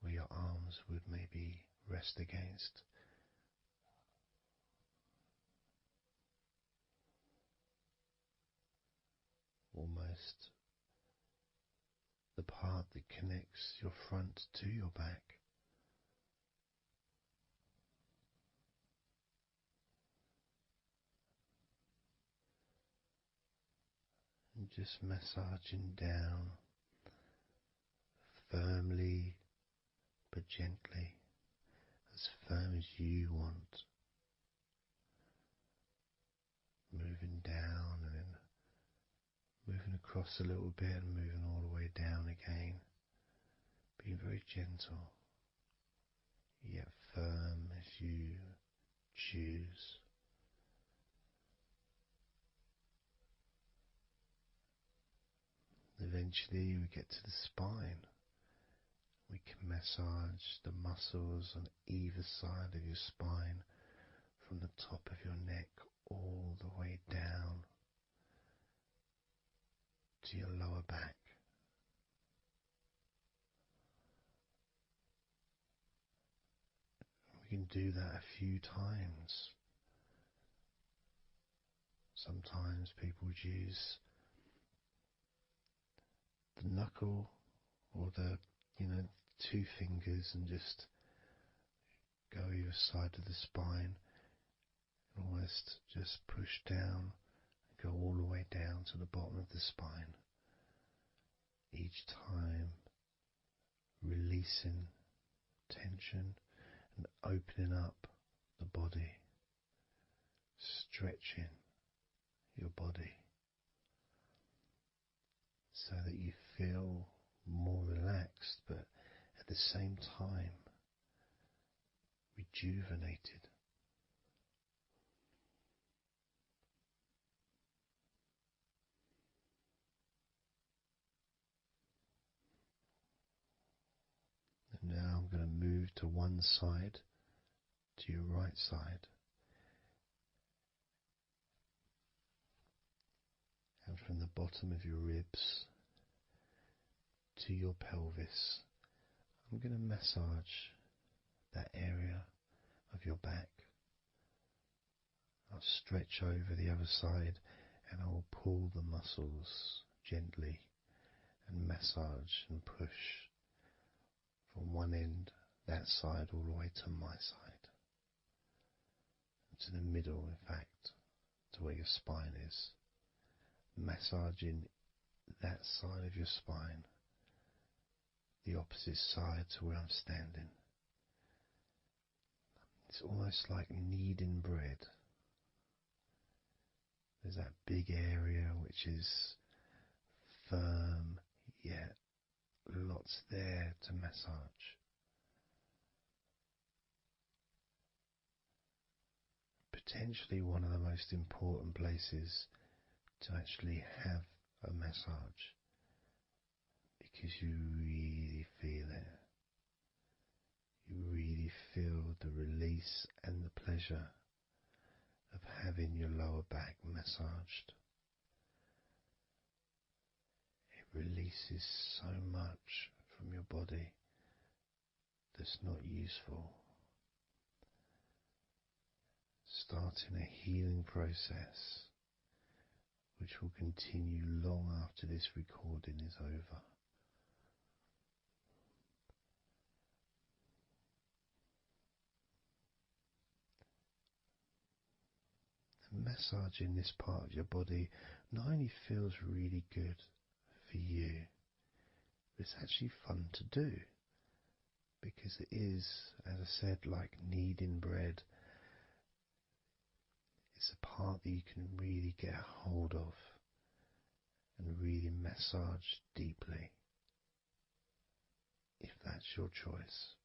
where your arms would maybe rest against. Almost the part that connects your front to your back. And just massaging down firmly but gently, as firm as you want. Moving down and then moving across a little bit and moving all the way down again. Being very gentle, yet firm as you choose. Eventually we get to the spine. We can massage the muscles on either side of your spine, from the top of your neck all the way down to your lower back. We can do that a few times. Sometimes people would use the knuckle or the, two fingers and just go either side of the spine and almost just push down and go all the way down to the bottom of the spine. Each time releasing tension and opening up the body, stretching your body so that you feel more relaxed, but at the same time rejuvenated. And now I'm going to move to one side, to your right side. And from the bottom of your ribs to your pelvis, I'm going to massage that area of your back. I'll stretch over the other side and I will pull the muscles gently and massage and push from one end, that side, all the way to my side. To the middle, in fact, to where your spine is. Massaging that side of your spine, the opposite side to where I'm standing. It's almost like kneading bread. There's that big area which is firm, yet lots there to massage. Potentially one of the most important places to actually have a massage, because you really feel it. You really feel the release and the pleasure of having your lower back massaged. It releases so much from your body that's not useful. Starting a healing process which will continue long after this recording is over. And massaging this part of your body not only feels really good for you, but it's actually fun to do, because it is, as I said, like kneading bread. It's a part that you can really get a hold of and really massage deeply, if that's your choice.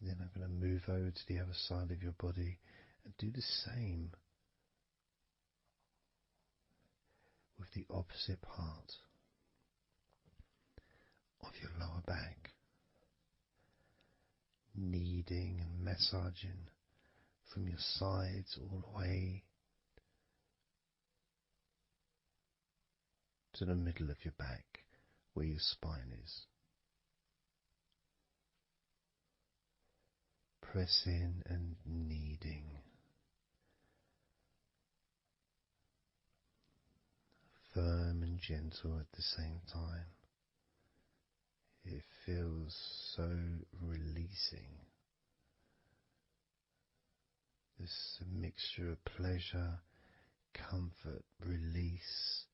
Then I'm going to move over to the other side of your body and do the same with the opposite part of your lower back, kneading and massaging from your sides all the way to the middle of your back where your spine is. Pressing and kneading, firm and gentle at the same time. It feels so releasing. This mixture of pleasure, comfort, release,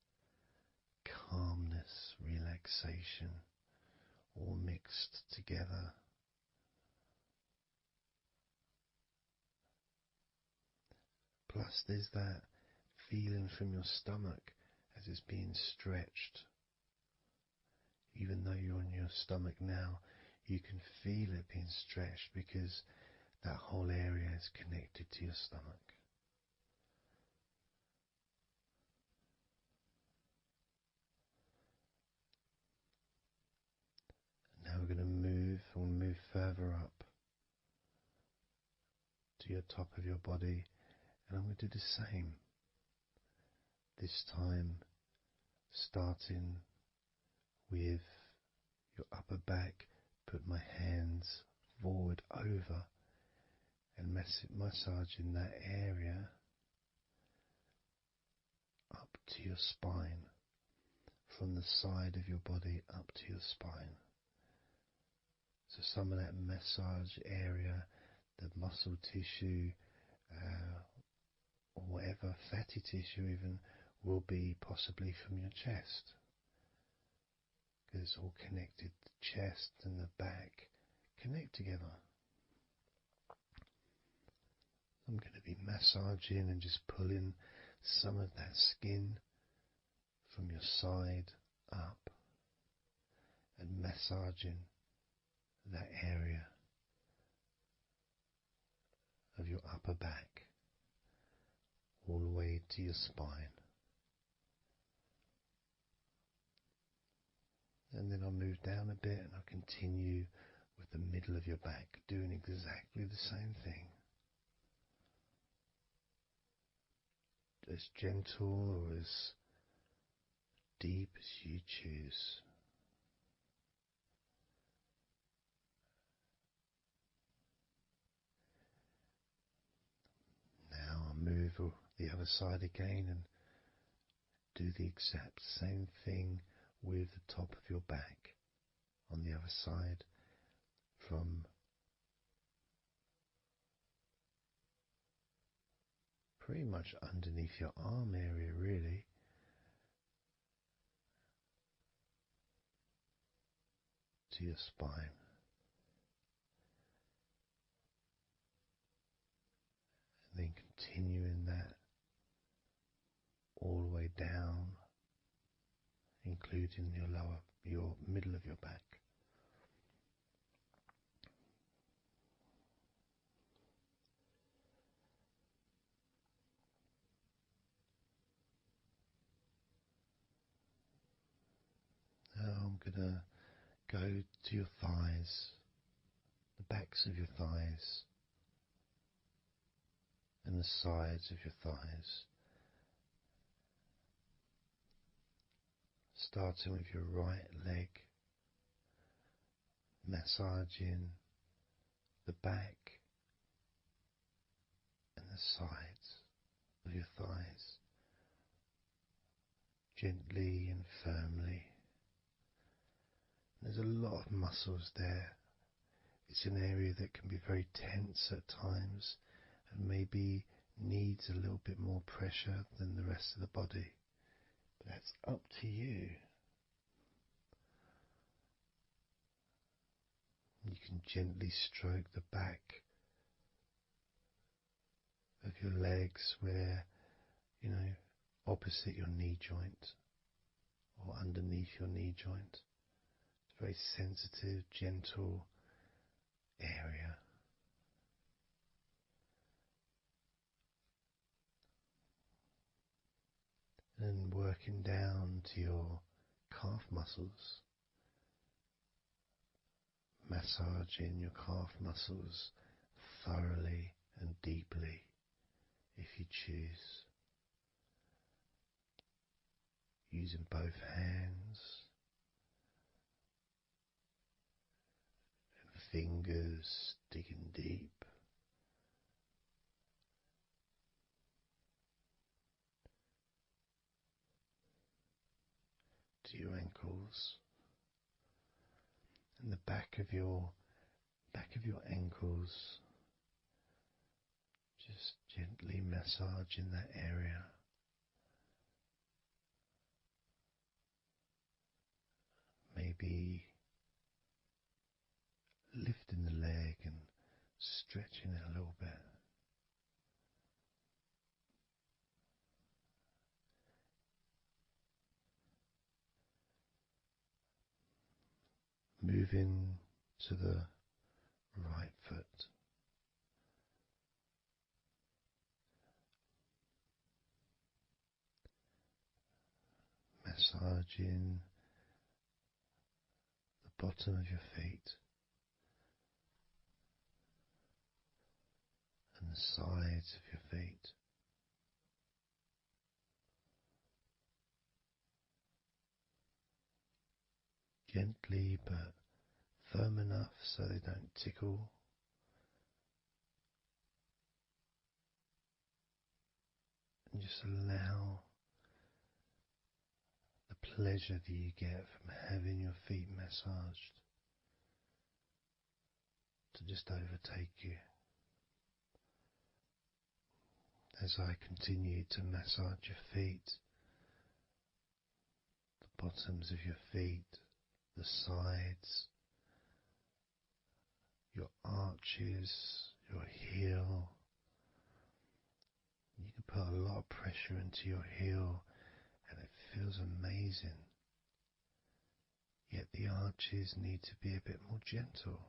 calmness, relaxation, all mixed together. Plus there's that feeling from your stomach as it's being stretched. Even though you're on your stomach now, you can feel it being stretched because that whole area is connected to your stomach. Now we're going to move further up to your top of your body, and I'm going to do the same. This time starting with your upper back, put my hands forward over and massaging that area up to your spine, from the side of your body up to your spine. So some of that massage area, the muscle tissue, or whatever, fatty tissue even, will be possibly from your chest, because it's all connected. The chest and the back connect together. I'm going to be massaging and just pulling some of that skin from your side up and massaging that area of your upper back all the way to your spine. And then I'll move down a bit and I'll continue with the middle of your back, doing exactly the same thing. As gentle or as deep as you choose. Now I'll move the other side again and do the exact same thing with the top of your back on the other side, from pretty much underneath your arm area really, to your spine. And then continuing that all the way down, including your middle of your back. Now I'm gonna go to your thighs, the backs of your thighs, and the sides of your thighs. Starting with your right leg, massaging the back and the sides of your thighs, gently and firmly. There's a lot of muscles there. It's an area that can be very tense at times and maybe needs a little bit more pressure than the rest of the body. But that's up to you. You can gently stroke the back of your legs where, opposite your knee joint or underneath your knee joint. It's a very sensitive, gentle area. And working down to your calf muscles, massaging your calf muscles thoroughly and deeply if you choose, using both hands and fingers digging deep. To your ankles and the back of your ankles, just gently massaging that area. Maybe lifting the leg and stretching it a little bit. Moving to the right foot. Massaging the bottom of your feet and the sides of your feet. Gently but firm enough so they don't tickle. And just allow the pleasure that you get from having your feet massaged to just overtake you. As I continue to massage your feet, the bottoms of your feet, the sides, your arches, your heel. You can put a lot of pressure into your heel and it feels amazing. Yet the arches need to be a bit more gentle.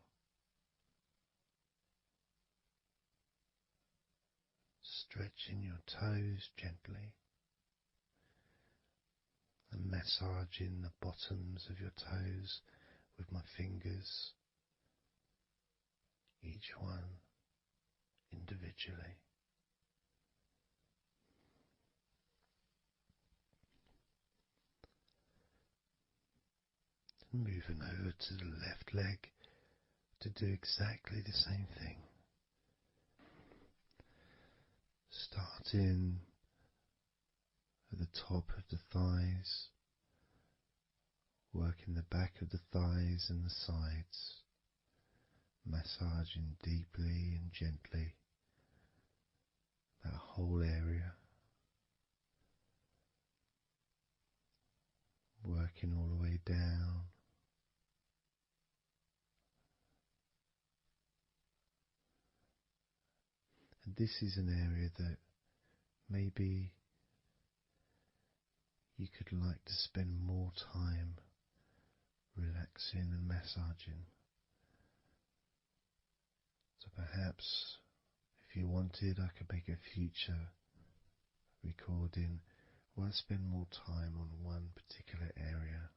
Stretching your toes gently and massaging the bottoms of your toes with my fingers, each one individually. Moving over to the left leg to do exactly the same thing. Starting at the top of the thighs, working the back of the thighs and the sides, massaging deeply and gently that whole area, working all the way down. And this is an area that maybe you could like to spend more time relaxing and massaging. So perhaps if you wanted, I could make a future recording where I spend more time on one particular area.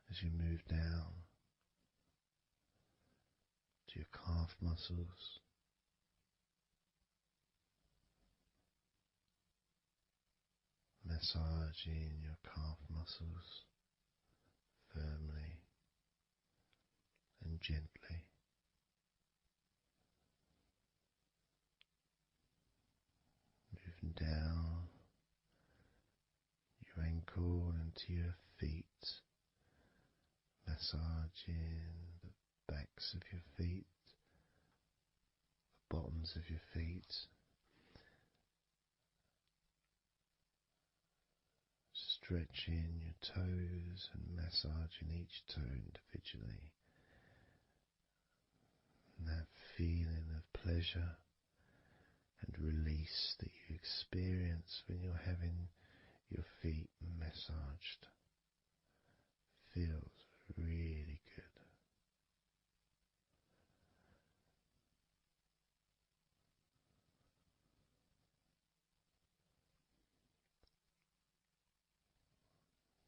As you move down to your calf muscles, massaging your calf muscles firmly and gently. Moving down your ankle into your feet, massaging the backs of your feet, the bottoms of your feet, stretching your toes and massaging each toe individually. And that feeling of pleasure and release that you experience when you're having your feet massaged feels really good.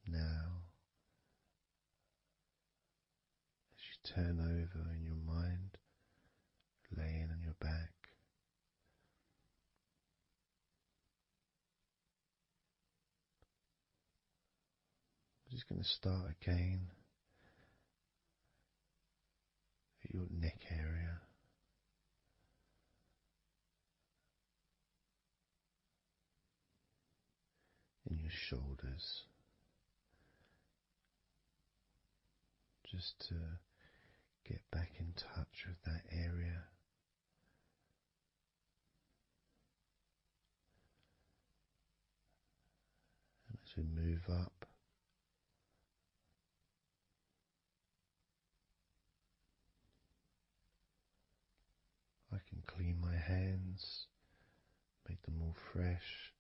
Now, as you turn over in your mind, laying on your back, I'm just going to start again at your neck area. In your shoulders, just to get back in touch with that area. And as we move up, I can clean my hands, make them all fresh,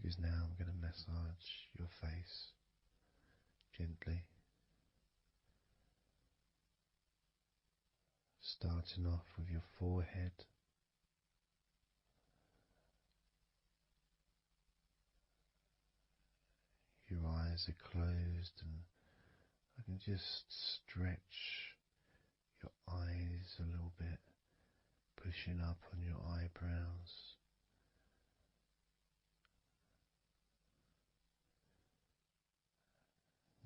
because now I'm going to massage your face gently. Starting off with your forehead, your eyes are closed, and I can just stretch your eyes a little bit, pushing up on your eyebrows.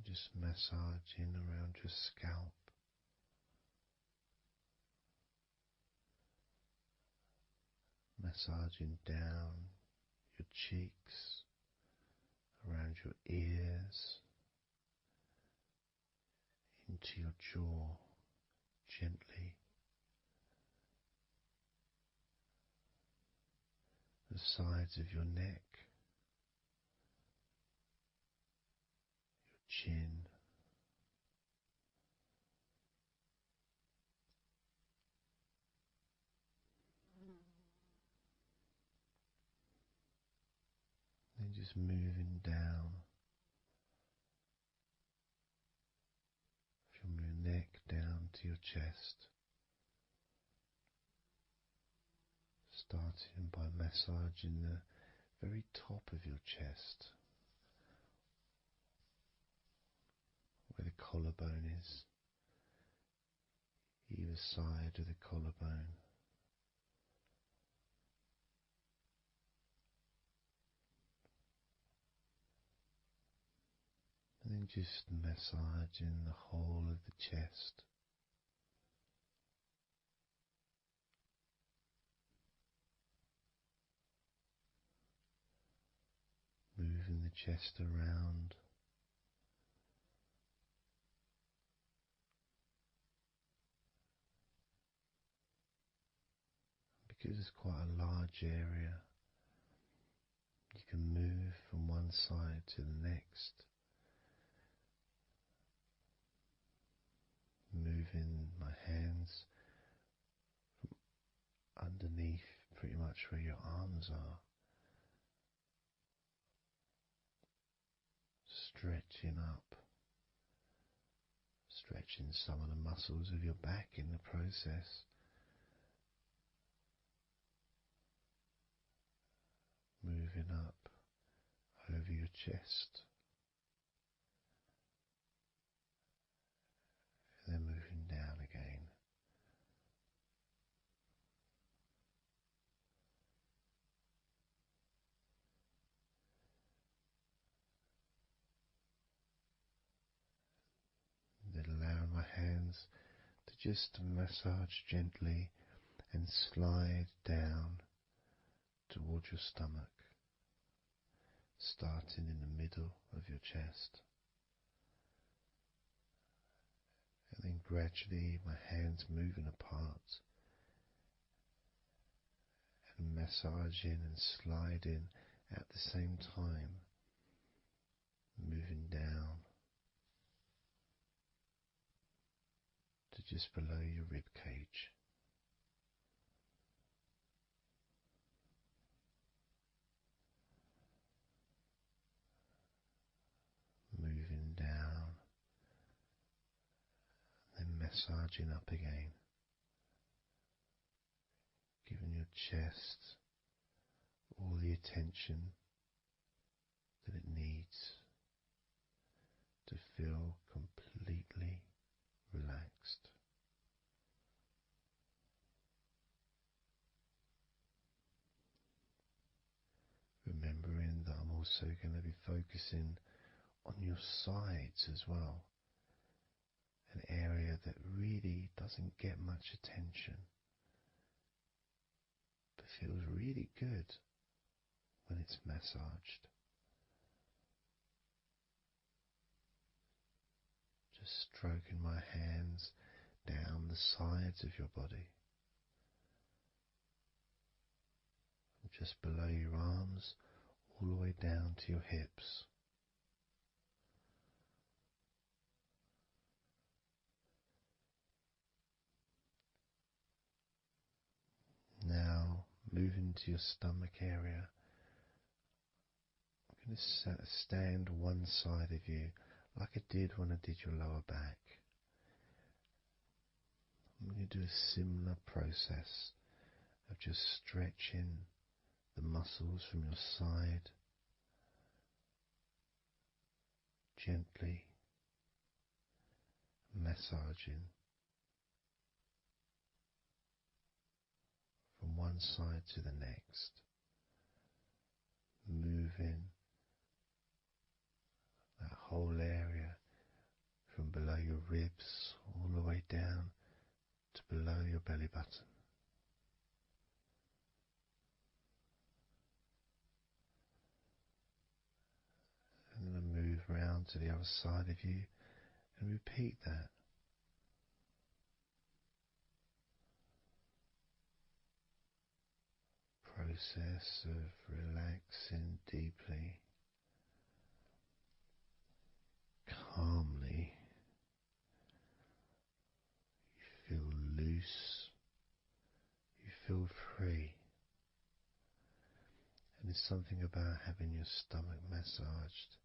Just massaging around your scalp. Massaging down your cheeks, around your ears, into your jaw, gently. The sides of your neck, your chin, then just moving down from your neck down to your chest, starting by massaging the very top of your chest, where the collarbone is, either side of the collarbone. And then just massaging the whole of the chest. Moving the chest around. Because it's quite a large area, you can move from one side to the next. Moving my hands from underneath pretty much where your arms are, stretching up, stretching some of the muscles of your back in the process. Moving up over your chest, and then moving down again. just massage gently and slide down towards your stomach, starting in the middle of your chest. And then gradually my hands moving apart and massaging and sliding at the same time, moving down to just below your rib cage. Moving down, then massaging up again, giving your chest all the attention that it needs to feel completely relaxed. Remembering that I'm also going to be focusing on your sides as well, an area that really doesn't get much attention, but feels really good when it's massaged. Just stroking my hands down the sides of your body, and just below your arms, all the way down to your hips. Now, moving to your stomach area, I'm going to stand one side of you like I did when I did your lower back. I'm going to do a similar process of just stretching the muscles from your side, gently massaging from one side to the next, moving that whole area from below your ribs all the way down to below your belly button. And then move round to the other side of you and repeat that. Process of relaxing deeply, calmly. You feel loose, you feel free. And there's something about having your stomach massaged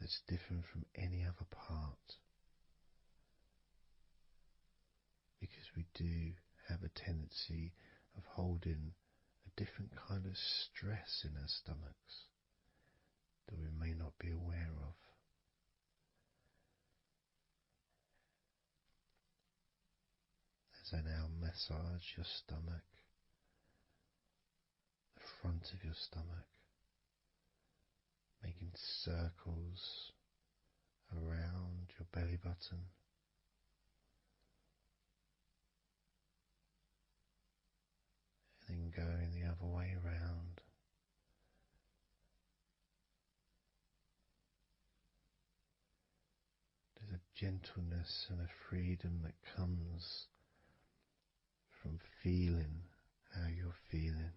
that's different from any other part, because we do have a tendency of holding a different kind of stress in our stomachs that we may not be aware of. As I now massage your stomach, the front of your stomach, making circles around your belly button, and then going the other way around. There's a gentleness and a freedom that comes from feeling how you're feeling.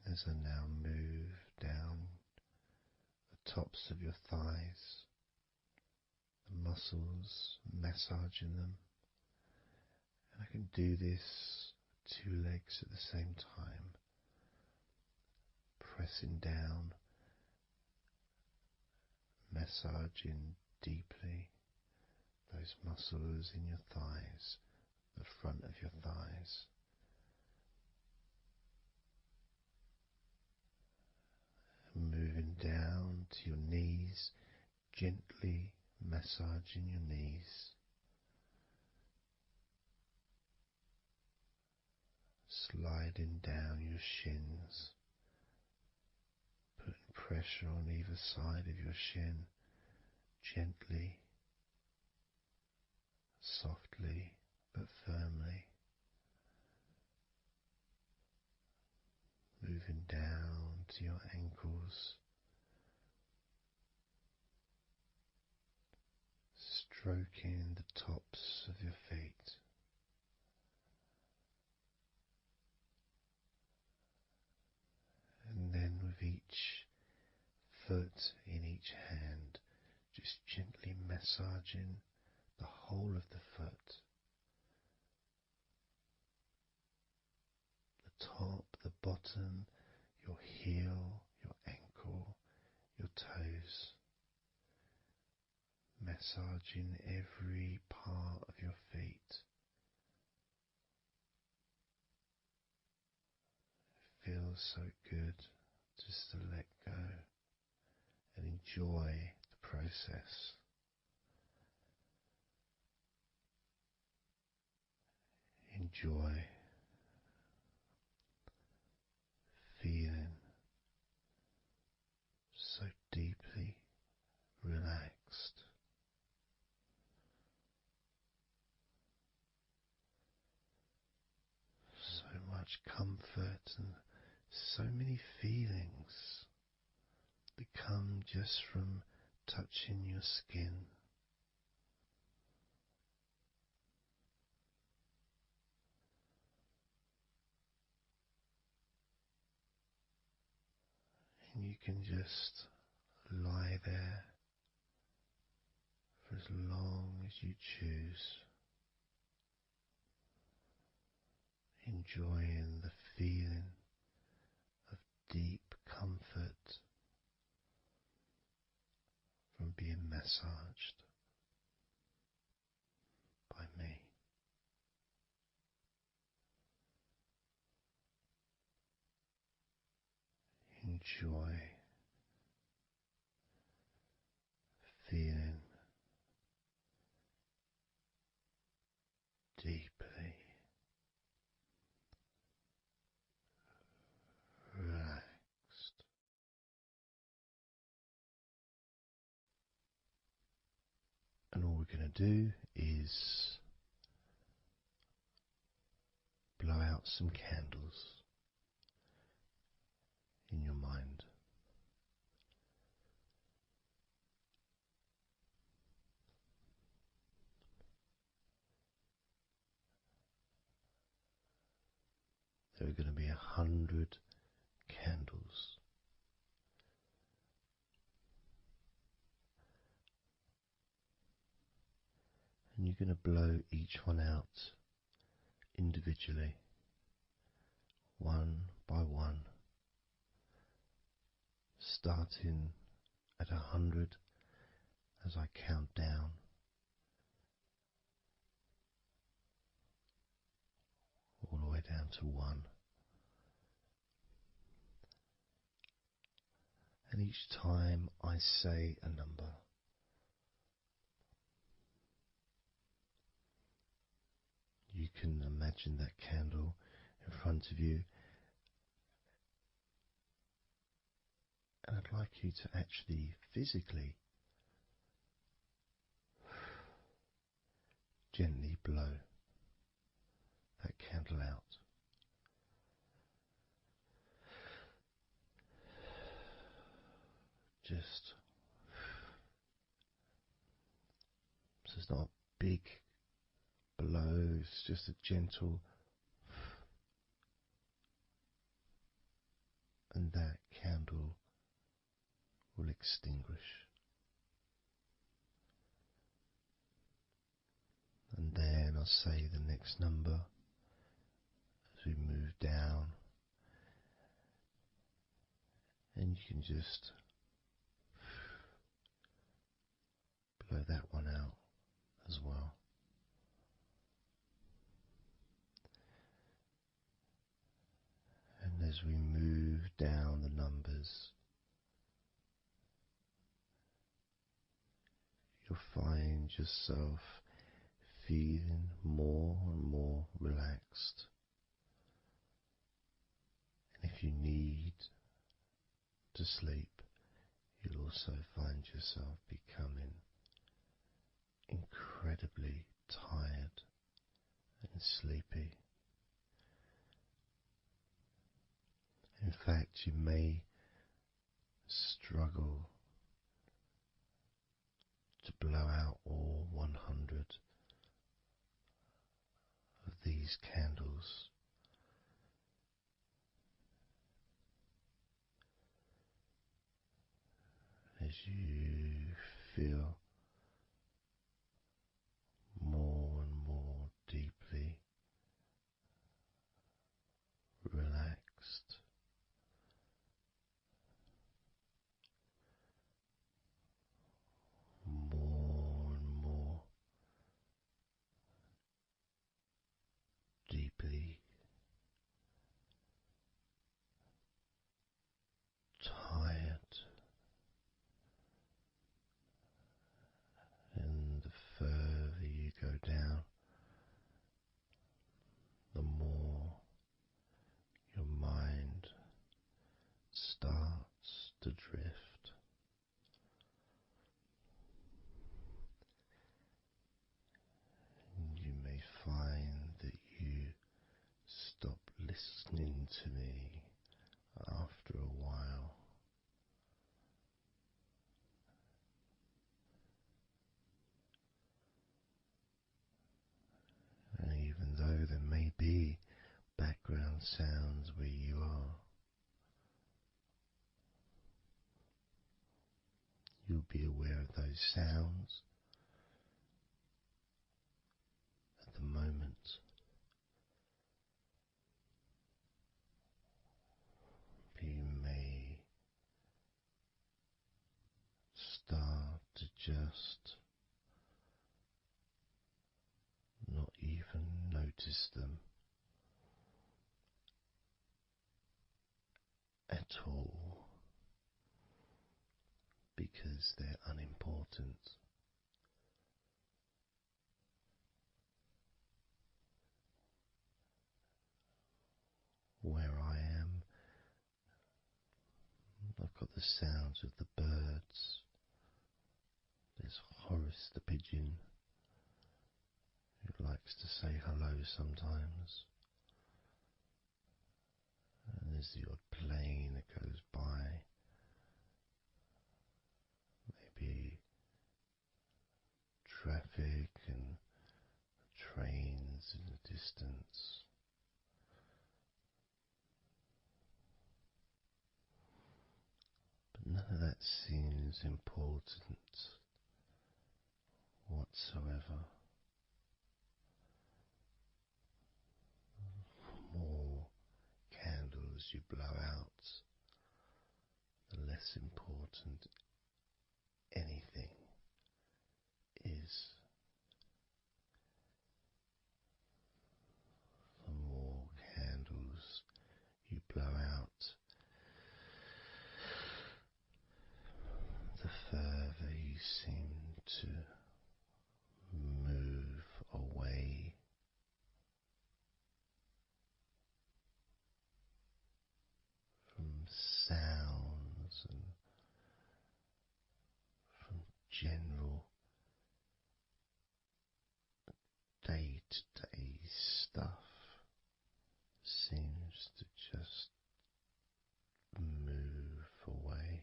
As I now move down the tops of your thighs, the muscles, massaging them, and I can do this two legs at the same time, pressing down, massaging deeply those muscles in your thighs, the front of your thighs. And moving down to your knees, gently massaging your knees, sliding down your shins, putting pressure on either side of your shin gently, softly but firmly, moving down to your ankles, stroking the tops of your feet. And then with each foot in each hand, just gently massaging the whole of the foot, the top, the bottom, your heel, your ankle, your toes, massaging every part of your feet. It feels so good just to let go and enjoy the process. Enjoy feeling so deeply relaxed. So much comfort and so many feelings that come just from touching your skin. And you can just lie there for as long as you choose, enjoying the feeling of deep comfort from being massaged by me. Enjoy feeling deeply relaxed. And all we're going to do is blow out some candles in your mind. There are going to be 100 candles. And you're going to blow each one out individually, one by one, starting at 100 as I count down, all the way down to 1. And each time I say a number, you can imagine that candle in front of you, and I'd like you to actually physically gently blow that candle out. Just so it's not a big blow, it's just a gentle, and that candle will extinguish. And then I'll say the next number as we move down, and you can just blow that one out as well. And as we move down the numbers, you'll find yourself feeling more and more relaxed. And if you need to sleep, you'll also find yourself becoming incredibly tired and sleepy. In fact, you may struggle to blow out all 100 of these candles as you feel more and more deeply relaxed, more and more deeply tired, and the further you go down, the more your mind starts to drift. And you may find that you stop listening to me after a while. And even though there may be background sounds where you are, you'll be aware of those sounds at the moment. You may start to just not even notice them at all because they're unimportant. Where I am, I've got the sounds of the birds. There's Horace the pigeon, who likes to say hello sometimes. And there's the odd plane that goes by. Maybe traffic and trains in the distance. But none of that seems important whatsoever. The more candles you blow out, the less important anything is. The more candles you blow out, the further you seem to move away from sounds and from general day-to-day stuff. Seems to just move away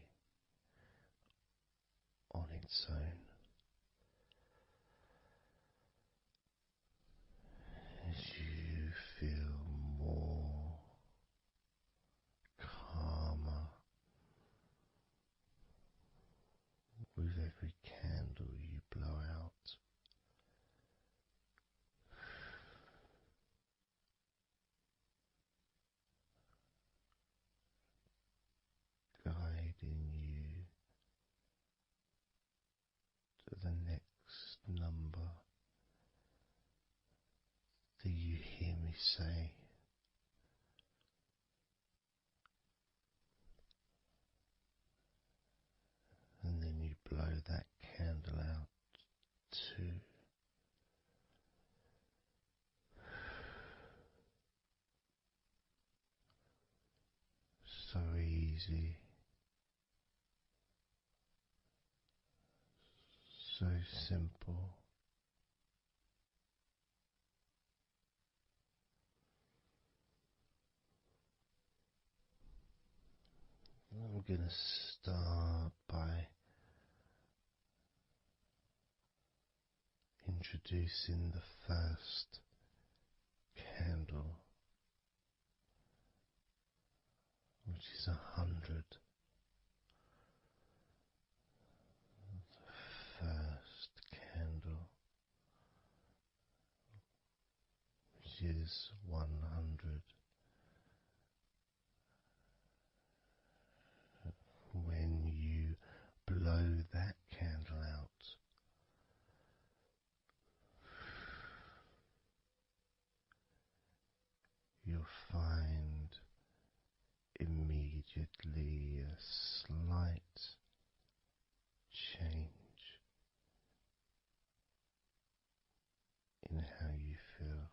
on its own as you feel more calmer with every candle you blow out. Guiding you to the next number that you hear me say. And then you blow that candle out too. So easy, so simple. going to start by introducing the first candle, which is 100. The first candle, which is 100. When you blow that candle out, you'll find immediately a slight change in how you feel,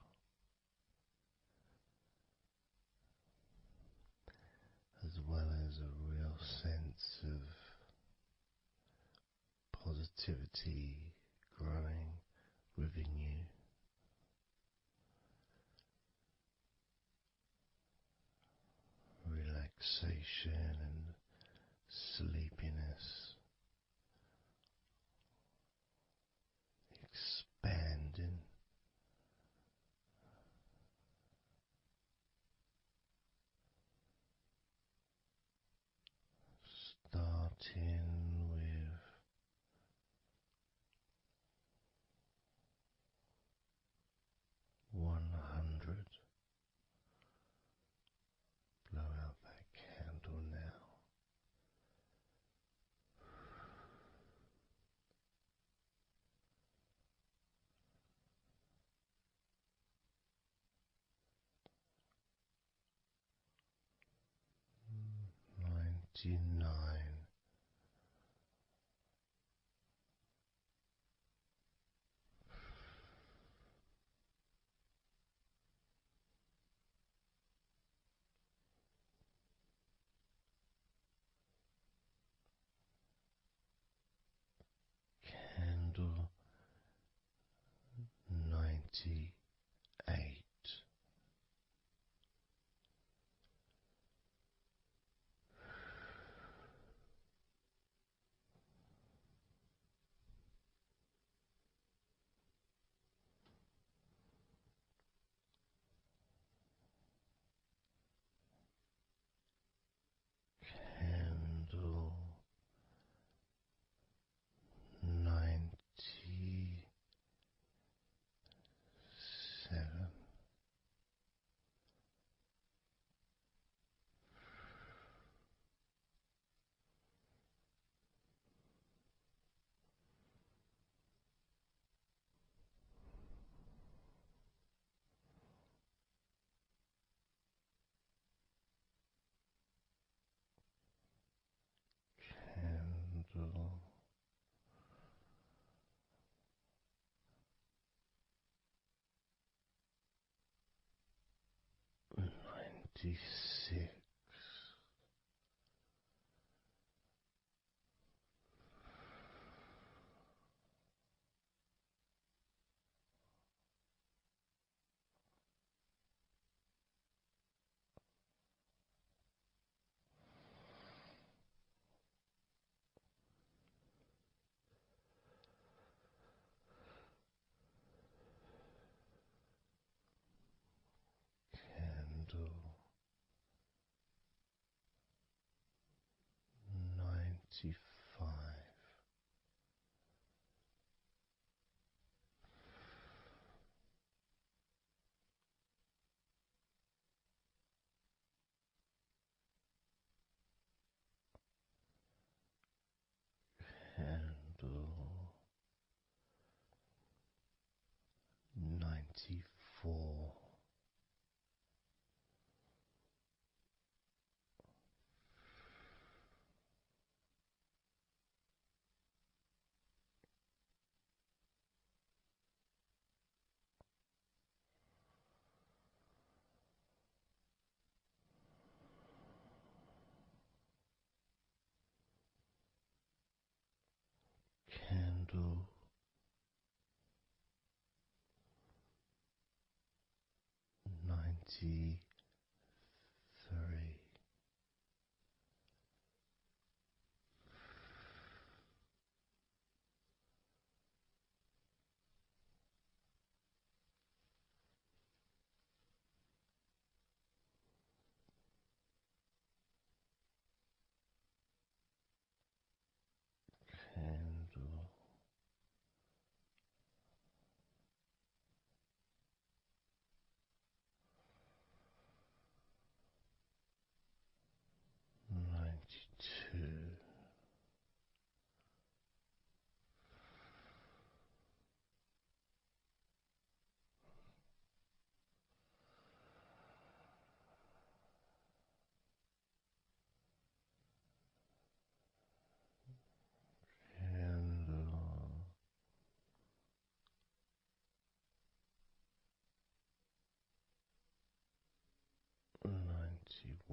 as well as a real sense of positivity growing within you. Relaxation and sleepiness expanding, starting with 100. Blow out that candle now. 99. Candle 98. Candle 97. Candle 96. Candle 95. Candle 94. Candle 93.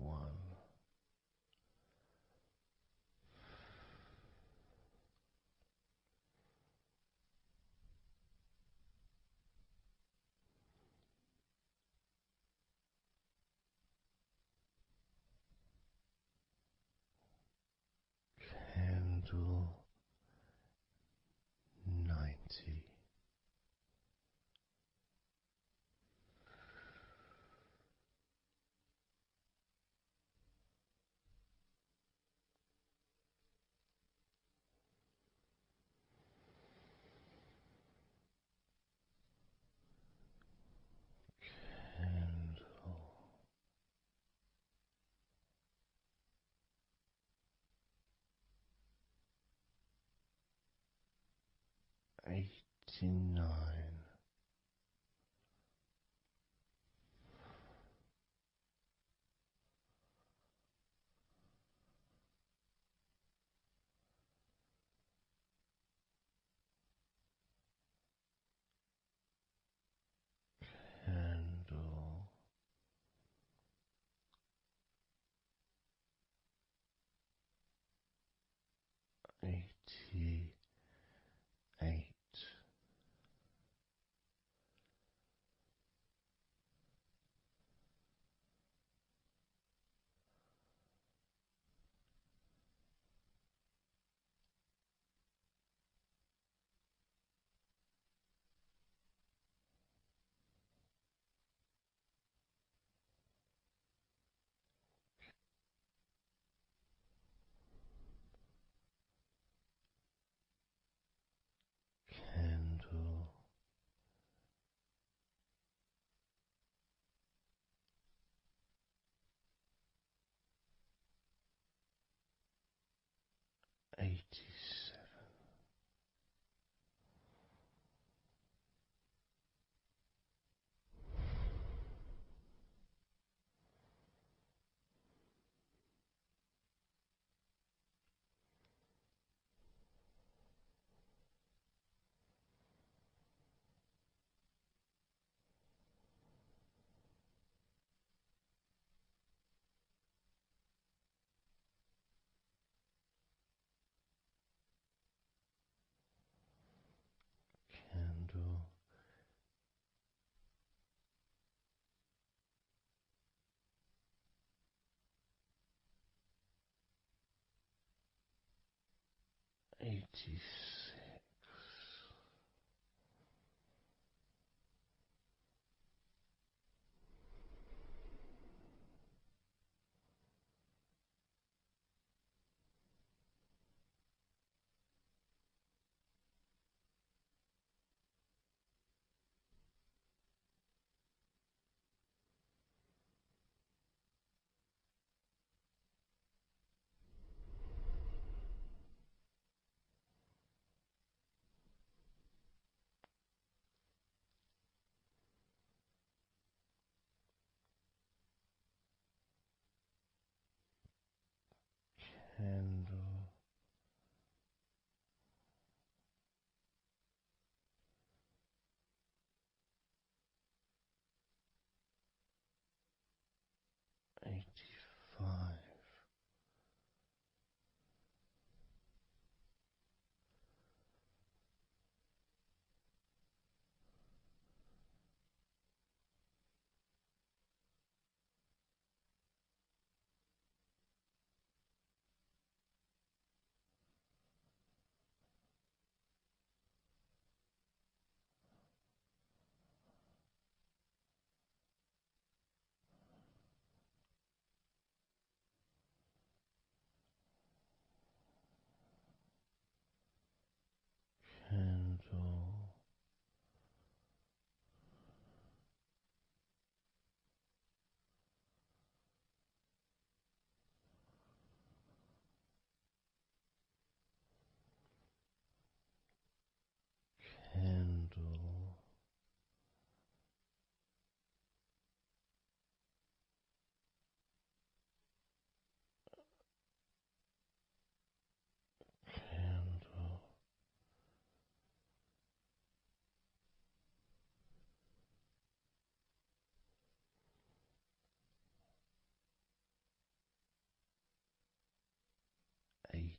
one. Candle 90. Candle 89. Candle 88. Candle 87. Candle 86. Candle 85.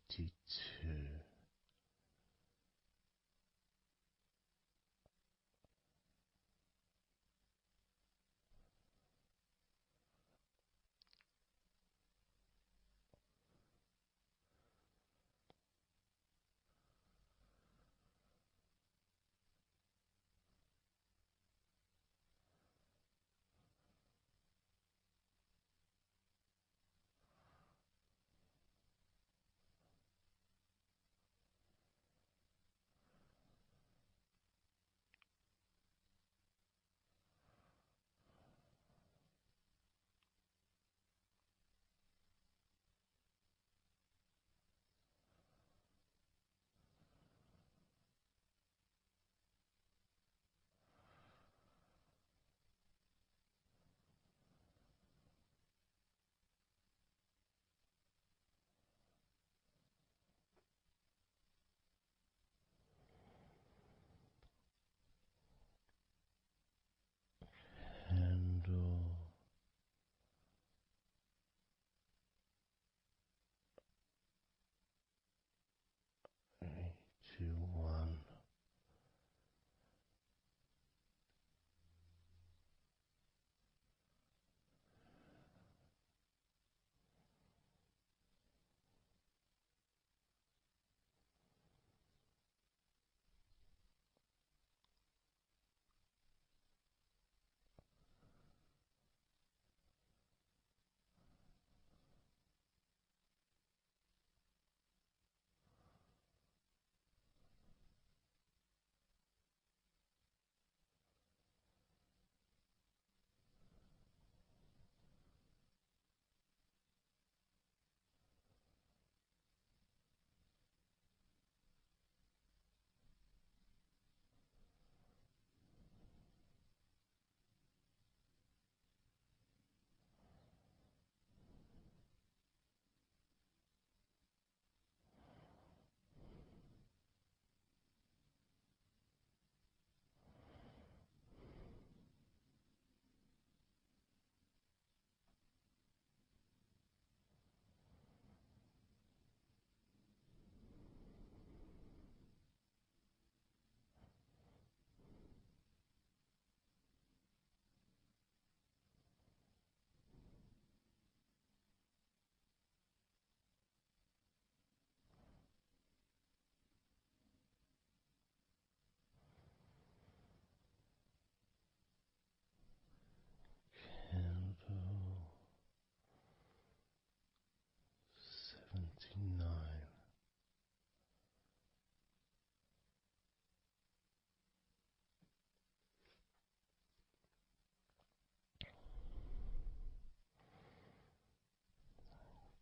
82. 81. Candle 79.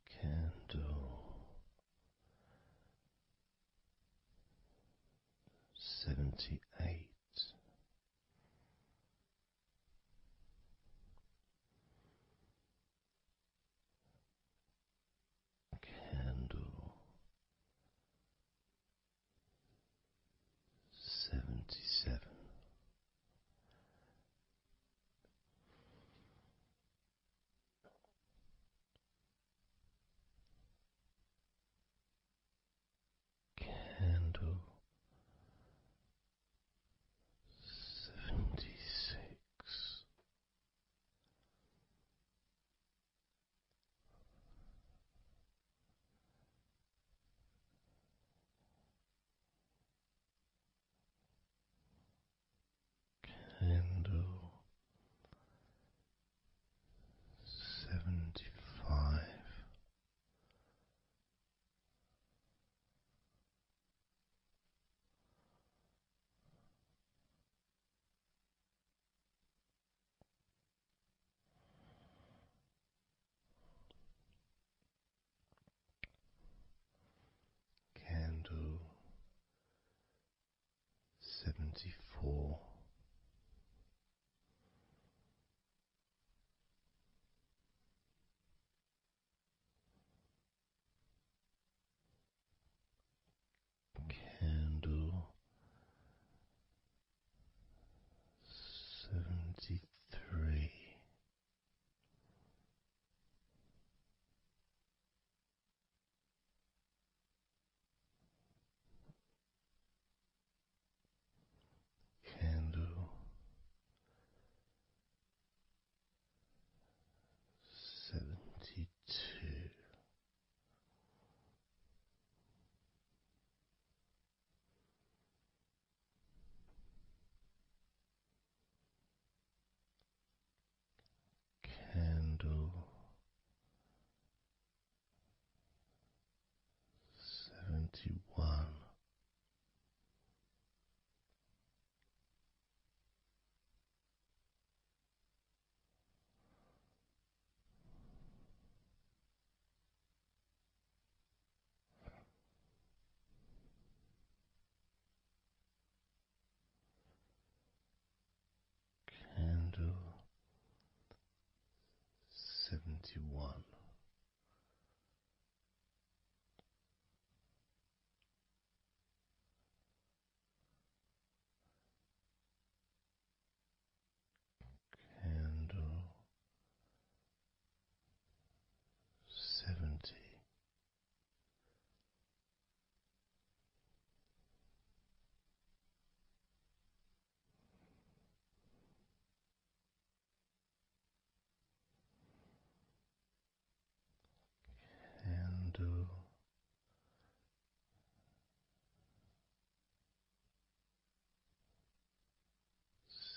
Candle 78. Candle 77. Candle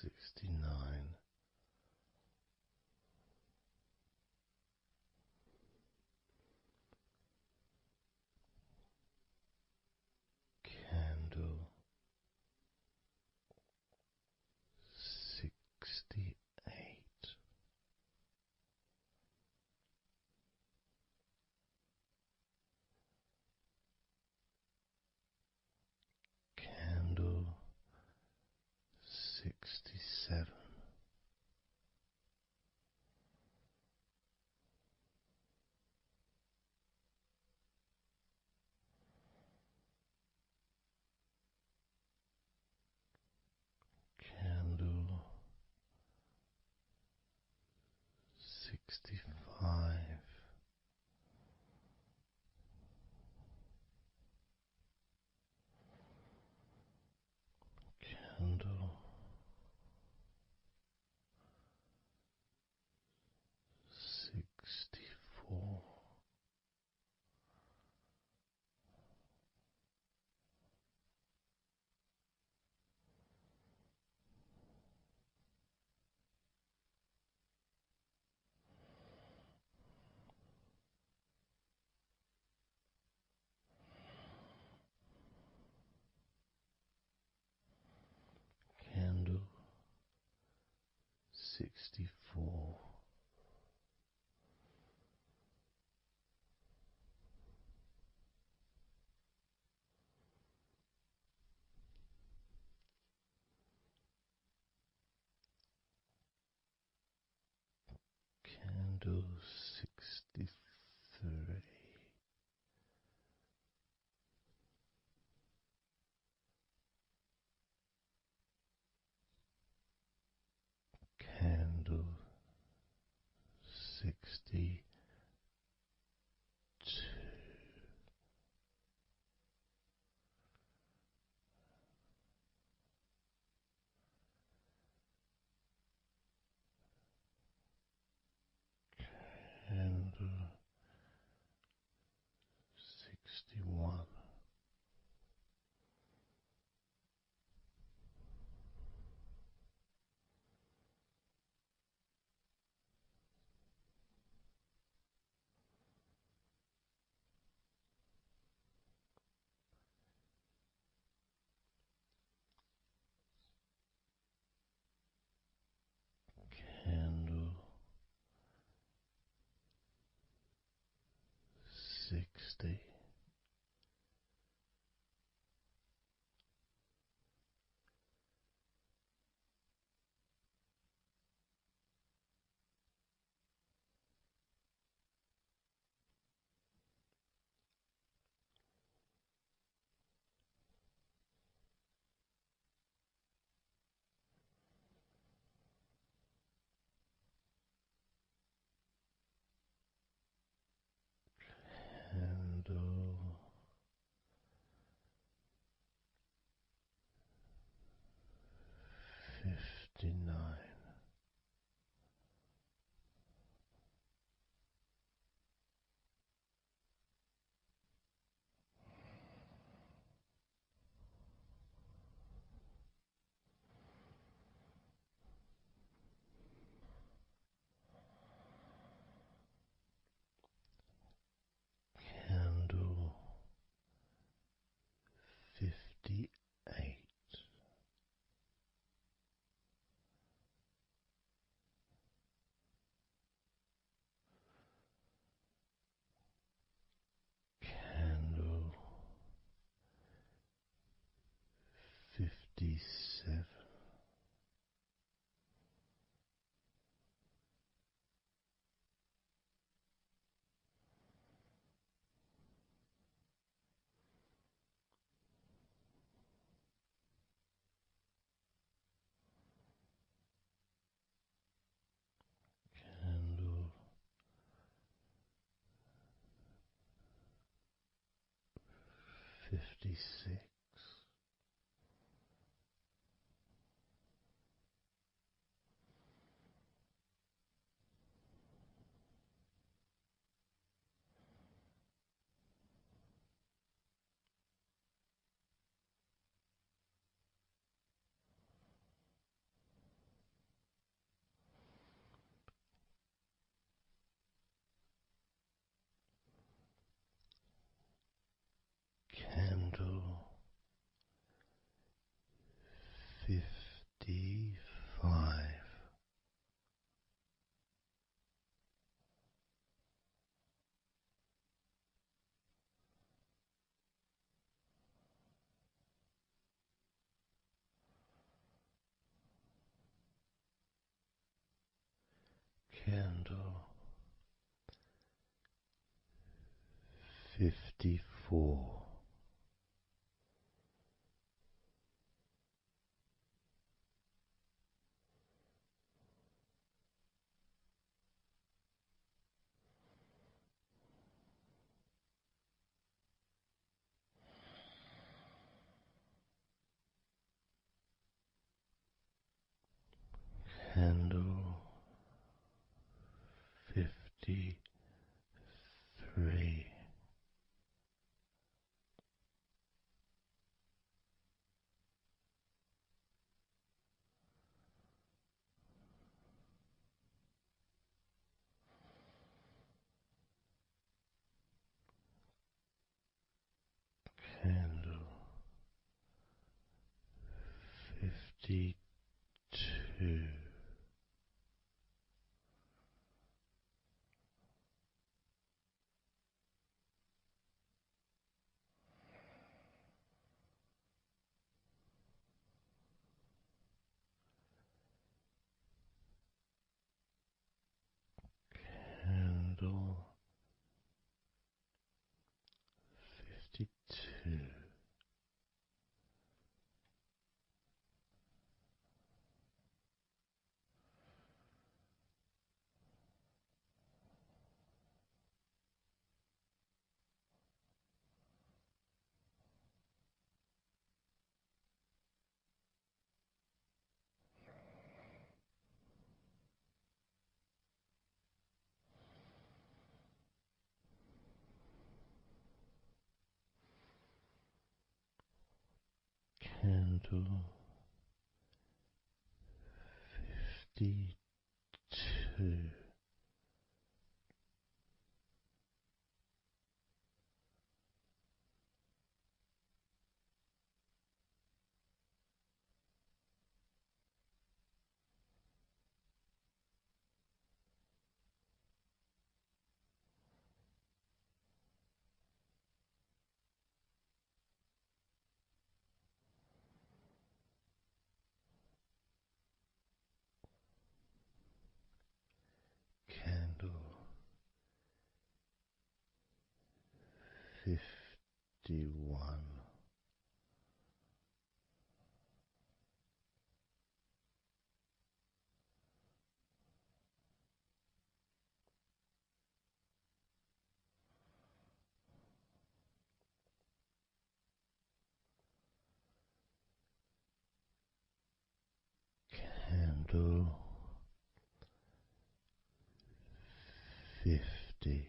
69, candle 68, candle 67, candle 65, candle 64, candle 64, candle 63, candle 62, candle 61, candle 60, candle 59, candle 58, candle 57, candle 56, 25. Candle 54. Candle 53. Candle 52. Candle 52. Candle 52. Candle 51. Candle 50.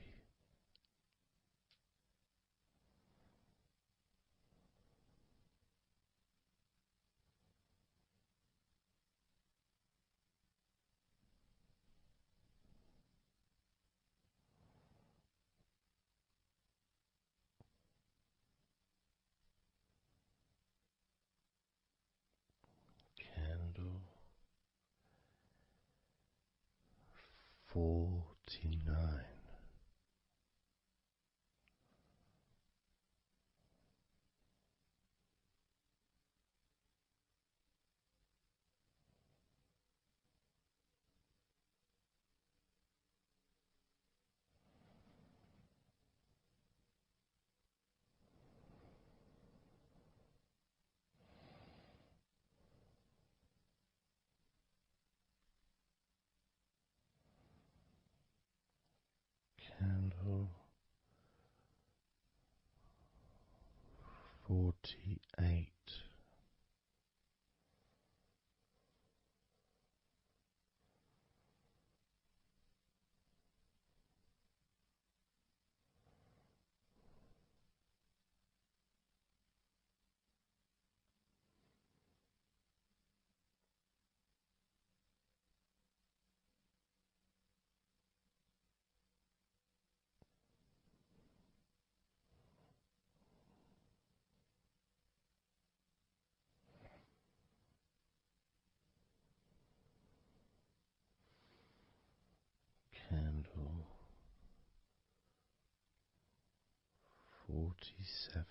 Candle 49. Candle 48. 47.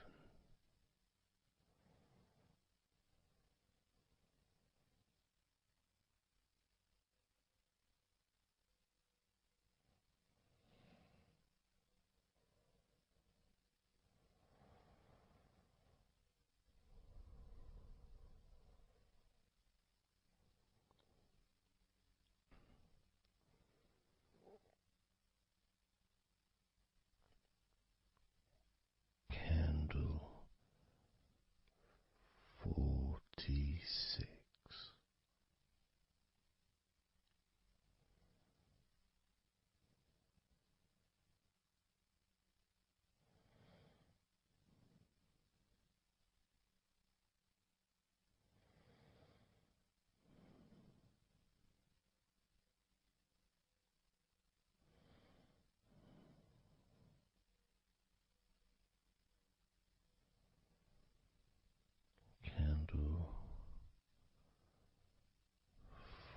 Candle 46. Candle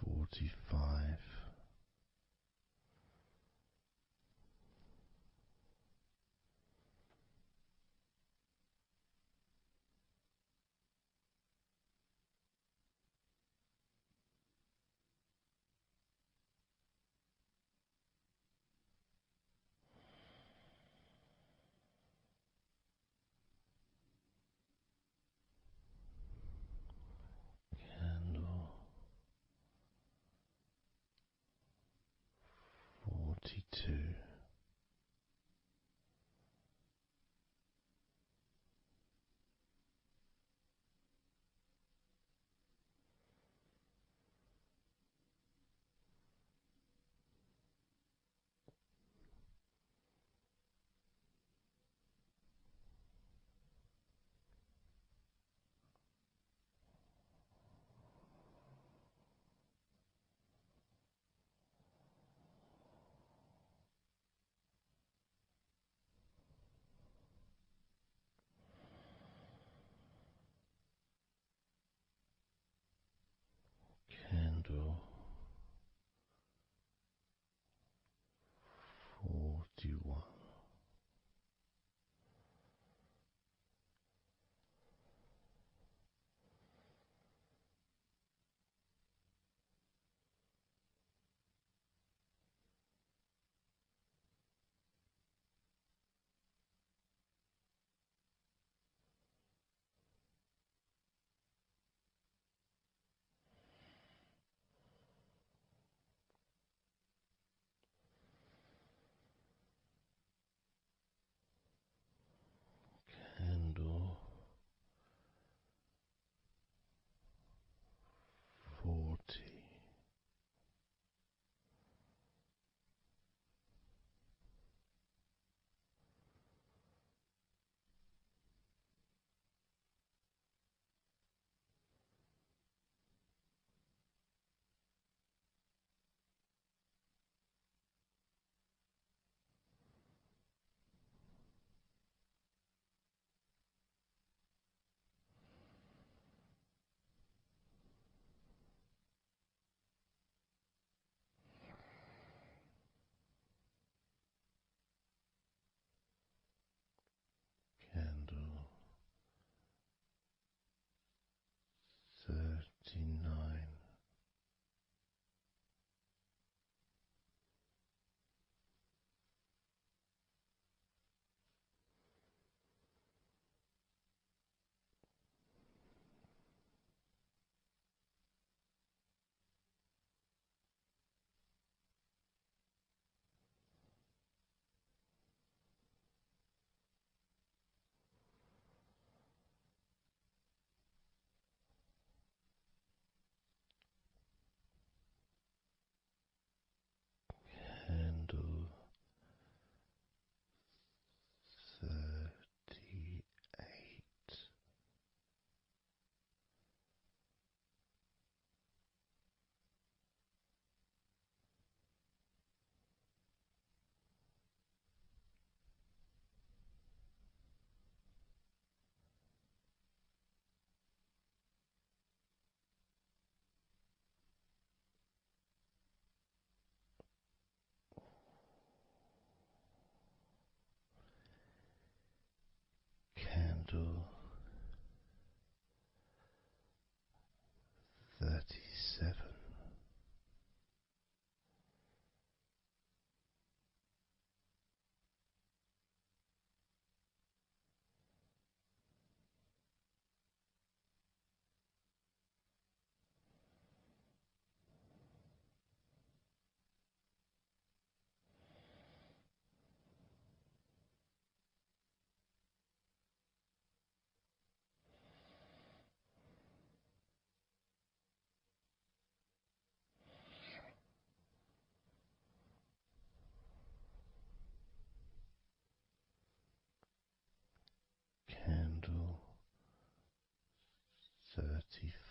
45. Candle 42. Candle 41. Candle 40. Candle 39. Candle 37. Candle 35.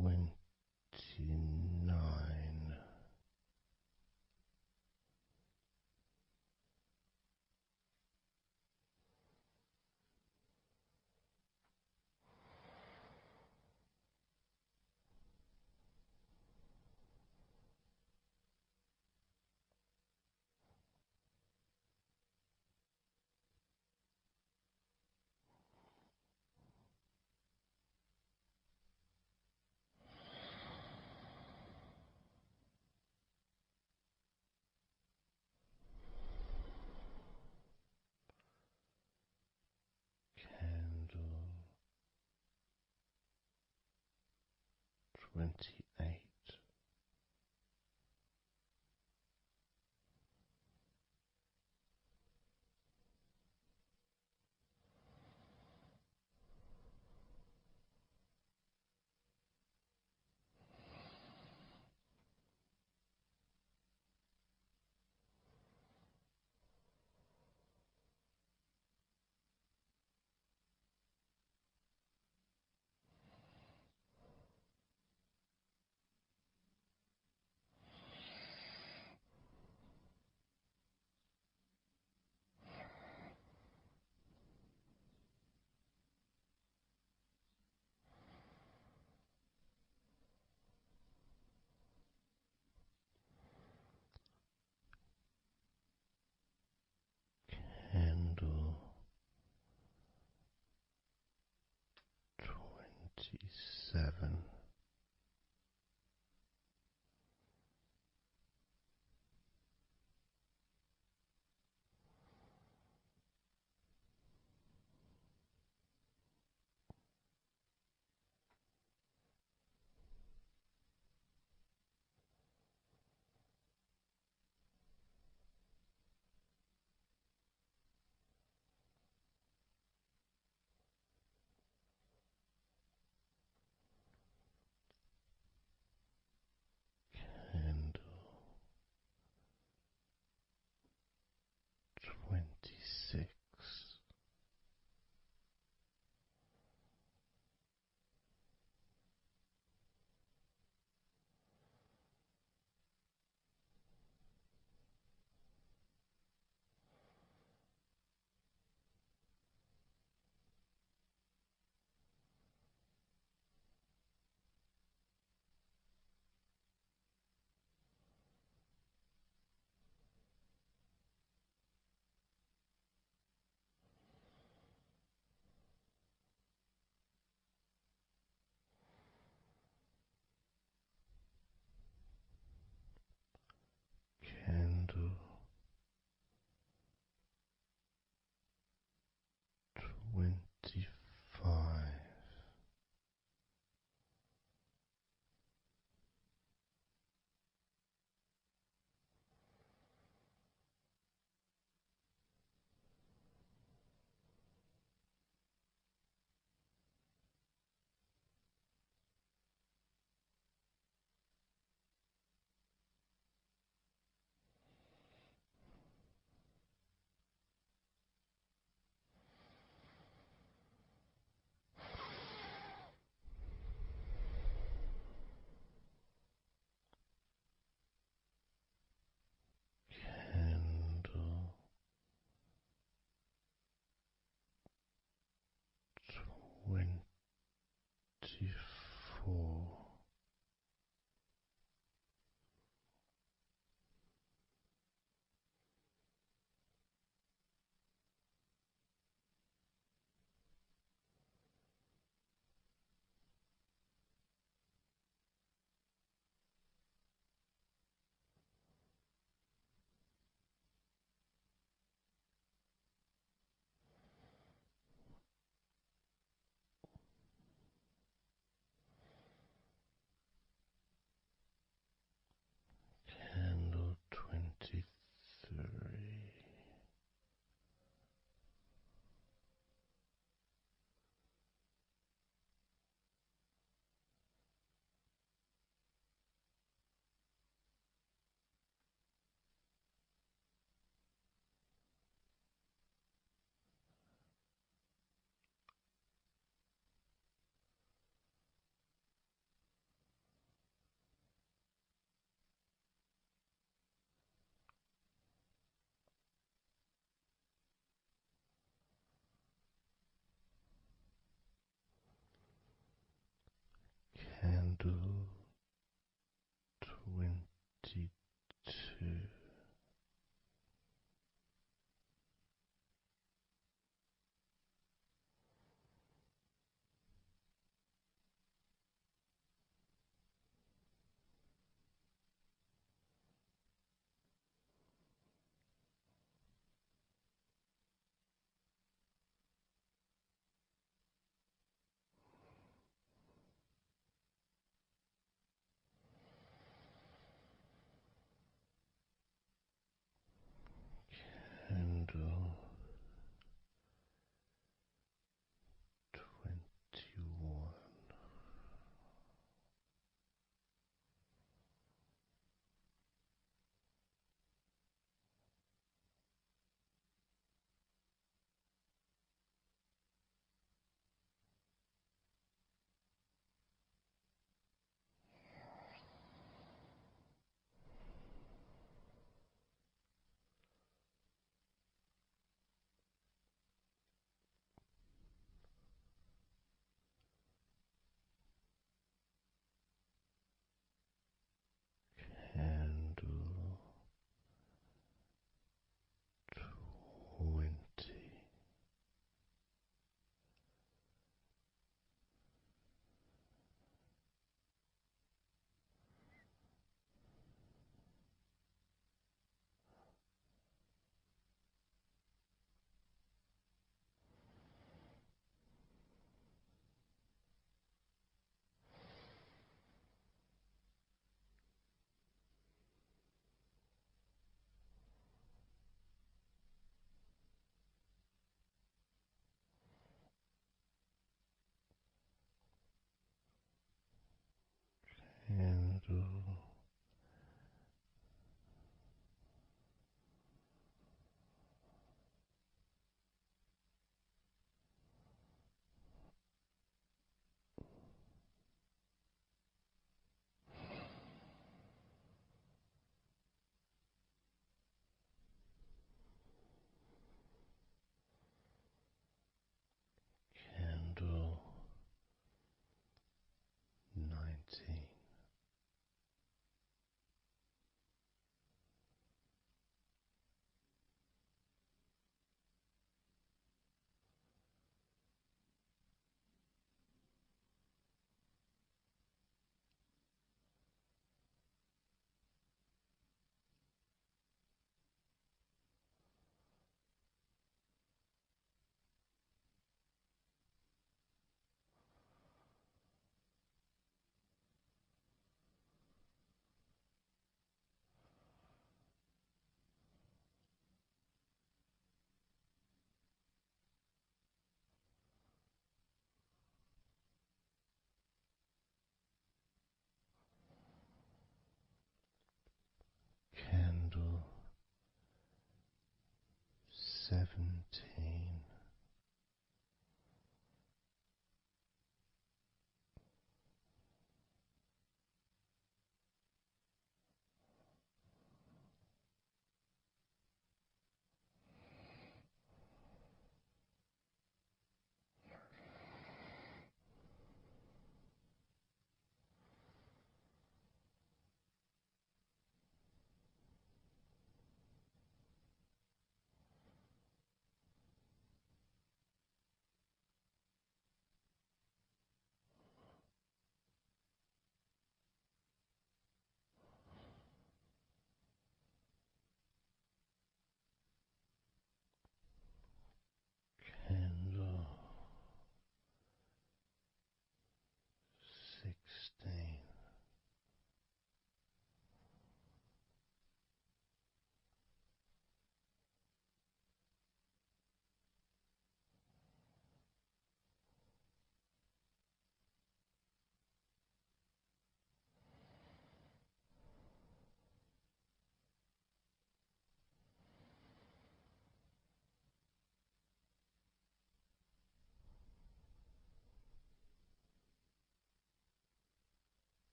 29. Candle 28. Candle 27. Candle 26. Candle 25. Candle 22.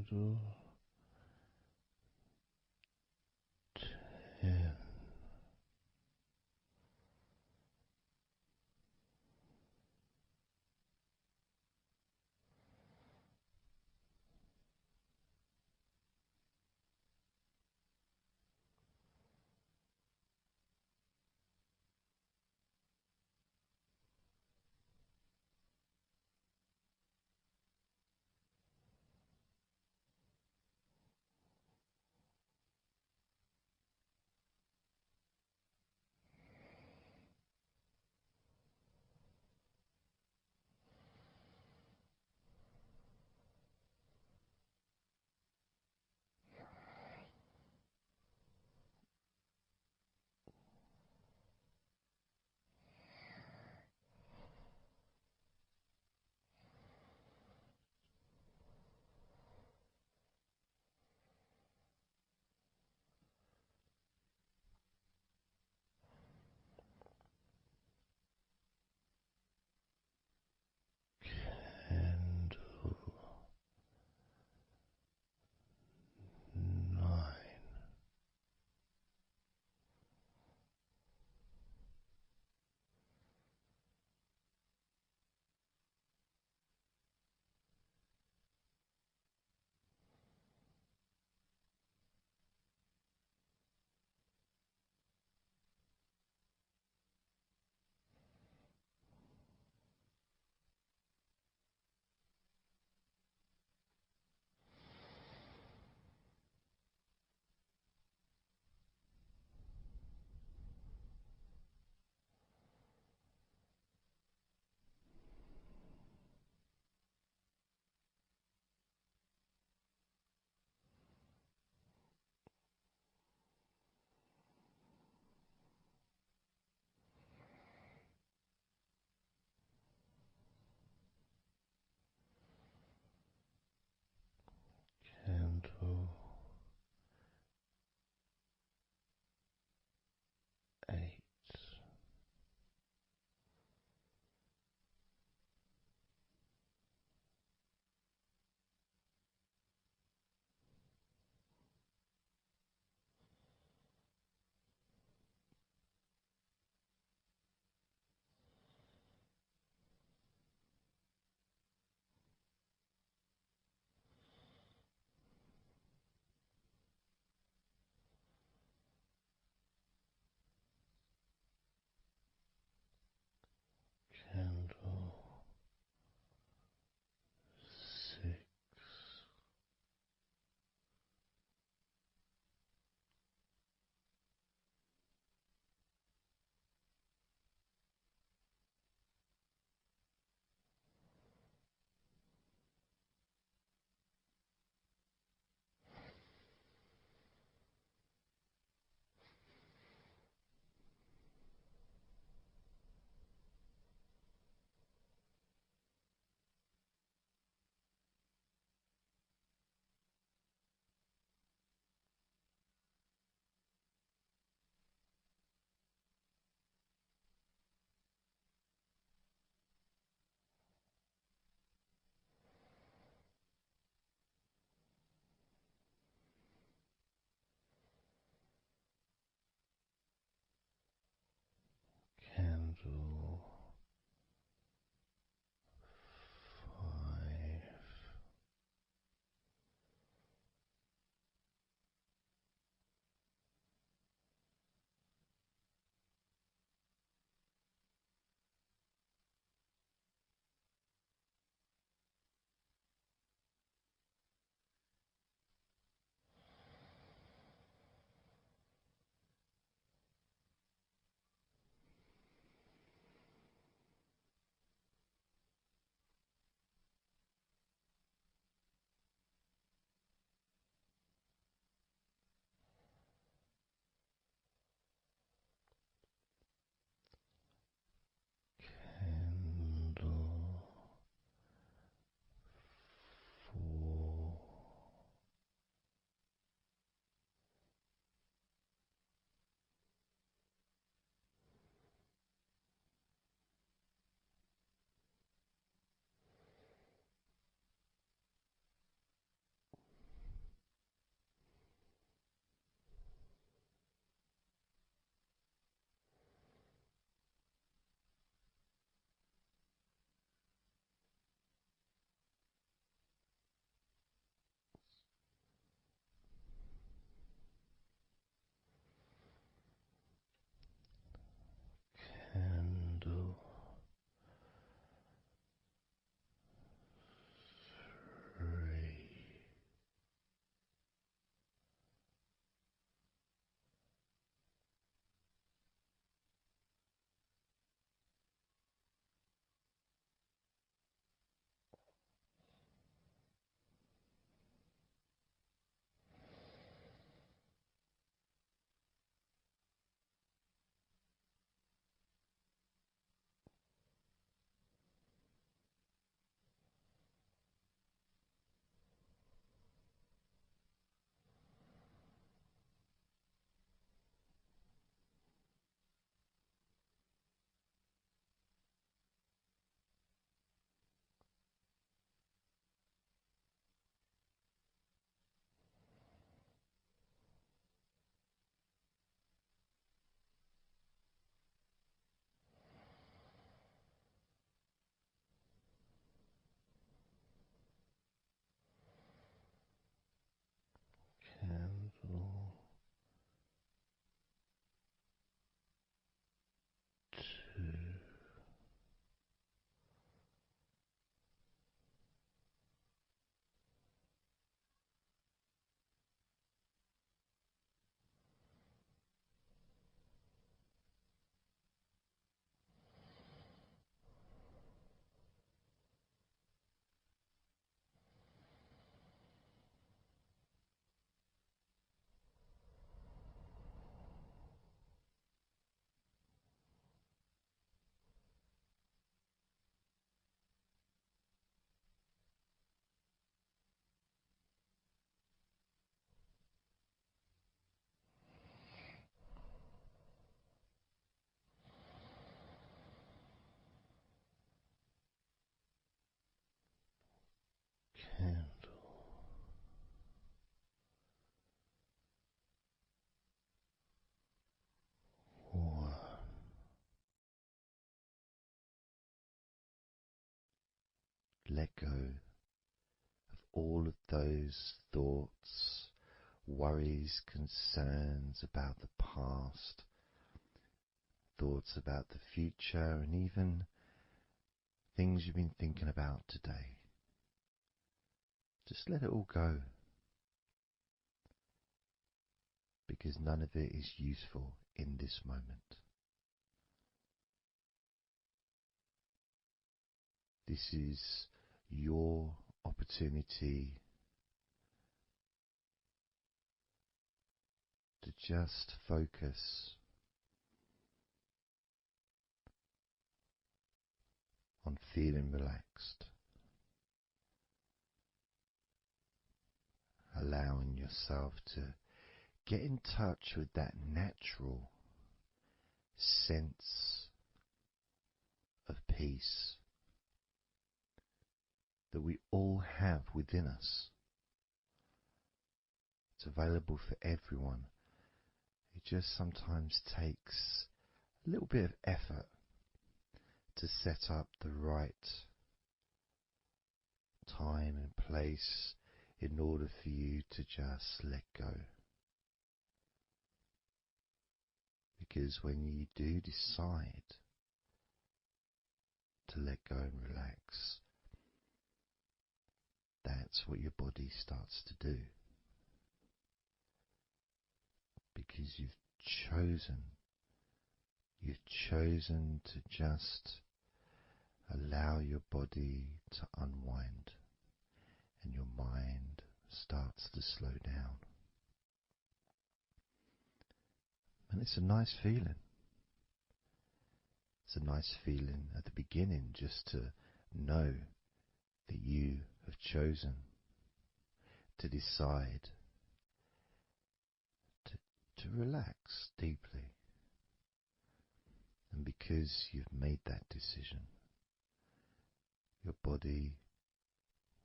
candle. 10. candle. One. Let go of all of those thoughts, worries, concerns about the past, thoughts about the future, and even things you've been thinking about today. Just let it all go, because none of it is useful in this moment. This is your opportunity to just focus on feeling relaxed, allowing yourself to get in touch with that natural sense of peace that we all have within us. It's available for everyone. It just sometimes takes a little bit of effort to set up the right time and place in order for you to just let go. Because when you do decide to let go and relax, that's what your body starts to do. Because you've chosen to just allow your body to unwind, and your mind starts to slow down. And it's a nice feeling. It's a nice feeling at the beginning just to know that you have chosen to decide to relax deeply. And because you've made that decision, your body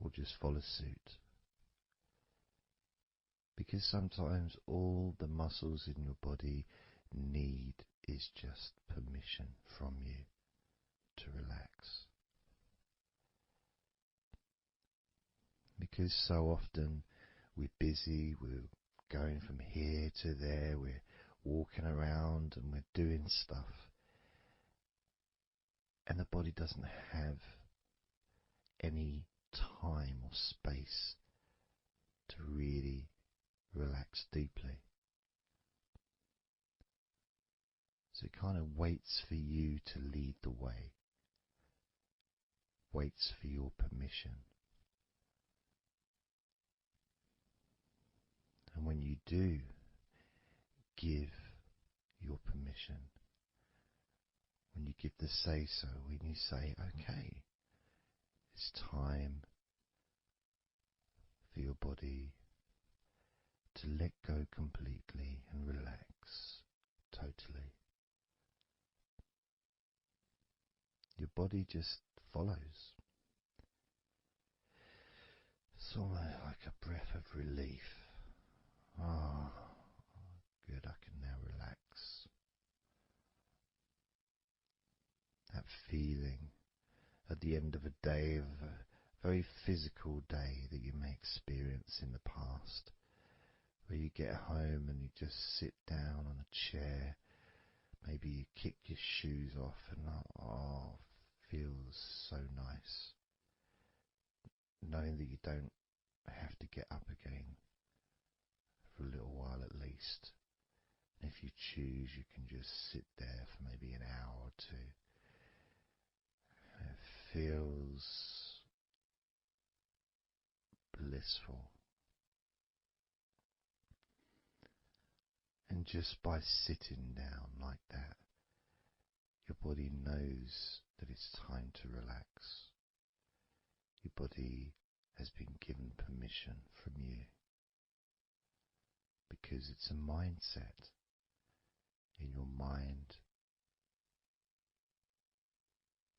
will just follow suit. Because sometimes all the muscles in your body need is just permission from you to relax. Because so often we're busy, we're going from here to there, we're walking around and we're doing stuff, and the body doesn't have any time or space to really relax deeply. So it kind of waits for you to lead the way, waits for your permission. And when you do give your permission, when you give the say-so, when you say, okay, it's time for your body to let go completely and relax totally, your body just follows. It's almost like a breath of relief. Ah, good, I can now relax. That feeling at the end of a day, of a very physical day that you may experience in the past, where you get home and you just sit down on a chair, maybe you kick your shoes off and feels so nice. Knowing that you don't have to get up again for a little while at least. And if you choose, you can just sit there for maybe an hour or two. And it feels blissful. And just by sitting down like that, your body knows that it's time to relax. Your body has been given permission from you, because it's a mindset. In your mind,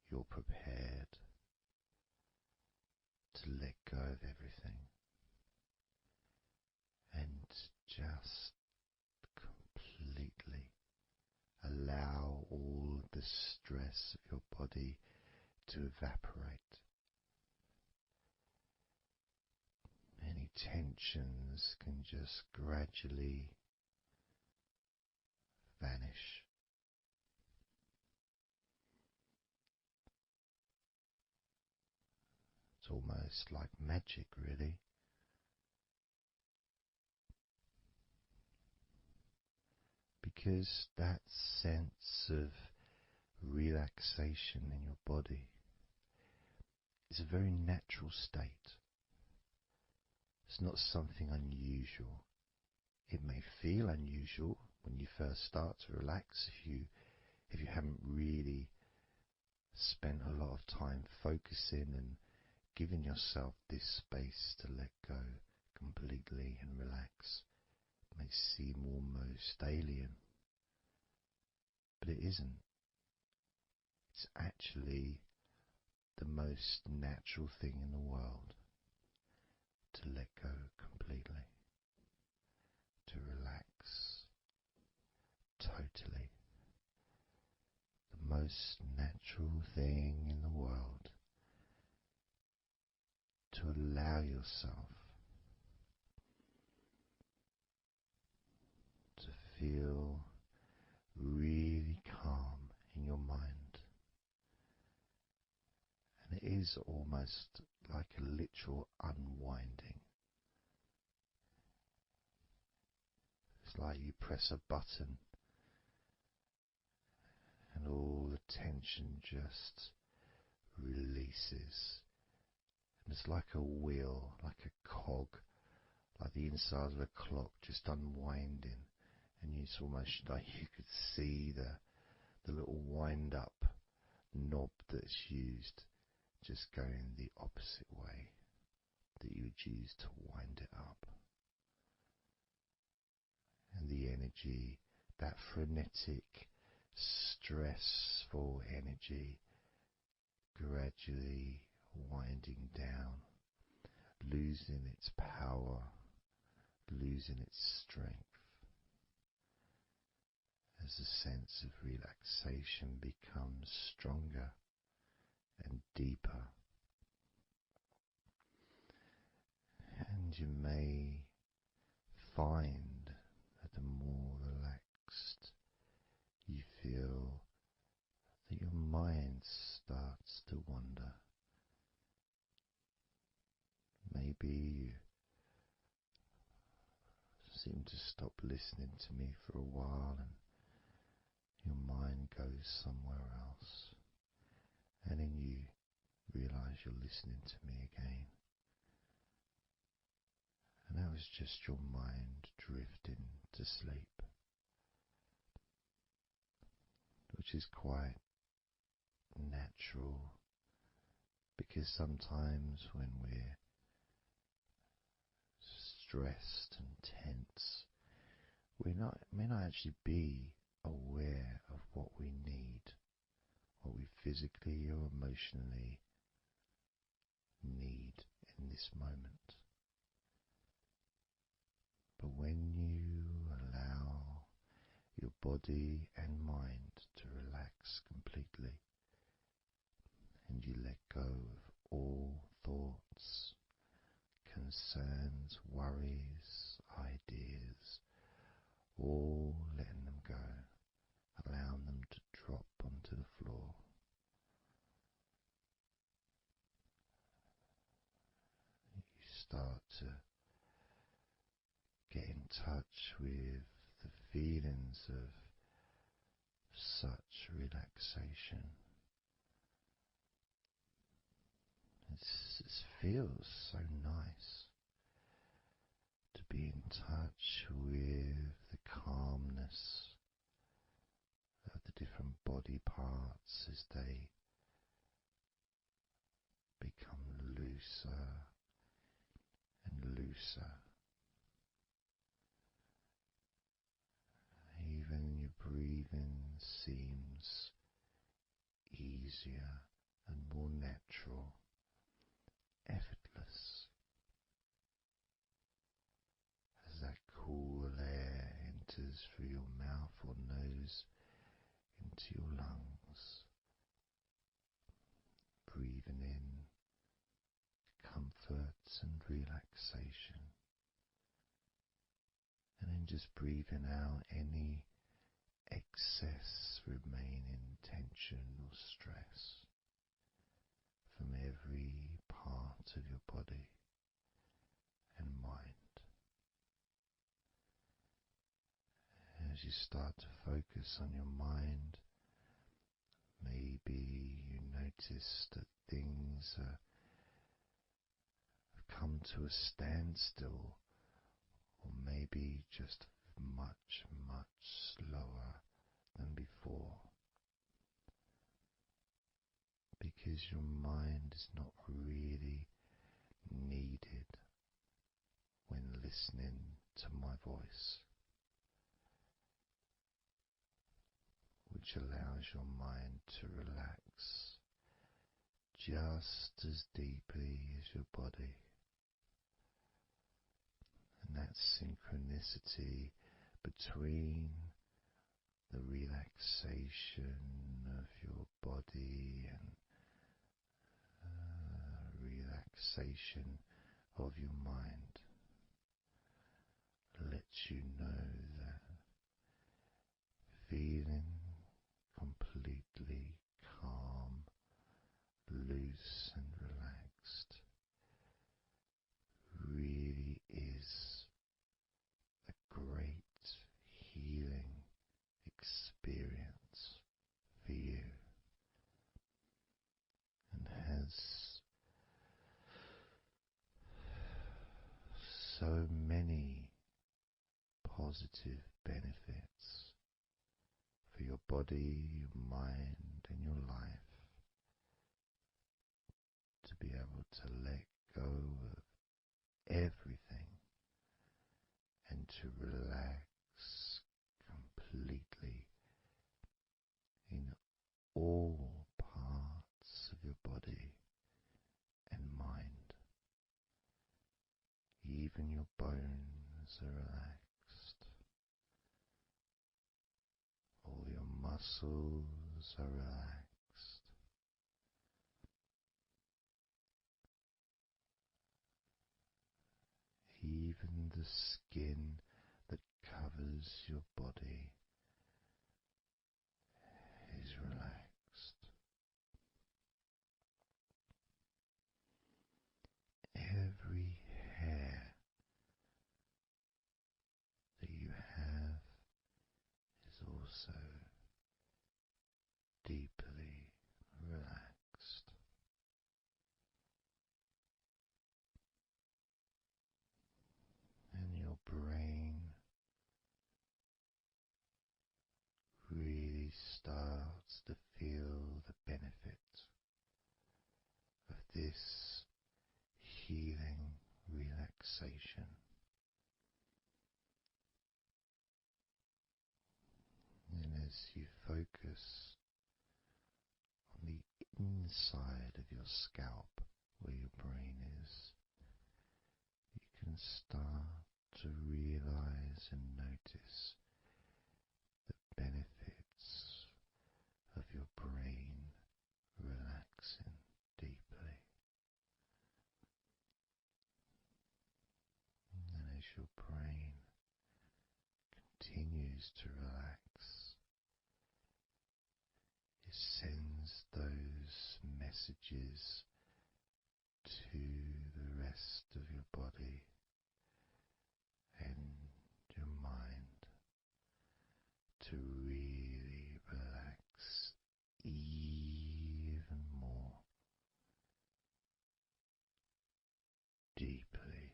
you're prepared to let go of everything and just completely allow all the stress of your body to evaporate. Any tensions can just gradually vanish. It's almost like magic, really. Because that sense of relaxation in your body is a very natural state. It's not something unusual. It may feel unusual when you first start to relax if you haven't really spent a lot of time focusing and giving yourself this space to let go completely and relax. It may seem almost alien, but it isn't. It's actually the most natural thing in the world to let go completely, to relax totally. The most natural thing in the world to allow yourself to feel really calm in your mind. And it is almost like a literal unwinding. It's like you press a button and all the tension just releases. And it's like a wheel, like a cog, like the inside of a clock just unwinding. And it's almost like you could see the little wind up knob that's used just going the opposite way that you would use to wind it up. And the energy, that frenetic, stressful energy, gradually winding down, losing its power, losing its strength, as the sense of relaxation becomes stronger and deeper. And you may find that the more relaxed you feel, that your mind starts to wander. Maybe you seem to stop listening to me for a while and your mind goes somewhere else, and then you realize you're listening to me again. And that was just your mind drifting to sleep, which is quite natural, because sometimes when we're stressed and tense, we may not actually be aware of what we need, what we physically or emotionally need in this moment. But when you allow your body and mind to relax completely, and you let go of all thoughts, concerns, worries, ideas, all letting them go, allowing them to drop onto the floor, you start to get in touch with the feelings of such relaxation. It feels so nice to be in touch with the calmness of the different body parts as they become looser and looser. Even your breathing seems easier and more natural, effortless. and relaxation, and then just breathing out any excess remaining tension or stress from every part of your body and mind. As you start to focus on your mind, maybe you notice that things have come to a standstill, or maybe just much, much slower than before, because your mind is not really needed when listening to my voice, which allows your mind to relax just as deeply as your body. And that synchronicity between the relaxation of your body and relaxation of your mind lets you know that feeling completely calm, loose and relaxed really is a great healing experience for you, and has so many positive benefits for your body, your mind and your life, to be able to let go of everything and to relax completely in all parts of your body and mind. Even your bones are relaxed. All your muscles are relaxed. Even the skin that covers your body is relaxed. Every hair that you have is also deeply relaxed. And your brain really starts to feel the benefit of this healing relaxation. And as you focus on the inside of your scalp where your brain is, you can start to realize and notice the benefits of your brain relaxing deeply. And as your brain continues to relax, it sends those messages to the rest of your body and your mind to really relax even more deeply,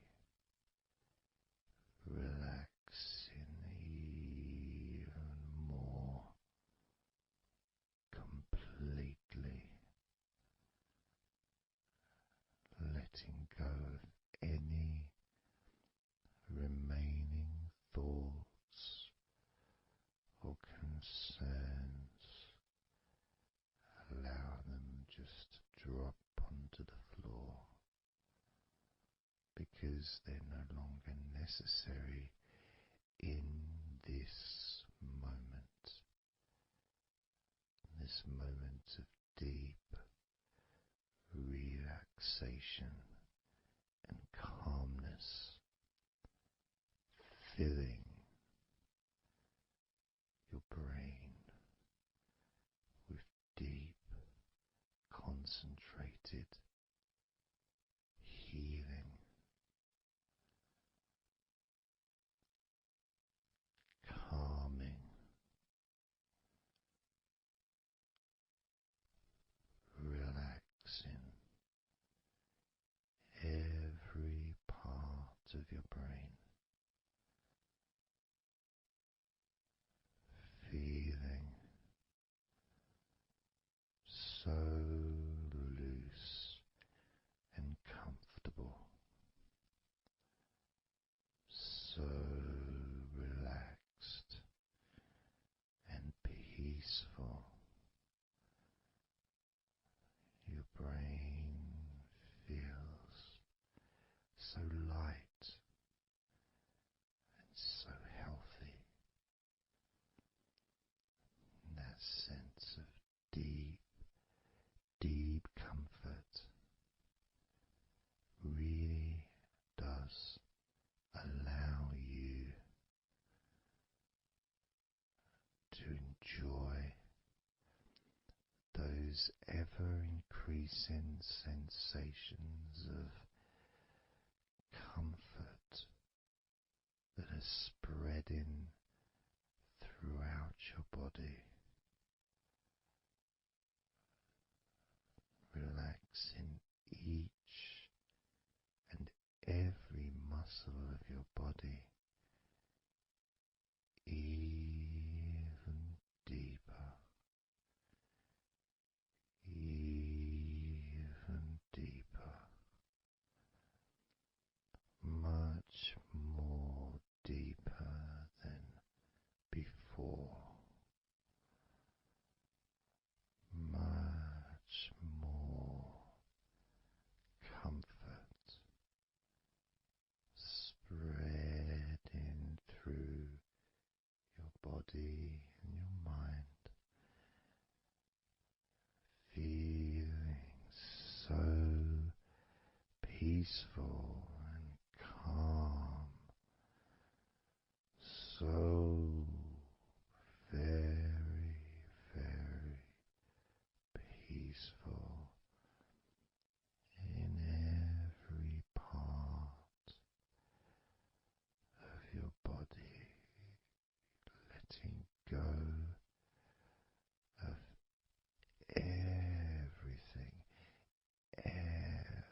relaxing even more completely, letting go of any remaining thoughts or concerns. Allow them just to drop onto the floor, because they're no longer necessary in this moment, this moment of deep relaxation and calmness filling your brain with deep, concentrated healing, calming, relaxing every part of your brain, feeling so loose and comfortable, so relaxed and peaceful. Your brain feels so light and so healthy. And that sense of deep, deep comfort really does allow you to enjoy those ever increasing sensations of comfort that are spreading throughout your body, relaxing each and every muscle of your body even deeper, even deeper, much more deeper than before, much more comfort spreading through your body and your mind, feeling so peaceful and calm, so very, very peaceful in every part of your body, letting go of everything, everything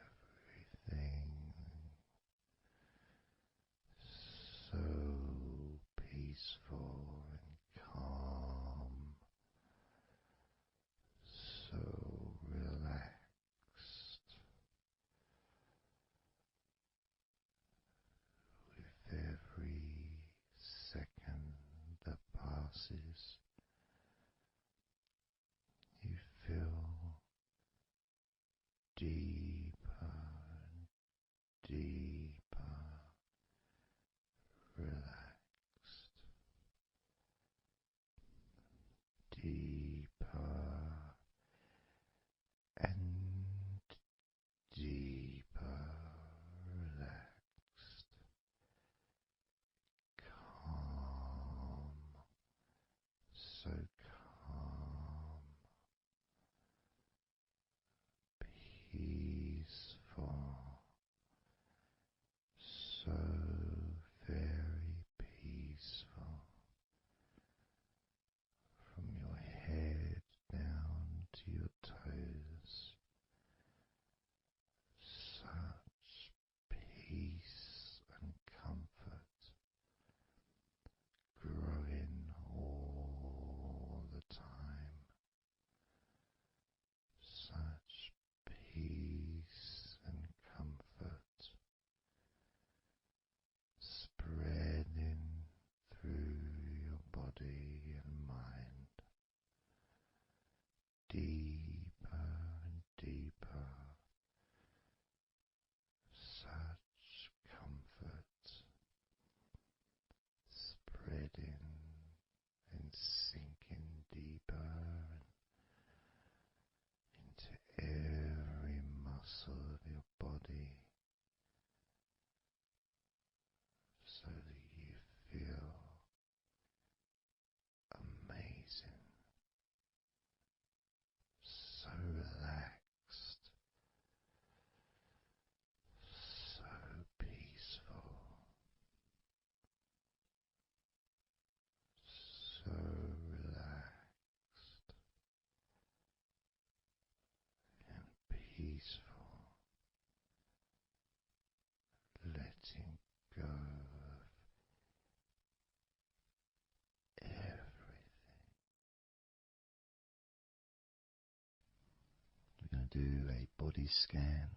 do a body scan,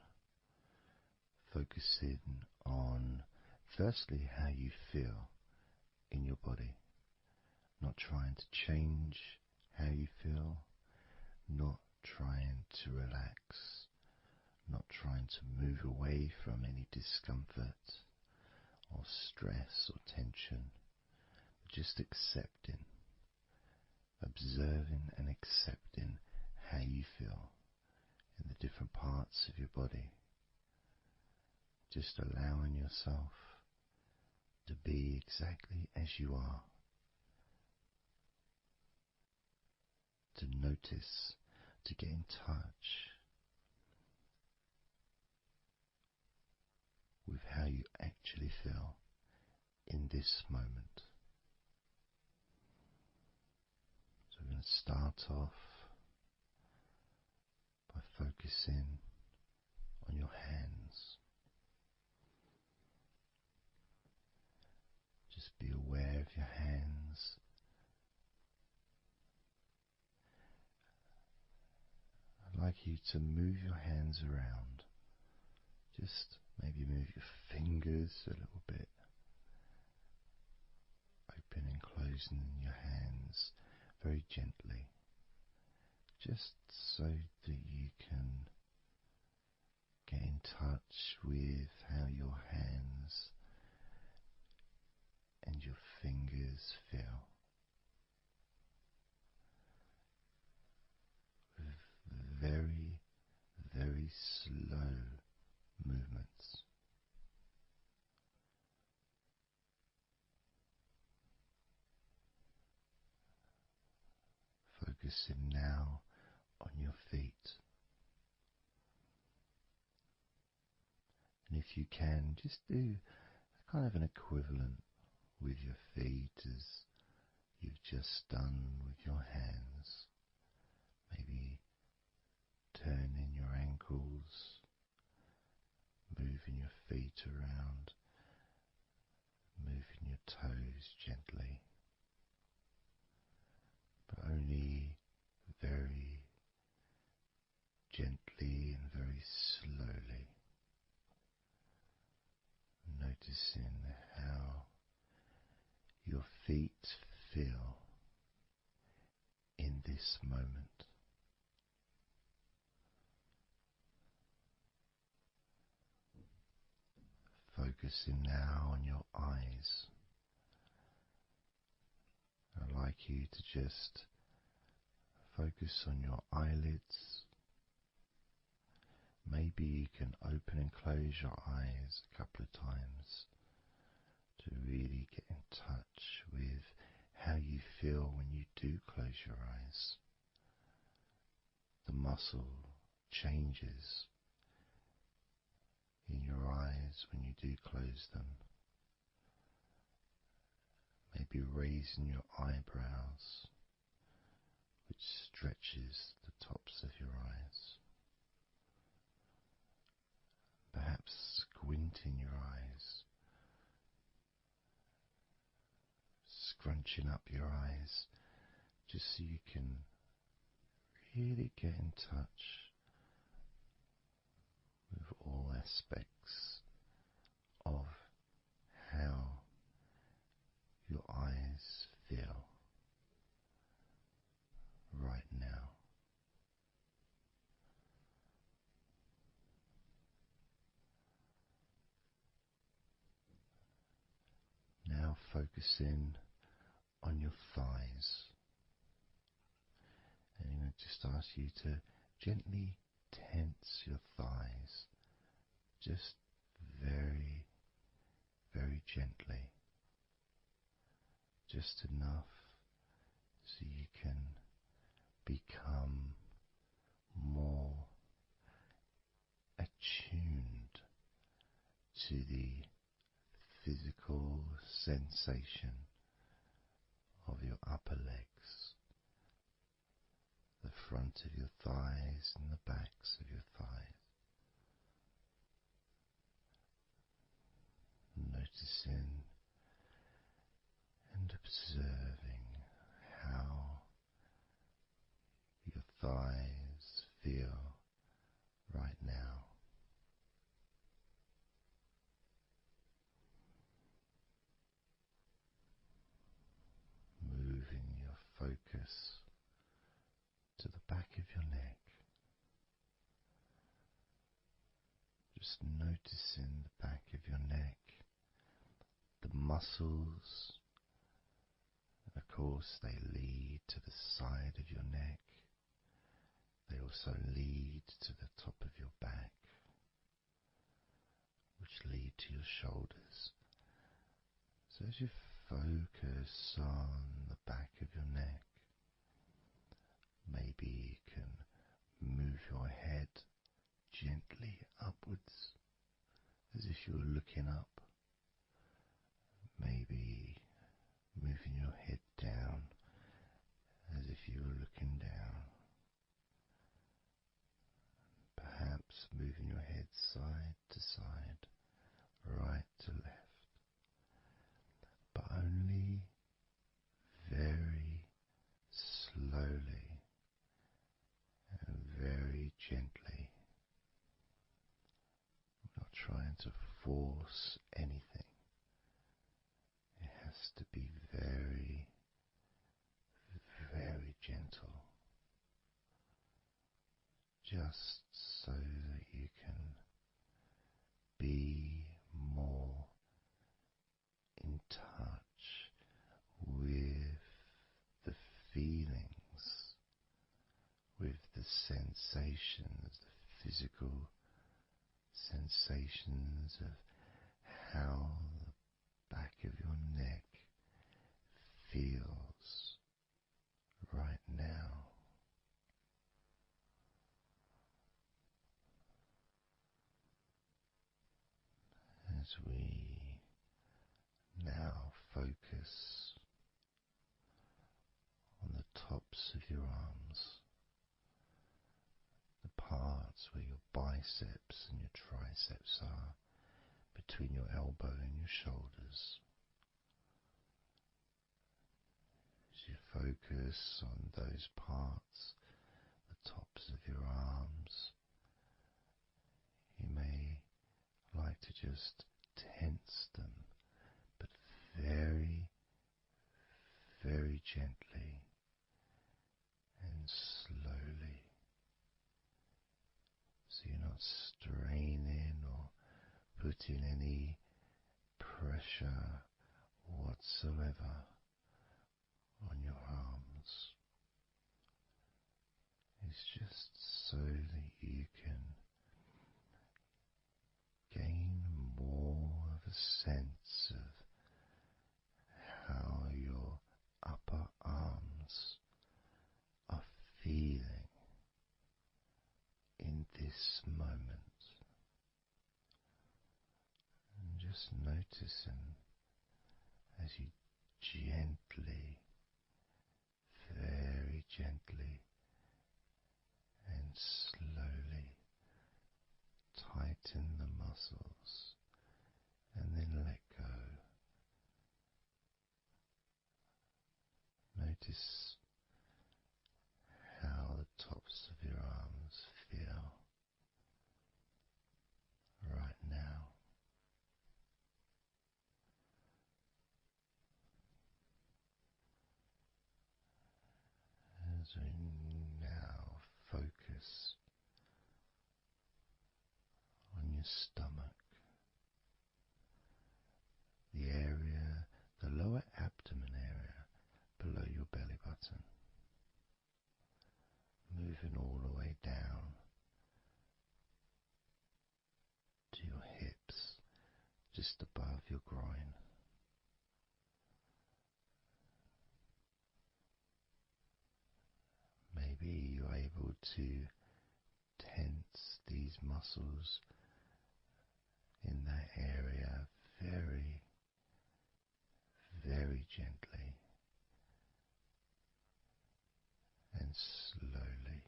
focusing on firstly how you feel in your body, not trying to change how you feel, not trying to relax, not trying to move away from any discomfort or stress or tension, just accepting, observing and accepting how you feel in the different parts of your body. Just allowing yourself to be exactly as you are, to notice, to get in touch with how you actually feel in this moment. So we're going to start off by focusing on your hands. Just be aware of your hands. I'd like you to move your hands around. Just maybe move your fingers a little bit, opening and closing your hands very gently, just so that you can get in touch with how your hands and your fingers feel, with very, very slow movements. Focusing now on your feet. And if you can, just do kind of an equivalent with your feet as you've just done with your hands. Maybe turning your ankles, moving your feet around, moving your toes gently, but only very gently and very slowly, noticing how your feet feel in this moment. Focusing now on your eyes. I'd like you to just focus on your eyelids. Maybe you can open and close your eyes a couple of times to really get in touch with how you feel when you do close your eyes. The muscle changes in your eyes when you do close them. Maybe raising your eyebrows, which stretches the tops of your eyes. Perhaps squinting your eyes, scrunching up your eyes, just so you can really get in touch with all aspects of how your eyes feel right now. Now focusing on your thighs, and I'm going to just ask you to gently tense your thighs, just very, very gently, just enough so you can become more attuned to the physical sensation of your upper legs, the front of your thighs and the backs of your thighs. Noticing and observing how your thighs feel right now. Moving your focus to the back of your neck, just noticing the back of your neck, the muscles, and of course they lead to the side of your neck. They also lead to the top of your back, which lead to your shoulders. So as you focus on the back of your neck, maybe you can move your head gently upwards as if you were looking up. Maybe moving your head down as if you were looking down. Perhaps moving your head side to side, right to left, but only very slowly and very gently. I'm not trying to force anything. It has to be very, very gentle, just so that you can be more in touch with the feelings, with the sensations, the physical sensations of how the back of your neck feels right now. As we now focus on the tops of your arms, the parts where your biceps and your triceps are, between your elbow and your shoulders. As you focus on those parts, the tops of your arms, you may like to just tense them, but very, very gently and slowly, so you're not straining or putting any pressure whatsoever on your arms. It's just so that you can gain more of a sense of how your upper arms are feeling in this moment, and just noticing as you gently, very gently and slowly tighten the muscles and then let go. Notice how the tops of your arms feel right now. As we now focus on your stomach, the area, the lower abdomen area below your belly button, moving all the way down to your hips, just above your groin. Maybe you're able to tense these muscles in that area very, very gently and slowly.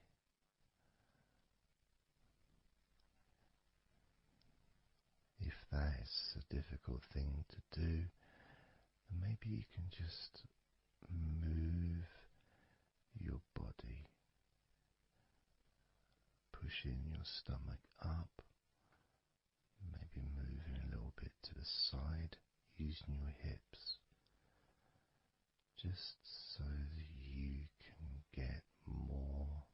If that's a difficult thing to do, then maybe you can just move your body, pushing your stomach up, maybe moving a little bit to the side, using your hips, just so that you can get more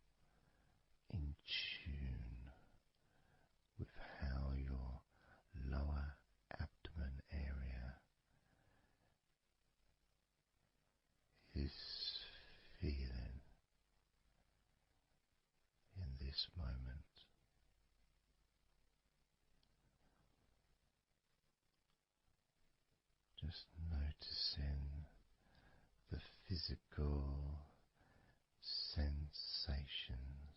in tune with how your lower abdomen area is feeling in this moment. Just noticing the physical sensations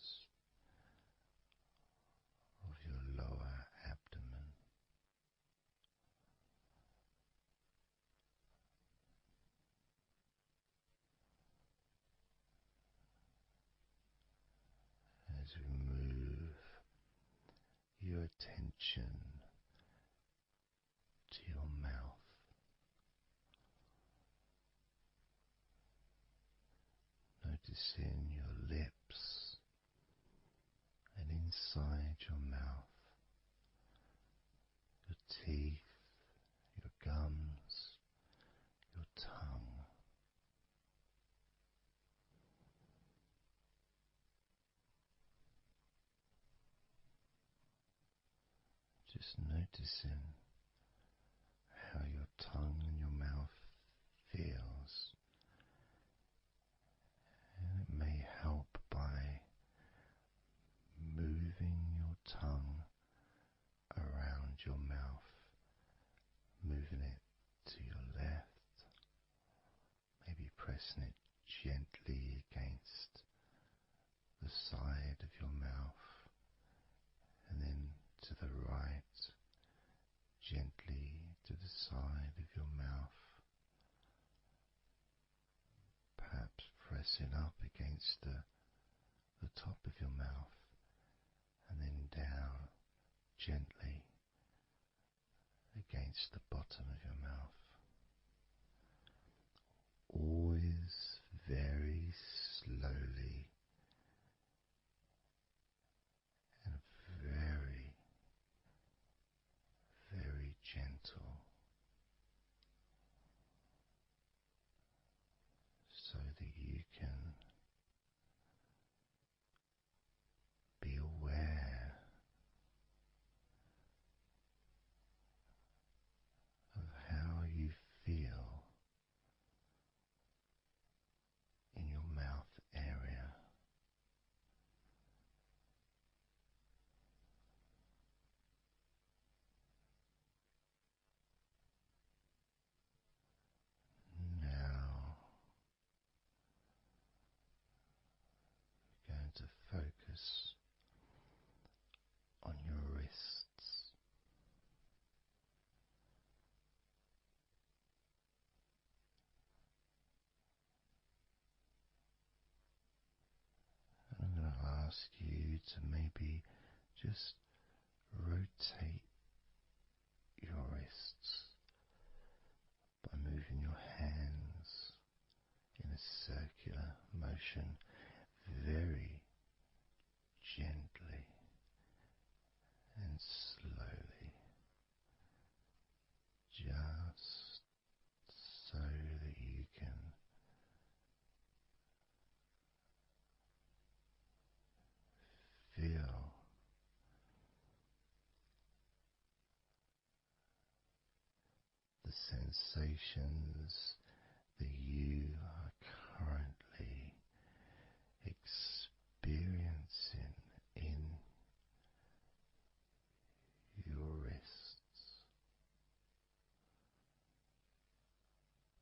of your lower abdomen. As we move your attention to your mouth, noticing your lips and inside your mouth, your teeth, your gums, your tongue. Just noticing how your tongue and your mouth feels, and it may help by moving your tongue around your mouth, moving it to your left, maybe pressing it gently against the side of your mouth, and then to the right, gently to the side of your mouth, perhaps pressing up against the top of your mouth, and then down gently against the bottom of your mouth. Always very slowly and very, very gentle, so that you can be aware of how you feel in your mouth area. Now we're going to focus on your wrists. And I'm going to ask you to maybe just rotate your wrists by moving your hands in a circular motion very gently and slowly, just so that you can feel the sensations that you are currently experiencing in your wrists,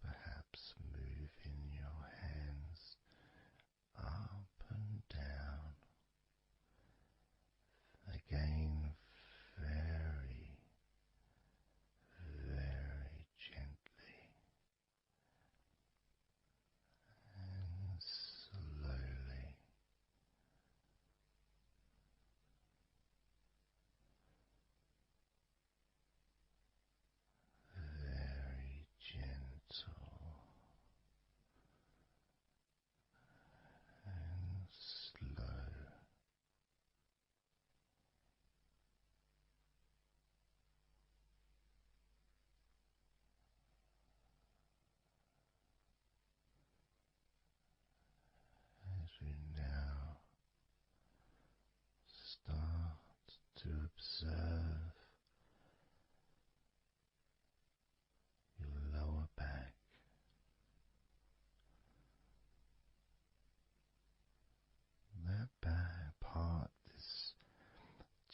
perhaps moving your hands up and down, again very, very gently, and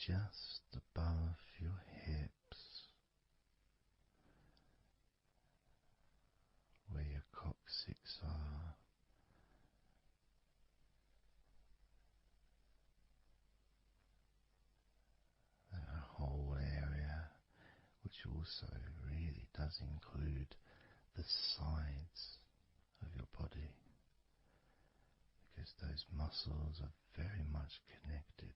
just above your hips, where your coccyx are, that whole area, which also really does include the sides of your body, because those muscles are very much connected.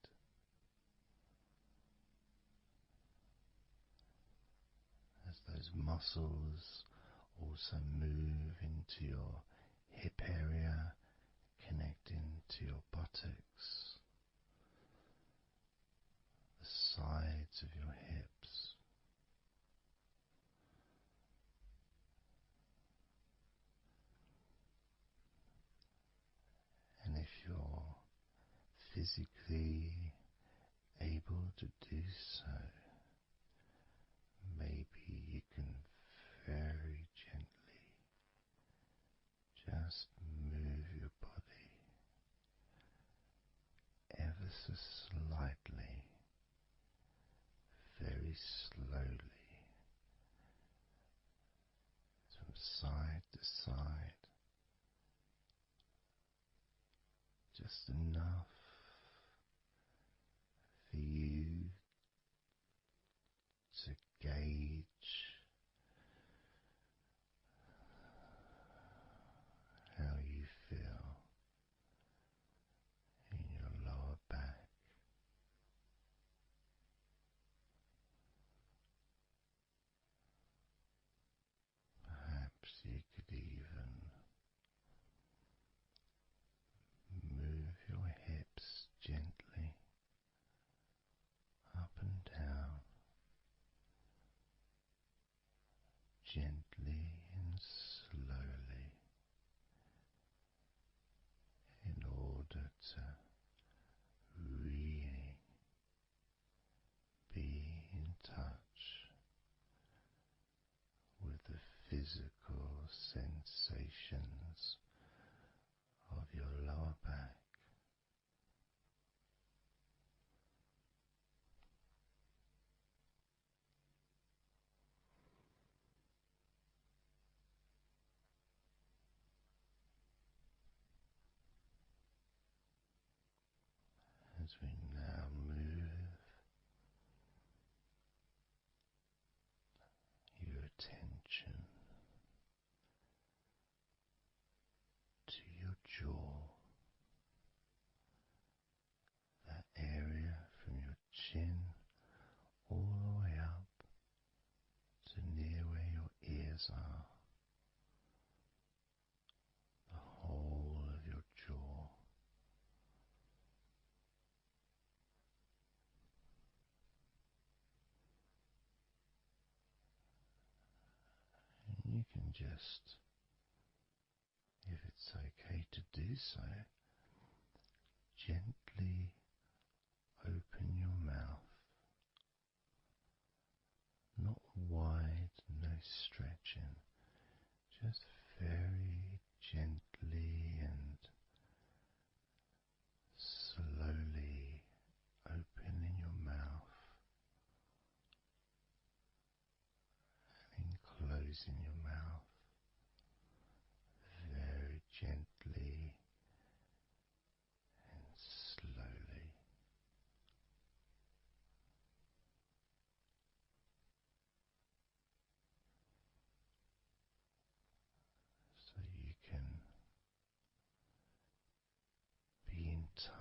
As those muscles also move into your hip area, connecting to your buttocks, the sides of your hips, and if you're physically able to do so, maybe you can very gently just move your body ever so slightly, very slowly, from side to side, just enough for you to gauge how you feel in your lower back. Perhaps you could even move your hips gently up and down, gently and slowly, in order to really be in touch with the physical sensations of your lower back. As we now move your attention to your jaw, that area from your chin all the way up to near where your ears are, the whole of your jaw. And you can just, if it's okay to do so, gently open your mouth, not wide, no stretching, just very gently and slowly opening your mouth and closing your mouth very gently and slowly. So you can be in touch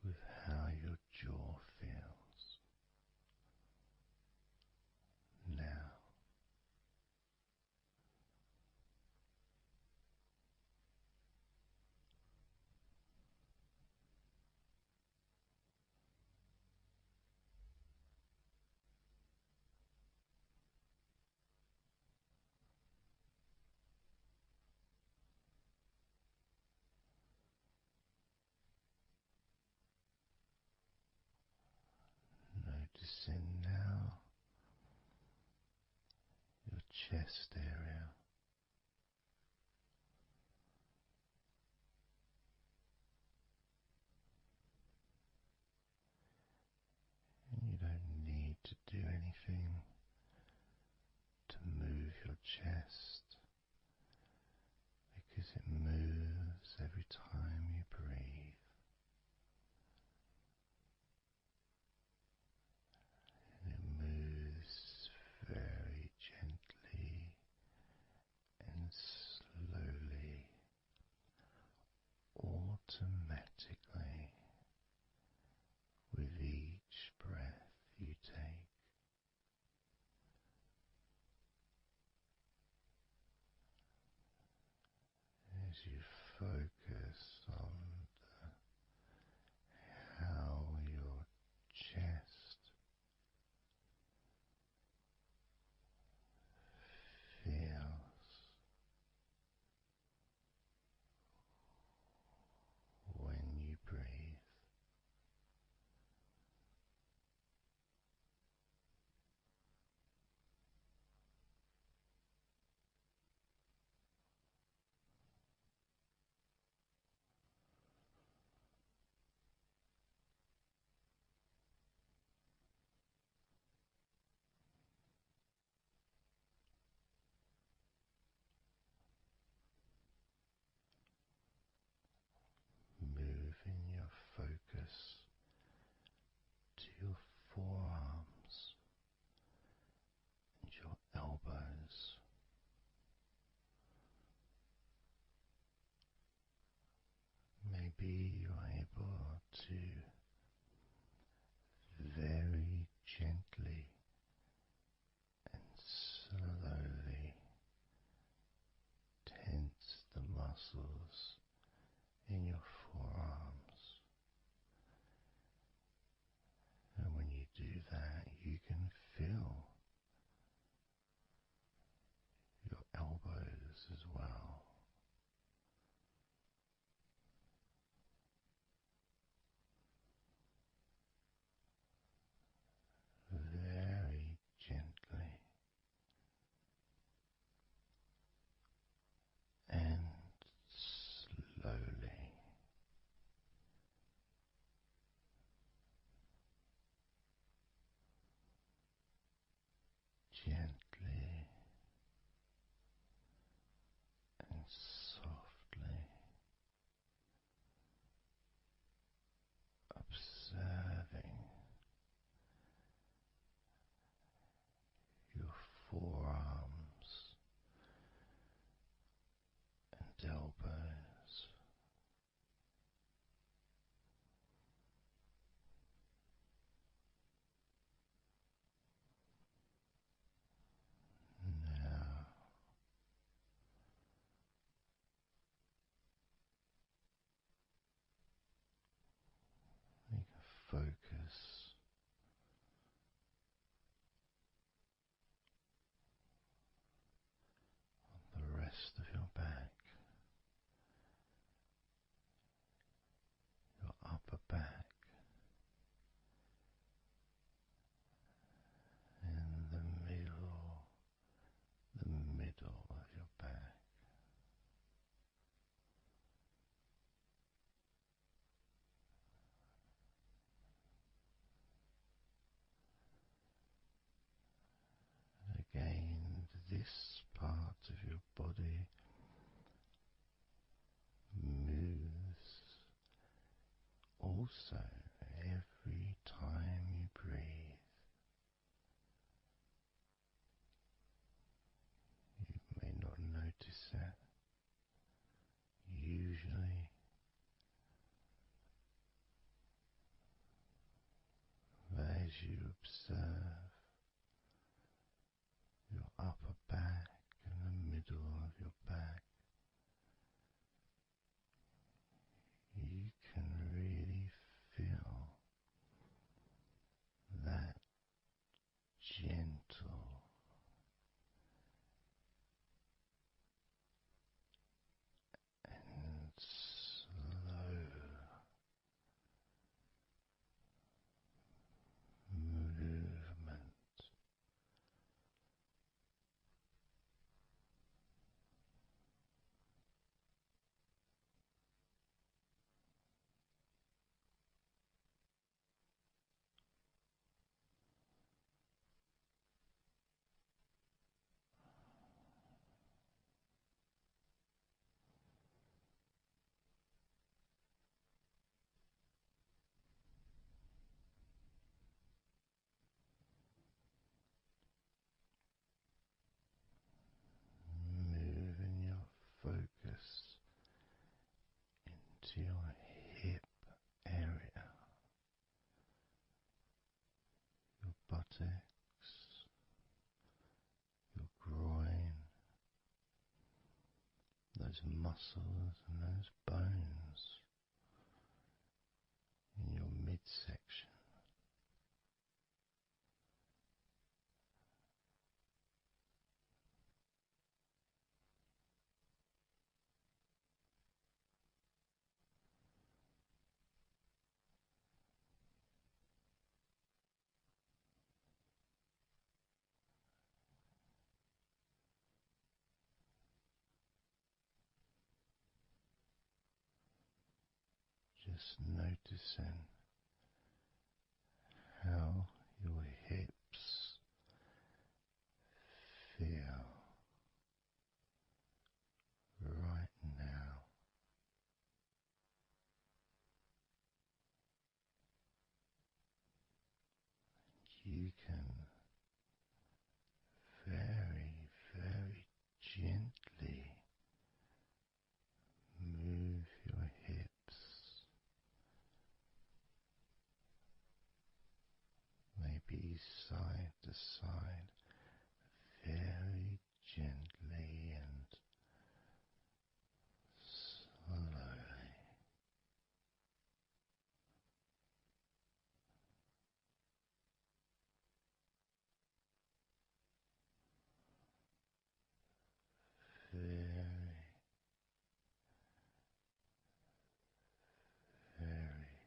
with how your jaw feels now. Noticing now your chest area, chest because it moves every time you breathe. And it moves very gently and slowly, automatically, with each breath you take. As you focus on how your chest feels when you breathe. Moving your focus to your forearms and your elbows. Maybe you're able to very gently and slowly tense the muscles in your forearms. And when you do that, you can feel your elbows as well. Very gently and slowly. Gently and softly, observing your forearms and elbows. Now we can focus on the rest of your back, your upper back, and the middle of your back. Again, this part of your body moves also every time you breathe. You may not notice that usually, but as you observe your upper back and the middle of your back, you can really feel to your hip area, your buttocks, your groin, those muscles and those bones in your midsection. Just noticing how your hips feel right now. You can very, very gently move your hips, maybe side to side, very gently and slowly. Very, very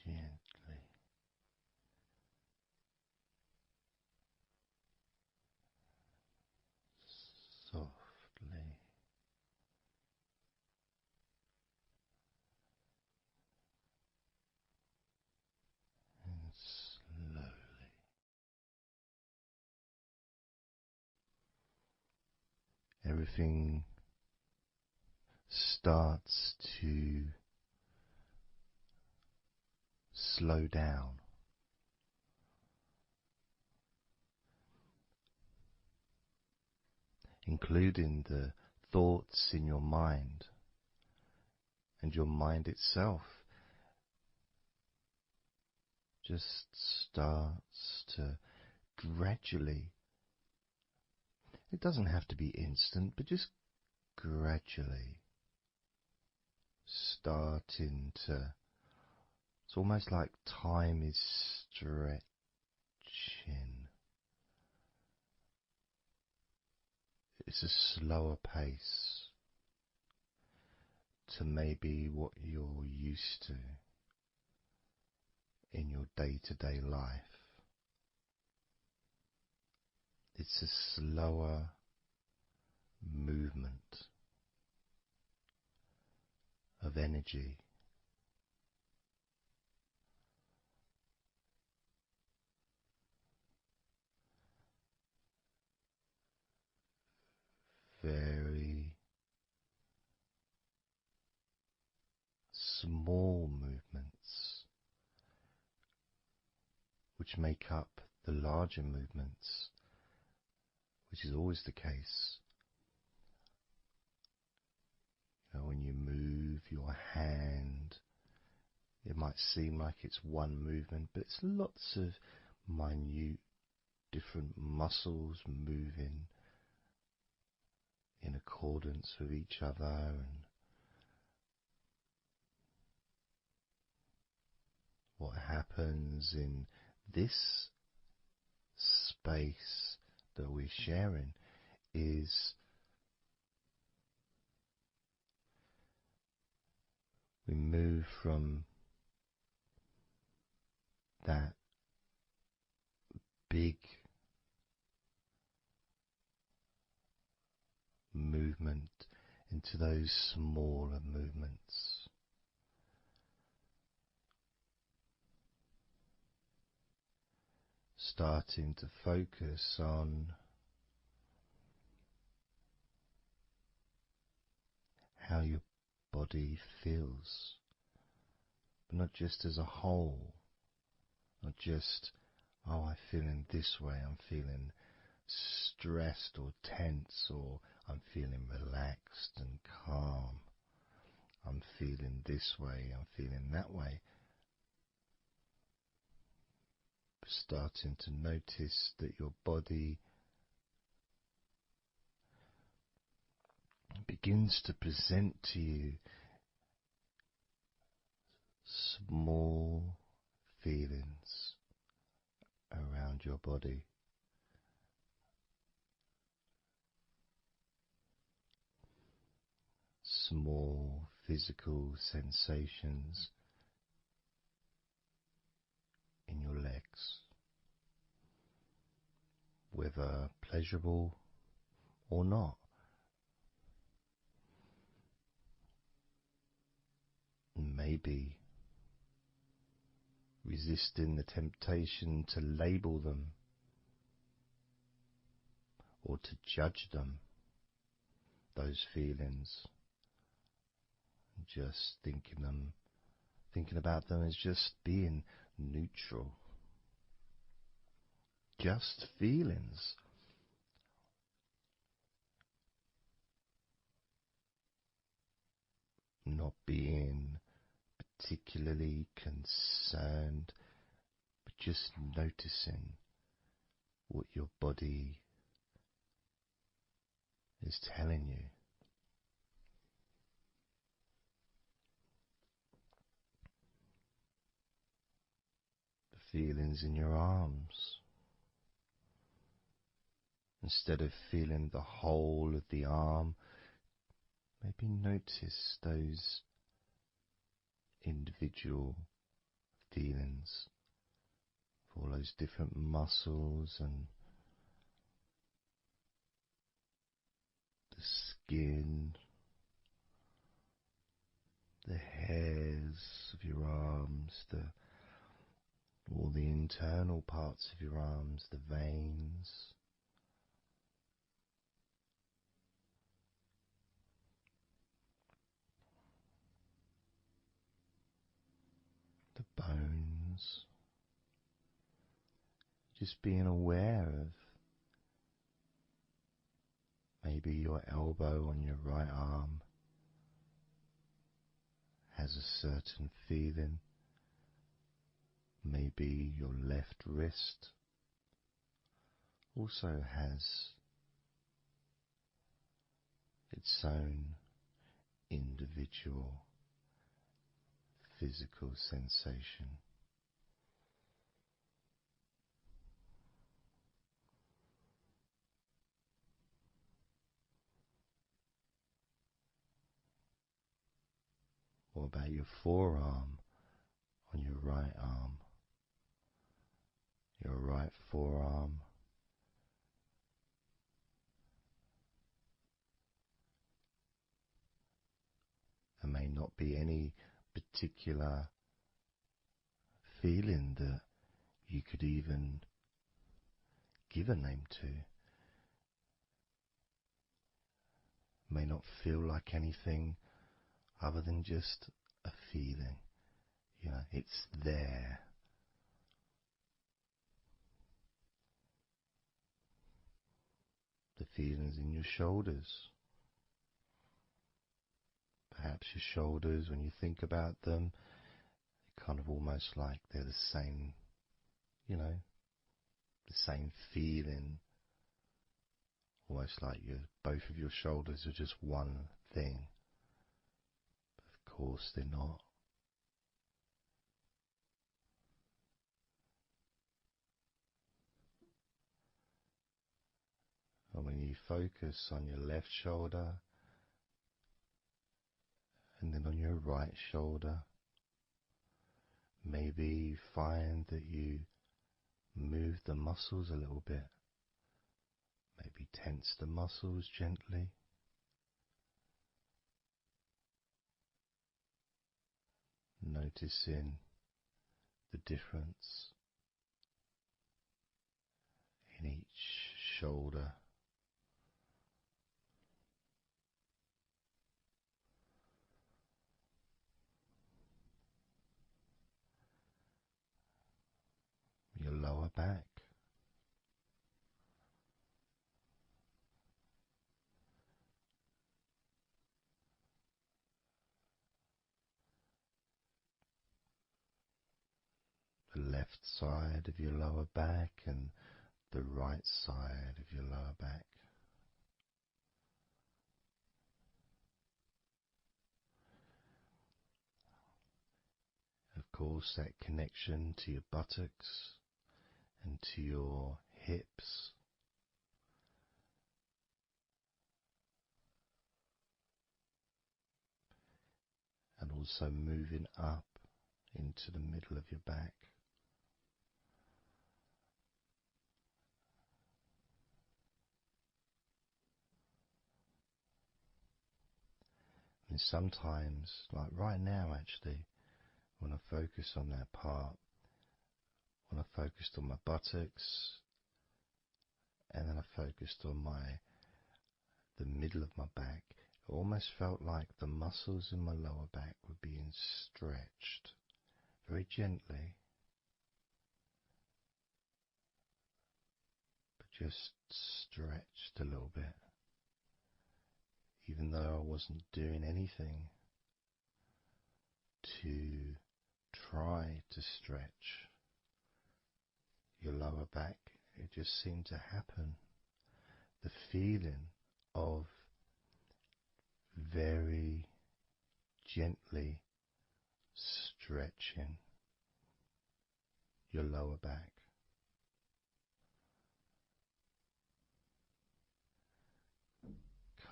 gently, softly and slowly. Everything starts to slow down, including the thoughts in your mind, and your mind itself just starts to gradually, it doesn't have to be instant, but just gradually starting to, it's almost like time is stretching. It's a slower pace to maybe what you're used to in your day-to-day life. It's a slower movement of energy, very small movements which make up the larger movements, which is always the case. You know, when you move your hand, it might seem like it's one movement, but it's lots of minute different muscles moving in accordance with each other, and what happens in this space that we're sharing is we move from that big movement into those smaller movements. Starting to focus on how your body feels, but not just as a whole, not just, oh, I'm feeling this way, I'm feeling stressed or tense, or I'm feeling relaxed and calm. I'm feeling this way, I'm feeling that way. Starting to notice that your body begins to present to you small feelings around your body. Small physical sensations in your legs, whether pleasurable or not. Maybe resisting the temptation to label them or to judge them, those feelings, just thinking about them as just being neutral, just feelings. Not being particularly concerned, but just noticing what your body is telling you. The feelings in your arms. Instead of feeling the whole of the arm, maybe notice those individual feelings of all those different muscles and the skin, the hairs of your arms, all the internal parts of your arms, the veins, the bones. Just being aware of maybe your elbow on your right arm has a certain feeling. Maybe your left wrist also has its own individual physical sensation. What about your forearm on your right arm? Your right forearm. There may not be any particular feeling that you could even give a name to. May not feel like anything other than just a feeling. You know, it's there. The feelings in your shoulders. Perhaps your shoulders, when you think about them, they're kind of almost like they're the same, you know, the same feeling. Almost like both of your shoulders are just one thing. But of course they're not. And when you focus on your left shoulder and then on your right shoulder, maybe you find that you move the muscles a little bit. Maybe tense the muscles gently. Noticing the difference in each shoulder. Your lower back. left side of your lower back and the right side of your lower back. Of course, that connection to your buttocks and to your hips, and also moving up into the middle of your back. And sometimes, like right now actually, when I focus on that part, when I focused on my buttocks, and then I focused on the middle of my back, it almost felt like the muscles in my lower back were being stretched very gently, but just stretched a little bit, even though I wasn't doing anything to try to stretch your lower back. It just seemed to happen. The feeling of very gently stretching your lower back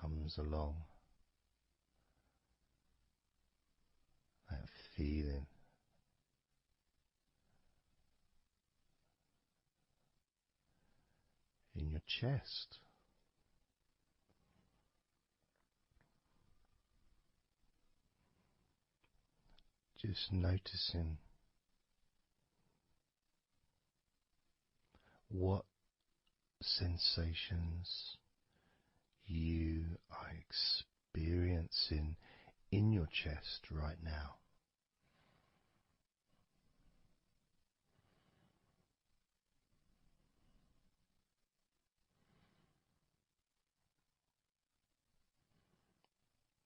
comes along. That feeling in your chest. Just noticing what sensations you are experiencing in your chest right now.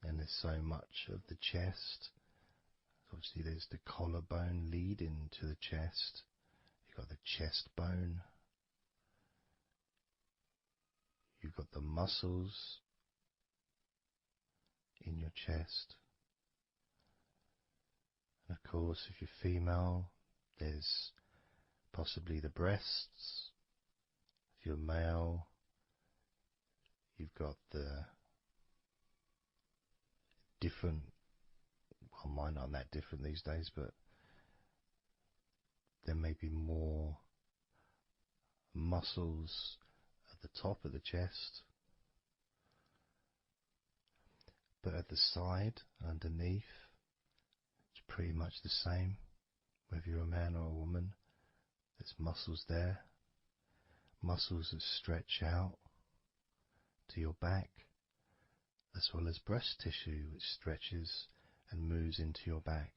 And there's so much of the chest. Obviously there's the collarbone leading to the chest. You've got the chest bone. You've got the muscles in your chest. And of course, if you're female, there's possibly the breasts. If you're male, you've got the different, well, mine aren't that different these days, but there may be more muscles at the top of the chest, but at the side, underneath, it's pretty much the same. Whether you're a man or a woman, there's muscles there, muscles that stretch out to your back, as well as breast tissue which stretches and moves into your back.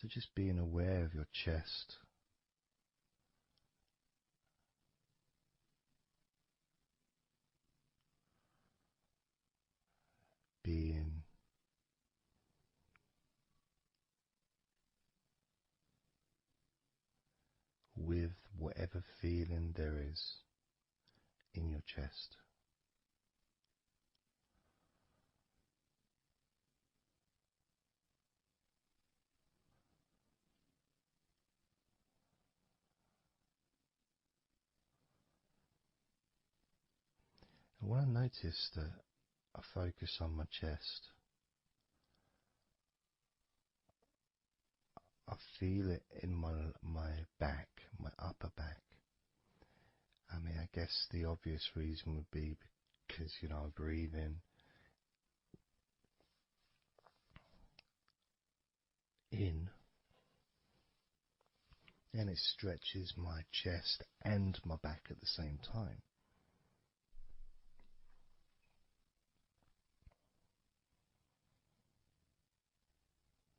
So just being aware of your chest, being with whatever feeling there is in your chest. And when I notice that I focus on my chest, I feel it in my back, my upper back. I mean, I guess the obvious reason would be because, I breathe in, and it stretches my chest and my back at the same time.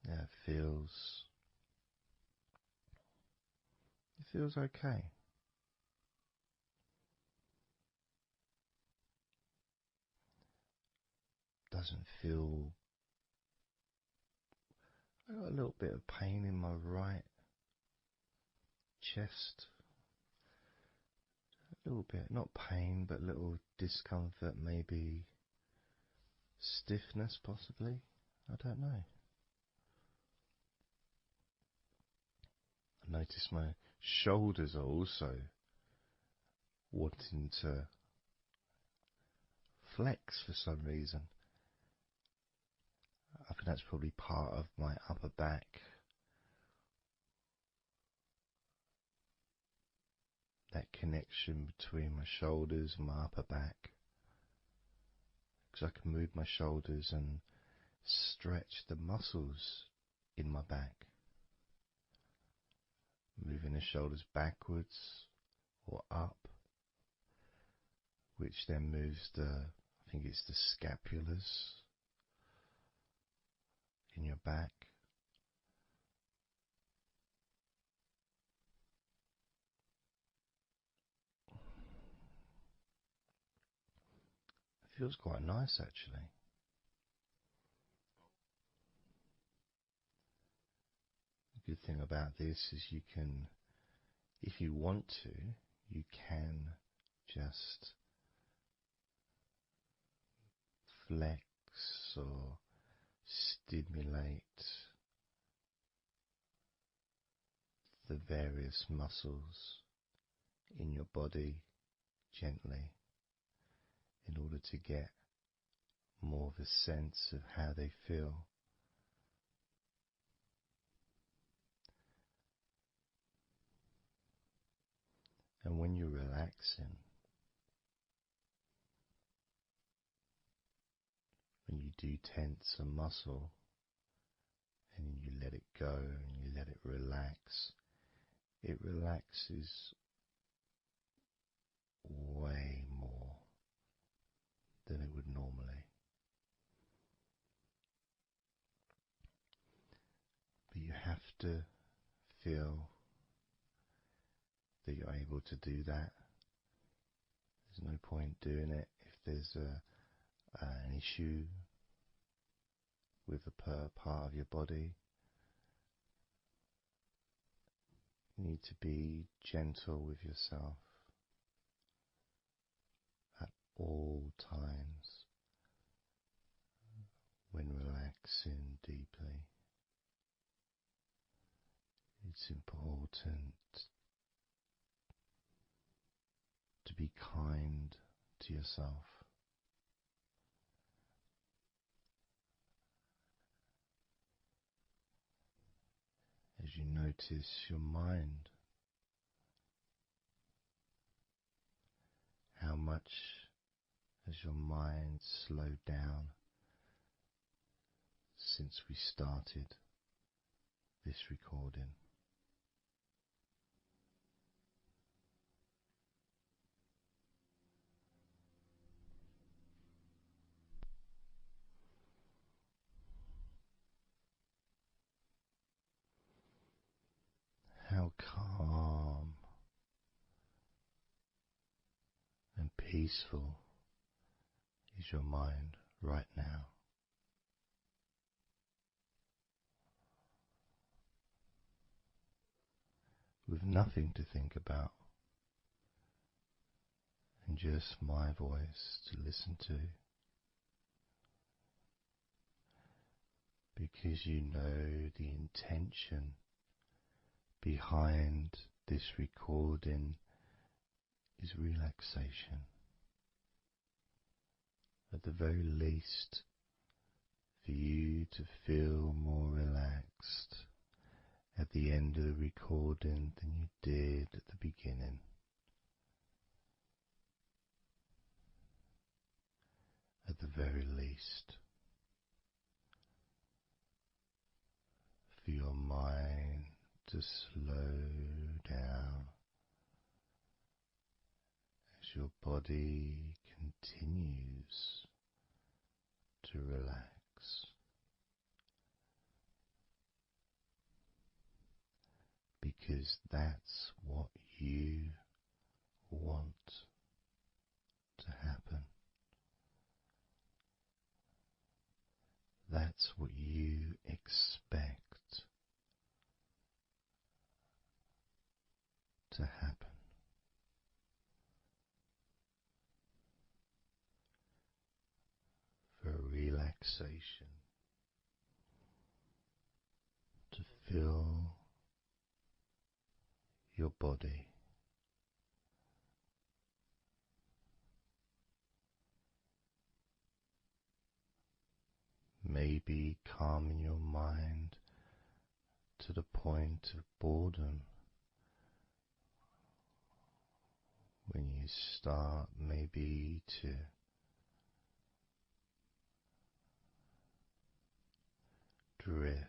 Yeah, it feels okay. Doesn't feel I got a little bit of pain in my right chest. A little bit, not pain, but little discomfort, maybe stiffness possibly. I don't know. I notice my shoulders are also wanting to flex for some reason. I think that's probably part of my upper back. That connection between my shoulders and my upper back. Because I can move my shoulders and stretch the muscles in my back. Moving the shoulders backwards or up, which then moves I think it's the scapulars in your back. It feels quite nice actually. The good thing about this is you can, if you want to, you can just flex or stimulate the various muscles in your body gently in order to get more of a sense of how they feel. And when you're relaxing, when you do tense a muscle and you let it go and you let it relaxes way more than it would normally. But you have to feel that you're able to do that. There's no point doing it if there's an issue with a part of your body. You need to be gentle with yourself at all times when relaxing deeply. It's important to be kind to yourself. As you notice your mind, how much has your mind slowed down since we started this recording? How calm and peaceful is your mind right now? With nothing to think about and just my voice to listen to, because you know the intention behind this recording is relaxation. At the very least, for you to feel more relaxed at the end of the recording than you did at the beginning. At the very least, for your mind to slow down as your body continues to relax. Because that's what you want to happen. That's what you expect to happen. For relaxation to fill your body. Maybe calming your mind to the point of boredom when you start maybe to drift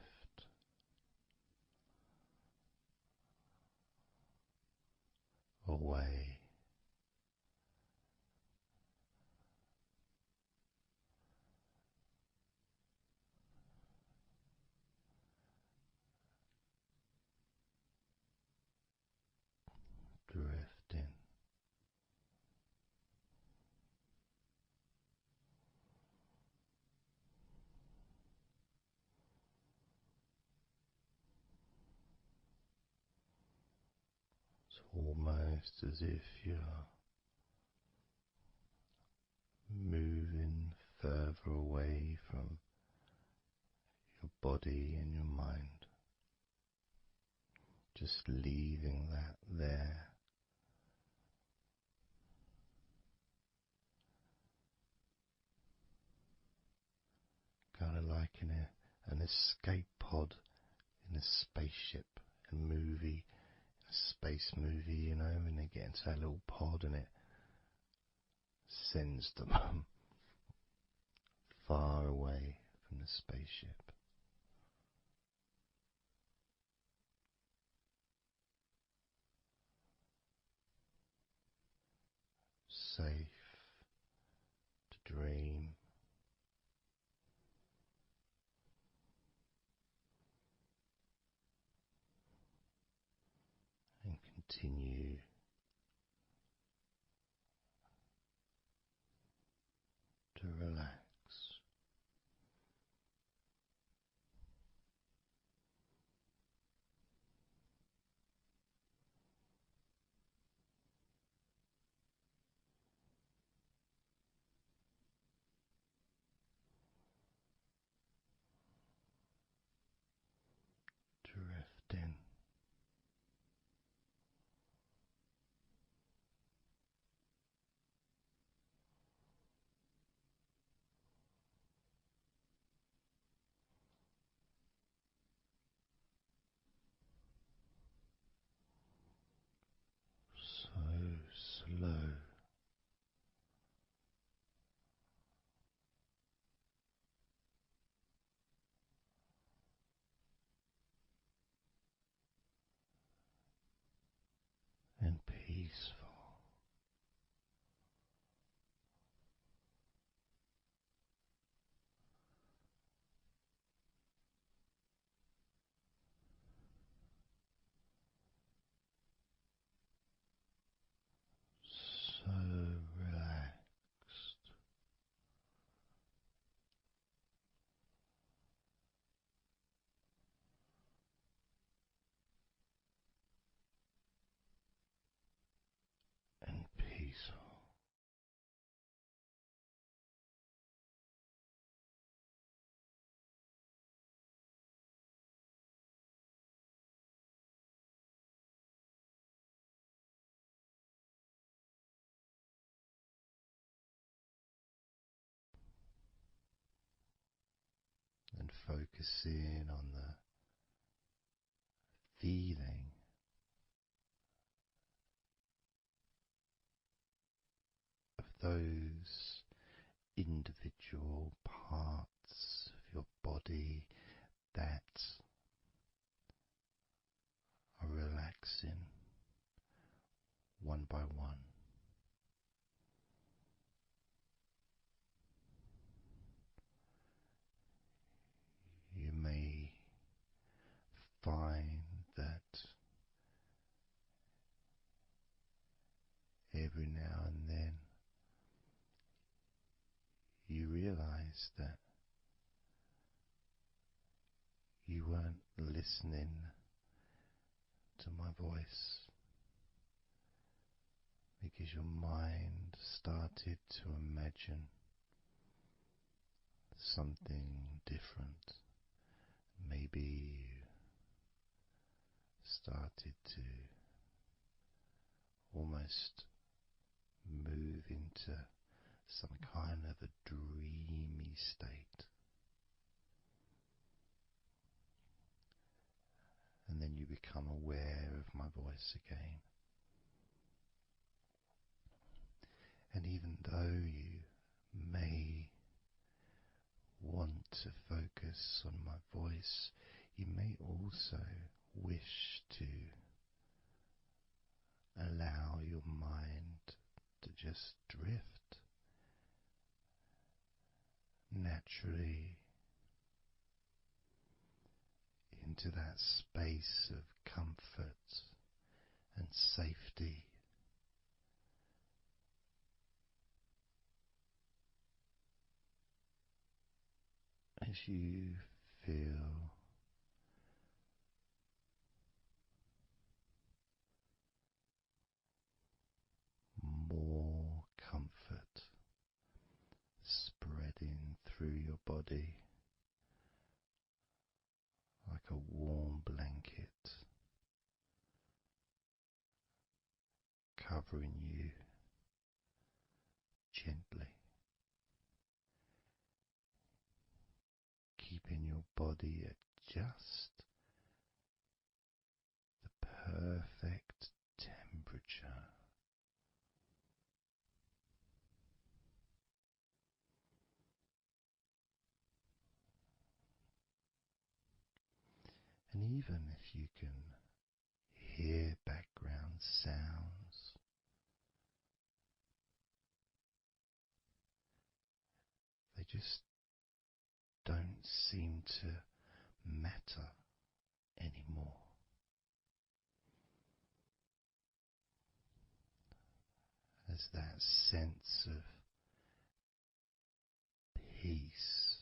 away. Drifting. It's almost as if you're moving further away from your body and your mind, just leaving that there. Kind of like in an escape pod in a spaceship, a movie, a space movie, you know, when they get into that little pod and it sends them far away from the spaceship. Safe to dream. And continue to relax. Drifting. So slow. And peaceful. So relaxed. And peaceful. And focusing on the feeling of those individual parts of your body that are relaxing one by one. You may find that every now and then you realize that you weren't listening to my voice, because your mind started to imagine something different. Maybe you started to almost move into some kind of a dreamy state. And then you become aware of my voice again. And even though you may want to focus on my voice, you may also wish to allow your mind to just drift naturally into that space of comfort and safety. As you feel more comfort spreading through your body like a warm blanket, covering you gently, keeping your body at just the perfect temperature. And even if you can hear background sounds, they just don't seem to matter anymore. As that sense of peace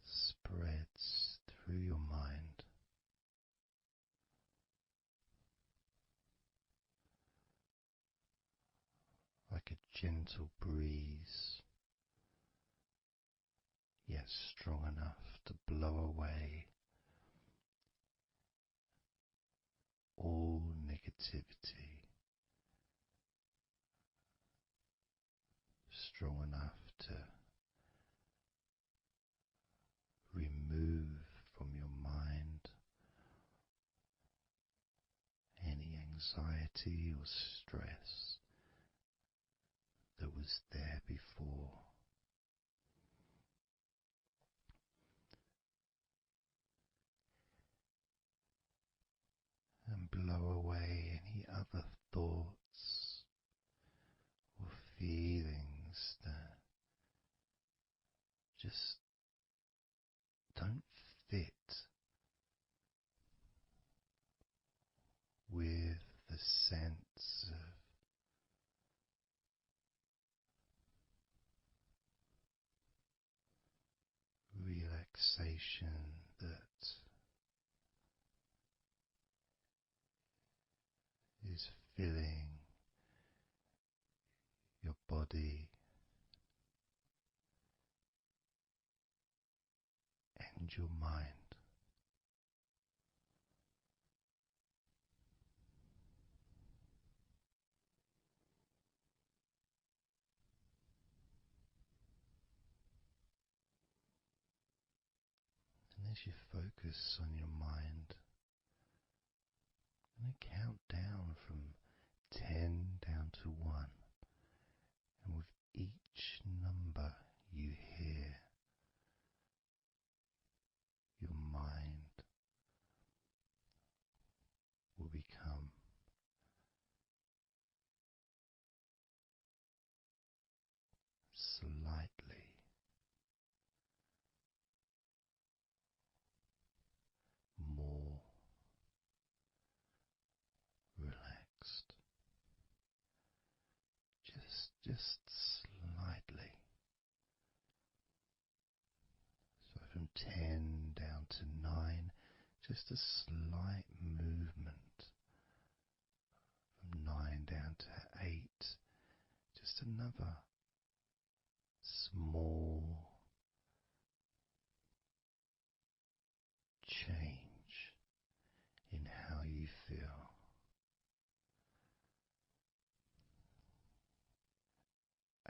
spreads through your mind, like a gentle breeze, yet strong enough to blow away all negativity, strong enough to remove from your mind any anxiety or stress that was there before. And blow away any other thoughts or feelings that just don't fit with the sense of relaxation that is filling your body and your mind. And as you focus on your mind, I'm going to count down from 10 down to 1, and with each number you hear, your mind will become slightly more relaxed, just slightly. So from 10 down to 9, just a slight movement. From 9 down to just another small change in how you feel.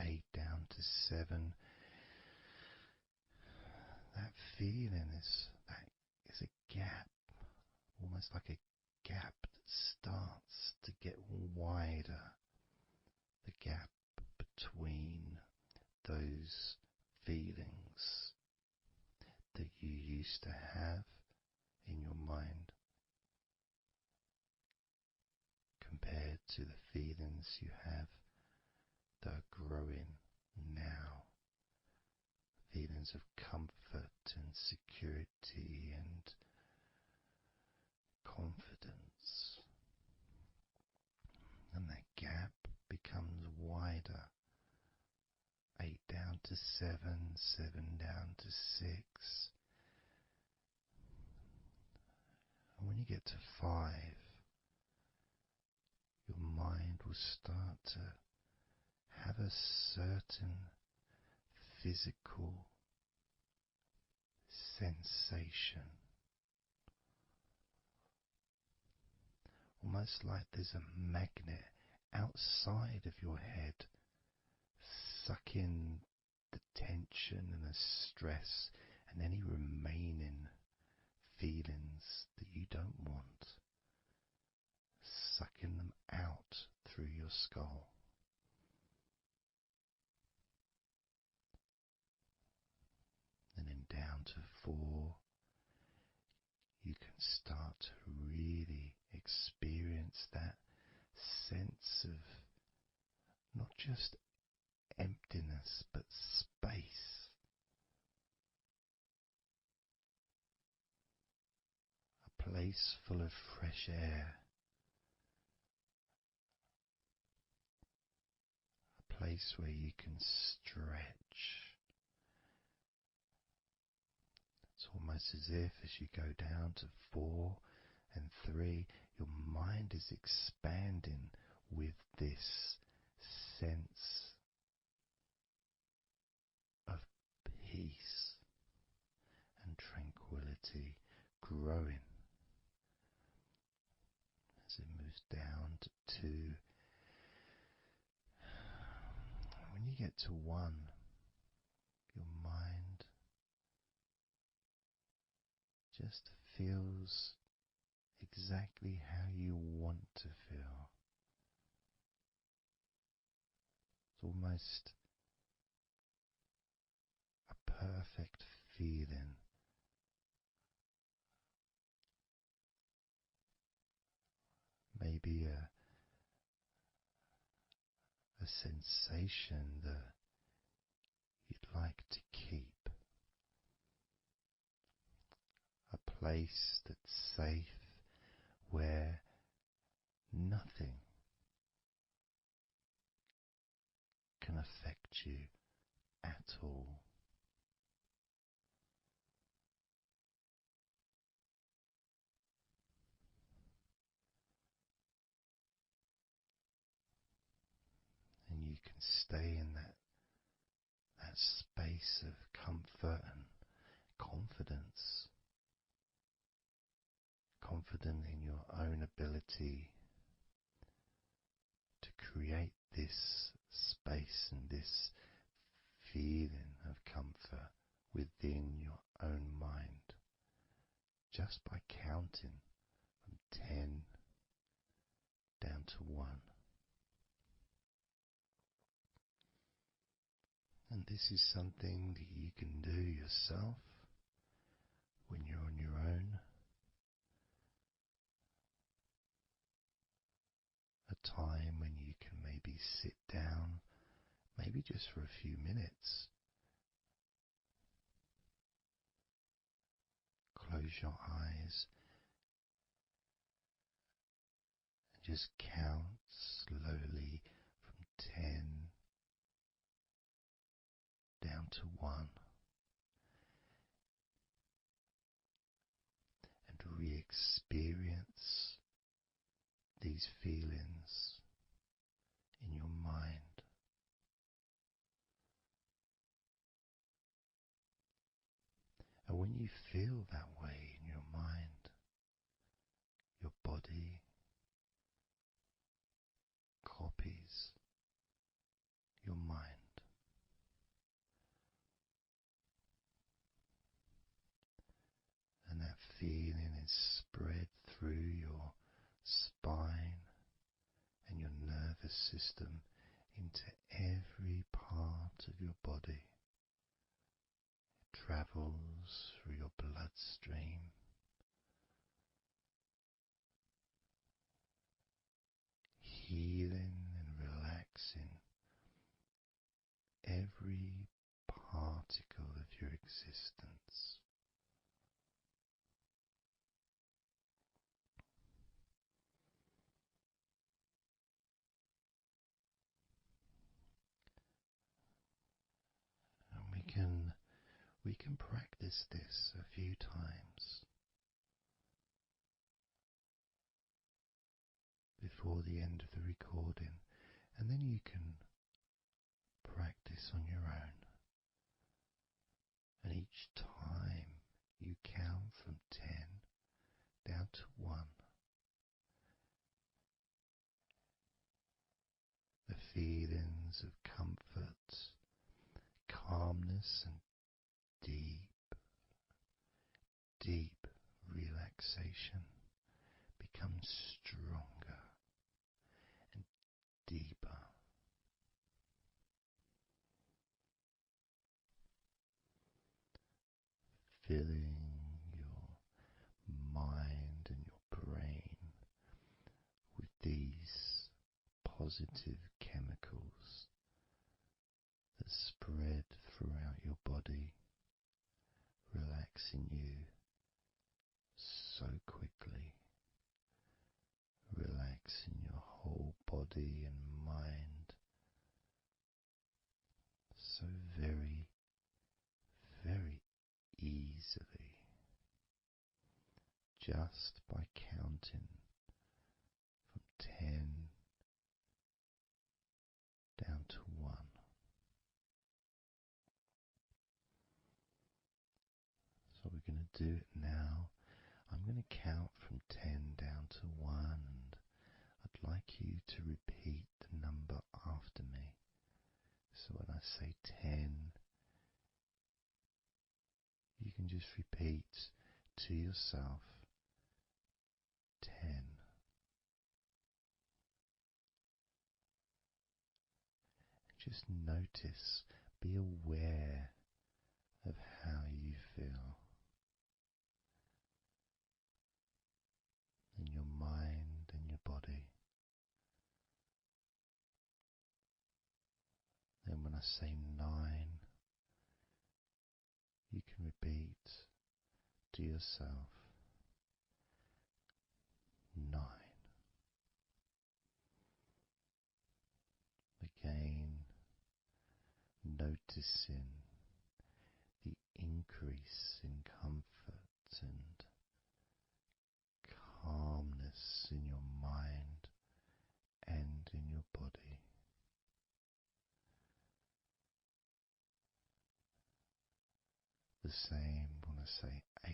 8 down to 7. That feeling is a gap, almost like a gap that starts to get wider. The gap between those feelings that you used to have in your mind compared to the feelings you have that are growing now. Feelings of comfort and security and confidence. And that gap becomes wider. 8 down to 7, 7 down to 6. And when you get to 5, your mind will start to have a certain physical sensation, almost like there's a magnet outside of your head sucking the tension and the stress and any remaining feelings that you don't want, sucking them out through your skull. And then down to 4, you can start to really experience that sense of not just emptiness but space. A place full of fresh air. A place where you can stretch. It's almost as if as you go down to 4 and 3, your mind is expanding with this sense of peace and tranquility growing. As it moves down to 2, when you get to 1, your mind just feels exactly how you want to feel. It's almost a perfect feeling. Maybe a sensation that you'd like to keep. A place that's safe where nothing can affect you at all. And you can stay in that space of comfort and confidence. Confident in your own ability to create this space and this feeling of comfort within your own mind, just by counting from 10 down to 1. And this is something that you can do yourself when you're on your own. A time when you can maybe sit down, maybe just for a few minutes. Close your eyes and just count slowly from 10 down to 1. And re-experience these feelings in your mind. And when you feel that way in your mind, your body copies your mind. And that feeling is spread through your spine and your nervous system into every part of your body. It travels through your bloodstream, healing and relaxing every particle of your existence. And we can practice this a few times before the end of the recording, and then you can practice on your own. And each time you count from 10 down to 1, the feelings of comfort, calmness, and deep relaxation become stronger and deeper. Filling your mind and your brain with these positive chemicals that spread throughout your body, relaxing you so quickly, relaxing your whole body and mind so very, very easily, just by counting from 10 down to 1. So we're going to do it now. I'm going to count from 10 down to 1, and I'd like you to repeat the number after me. So when I say 10, you can just repeat to yourself 10. Just notice, be aware of how you feel in your mind and your body. Then when I say 9, you can repeat to yourself 9. Again, noticing the increase in comfort and calmness in your mind and in your body. The same when I say 8,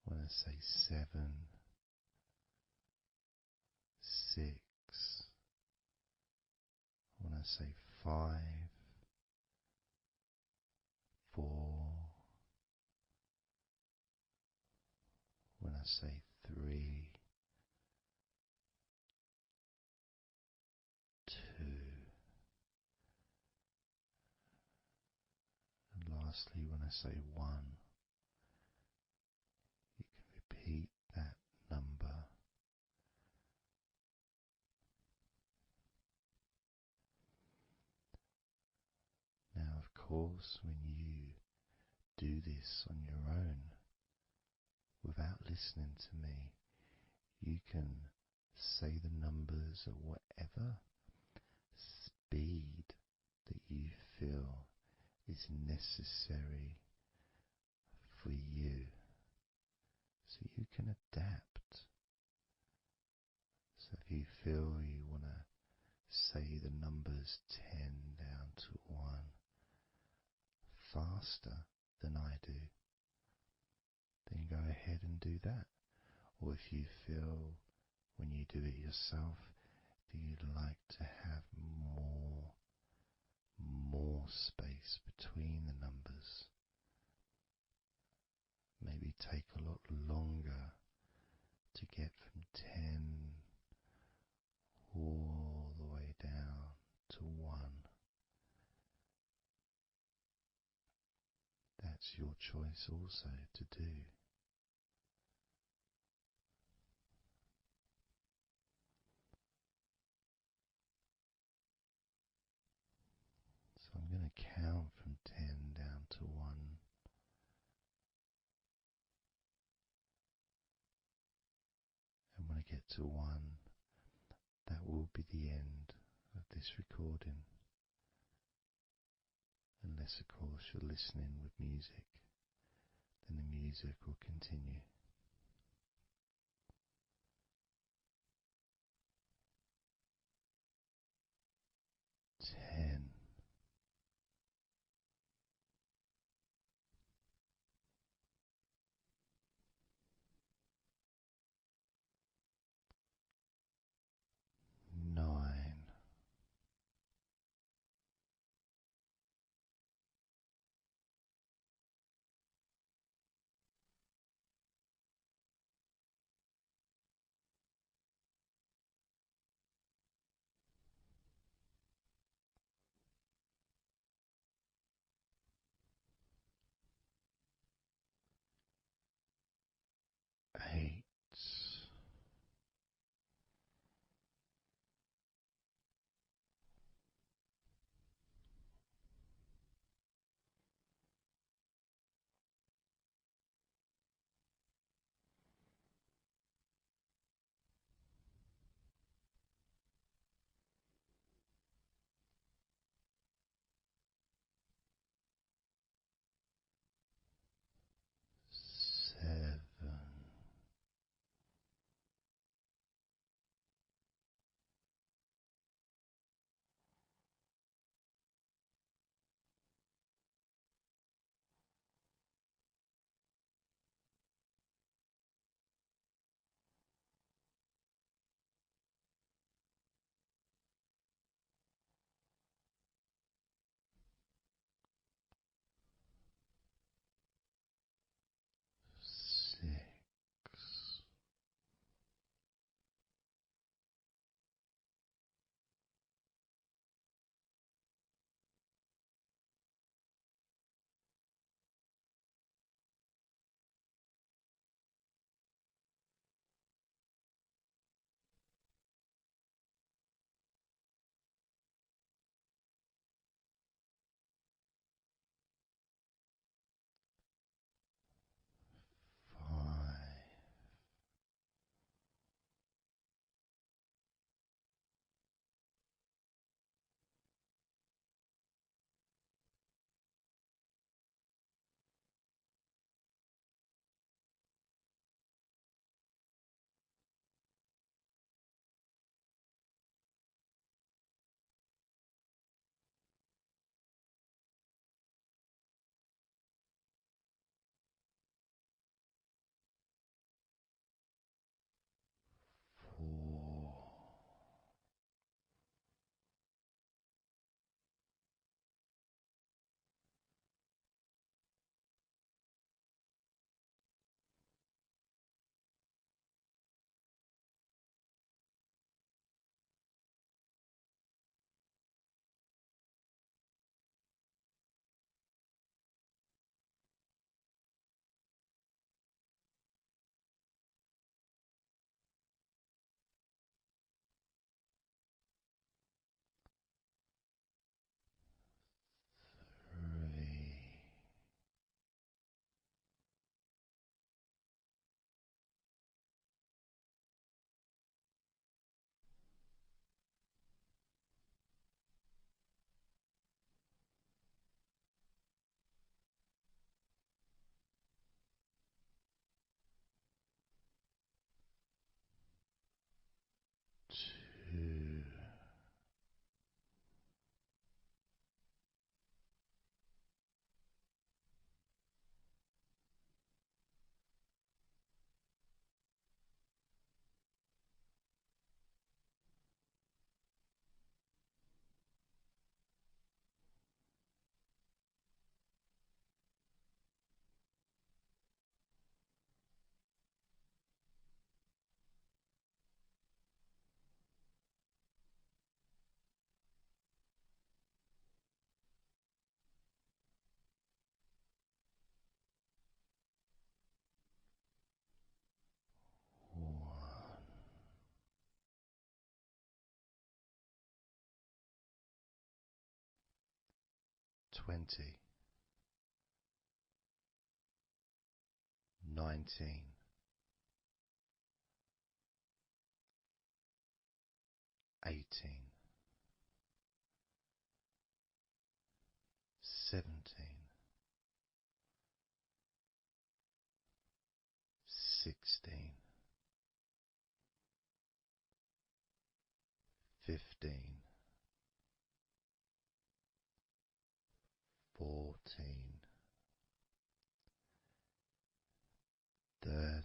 when I say 7, 6, when I say 5, 4, when I say 3, 2, and lastly when I say 1, you can repeat that number. Now, of course, when you do this on your own, without listening to me, you can say the numbers at whatever speed that you feel is necessary for you, so you can adapt. So if you feel you want to say the numbers 10 down to 1, faster than I do, then go ahead and do that. Or if you feel when you do it yourself that you'd like to have more space between the numbers, maybe take a lot longer to get from 10 all the way down to 1. That's your choice also to do. So I'm going to count from 10 down to 1. And when I get to 1, that will be the end of this recording. Unless, of course, you're listening with music, then the music will continue. 10. Nine. 20, 19, 18, 17, 16, 15, 14, 13,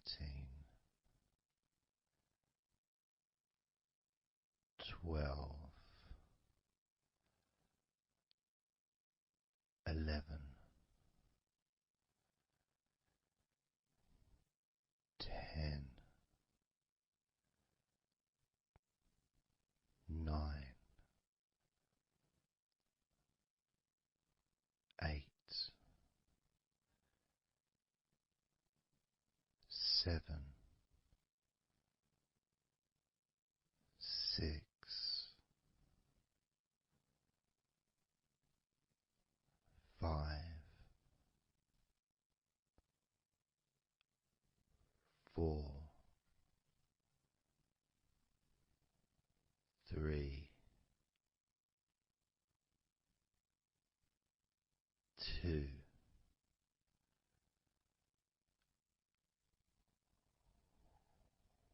12, 11, 10, 9, 8, 7, 6, 5, 4, 3, 2,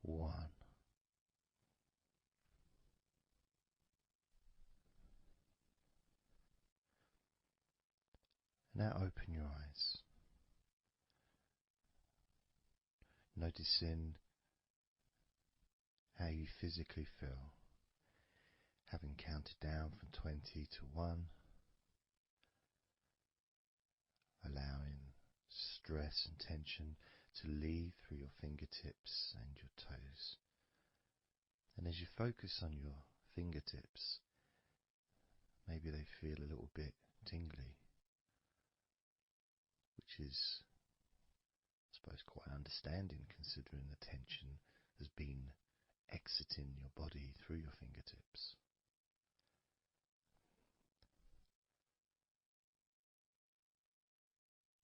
1. Now open your eyes, noticing how you physically feel, having counted down from 20 to 1, allowing stress and tension to leave through your fingertips and your toes. And as you focus on your fingertips, maybe they feel a little bit tingly, which is, I suppose, quite understanding considering the tension has been exiting your body through your fingertips.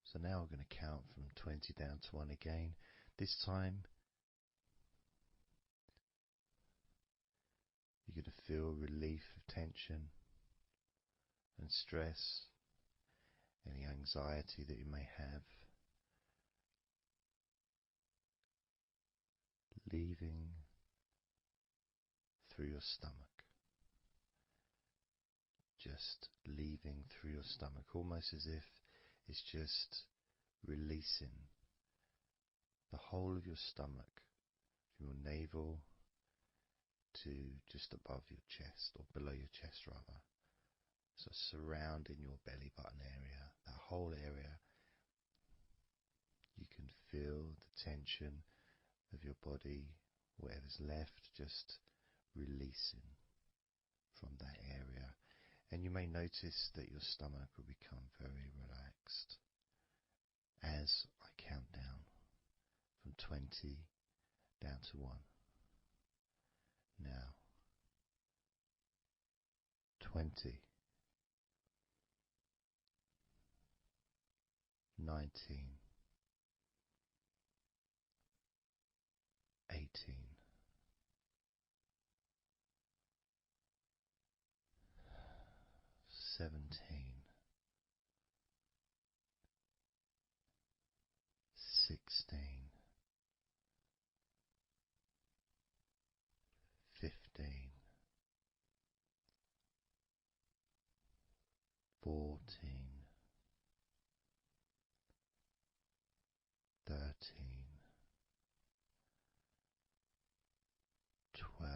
So now we're going to count from 20 down to 1 again. This time you're going to feel relief of tension and stress, any anxiety that you may have, leaving through your stomach. Just leaving through your stomach, almost as if it's just releasing the whole of your stomach, from your navel to just above your chest, or below your chest rather. So surrounding your belly button area, that whole area, you can feel the tension of your body, whatever's left, just releasing from that area. And you may notice that your stomach will become very relaxed as I count down from 20 down to 1. Now, 20, 19, 18, 17, 16, 15, 14, 13, 12,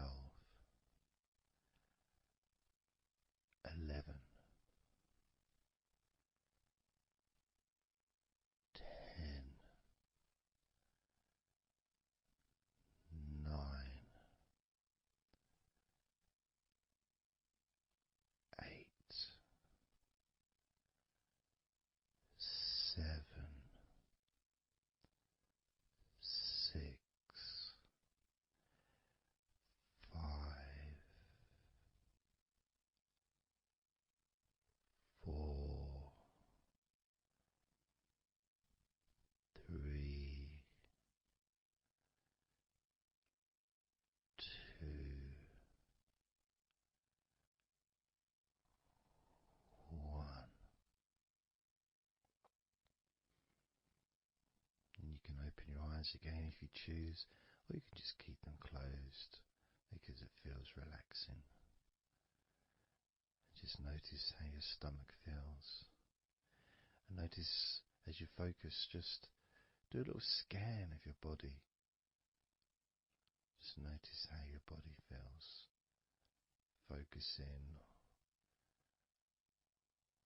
11, 10, 9, 8, 7, 6, eyes again if you choose, or you can just keep them closed because it feels relaxing. Just notice how your stomach feels. And notice as you focus, just do a little scan of your body. Just notice how your body feels. Focusing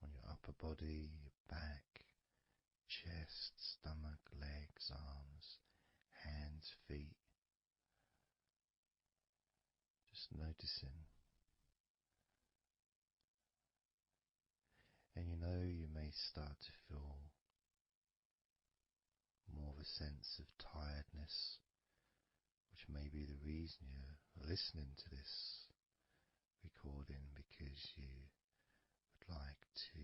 on your upper body, your back, chest, stomach, legs, arms, hands, feet. Just noticing. And you may start to feel more of a sense of tiredness, which may be the reason you're listening to this recording, because you would like to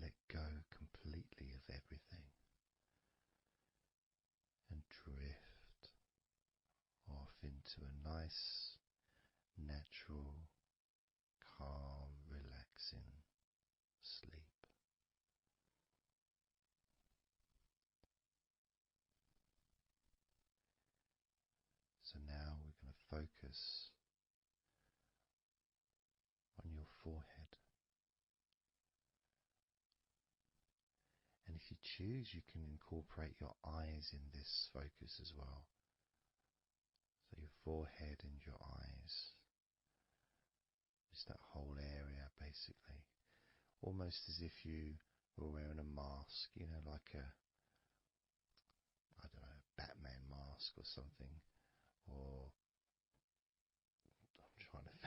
let go completely of everything and drift off into a nice, natural, calm, relaxing sleep. So now we're going to focus on your forehead. And if you choose, you can incorporate your eyes in this focus as well. So your forehead and your eyes. Just that whole area, basically. Almost as if you were wearing a mask, like a Batman mask or something. Or I'm trying to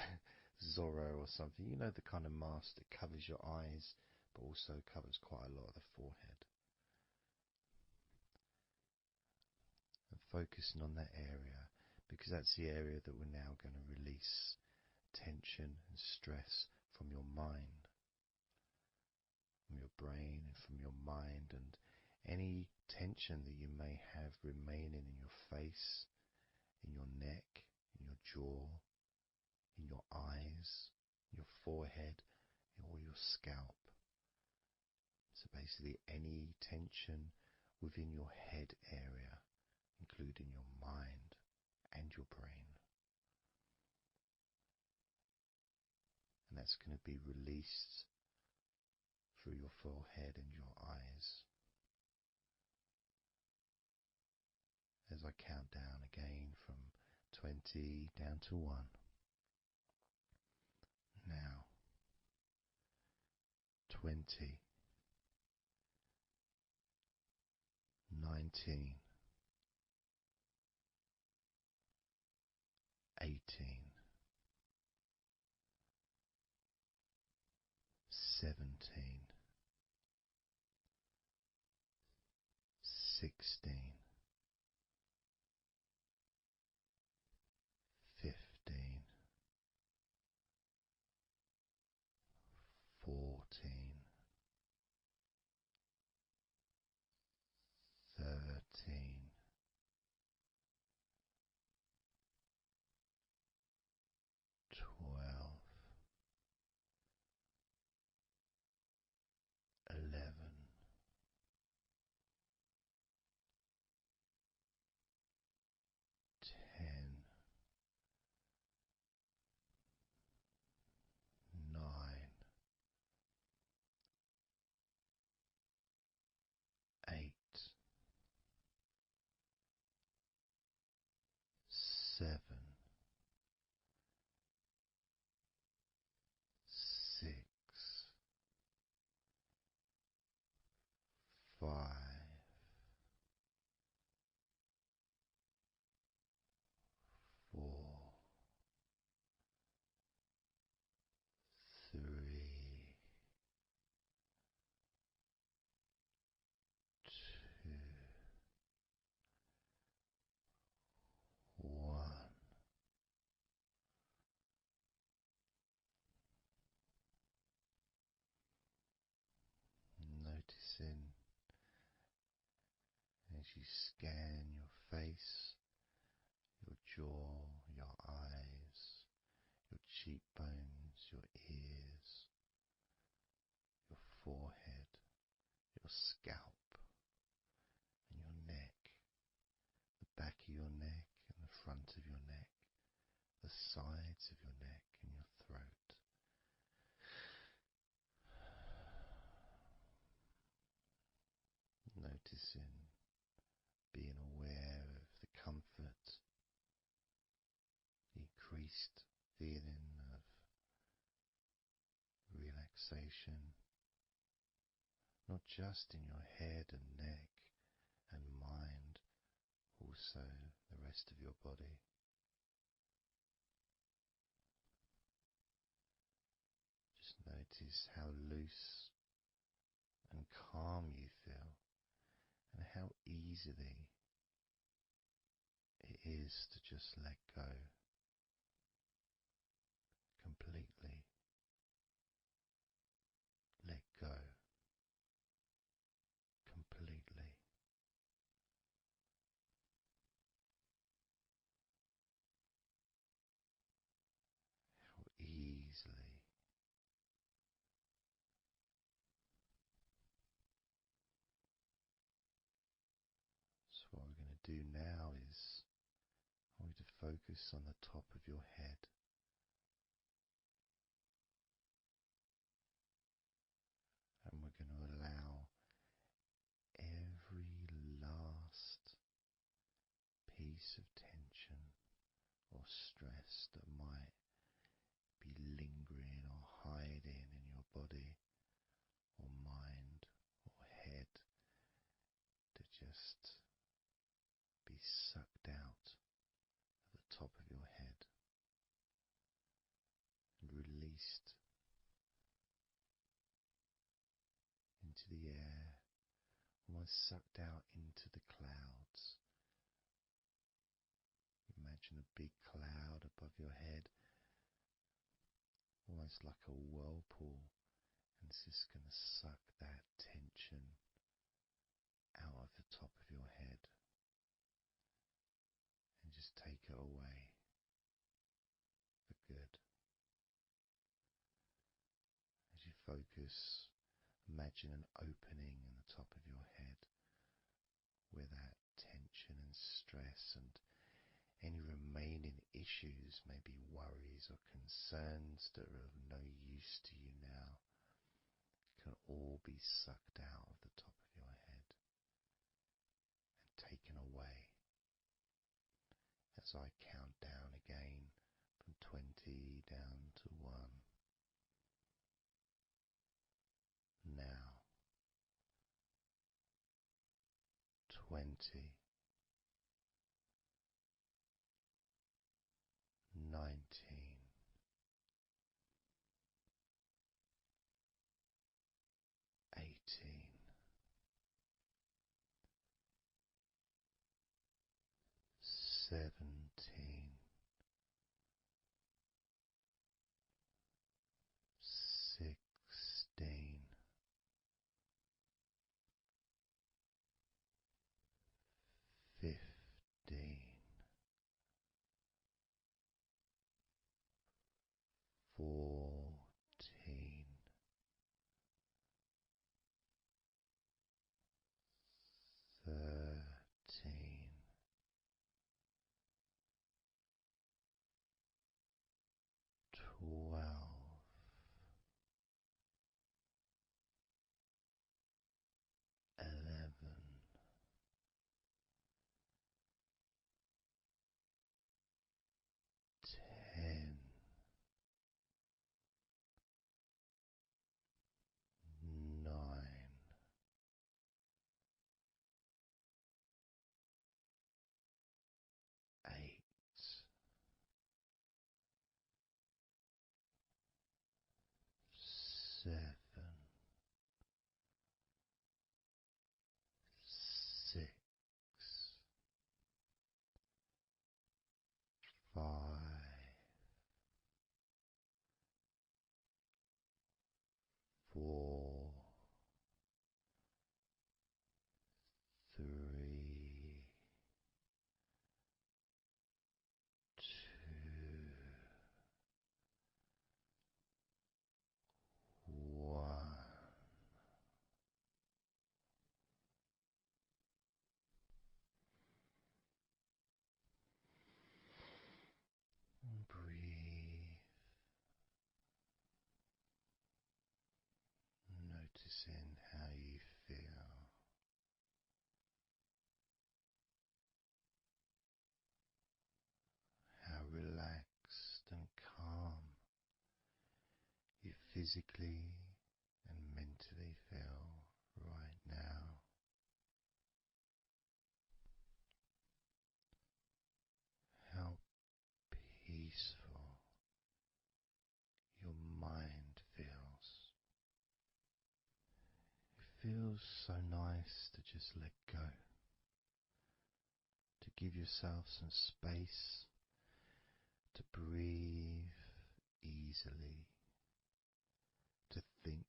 Zorro or something. The kind of mask that covers your eyes but also covers quite a lot of the forehead. And focusing on that area, because that's the area that we're now going to release tension and stress from your mind, from your brain and from your mind, and any tension that you may have remaining in your face, in your neck, in your jaw, in your eyes, your forehead, or your scalp. So basically any tension within your head area, including your mind and your brain. And that's going to be released through your forehead and your eyes. As I count down again from 20 down to 1. Now, 20, 19, 18, 17, 16, 15, 14, 13, 12, 11, 10, 9, 8, 7, 6, 5, 4, 3, 2, 1. Noticing as you scan your face, your jaw, your eyes, your cheekbones, your ears, your forehead, your scalp, and your neck, sides of your neck and your throat. Noticing, being aware of the comfort, the increased feeling of relaxation, not just in your head and neck and mind, also the rest of your body. Just notice how loose and calm you feel, and how easily it is to just let go completely. Let go completely. How easily. So what we're going to do now is I want you to focus on the top of your head. And we're going to allow every last piece of tension or stress that might be lingering or hiding in your body or mind or head to just be sucked out at the top of your head and released into the air, almost sucked out into the clouds. Imagine a big cloud above your head, almost like a whirlpool, and it's just going to suck that tension out of the top of your head and just take it away for good. As you focus, imagine an opening in the top of your head where that tension and stress and any remaining issues, maybe worries or concerns that are of no use to you now, can all be sucked out of the top of your head and taken away. As I count down again from 20 down to 1. Now, 20, 19, 18, 17, 16, 15, 14, 13, 12, 11, 10, 9, 8, 7, 6, 5, 4, 3, 2, 1. breathe, noticing how you feel, how relaxed and calm you physically and mentally feel right now. How peaceful your mind feels. It feels so nice to just let go, to give yourself some space to breathe easily, to think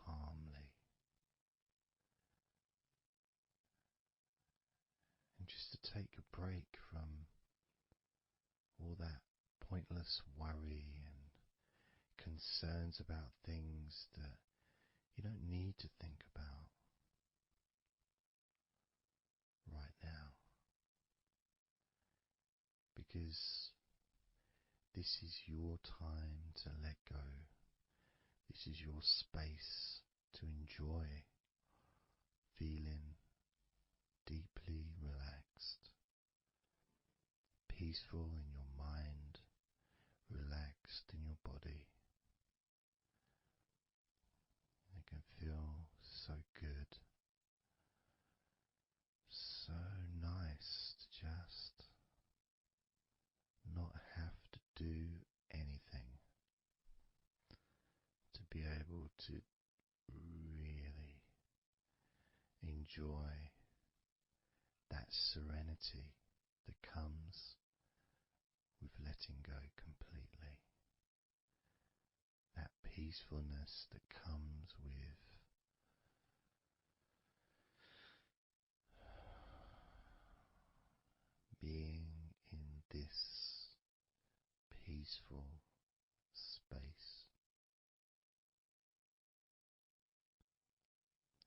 calmly, and just to take a break from all that pointless worry and concerns about things that you don't need to think about right now, because this is your time to let go. This is your space to enjoy feeling deeply relaxed, peaceful in your mind, relaxed in your body. It can feel so good, so nice to just not have to do anything, to be able to really enjoy that serenity that comes with letting go completely, that peacefulness that comes with being in this peaceful space.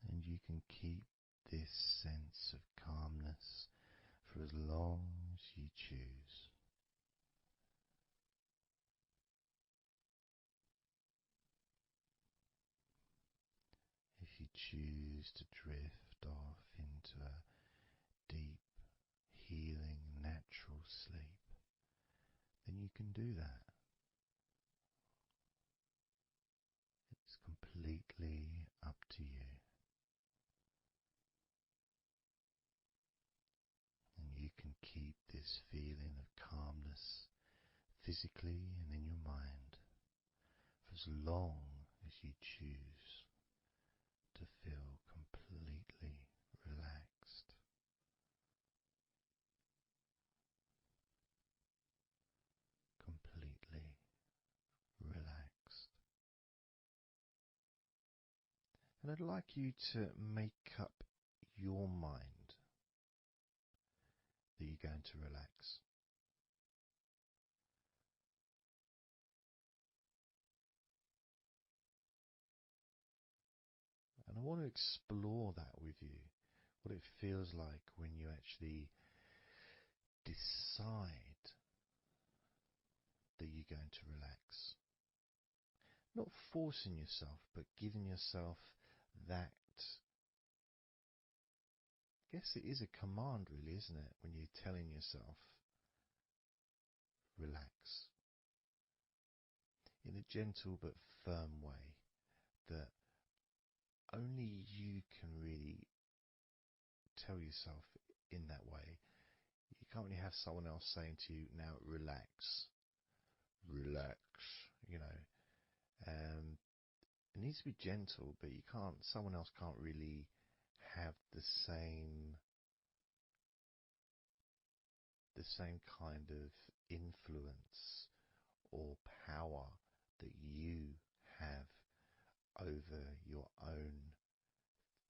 And you can keep this sense of calmness for as long as you choose. If you choose to drift off into a deep, healing, natural sleep, then you can do that. It's completely up to you. And you can keep this feeling of calmness physically and in your mind for as long as you choose to feel completely relaxed. Completely relaxed. And I'd like you to make up your mind that you're going to relax. And I want to explore that with you, what it feels like when you actually decide that you're going to relax. Not forcing yourself, but giving yourself that. I guess it is a command, really, isn't it? When you're telling yourself, relax. In a gentle but firm way that only you can really tell yourself in that way. You can't really have someone else saying to you, now relax, relax, you know. It needs to be gentle, but someone else can't really have the same kind of influence or power that you have over your own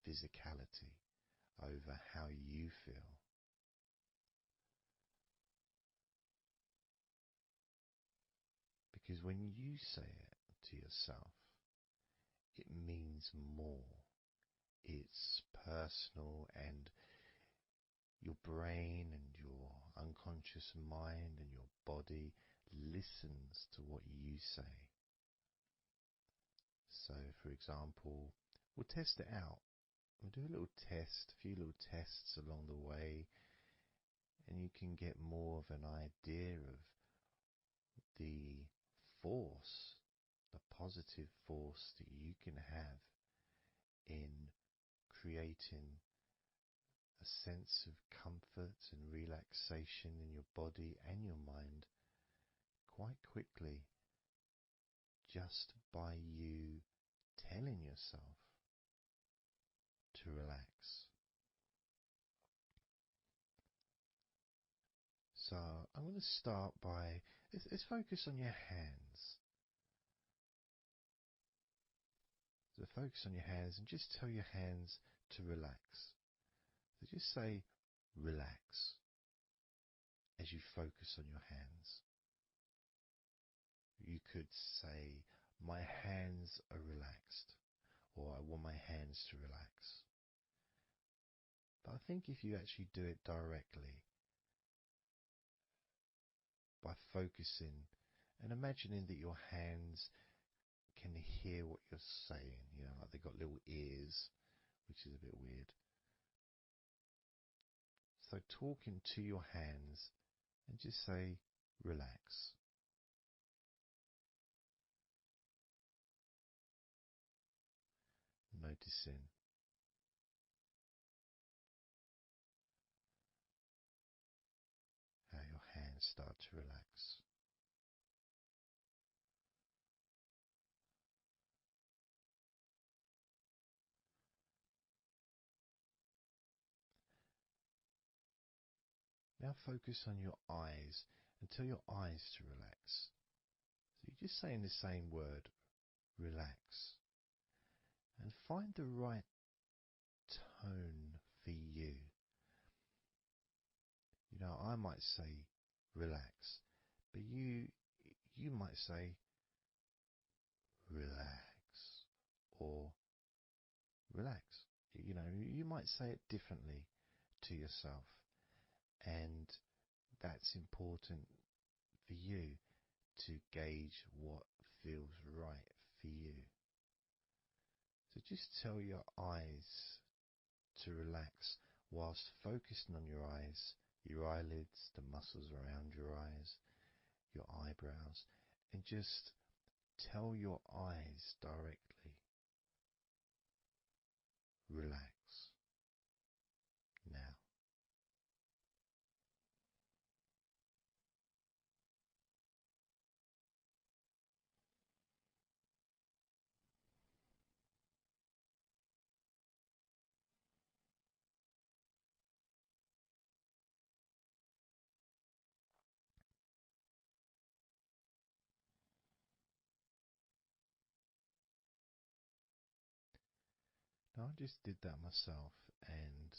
physicality, over how you feel. Because when you say it to yourself, it means more. It's personal, and your brain and your unconscious mind and your body listens to what you say. So, for example, we'll test it out. We'll do a little test, a few little tests along the way, and you can get more of an idea of the force, the positive force that you can have in creating a sense of comfort and relaxation in your body and your mind quite quickly, just by you telling yourself to relax. So I'm going to start by, let's focus on your hands. So focus on your hands and just tell your hands to relax. So just say relax as you focus on your hands. You could say, my hands are relaxed, or I want my hands to relax. But I think if you actually do it directly, by focusing and imagining that your hands can hear what you're saying, like they've got little ears, which is a bit weird. So talking to your hands and just say, relax. Noticing how your hands start to relax. Now focus on your eyes and tell your eyes to relax. So you're just saying the same word, relax. And find the right tone for you. I might say relax, but you might say relax or relax. You might say it differently to yourself, and that's important for you to gauge what feels right for you. So just tell your eyes to relax whilst focusing on your eyes, your eyelids, the muscles around your eyes, your eyebrows, and just tell your eyes directly, relax now. Now I just did that myself, and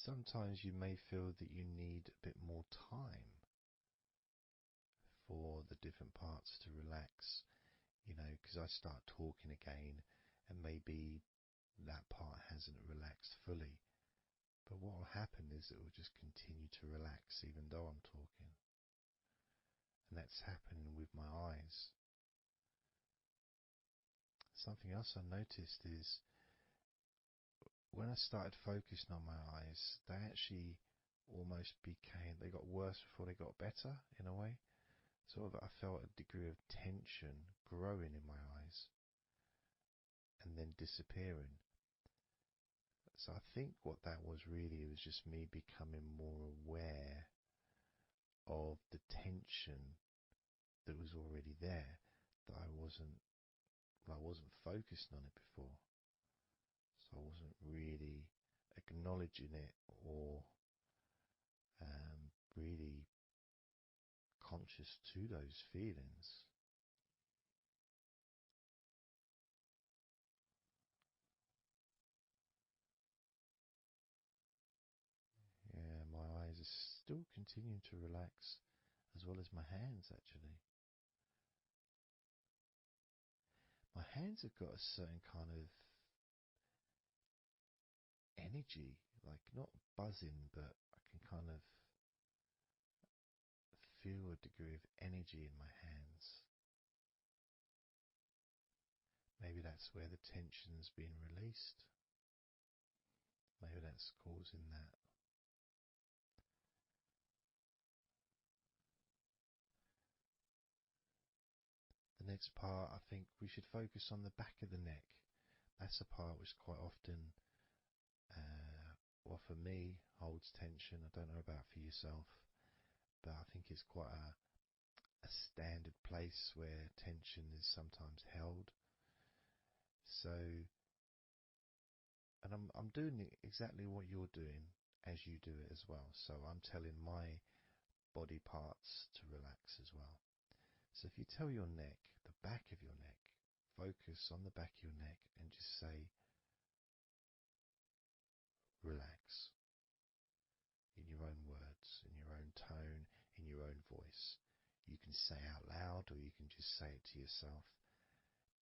sometimes you may feel that you need a bit more time for the different parts to relax, because I start talking again and maybe that part hasn't relaxed fully. But what will happen is it will just continue to relax even though I'm talking. And that's happening with my eyes. Something else I noticed is when I started focusing on my eyes, they actually they got worse before they got better in a way. Sort of, I felt a degree of tension growing in my eyes and then disappearing. So I think what that was really was just me becoming more aware of the tension that was already there, that I wasn't focusing on it before. So I wasn't really acknowledging it or really conscious to those feelings. Yeah, my eyes are still continuing to relax, as well as my hands actually. My hands have got a certain kind of energy like not buzzing, but I can kind of feel a degree of energy in my hands. Maybe that's where the tension's been released. Maybe that's causing that. The next part, I think we should focus on the back of the neck. That's the part which quite often, well for me, holds tension. I don't know about for yourself, but I think it's quite a standard place where tension is sometimes held. So, and I'm doing exactly what you're doing as you do it as well. So I'm telling my body parts to relax as well. So if you tell your neck, the back of your neck, focus on the back of your neck and just say, relax, in your own words, in your own tone, in your own voice. You can say out loud or you can just say it to yourself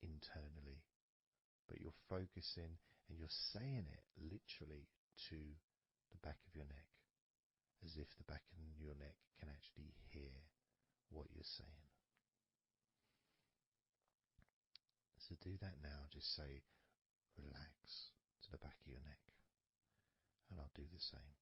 internally. But you're focusing and you're saying it literally to the back of your neck, as if the back of your neck can actually hear what you're saying. So do that now. Just say relax to the back of your neck. And I'll do the same.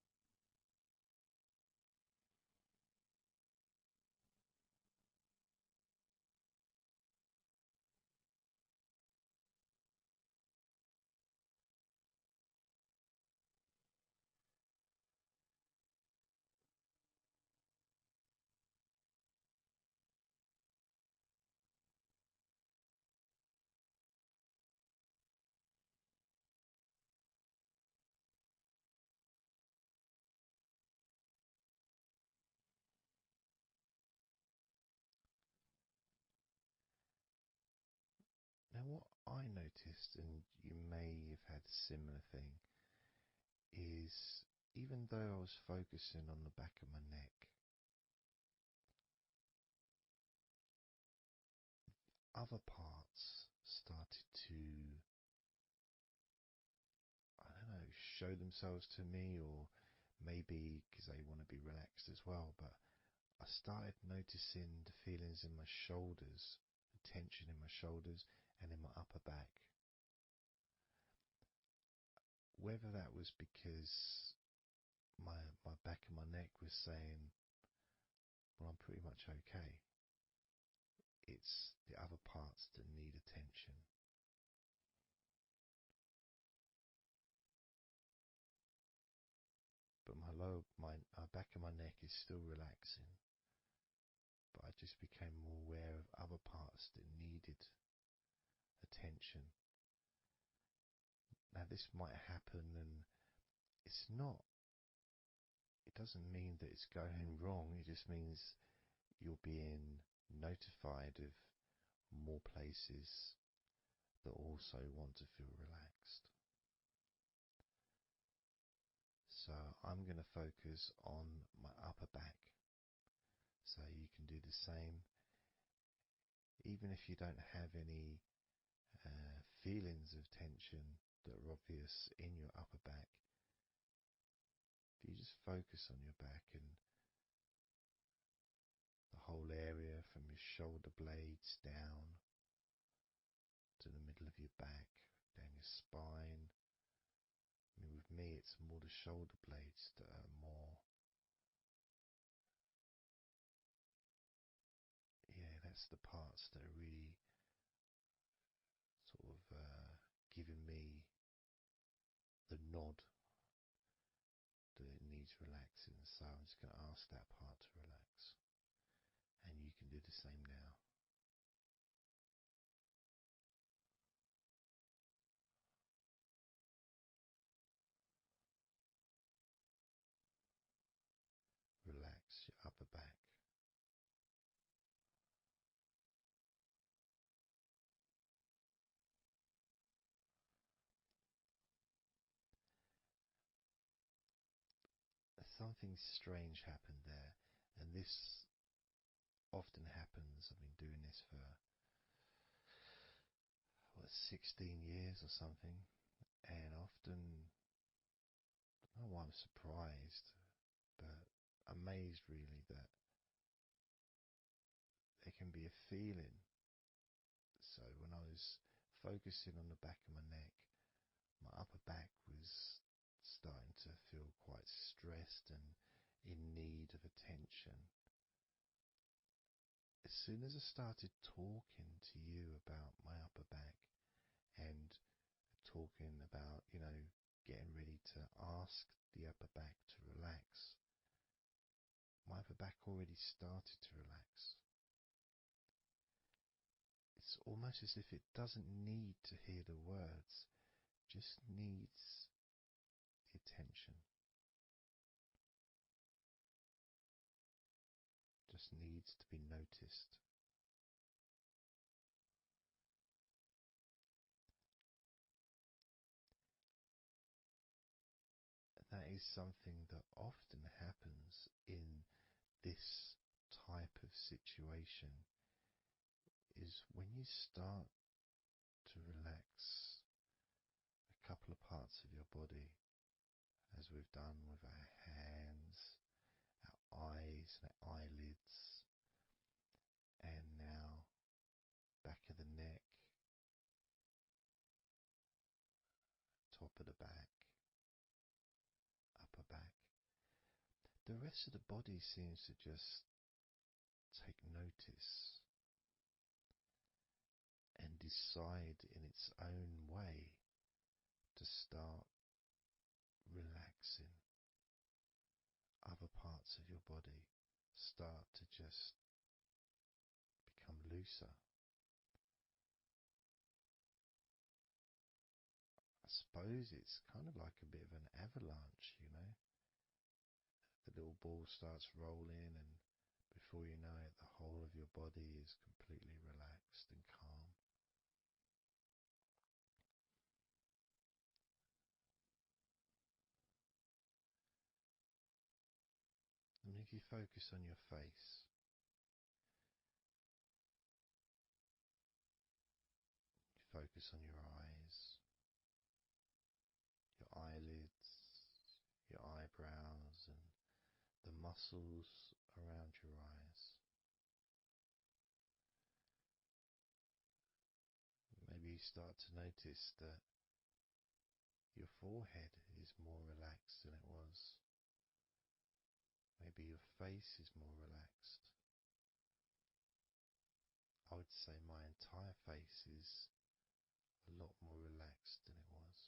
Now what I noticed, and you may have had a similar thing, is even though I was focusing on the back of my neck, other parts started to, I don't know, show themselves to me, or maybe because they want to be relaxed as well, but I started noticing the feelings in my shoulders, the tension in my shoulders and in my upper back. Whether that was because my back of my neck was saying, well, I'm pretty much okay. It's the other parts that need attention. But my back of my neck is still relaxing. But I just became more aware of other parts that needed attention. Now this might happen, and it's not, it doesn't mean that it's going wrong. It just means you're being notified of more places that also want to feel relaxed. So I'm going to focus on my upper back. So you can do the same. Even if you don't have any feelings of tension that are obvious in your upper back, if you just focus on your back and the whole area from your shoulder blades down to the middle of your back, down your spine. I mean, with me, it's more the shoulder blades that are more, yeah, that's the parts that are really sort of giving me the nod that it needs relaxing. So I'm just going to ask that part to relax. And you can do the same now. Relax your upper back. Something strange happened there, and this often happens. I've been doing this for 16 years or something, and often, I don't know I'm surprised, but amazed really, that there can be a feeling. So when I was focusing on the back of my neck, my upper back was starting to feel quite stressed and in need of attention. As soon as I started talking to you about my upper back and talking about, getting ready to ask the upper back to relax, my upper back already started to relax. It's almost as if it doesn't need to hear the words, just needs the attention, just needs to be noticed. That is something that often happens in this type of situation, is when you start to relax a couple of parts of your body, as we've done with our hands, our eyes and our eyelids, and now back of the neck, top of the back, upper back. The rest of the body seems to just take notice and decide in its own way to start relaxing. Other parts of your body start to just become looser. I suppose it's kind of like a bit of an avalanche, The little ball starts rolling, and before you know it, the whole of your body is completely relaxed and calm. And if you focus on your face, you focus on your eyes, your eyelids, your eyebrows, and the muscles around your eyes. Maybe you start to notice that your forehead is more relaxed than it was. Maybe your face is more relaxed. I would say my entire face is a lot more relaxed than it was.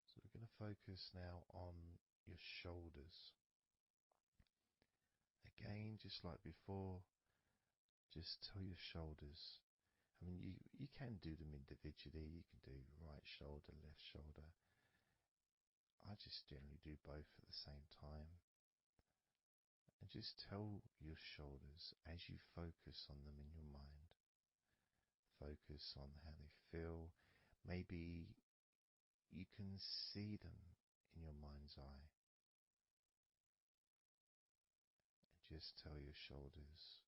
So we're going to focus now on your shoulders. Again, just like before, just tell your shoulders. I mean, you can do them individually. You can do right shoulder, left shoulder. I just generally do both at the same time. And just tell your shoulders as you focus on them in your mind. Focus on how they feel. Maybe you can see them in your mind's eye. And just tell your shoulders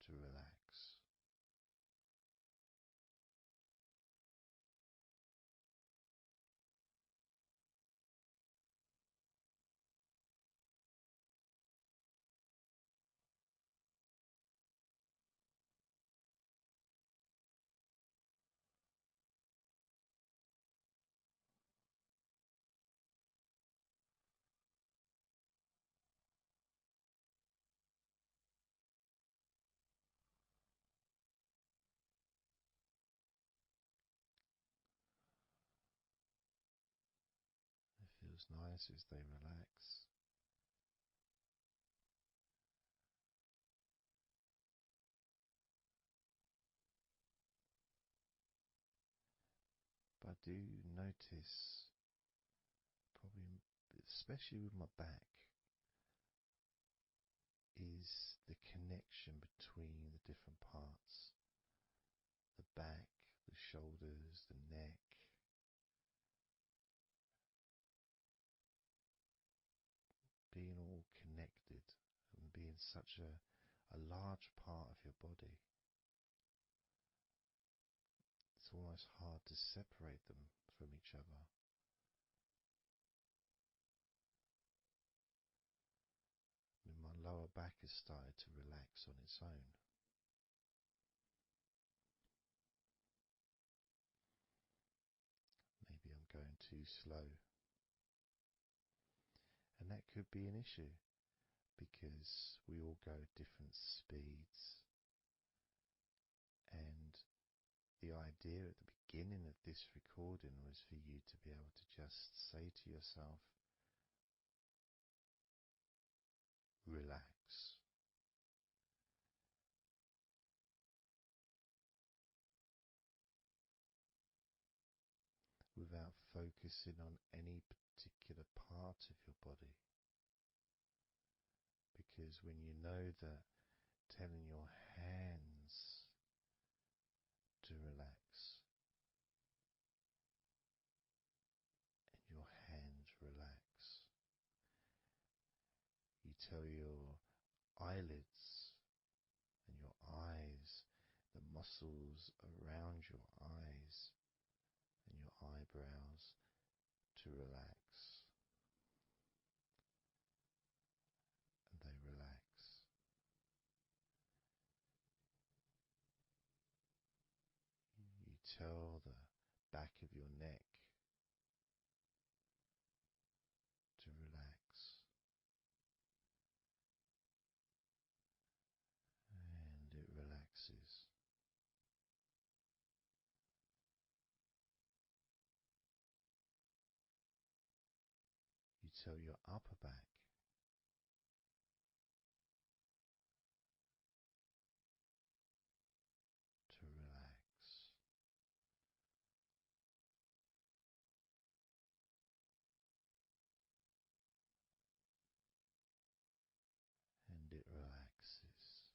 to relax. It feels nice as they relax. But I do notice, probably especially with my back, is the connection between the different parts. The back, the shoulders, the neck. Being all connected such a large part of your body. It's almost hard to separate them from each other. And my lower back has started to relax on its own. Maybe I'm going too slow. And that could be an issue, because we all go at different speeds. And the idea at the beginning of this recording was for you to be able to just say to yourself, relax. Without focusing on any particular part of your body. Because when you know that telling your hands to relax, and your hands relax, you tell your eyelids and your eyes, the muscles around your eyes and your eyebrows to relax, and they relax. You tell the back of your neck to relax, and it relaxes. You tell your upper back to relax, and it relaxes.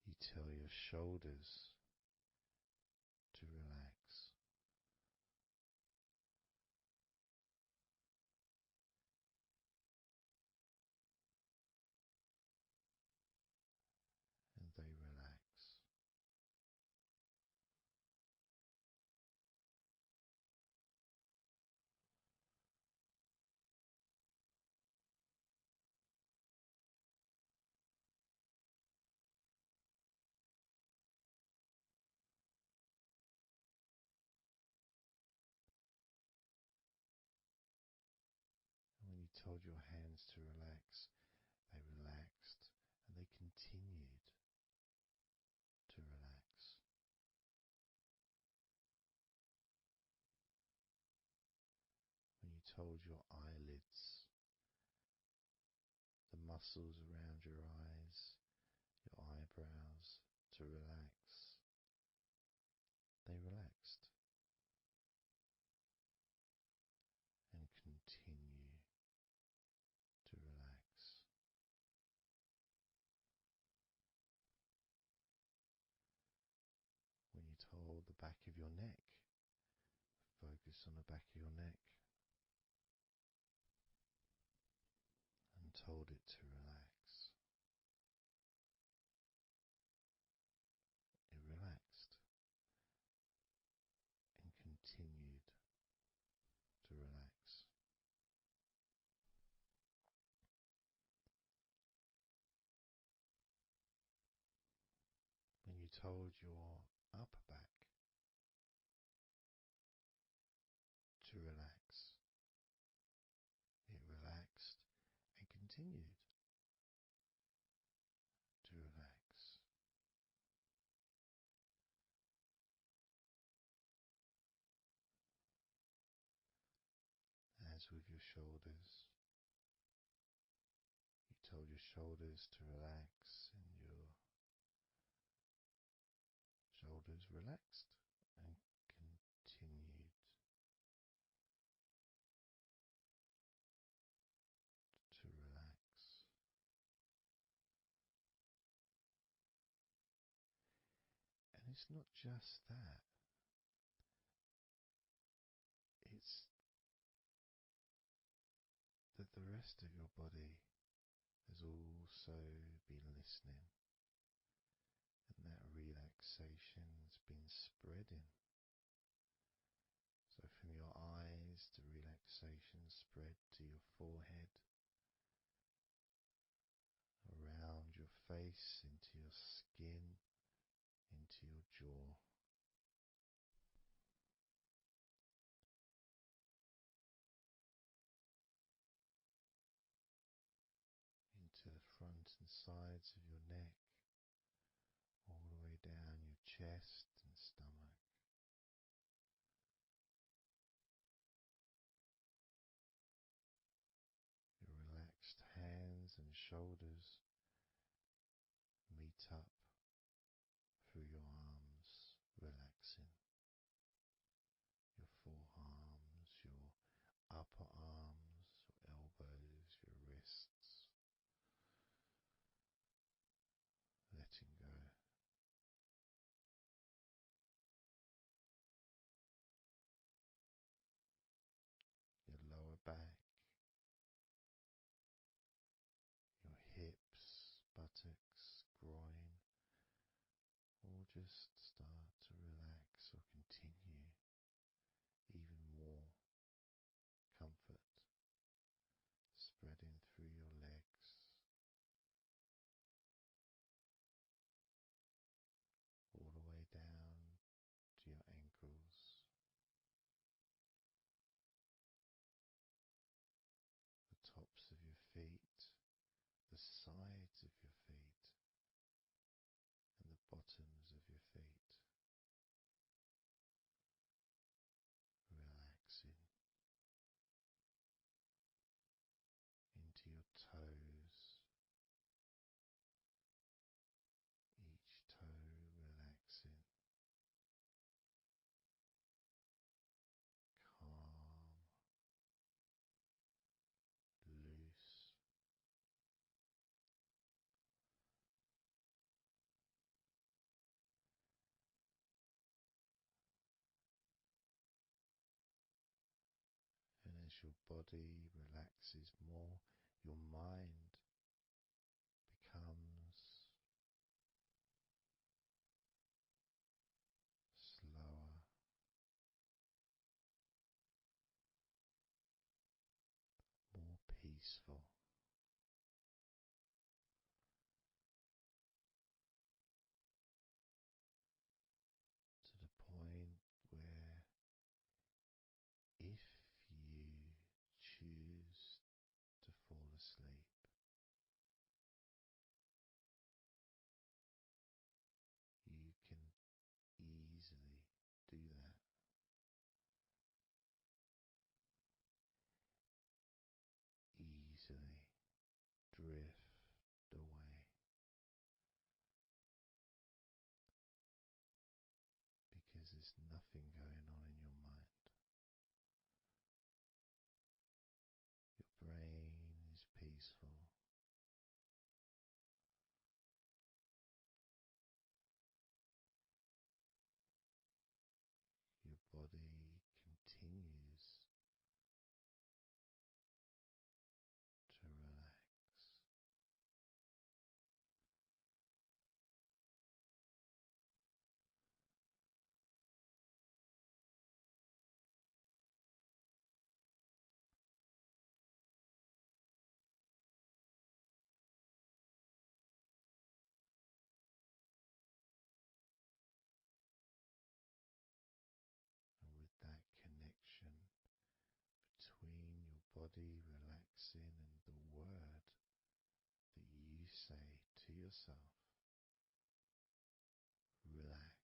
You tell your shoulders to relax, and they relax. And when you told your hands to relax, they relaxed, and they continued to relax. When you told your eyelids, the muscles around your eyes, your eyebrows to relax, they relaxed and continue to relax. When you told the back of your neck, focus on the back of your neck, and told it to relax, it relaxed and continued to relax. When you told your upper back to relax, it relaxed and continued to relax. As with your shoulders, you told your shoulders to relax, and your shoulders relaxed and continued to relax. And it's not just that, it's rest of your body has also been listening, and that relaxation has been spreading. So from your eyes, the relaxation spread to your forehead, around your face, into your skin, into your jaw. Into the front and sides of your neck, all the way down your chest and stomach. Your relaxed hands and shoulders meet up through your arms, relaxing. Your forearms, your upper arms, your elbows, your wrists. Letting go. Your lower back, your hips, buttocks, groin, all just start to relax or continue. Even more comfort spreading through your legs, all the way down to your ankles, the tops of your feet, the sides of your feet, and the bottoms of your feet. Relaxing into your toes, each toe relaxing, calm, loose. And as your body relaxes more, your mind becomes slower, more peaceful, to the point where if you choose to fall asleep, you can easily do that. Easily drift away, because there's nothing going on in your mind. Your brain is peaceful. Your body continues to relax. And with that connection between your body relaxing and the word that you say to yourself, relax,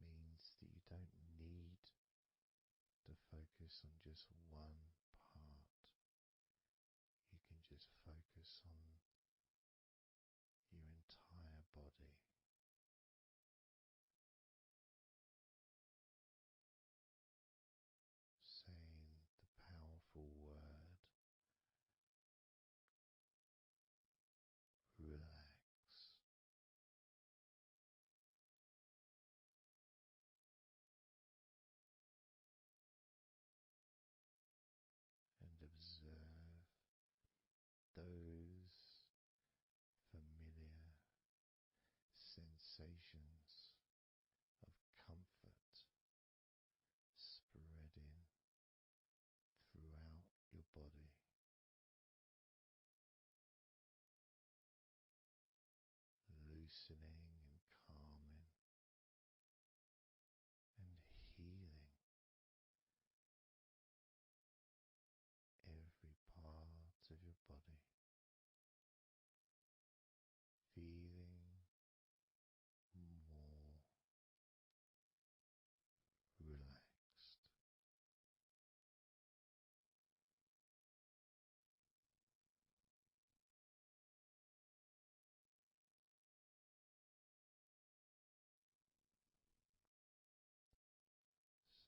means that you don't need to focus on just one part. You can just focus on your entire body. Saying the powerful word, relax. sensations of comfort spreading throughout your body. Loosening and calming and healing every part of your body, feeling more relaxed.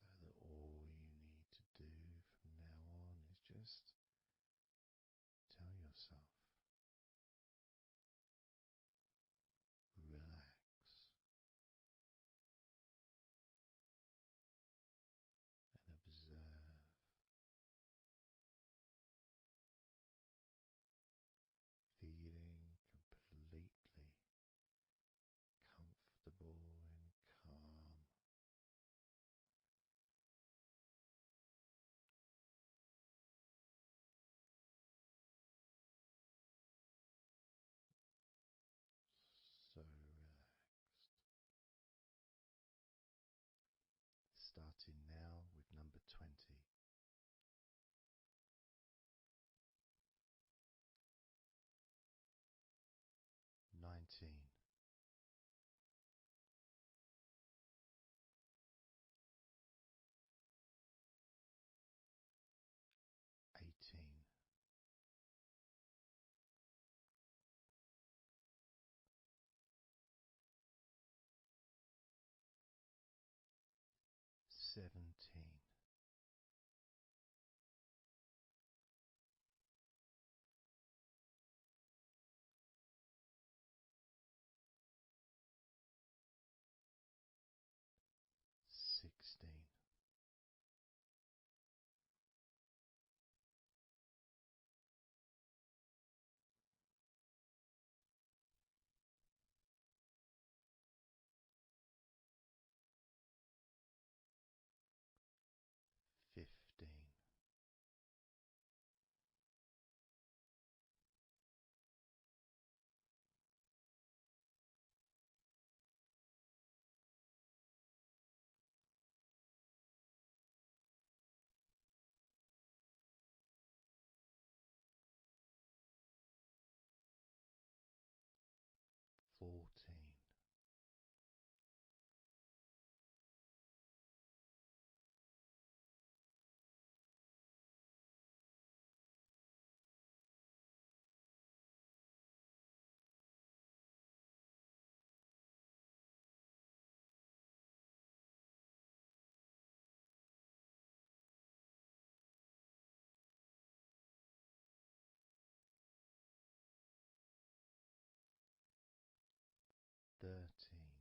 So that all you need to do from now on is just tell yourself, relax, and observe feeling completely comfortable and calm. So relaxed. Starting now with number 20. 19. 18. 17. 16. 15. 14. 13.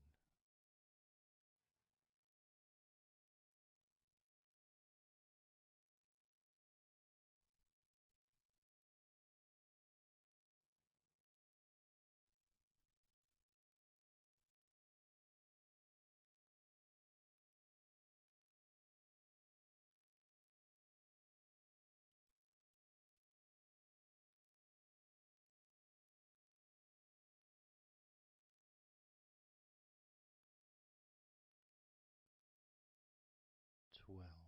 Twelve.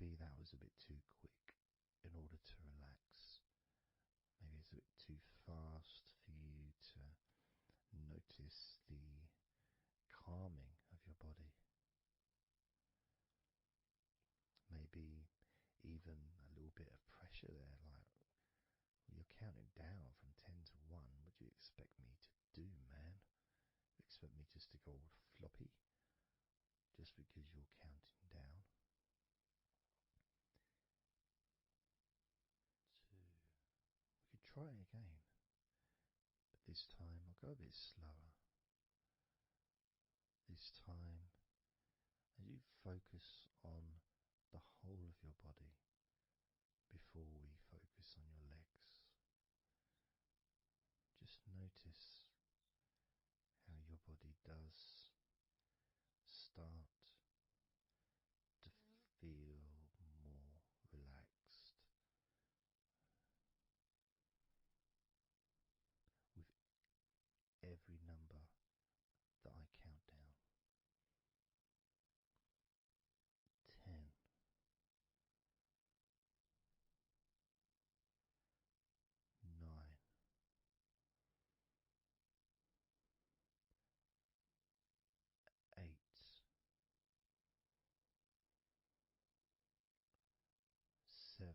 maybe that was a bit too quick in order to relax. Maybe it's a bit too fast for you to notice the calming of your body. Maybe even a little bit of pressure there, like you're counting down from 10 to 1. What do you expect me to do, man? You expect me just to go all floppy just because you're counting down? We could try again, but this time I'll go a bit slower. This time, as you focus on the whole of your body before we focus on your legs, just notice how your body does start to feel more relaxed with every number that I count down. 10, 9, 8, 7,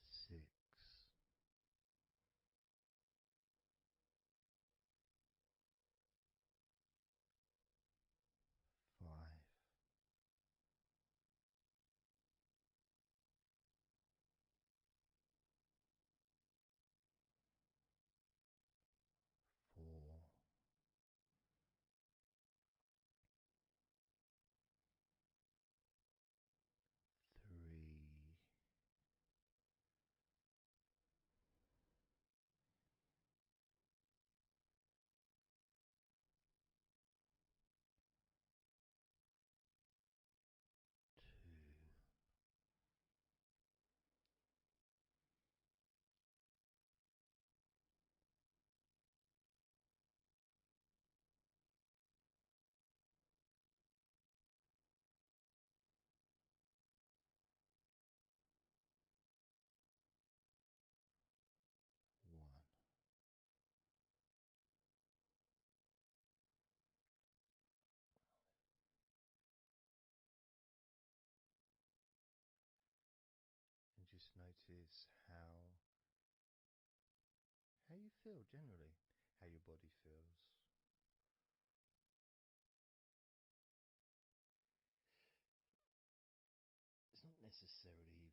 6, 5, 4, 3, 2, one. And just notice how you feel generally, how your body feels. It's not necessarily